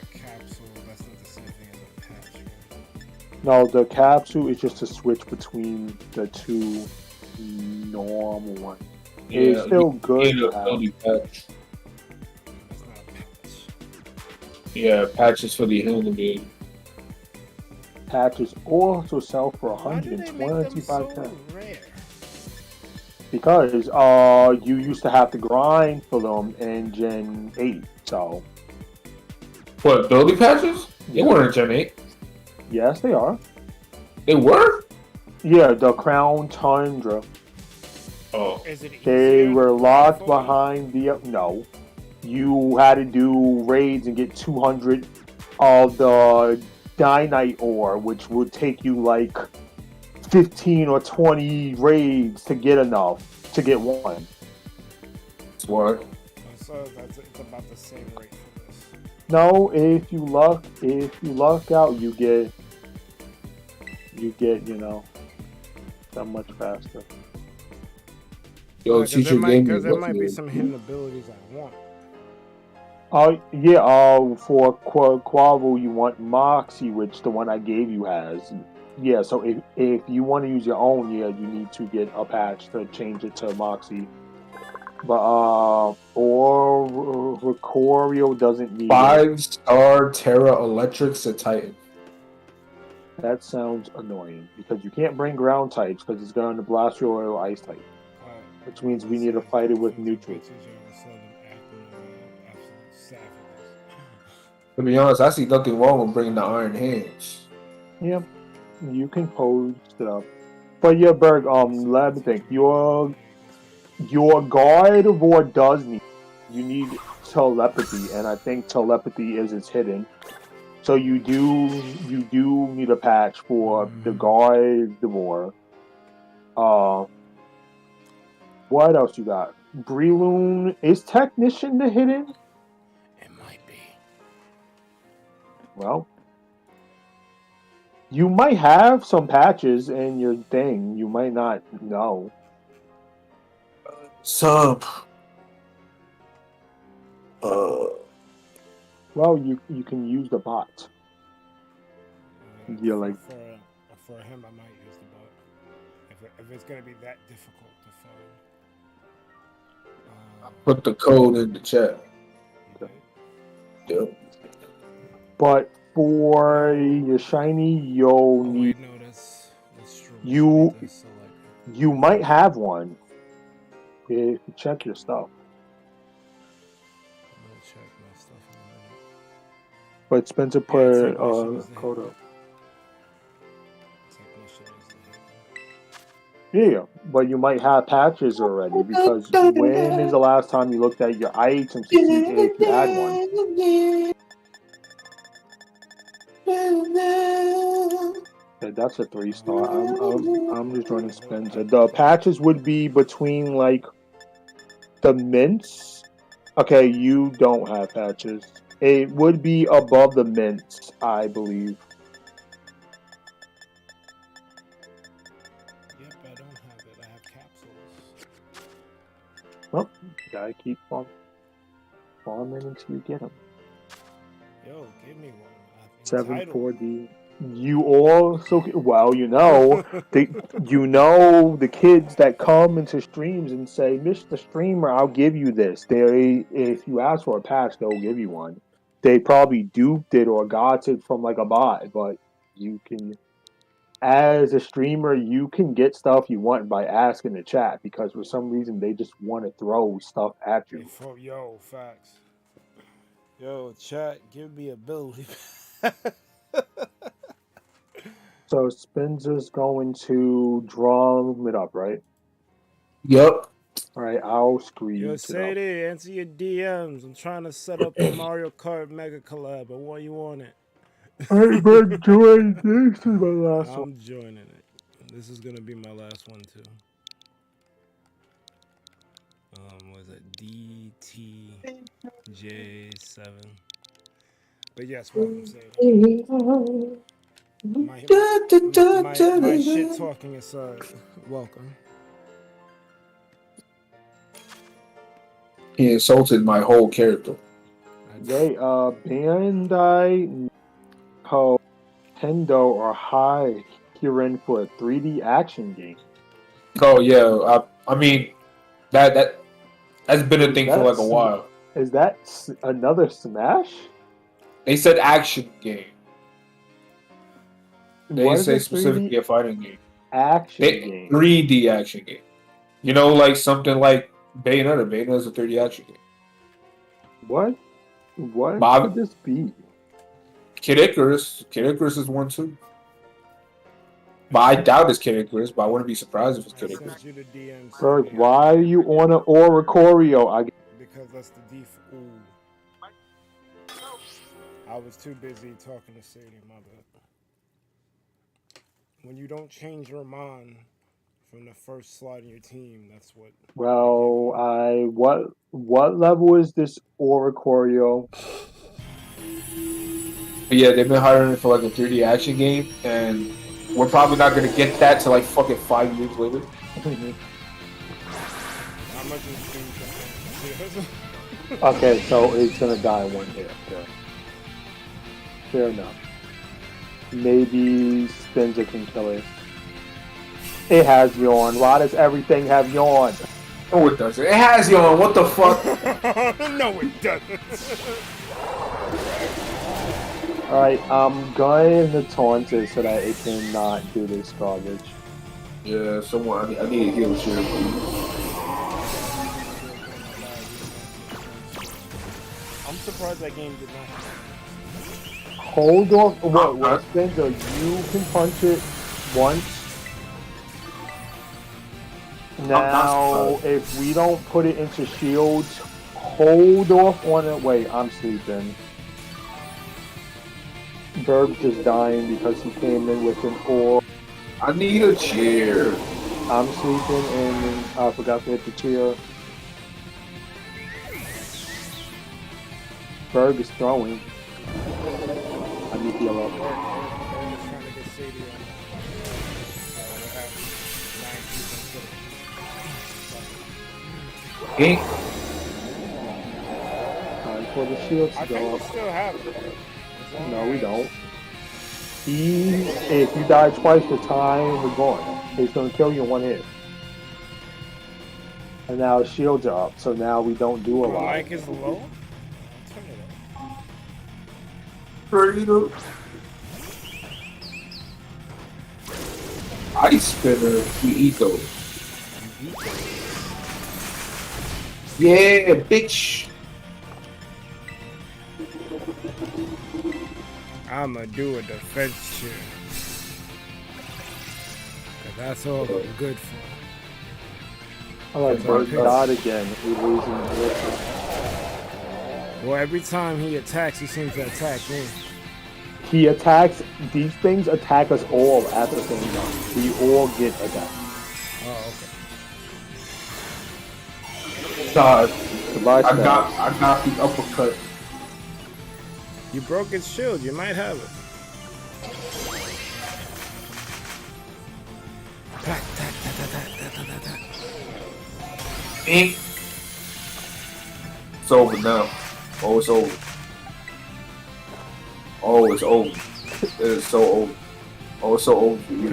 a capsule. That's not the same thing as a patch, right? No, the capsule is just to switch between the two normal ones. It's still good to have. Patch. That's not a patch. Yeah, patches for the healing game. Patches also sell for Why do they make them so 125 rare? because you used to have to grind for them in Gen 8. So What, ability patches? They weren't in Gen 8. yes, they are. They were? Yeah, the Crown Tundra. Oh. Is it They easier were to locked grind for? behind the no. You had to do raids and get 200 of the Dynite ore, which would take you like 15 or 20 raids to get enough to get one. What? So it's about the same rate for this. No, if you luck out, you get that much faster. Yo, Because teacher gave me there might be some hidden abilities I want. For Quavel you want Moxie, which the one I gave you has. Yeah, so if you want to use your own, yeah, you need to get a patch to change it to Moxie. But or Oricorio doesn't need it. 5-star Terra Electrics at Titan. That sounds annoying because you can't bring ground types because it's going to blast your ice type, which means we need to fight it with neutral. To be honest, I see nothing wrong with bringing the Iron Hands. Yeah, you can post it up. But yeah, Berg, let me think. Your Gardevoir does need. You need telepathy, and I think telepathy is hidden. So you do need a patch for the Gardevoir. What else you got? Breloom. Is Technician the hidden? It might be. Well, you might have some patches in your thing. You might not know. Sub. Well, you can use the bot. Yeah, like for him, I might use the bot if it's gonna be that difficult to find. Put the code in the chat. Yep. But for your shiny, you'll need. No, that's true. You might have one. If you check your stuff. I'm gonna check my stuff in a minute. But Spencer put code up. Yeah, but you might have patches already because when is the last time you looked at your items to see if you had one? Yeah, that's a 3-star. I'm just joining Spencer. The patches would be between like the mints. Okay, you don't have patches. It would be above the mints, I believe. Yep, I don't have it. I have capsules. Well, you gotta keep farming until you get them. Yo, give me one. 7-4D. You also the kids that come into streams and say, "Mr. Streamer, I'll give you this." If you ask for a patch, they'll give you one. They probably duped it or got it from like a bot, but you can, as a streamer, you can get stuff you want by asking the chat because for some reason they just want to throw stuff at you. Yo, facts. Yo, chat, give me ability. So Spencer's going to drum it up, right? Yep. All right, I'll screen Yo, it up. Sadie, answer your DMs. I'm trying to set up a Mario Kart Mega Collab. I want you on it. Hey, but join this is my last one. I'm joining it. This is gonna be my last one too. Was it DTJ7? But yes, welcome, Sadie. My shit talking aside, welcome. He insulted my whole character. They Bandai, Nintendo are hiring for a 3D action game. Oh yeah, I mean that's been a thing for like a while. Is that another Smash? They said action game. They didn't say is a specifically a fighting game. Action game. 3D action game. You know, like something like Bayonetta. Bayonetta is a 3D action game. What? What could this be? Kid Icarus. Kid Icarus is one too. But I doubt it's Kid Icarus, but I wouldn't be surprised if it's Kid Icarus. Berg, why are you on an Oricorio? Because that's the default. I was too busy talking to Sadie, my bad. When you don't change your mind from the first slot in your team, that's what. Well, what level is this Oricorio? Yeah, they've been hiring for like a 3D action game, and we're probably not gonna get that till like fucking 5 years later. How much is Steam? Okay, so it's gonna die one hit. Okay. Fair enough. Maybe Spinzer can kill it. It has yawn. Why does everything have yawn? No, it doesn't. It has yawn. What the fuck? No, it doesn't. Alright, I'm going to taunt it so that it cannot do this garbage. Yeah, someone. I need a heal shield. I'm surprised that game did not. Hold on. What, Spinzer? You can punch it once. Now, if we don't put it into shields, hold off on it. Wait, I'm sleeping. Berg just dying because he came in with an orb. I need a cheer. I'm sleeping and I forgot to hit the cheer. Berg is throwing. I need to heal up. Ink. Time for the shields to go up. Still have it. No, we don't. If you die twice the time, we're gone. He's gonna kill you in one hit. And now his shields are up, so now we don't do a lot. Mike is low? Turn it up. Burrito. Ice spinner. We eat those. Yeah, bitch. I'ma do a defense cheer. Cause that's all I'm good for. I like Berg died again. We're losing. Well, every time he attacks, he seems to attack me. He attacks. These things attack us all at the same time. We all get attacked. Oh, okay. God, Goodbye, I got the uppercut. You broke its shield. You might have it. Ink. It's over now. Oh, it's over. Oh, it's over. It is so over. Oh, it's so over for you.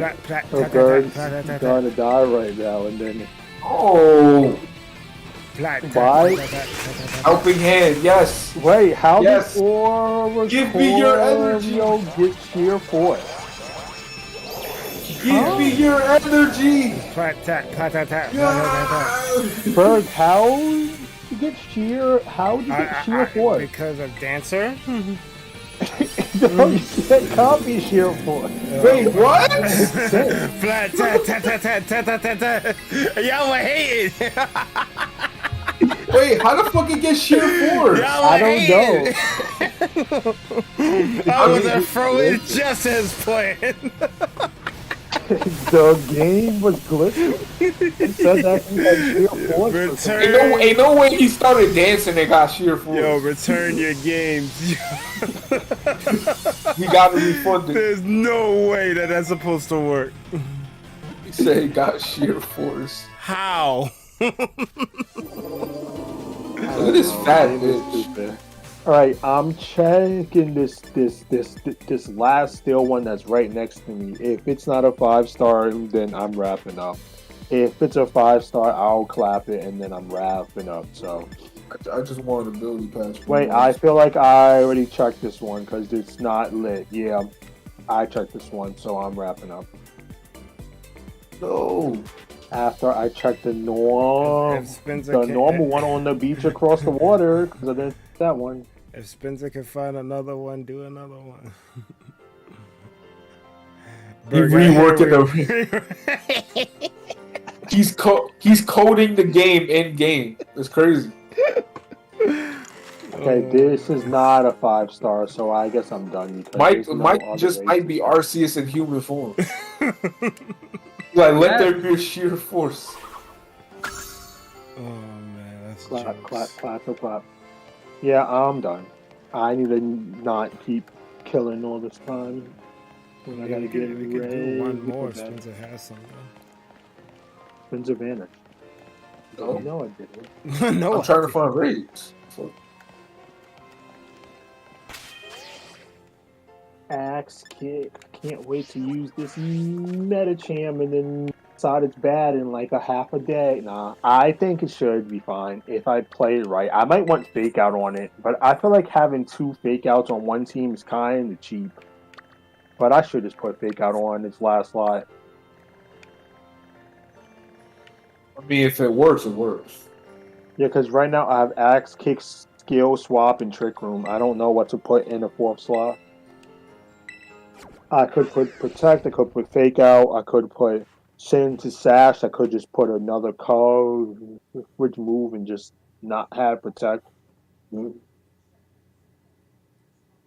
Berg's gonna die right now, and then. Oh. Why? Helping hand, yes. Wait, how yes. did Oricorio Give me your energy. Get sheer force? Give me your energy. Berg, how you get sheer? How do you get sheer force? Because of Dancer. No, you can't be sheer force. Wait, what? Y'all were hating. Wait, how the fuck it get sheer force? I don't know. I was a throw it just as planned. The game was glitching. It said that he had sheer force. or something. Ain't no way he started dancing and got sheer force. Yo, return your games. He got to refund it. There's no way that that's supposed to work. He said he got sheer force. How? Look at this fat bitch. All right, I'm checking this last steel one that's right next to me. If it's not a 5-star, then I'm wrapping up. If it's a 5-star, I'll clap it and then I'm wrapping up. So I just wanted a ability patch. wait, I feel like I already checked this one because it's not lit. Yeah, I checked this one, so I'm wrapping up. No. After I checked the normal one on the beach across the water, because I didn't that one. If Spencer can find another one, do another one. He reworking the. He's coding the game in game. It's crazy. Okay, this is not a 5-star, so I guess I'm done. Mike just might be Arceus in human form. Like, let there be a sheer force. Oh man, that's clap. Yeah, I'm done. I need to not keep killing all this time. I gotta get we could do one more. Spencer has some. Spencer vanished. No, I didn't. No, I'm trying to find raids. Axe kick. Can't wait to use this Metacham and then decide it's bad in like a half a day. Nah, I think it should be fine if I play it right. I might want fake out on it, but I feel like having 2 fake outs on one team is kind of cheap. But I should just put fake out on its last slot. I mean, if it works, it works. Yeah, because right now I have Axe kick, skill swap, and trick room. I don't know what to put in the 4th slot. I could put protect, I could put fake out, I could put send to sash, I could just put another coverage move and just not have protect.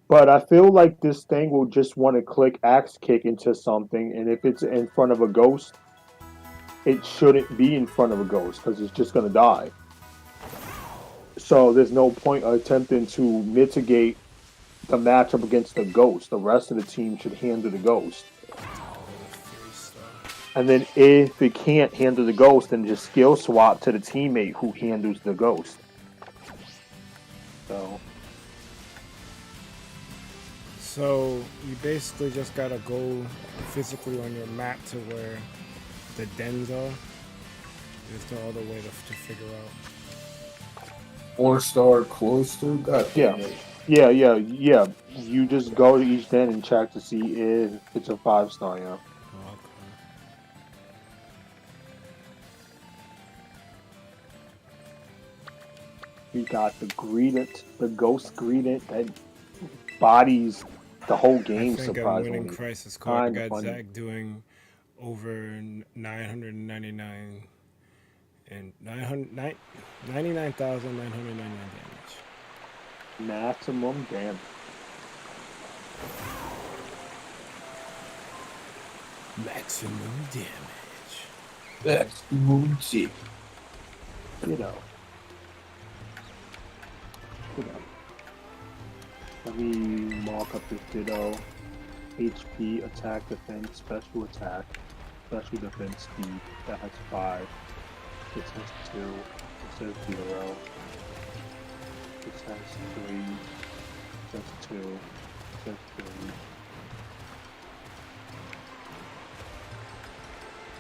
But I feel like this thing will just want to click axe kick into something, and if it's in front of a ghost, it shouldn't be in front of a ghost because it's just going to die. So there's no point attempting to mitigate the matchup against the ghost. The rest of the team should handle the ghost. And then if it can't handle the ghost, then just skill swap to the teammate who handles the ghost. So you basically just gotta go physically on your map to where the dens are. There's no other way to figure out. 4-star cloister? God damn it. Yeah. You just go to each den and check to see if it's a 5-star, yeah. We got the ghost greeted that bodies the whole game. I think I'm winning Crisis Card. I got Zach doing over 999 and 99,999 damage. Maximum damage. Maximum damage. Maximum damage. You know. Let me mark up this Ditto. HP, attack, defense, special attack, special defense, speed. That has 5. This has 2. This has 0. This has 3. This has 2. This has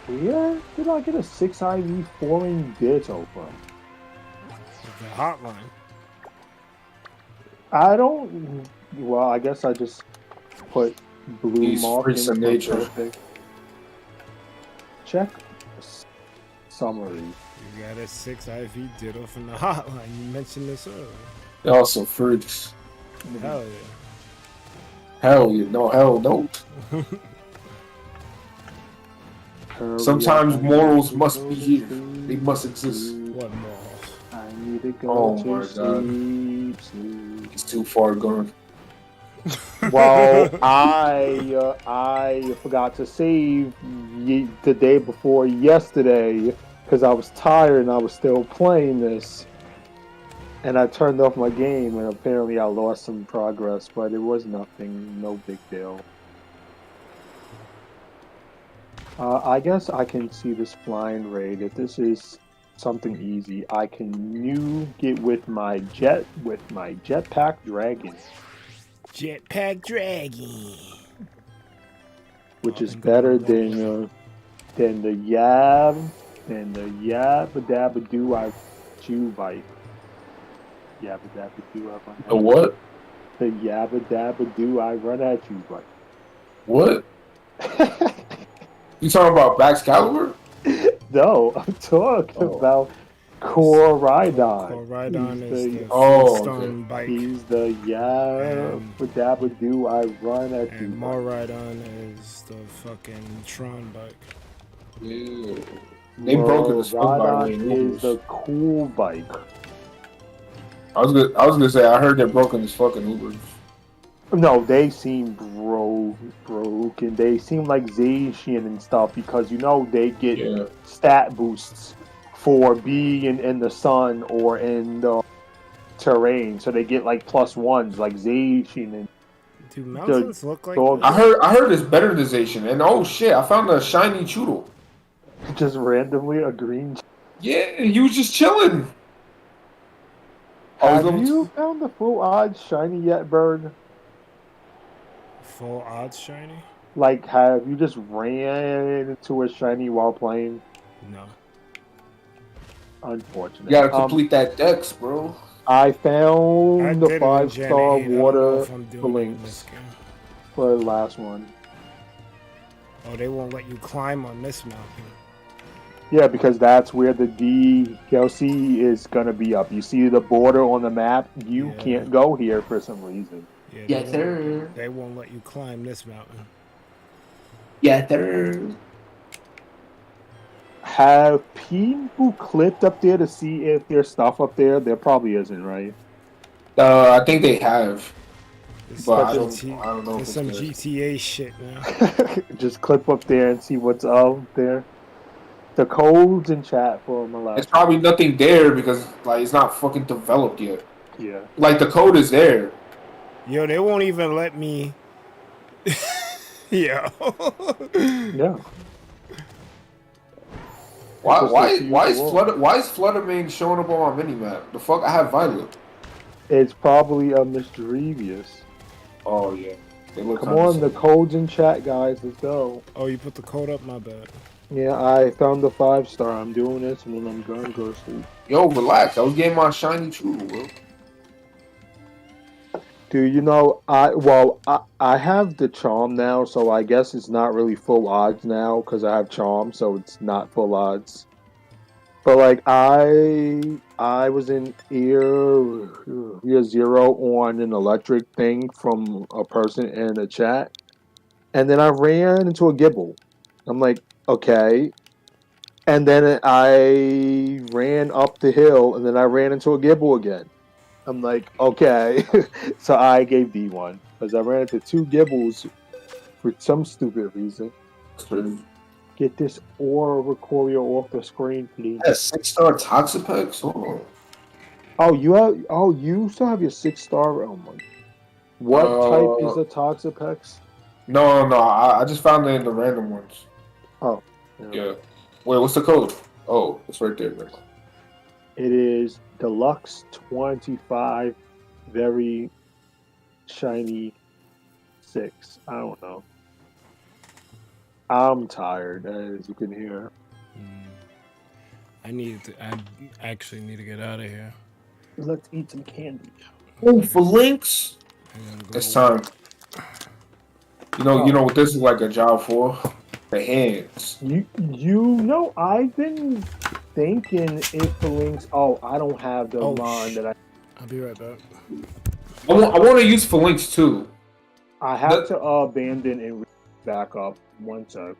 3. Where did I get a 6 IV foreign Ditto from? The hotline. I don't. Well, I guess I just put blue mark in of nature. Perfect. Check summary. You got a 6 IV Ditto from the hotline. You mentioned this earlier. They're also freaks. Hell yeah. Hell yeah. No, hell no. Sometimes morals must be here. They must exist. What morals? I need to go to sleep. It's too far gone. Well, I forgot to save the day before yesterday because I was tired and I was still playing this, and I turned off my game and apparently I lost some progress, but it was nothing, no big deal. I guess I can see this flying raid. If this is something easy, I can nuke it with my jetpack dragon. Jetpack Dragon. Which is better than the yabba doo I chew bite. Yabba dabba doo I run at The what? The yabba dabba doo I run at you bite. What? You talking about Baxcalibur? No, I'm talking about Koraidon. Koraidon is the Oh, stone bike. He's the yabba dabba doo I run at you. And Moraidon is the fucking Tron bike. Yeah. They broken this fuck by the way. is the cool bike. I was gonna say I heard they're broken as fucking Ubers. No, they seem broken. They seem like Zacian and stuff because you know they get stat boosts for being in the sun or in the terrain, so they get like +1s like Zacian and. Do mountains look like? I heard it's better than Zacian, and oh shit, I found a shiny Choodle. Just randomly a green. Yeah, he was just chilling. Have you found the full odds shiny yet, Bird? Full odds shiny? Like, have you just ran into a shiny while playing? No. You Unfortunate. gotta complete that dex, bro. I found the did it in 5-star Gen 8. I don't know water if I'm doing for it in links this game. for the last one. Oh, they won't let you climb on this mountain. Yeah, because that's where the DLC is gonna be up. You see the border on the map. You can't go here for some reason. Yeah, they won't let you climb this mountain. Yeah, sir. Have people clicked up there to see if there's stuff up there? There probably isn't, right? I think they have. It's But I some don't know if It's it's some good. GTA shit now. Just click up there and see what's up there. The codes in chat for my last. It's probably nothing there because like it's not fucking developed yet. Yeah. Like the code is there. Yo, they won't even let me. Yo. Yeah. Why is Fluttermane showing up on my minimap? The fuck, I have Violet. It's probably a mischievous. Oh yeah. They look Come on, the codes in chat, guys. Let's go. Oh, you put the code up? My bad. Yeah, I found the 5-star. I'm doing this and then I'm gonna go to sleep. Yo, relax. I was getting my shiny Choodle, bro. Dude, you know, I have the charm now, so I guess it's not really full odds now because I have charm, so it's not full odds. But like I was in year 0 on an electric thing from a person in a chat, and then I ran into a Gibble. I'm like, okay. And then I ran up the hill, and then I ran into a Gibble again. I'm like, okay. So I gave D1 because I ran into 2 Gibbles for some stupid reason. Get this Oricorio off the screen, please. Yeah, 6-star Toxapex? Hold on. Oh, you still have your 6-star? Oh my. What type is the Toxapex? No. I just found it in the random ones. Oh. Yeah. Wait, what's the code? Oh, it's right there. Right? It is Deluxe 25, very shiny 6. I don't know. I'm tired, as you can hear. I actually need to get out of here. Let's eat some candy. Oh, for links? It's time. You know what this is like a job for? The hands. You know, I've been thinking if the links. Oh, I don't have the line that I'll be right back. I want to use Phalanx too. I have to abandon and back up. One sec.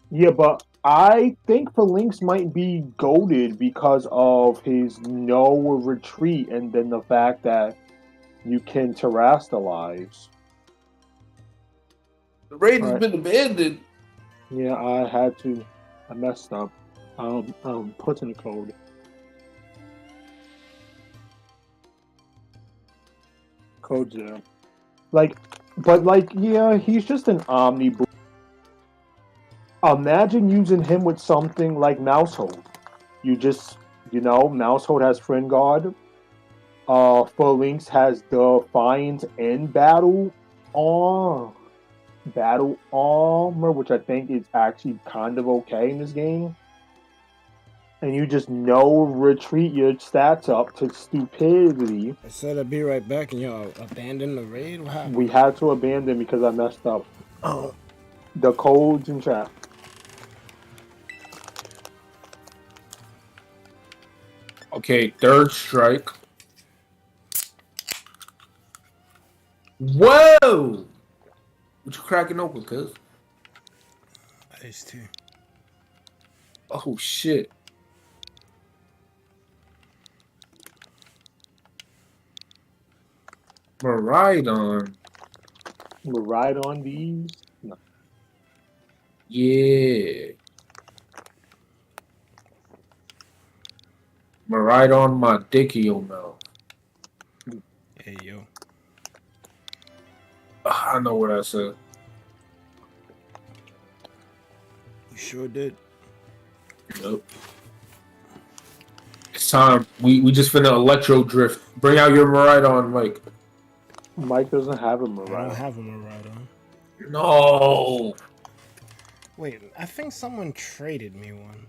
Yeah, but I think Phalanx might be goaded because of his no retreat and then the fact that you can terrestrialize. The raid has Right. been abandoned. Yeah, I messed up. Put in the code. Code's there. Yeah, he's just an omni. Imagine using him with something like Mousehold. Mousehold has Friend Guard. Phalanx has Defiance and Battle Armor, which I think is actually kind of okay in this game. And you just retreat your stats up to stupidity. I said I'd be right back, and y'all abandoned the raid. What happened? We had to abandon because I messed up. Oh, The codes in chat. Okay, third strike. Whoa! What you cracking open, cuz? Ice tea. Oh shit. Maridon. Maridon these. No. Yeah. Maridon my dicky mouth. Hey, yo. I know what I said. You sure did. Yep. It's time. We just finna electro drift. Bring out your Maridon, Mike. Mike doesn't have a I don't Maridon. have him right on. No. Wait, I think someone traded me one.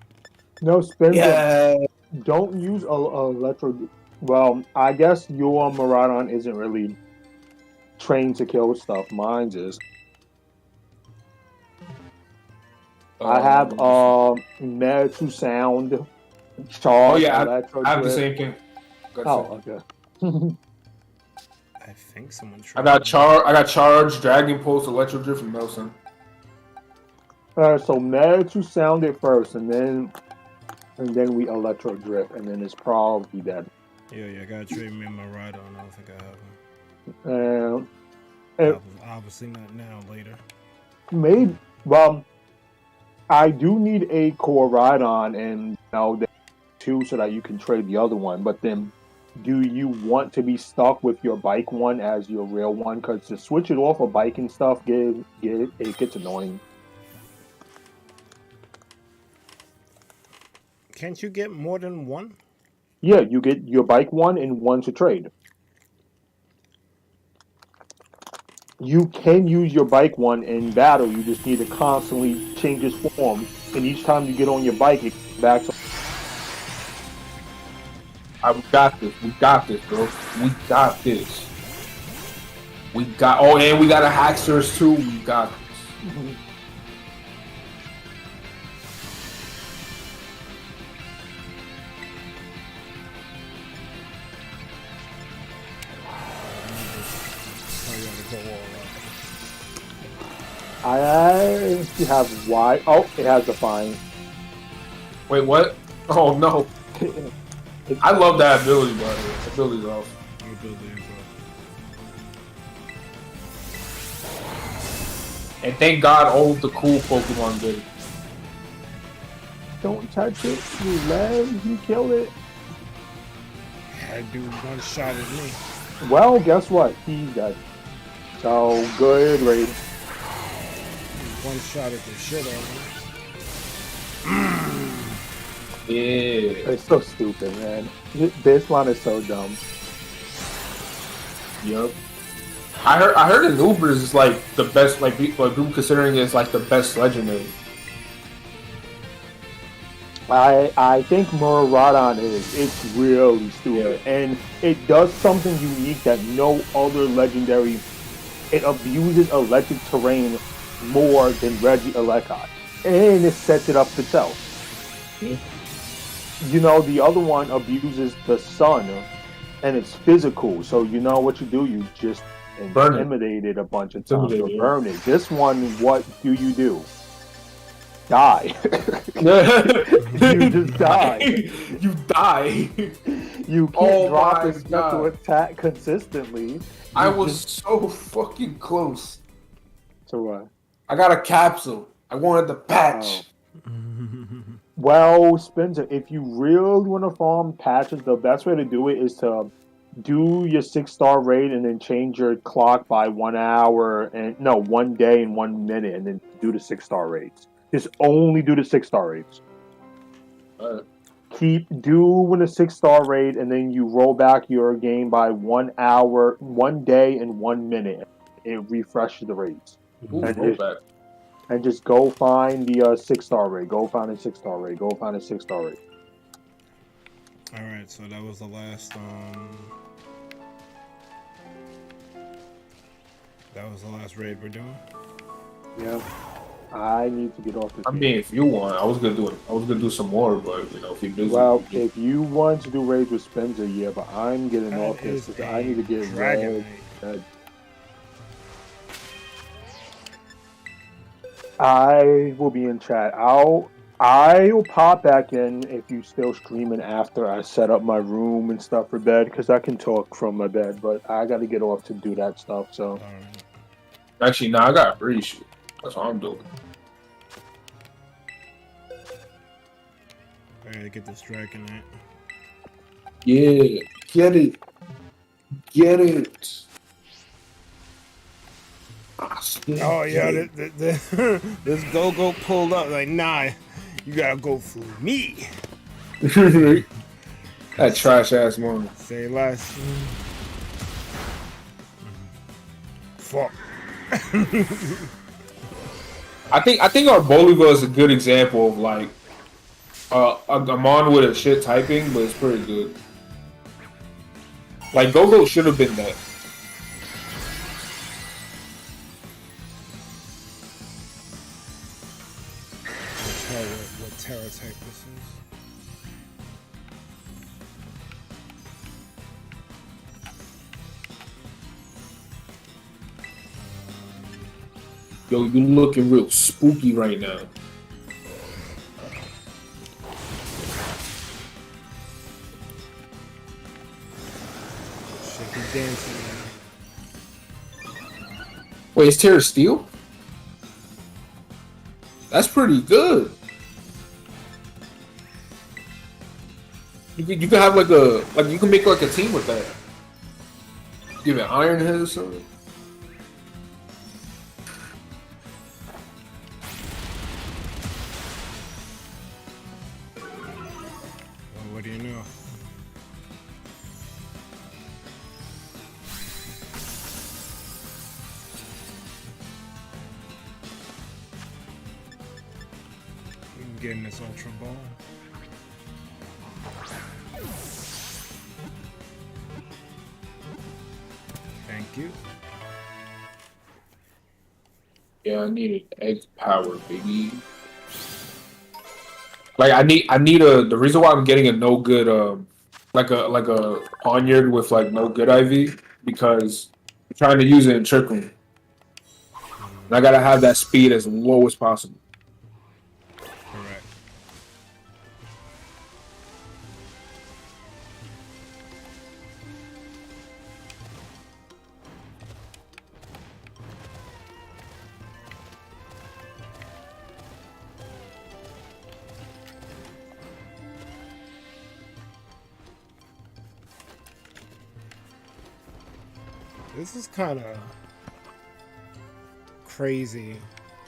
No, spin. Yeah. Don't use a electro. Well, I guess your Maridon isn't really trained to kill stuff. Mine's is. I have Mare to Sound, Charge, Oh yeah, Electro. I have the Drift. same thing. Oh, okay. I think someone I traded got Charge, Dragon Pulse, Electro Drift, and Nelson. Alright, so Mare to Sound it first, and then we Electro Drift, and then it's probably dead. Yeah, I gotta trade me my ride on. I don't think I have him. Obviously not now, later. Maybe. Well, I do need a core ride on and two so that you can trade the other one. But then, do you want to be stuck with your bike one as your real one? Because to switch it off of bike and stuff, it gets annoying. Can't you get more than one? Yeah, you get your bike one and one to trade. You can use your bike one in battle. You just need to constantly change its form, and each time you get on your bike, it backs up. We got this. We got this, bro. We got this. We got. Oh, and we got a Hacksters too. We got this. Mm-hmm. I have Y. Oh, it has Define. Wait, what? Oh no! I love that ability, by the way. That ability's awesome. And thank God all of the cool Pokemon did it. Don't touch it, you leg. You killed it. That dude one shot at me. Well, guess what? He's dead. So good raid. One shot at the shit out of me. Yeah. It's so stupid, man. This one is so dumb. Yup. I heard Anubis is like the best, like people considering it as like the best legendary. I think Miraidon is. It's really stupid. Yeah. And it does something unique that no other legendary. It abuses electric terrain more than Regieleki. And it sets it up to itself. You know, the other one abuses the sun, and it's physical. So you know what you do? You just intimidate it a bunch of times or burn it. This one, what do you do? die. You just die. You die. You can't Oh drop my a special God. attack consistently. I You was just- so fucking close. So what? I got a capsule. I wanted the patch. Well, Spencer, if you really want to farm patches, the best way to do it is to do your 6-star raid and then change your clock by 1 hour and no 1 day and 1 minute, and then do the 6-star raids. Just only do the 6-star raids. Keep doing a 6-star raid, and then you roll back your game by 1 hour, 1 day, and 1 minute. It refreshes the raids. Ooh, And roll just- back. And just go find the 6-star raid. Go find a 6-star raid. Go find a 6-star raid. All right, so that was the last. That was the last raid we're doing. Yeah. I need to get off this. I mean, if you want, I was gonna do it. I was gonna do some more, but you know, if you do, Well, if you want to do raids with Spencer, yeah, but I'm getting That off this. is I need to get Dragon red. I will be in chat. I'll pop back in if you still streaming after I set up my room and stuff for bed, because I can talk from my bed, but I got to get off to do that stuff. So Actually, nah, I got free shit. That's what I'm doing. I gotta get this dragon out. Yeah, get it, get it. Oh yeah, this go pulled up like, nah, you gotta go through me. That trash ass one. Say less. Fuck. I think our Bolivar is a good example of like a mon with a shit typing, but it's pretty good. Like Go-Go should have been that. What terror type this is? Yo, you looking real spooky right now. Shit, he's dancing. Wait, is Terra Steel? That's pretty good. You can have you can make like a team with that. Give it Iron Head or something. Well, what do you know? I'm getting this Ultra Ball. Thank you. Yeah, I need an egg power, baby. Like I need the reason why I'm getting a no good like a poniard with like no good IV because I'm trying to use it in trick room. And I gotta have that speed as low as possible. Correct. This is kind of crazy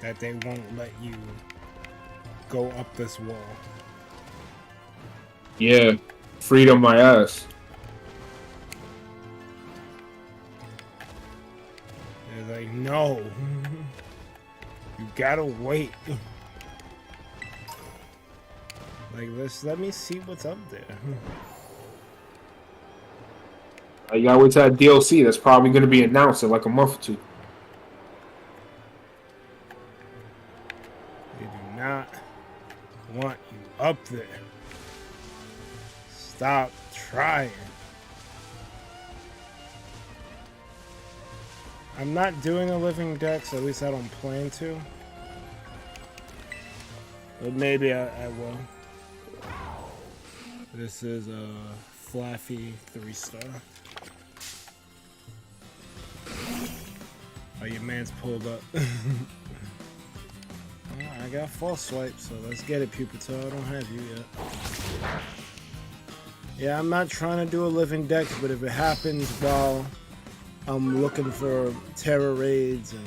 that they won't let you go up this wall. Yeah, freedom my ass. They're like, no, you gotta wait. Like, let me see what's up there. You gotta wait till that DLC that's probably gonna be announced in like a month or two. They do not want you up there. Stop trying. I'm not doing a living dex, at least I don't plan to. But maybe I will. This is a Flaffy 3-star. Oh, your man's pulled up. I got false swipe, so let's get it, Pupital. I don't have you yet. Yeah, I'm not trying to do a living dex, but if it happens while I'm looking for terror raids and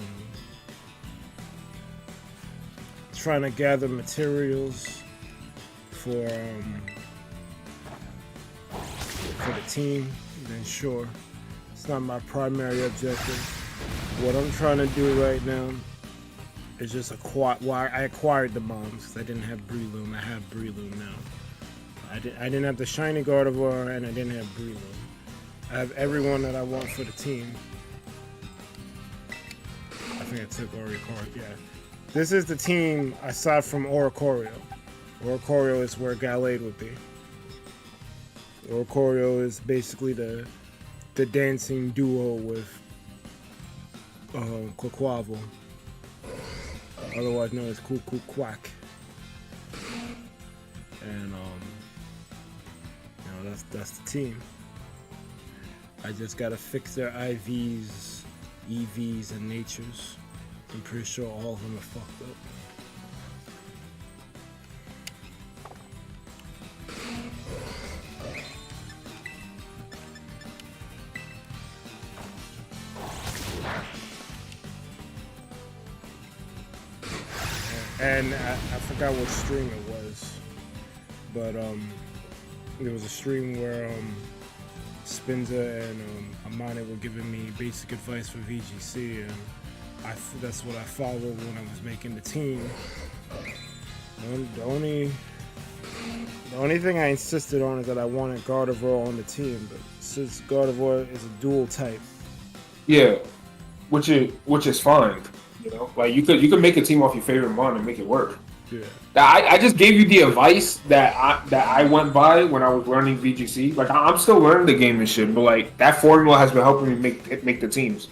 trying to gather materials for the team, then sure. It's not my primary objective. What I'm trying to do right now is just I acquired the moms because I didn't have Breloom. I have Breloom now. I didn't have the shiny Gardevoir and I didn't have Breloom. I have everyone that I want for the team. I think I took Oricorio. Yeah. This is the team aside from Oricorio. Oricorio is where Gallade would be. Oricorio is basically the dancing duo with Quaquaval, otherwise known as Cuckoo Quack. And you know, that's the team. I just gotta fix their IVs, EVs, and natures. I'm pretty sure all of them are fucked up. And I forgot what stream it was, but there was a stream where Spinza and Amane were giving me basic advice for VGC, and that's what I followed when I was making the team. The only thing I insisted on is that I wanted Gardevoir on the team, but since Gardevoir is a dual type, yeah, which is fine. You know, like you could make a team off your favorite mon and make it work. yeah. I just gave you the advice that I went by when I was learning VGC. Like I'm still learning the game and shit, but like that formula has been helping me make the teams.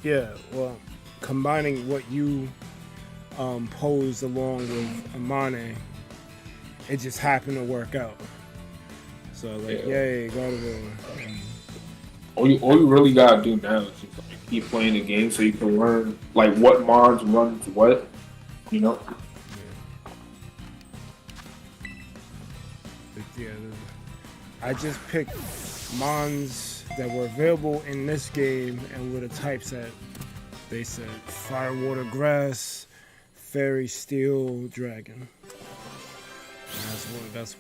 Yeah, well, combining what you posed along with Amane, it just happened to work out. So like, yay, Gardevoir. All you really gotta do now is just like, keep playing the game so you can learn like what mons run to what, you know. Yeah, I just picked mons that were available in this game and were the types that they said: fire, water, grass, fairy, steel, dragon. And that's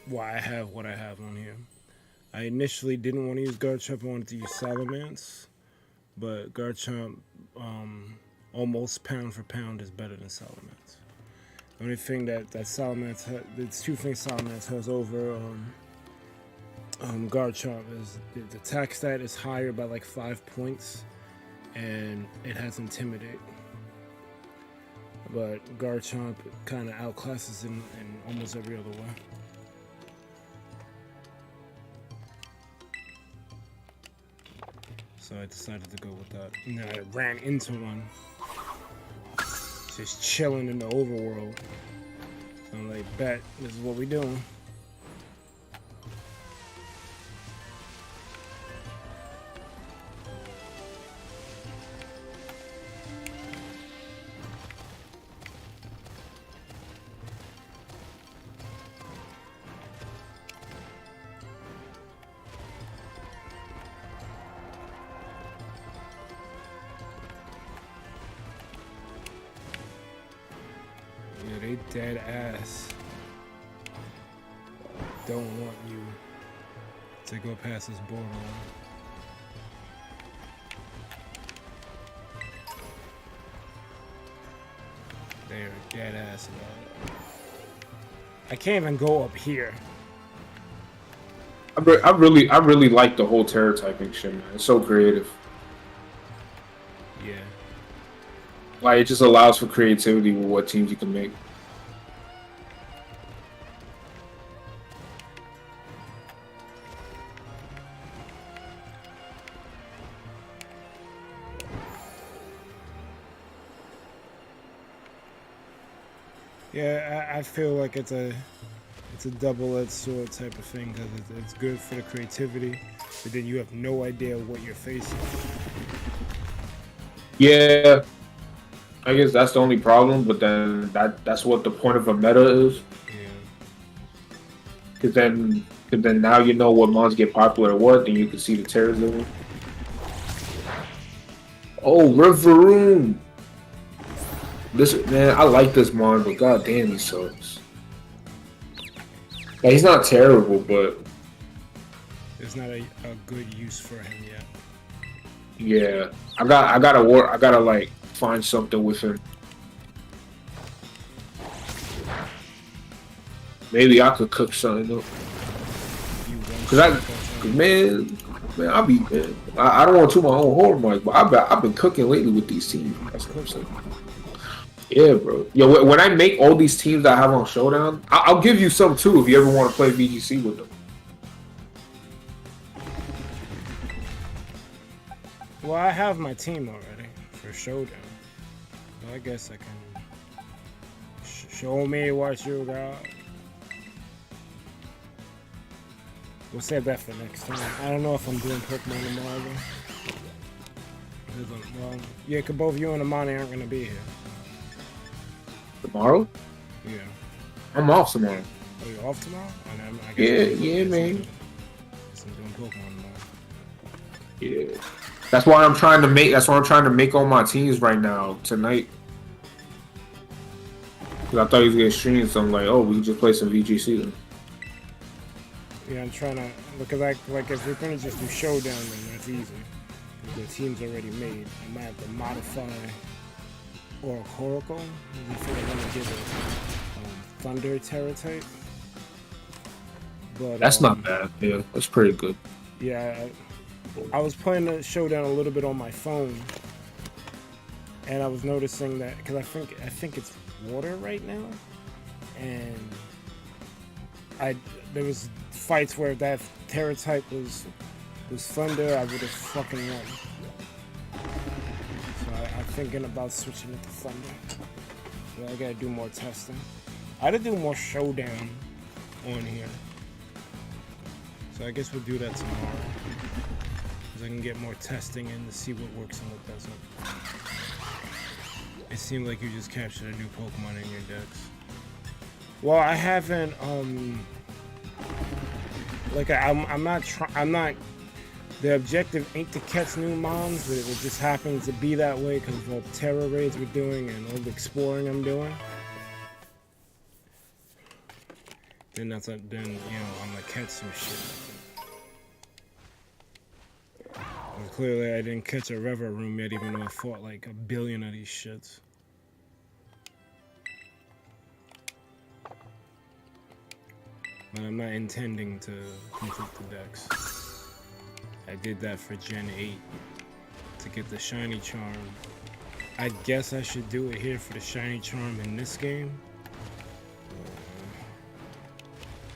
why I have what I have on here. I initially didn't want to use Garchomp. I wanted to use Salamence, but Garchomp, almost pound for pound, is better than Salamence. The only thing that Salamence has, there's two things Salamence has over Garchomp is the attack stat is higher by like 5 points, and it has Intimidate. But Garchomp kind of outclasses in almost every other way. So I decided to go with that. And then I ran into one. Just chilling in the overworld. So I'm like, bet, this is what we doing. They dead ass don't want you to go past this borderline. They're dead ass about it. I can't even go up here. I really like the whole terror typing shit, man. It's so creative. Yeah. Like it just allows for creativity with what teams you can make. Yeah, I feel like it's a double-edged sword type of thing because it's good for the creativity, but then you have no idea what you're facing. Yeah, I guess that's the only problem. But then that's what the point of a meta is. Yeah. Because then now you know what mons get popular and what, then you can see the tears of them. Oh, Riveroon! This man, I like this mon, but goddamn, he sucks. Yeah, he's not terrible, but There's not a good use for him yet. yeah, I gotta like find something with him. Maybe I could cook something up. Man, I don't want to toot my own horn, Mike, but I've been cooking lately with these teams. That's what I'm saying. Yeah, bro. Yo, when I make all these teams that I have on Showdown, I'll give you some too if you ever want to play VGC with them. Well, I have my team already for Showdown. So I guess I can show me what you got. We'll save that for next time. I don't know if I'm doing Pokemon tomorrow. Well, yeah, because both you and Amani aren't going to be here. Tomorrow? Yeah. I'm off tomorrow. Oh, you're off tomorrow? Yeah, man. I'm doing Pokemon tomorrow. Yeah. That's why I'm trying to make all my teams right now tonight. Cause I thought he was gonna stream, so I'm like, oh, we can just play some VGC then. Yeah, I'm trying to, because like if we're gonna just do Showdown, then that's easy. The team's already made. I might have to modify Oricorio. I think I'm gonna give it Thunder Terra type. But That's not bad. Yeah, that's pretty good. Yeah, I was playing the Showdown a little bit on my phone, and I was noticing that because I think it's water right now, and there was fights where if that Terra type was Thunder, I would have fucking won. So I'm thinking about switching it to Thunder. So I gotta do more testing. I gotta do more Showdown on here. So I guess we'll do that tomorrow. Because I can get more testing in to see what works and what doesn't. It seemed like you just captured a new Pokemon in your decks. Well, I haven't, like, I'm not, the objective ain't to catch new mons, but it just happens to be that way because of all the terror raids we're doing and all the exploring I'm doing. Then you know, I'm gonna catch some shit. And clearly I didn't catch a Reveroom yet, even though I fought like a billion of these shits. But I'm not intending to complete the decks. I did that for Gen 8 to get the Shiny Charm. I guess I should do it here for the Shiny Charm in this game.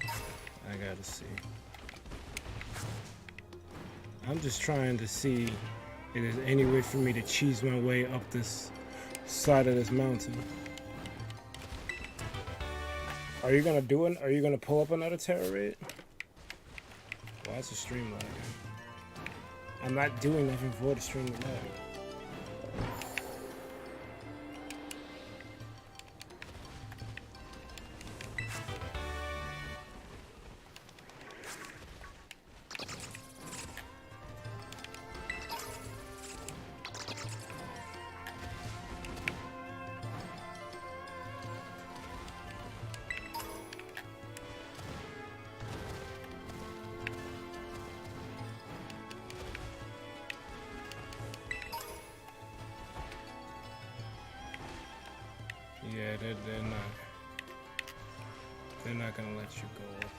I gotta see. I'm just trying to see if there's any way for me to cheese my way up this side of this mountain. Are you gonna do it? Are you gonna pull up another terror raid? Well, that's a stream lag. I'm not doing nothing for the stream lag. Yeah, they're not gonna let you go up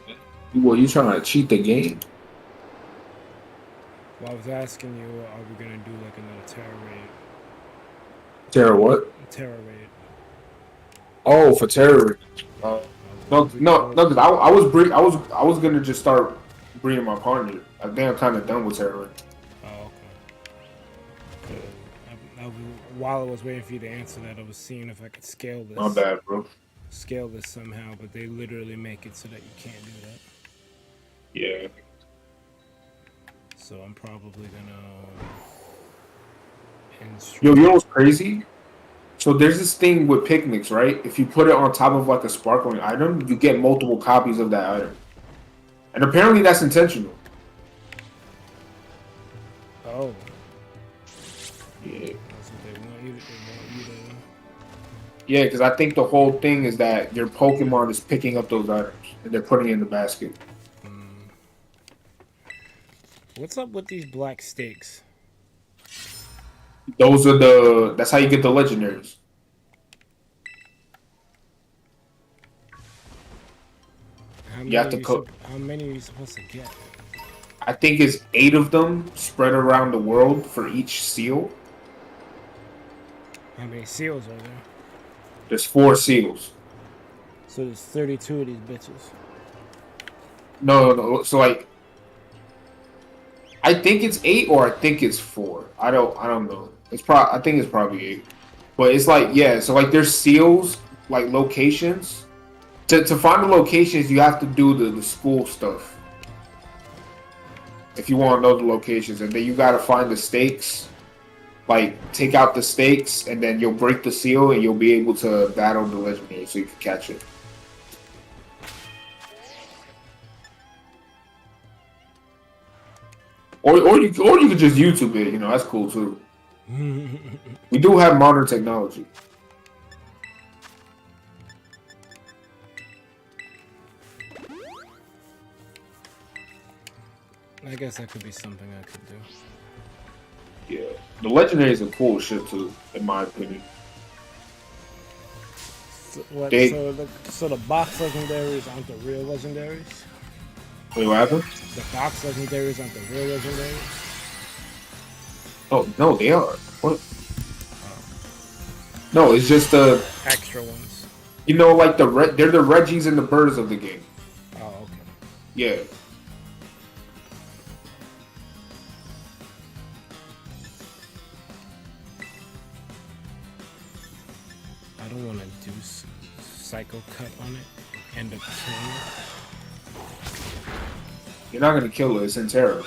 there. Well, you trying to cheat the game? Well, I was asking you, are we gonna do like another terror raid? Terror what? Terror raid. Oh, for terror. No, because I was gonna just start breeding my partner. I think I'm kind of done with terror. Oh, okay. I while I was waiting for you to answer that, I was seeing if I could scale this. My bad, bro. Scale this somehow, but they literally make it so that you can't do that. Yeah. So I'm probably gonna. Yo, you know what's crazy? So there's this thing with picnics, right? If you put it on top of like a sparkling item, you get multiple copies of that item. And apparently that's intentional. Oh. Yeah. That's what they want you to. Yeah, because I think the whole thing is that your Pokemon is picking up those items and they're putting it in the basket. What's up with these black stakes? Those are that's how you get the legendaries. How many are you supposed to get? I think it's 8 of them spread around the world for each seal. How many seals are there? There's 4 seals. So there's 32 of these bitches. No. So like, I think it's 8 or I think it's 4. I don't know. I think it's probably 8. But it's like, yeah. So like, there's seals, like locations. To find the locations, you have to do the school stuff. If you want to know the locations, and then you gotta find the stakes. Like, take out the stakes, and then you'll break the seal, and you'll be able to battle the legendary, so you can catch it. Or you could just YouTube it. You know, that's cool too. We do have modern technology. I guess that could be something I could do. Yeah, the legendaries are cool shit too, in my opinion. So the box legendaries aren't the real legendaries? Wait, what happened? The box legendaries aren't the real legendaries? Oh, no, they are. What? No, it's just the extra ones. You know, like they're the Reggies and the Birds of the game. Oh, okay. Yeah. I don't want to do Psycho Cut on it. End up killing it. You're not gonna kill it. It's in Terra.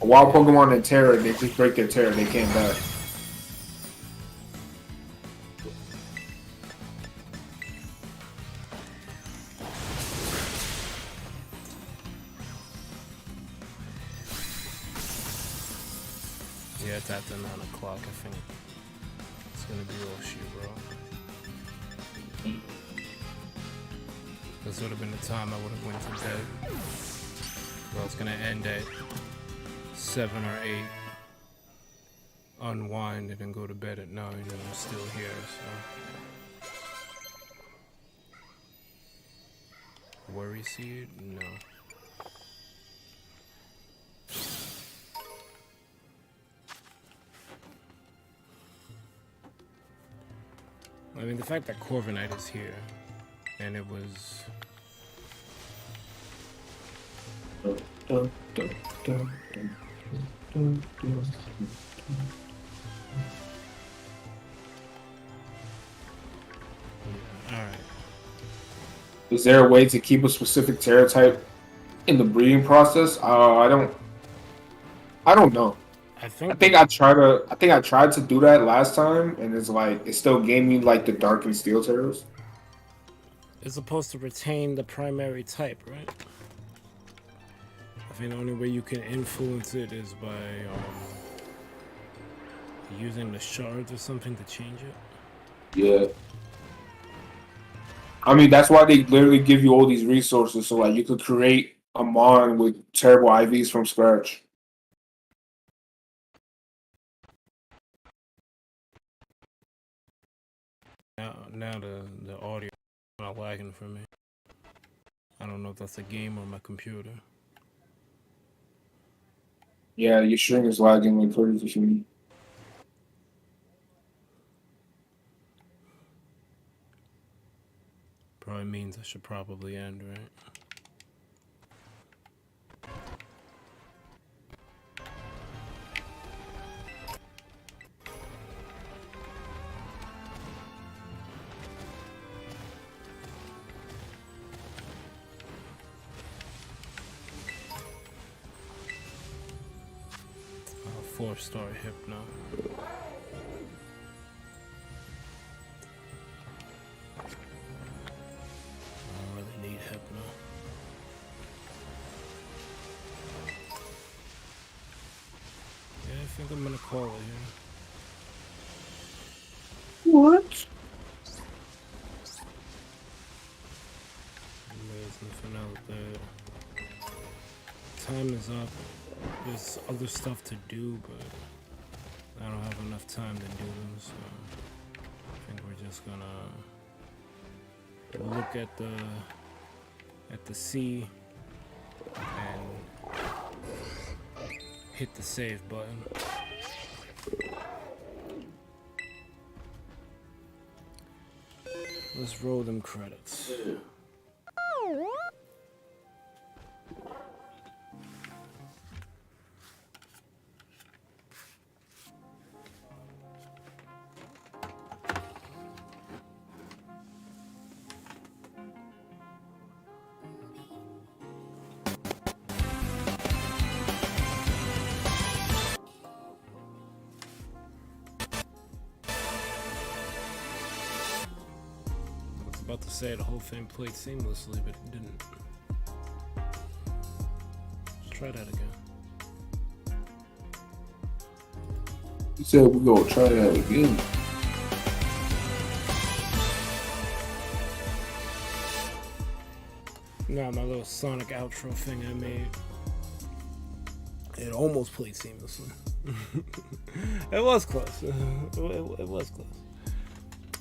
A wild Pokemon in Terra, they just break their Terra. They can't die. Yeah, it's after 9 o'clock, I think. It's gonna be all shit, bro. This would have been the time I would have went to bed. Well, it's gonna end at 7 or 8. Unwind and then go to bed at 9, and I'm still here, so. Worry seed? No. I mean, the fact that Corviknight is here, and it was... Alright. Is there a way to keep a specific Terra type in the breeding process? I don't know. I think I tried to do that last time, and it's like it still gave me like the Dark and Steel Terras. It's supposed to retain the primary type, right? I think the only way you can influence it is by using the shards or something to change it. Yeah. I mean, that's why they literally give you all these resources, so like you could create a mon with terrible IVs from scratch. Now the audio is not lagging for me. I don't know if that's a game or my computer. Yeah, your string is lagging like crazy for me. Probably means I should probably end, right? 4-star Hypno. I don't really need Hypno. Yeah, I think I'm gonna call it here. What? There's nothing out there. Time is up. There's other stuff to do, but I don't have enough time to do them, so I think we're just gonna look at the sea and hit the save button. Let's roll them credits. About to say the whole thing played seamlessly, but it didn't. Let's try that again. You said we're gonna try that again. Now my little Sonic outro thing I made, it almost played seamlessly. It was close. It was close.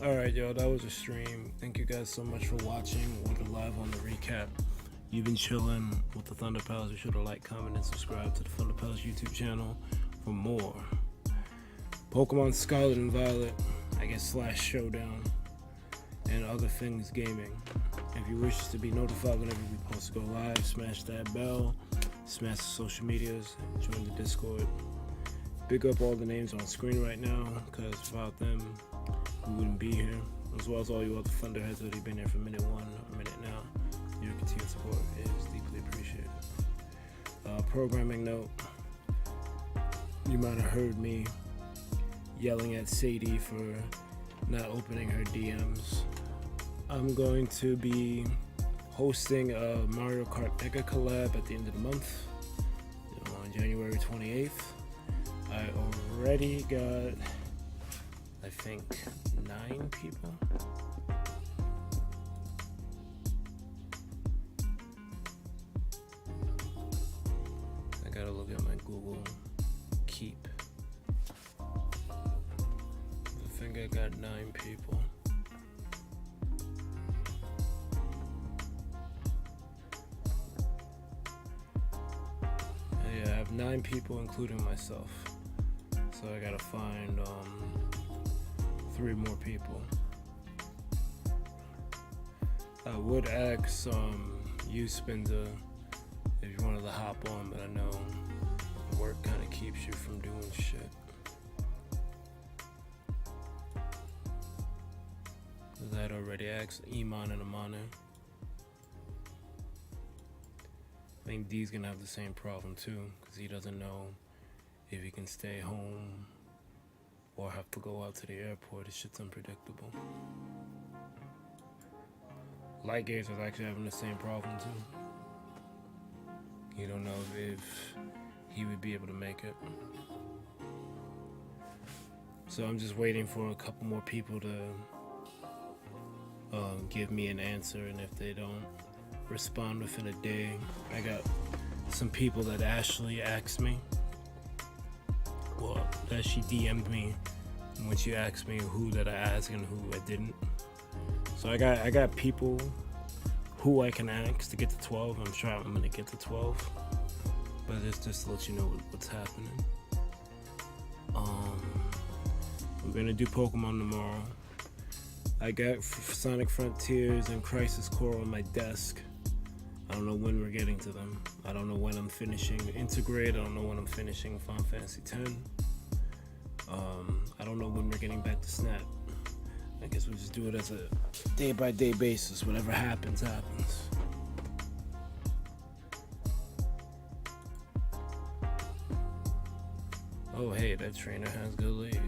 Alright, yo, that was a stream. Thank you guys so much for watching. We're live on the recap. You've been chilling with the ThunderPals. You should have liked, comment, and subscribe to the ThunderPals YouTube channel for more Pokemon Scarlet and Violet, I guess / Showdown, and other things gaming. If you wish to be notified whenever we post to go live, smash that bell, smash the social medias, join the Discord. Big up all the names on screen right now, because without them, we wouldn't be here, as well as all you other Thunderheads that have been here for minute 1 or minute now. Your continued support is deeply appreciated. Programming note, you might have heard me yelling at Sadie for not opening her DMs. I'm going to be hosting a Mario Kart Mega collab at the end of the month, on January 28th. I already got, I think, 9 people. I gotta look at my Google Keep. I think I got 9 people. Yeah, I have 9 people, including myself. So I gotta find 3 more people. I would ask you, Spinda, if you wanted to hop on, but I know work kind of keeps you from doing shit. Because I had already asked Iman and Amane. I think D's gonna have the same problem too, because he doesn't know if he can stay home or have to go out to the airport. This shit's unpredictable. Lightgaze was actually having the same problem too. He don't know if he would be able to make it. So I'm just waiting for a couple more people to give me an answer, and if they don't respond within a day, I got some people that Ashley asked me, well, that she DM'd me when she asked me who that I asked and who I didn't. So I got people who I can ask to get to 12. I'm gonna get to 12, but it's just to let you know what's happening. We're gonna do Pokemon tomorrow. I got Sonic Frontiers and Crisis Core on my desk. I don't know when we're getting to them. I don't know when I'm finishing Integrate. I don't know when I'm finishing Final Fantasy X. I don't know when we're getting back to Snap. I guess we'll just do it as a day-by-day basis. Whatever happens, happens. Oh, hey, that trainer has good lead.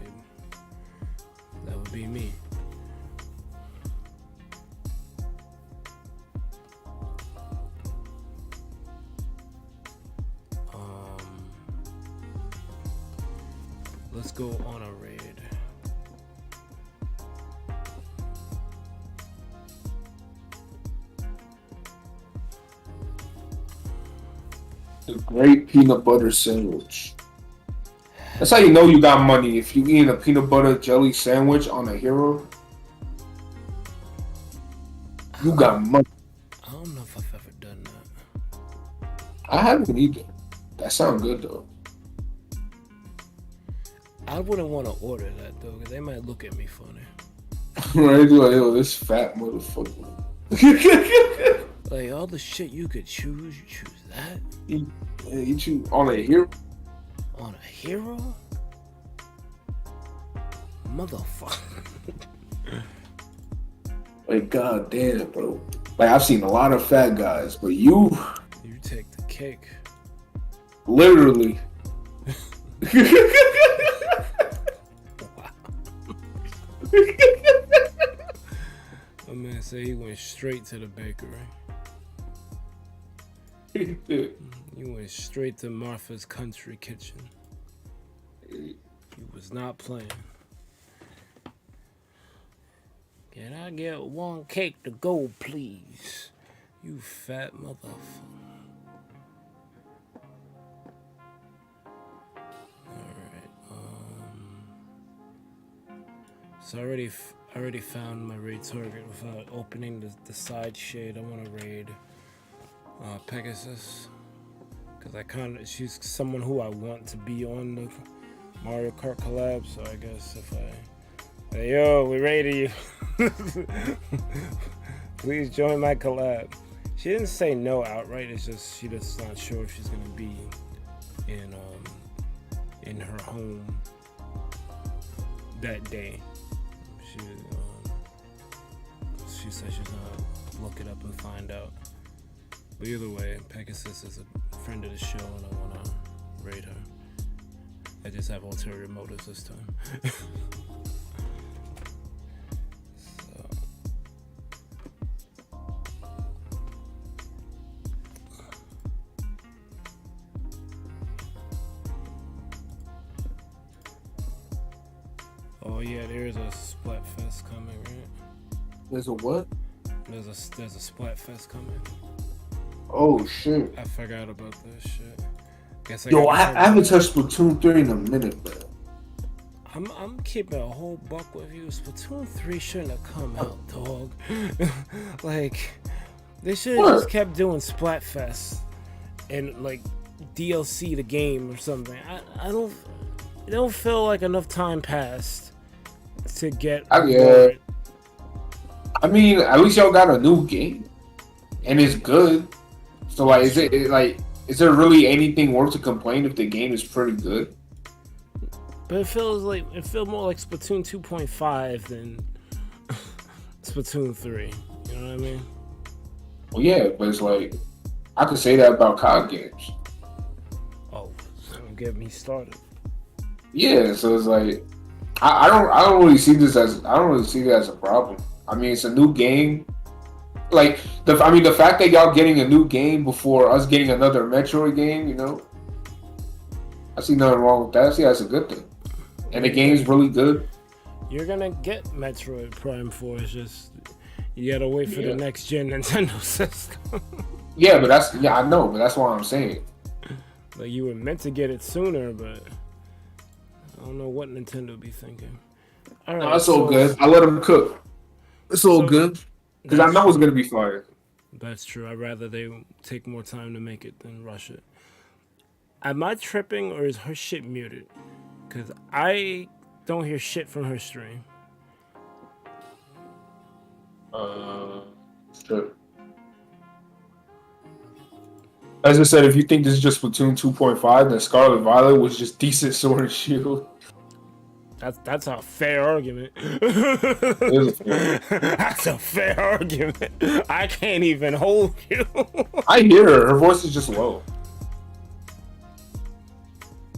That would be me. Let's go on a raid. The great peanut butter sandwich. That's how you know you got money. If you eat a peanut butter jelly sandwich on a hero, you got money. I don't know if I've ever done that. I haven't either. That sounds good though. I wouldn't want to order that though, because they might look at me funny. Right? Like, yo, this fat motherfucker. Like all the shit you could choose, you choose that? You choose on a hero? On a hero? Motherfucker. Like, goddamn, bro. Like, I've seen a lot of fat guys, but you take the cake. Literally. My man said he went straight to the bakery. Dude. You went straight to Martha's Country Kitchen. He was not playing. Can I get one cake to go, please? You fat motherfucker. So I already found my raid target without opening the side shade. I want to raid Pegasus, because she's someone who I want to be on the Mario Kart collab. So I guess if hey, yo, we raided you. Please join my collab. She didn't say no outright. It's just she just not sure if she's gonna be in her home that day. She said she's gonna look it up and find out. But either way, Pegasus is a friend of the show, and I want to raid her. I just have ulterior motives this time. So. Oh yeah, there's a Splatfest coming, right? There's a what? There's a Splatfest coming. Oh shit! I forgot about this shit. Guess I haven't touched Splatoon 3 in a minute, man. I'm keeping a whole buck with you. Splatoon 3 shouldn't have come out, dog. Like, they should have just kept doing Splatfest and like DLC the game or something. I don't feel like enough time passed to get. I mean, at least y'all got a new game, and it's good. So like, is there really anything worth to complain if the game is pretty good? But it feels more like Splatoon 2.5 than Splatoon 3. You know what I mean? Well, yeah, but it's like I could say that about COD games. Oh, don't get me started. Yeah, so it's like I don't really see that as a problem. I mean, it's a new game. Like the fact that y'all getting a new game before us getting another Metroid game, you know, I see nothing wrong with that. I see that's a good thing, and the game's really good. You're gonna get Metroid Prime 4. It's just you gotta wait for the next gen Nintendo system. I know, but that's what I'm saying. Like you were meant to get it sooner, but I don't know what Nintendo be thinking. All right, it's all good. I let them cook. It's all good. Because I know it's going to be fire. That's true. I'd rather they take more time to make it than rush it. Am I tripping or is her shit muted? Because I don't hear shit from her stream. Sure. As I said, if you think this is just Splatoon 2.5, then Scarlet Violet was just decent Sword and Shield. That's a fair argument. That's a fair argument. I can't even hold you. I hear her. Her voice is just low.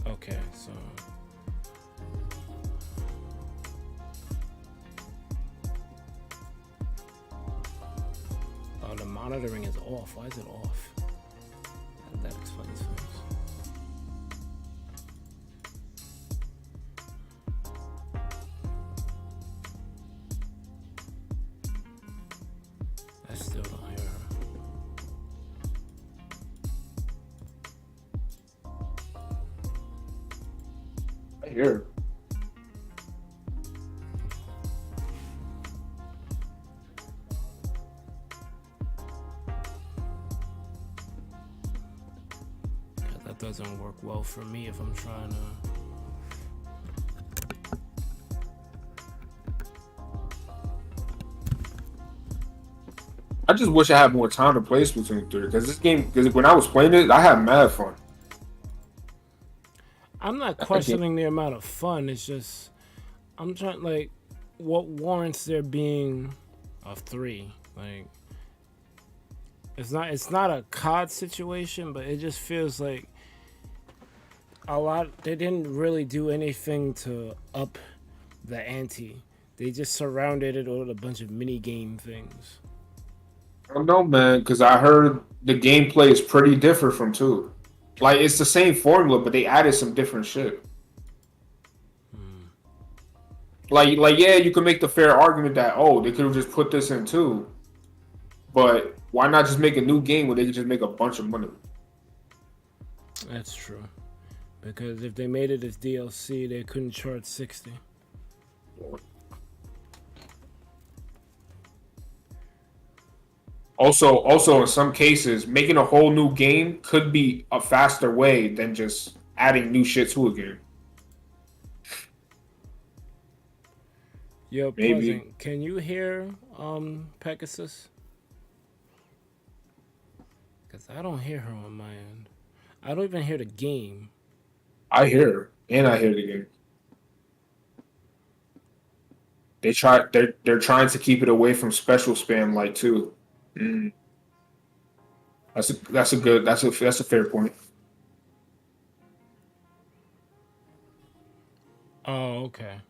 Okay, so monitoring is off. Why is it off? That explains things. I still don't hear her. I hear her. That doesn't work well for me if I'm trying to. I just wish I had more time to play Splatoon 3 because this game. Because when I was playing it, I had mad fun. I'm not questioning the amount of fun. It's just I'm trying like what warrants there being a 3. Like it's not a COD situation, but it just feels like a lot. They didn't really do anything to up the ante. They just surrounded it with a bunch of mini game things. I don't know, man, because I heard the gameplay is pretty different from 2. Like, it's the same formula, but they added some different shit. Like, yeah, you can make the fair argument that, oh, they could have just put this in 2. But why not just make a new game where they could just make a bunch of money? That's true. Because if they made it as DLC, they couldn't charge 60. Also, in some cases, making a whole new game could be a faster way than just adding new shit to a game. Yo, Maybe. Pleasant, can you hear Pegasus? Because I don't hear her on my end. I don't even hear the game. I hear her, and I hear the game. They're trying to keep it away from special spam like 2. That's a fair point. Oh, okay.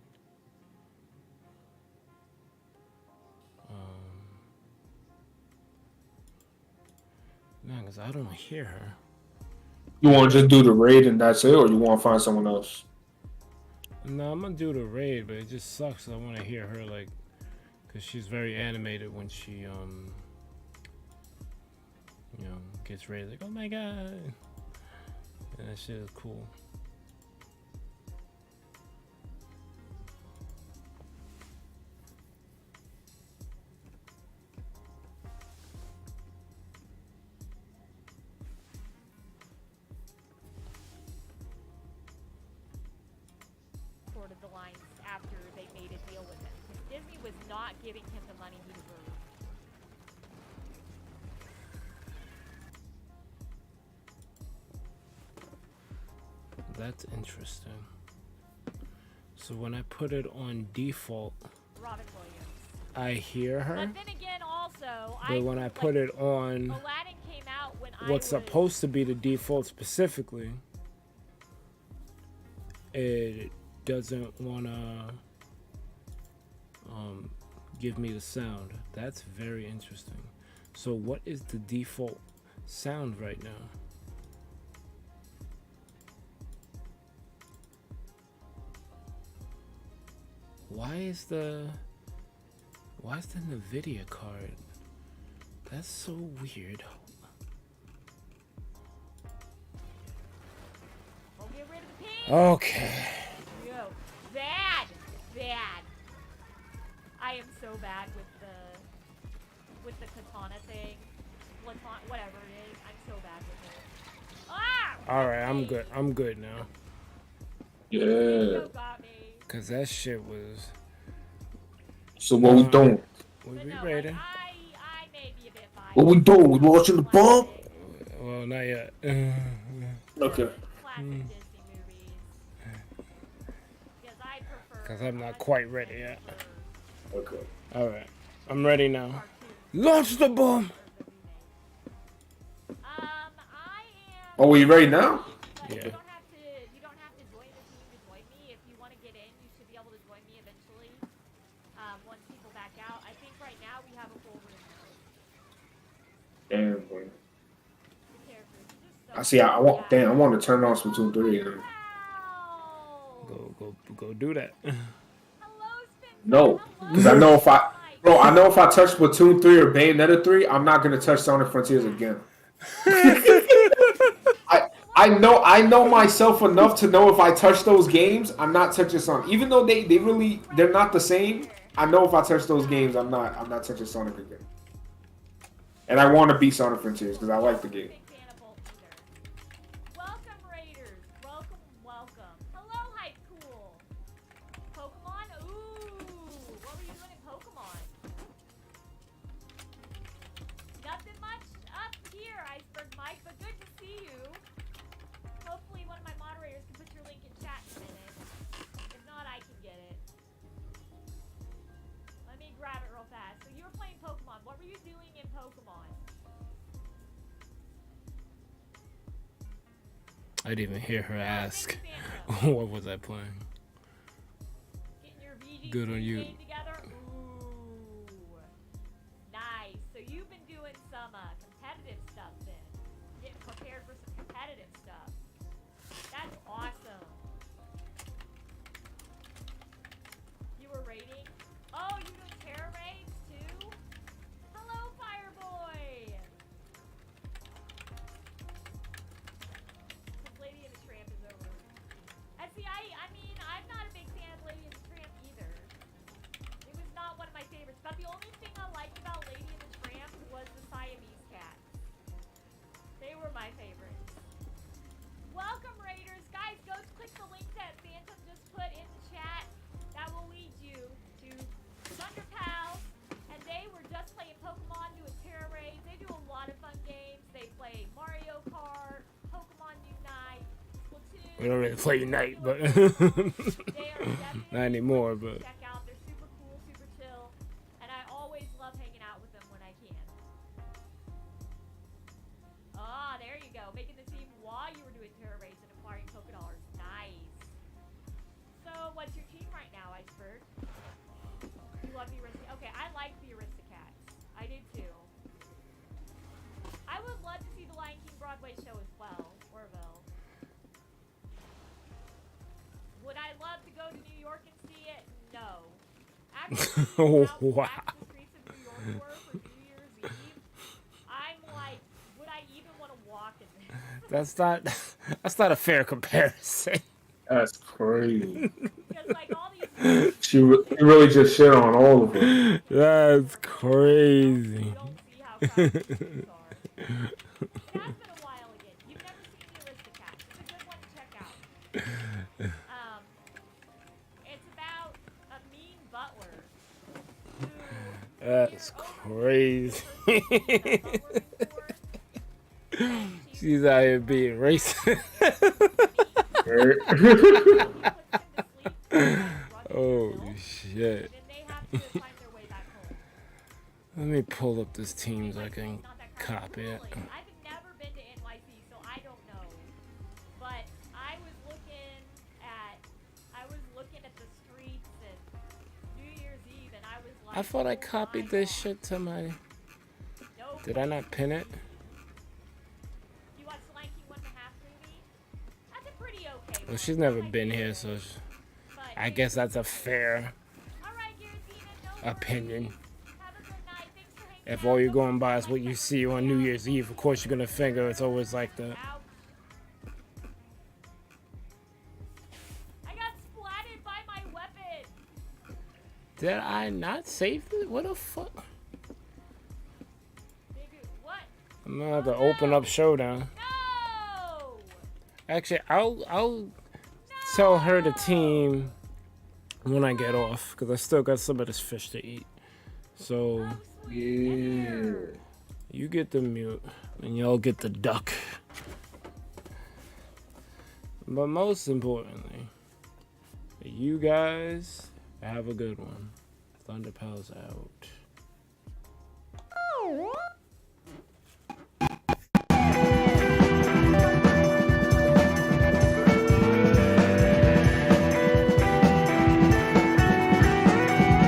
No, because I don't hear her. You want to just do the raid and that's it, or you want to find someone else? No, I'm gonna do the raid, but it just sucks. I want to hear her like, because she's very animated when she you know, gets ready. Like, oh my god, and that shit is cool. Sort of the lines after they made a deal with him. Disney was not giving him the money he deserved. That's interesting. So when I put it on default, Robin Williams. I hear her. But then again, also, But when I put it on Aladdin came out when what's supposed to be the default specifically, it doesn't want to give me the sound. That's very interesting. So what is the default sound right now? Why is the NVIDIA card? That's so weird. We'll get rid of the pig. Okay. Yo, bad. I am so bad with the katana thing. Whatever it is, I'm so bad with it. Ah! All right, I'm good now. Yeah. Got me. Cause that shit was. So what we doing? We But no, ready? like, I may be a bit biased. What we doing? We watching the bump? Well, not yet. Okay. Classic Disney movies. Because I prefer. Cause I'm not quite ready yet. Okay. All right, I'm ready now. Launch the bomb. I am. Oh, are you ready now? Yeah. You don't have to join the team to join me. If you want to get in, you should be able to join me eventually. Once people back out. I think right now we have a full room. See, I want. Damn, I want to turn on Splatoon 3. Go do that. No, because I know if I touch Splatoon 3 or Bayonetta 3, I'm not gonna touch Sonic Frontiers again. I know myself enough to know if I touch those games, I'm not touching Sonic. Even though they're not the same. I know if I touch those games, I'm not touching Sonic again. And I want to beat Sonic Frontiers because I like the game. Welcome, Raiders. Welcome. Hello, Hype Cool. Pokemon? Ooh. What were you doing in Pokemon? Nothing much up here, IcebergMike, but good to see you. Hopefully one of my moderators can put your link in chat in a minute. If not, I can get it. Let me grab it real fast. So you were playing Pokemon. What were you doing in Pokemon? I didn't even hear her ask. What was I playing? Getting your VG Good on you. game together? Ooh. Nice. So you've been doing some competitive stuff then. Getting prepared for some competitive stuff. That's awesome. You were raiding? Oh, you doing terror raids too? Hello, Fireboy! Lady and the Tramp is over. And see, I mean, I'm not a big fan of Lady and the Tramp either. It was not one of my favorites. But the only thing I liked about Lady and the Tramp was the Siamese cats. They were my favorites. Welcome, Raiders. Guys, go click the link that Phantom just put in the chat. That will lead you to ThunderPals. And they were just playing Pokemon, doing Terra Raids. They do a lot of fun games. They play Mario Kart, Pokemon Unite, Splatoon. We don't really play Unite, but They are definitely not anymore. But check out. They're super cool, super chill, and I always love hanging out with them when I can. Ah, there you go. Making the team while you were doing Terra Raids and acquiring Pokédollars. Nice. So, what's your team right now, Iceberg? You love the Aristocats? Okay, I like the Aristocats. I did too. I would love to see the Lion King Broadway show as well, Orville. Would I love to go to New York and see it? No. Actually, Oh, how wow. packed the streets of New York were for New Year's Eve, I'm like, would I even want to walk in there? that's not a fair comparison. That's crazy. Because like all these She really just shit on all of them. That's crazy. you don't see how crowded the streets are. It has been a while again. You've never seen the Aristocats. It's a good one to check out. It's about a mean butler. That's crazy. She's out here being racist. Oh shit. Let me pull up this team so I can copy it. I've never been to NYC, so I don't know. But I was looking at the streets and New Year's Eve, and I was like, I thought I copied this shit to my. Did I not pin it? You watched the Lion King 1.5 movie? That's a pretty okay. Well, she's never been here, so I guess that's a fair opinion. If all you're going by is what you see on New Year's Eve, of course you're gonna figure it's always like that. I got splatted by my weapon. Did I not save it? What the fuck? What? I'm gonna have to open up Showdown. No! Actually, I'll tell her the team when I get off, because I still got some of this fish to eat. So Yeah. you get the mute and y'all get the duck. But most importantly, you guys have a good one. ThunderPals out.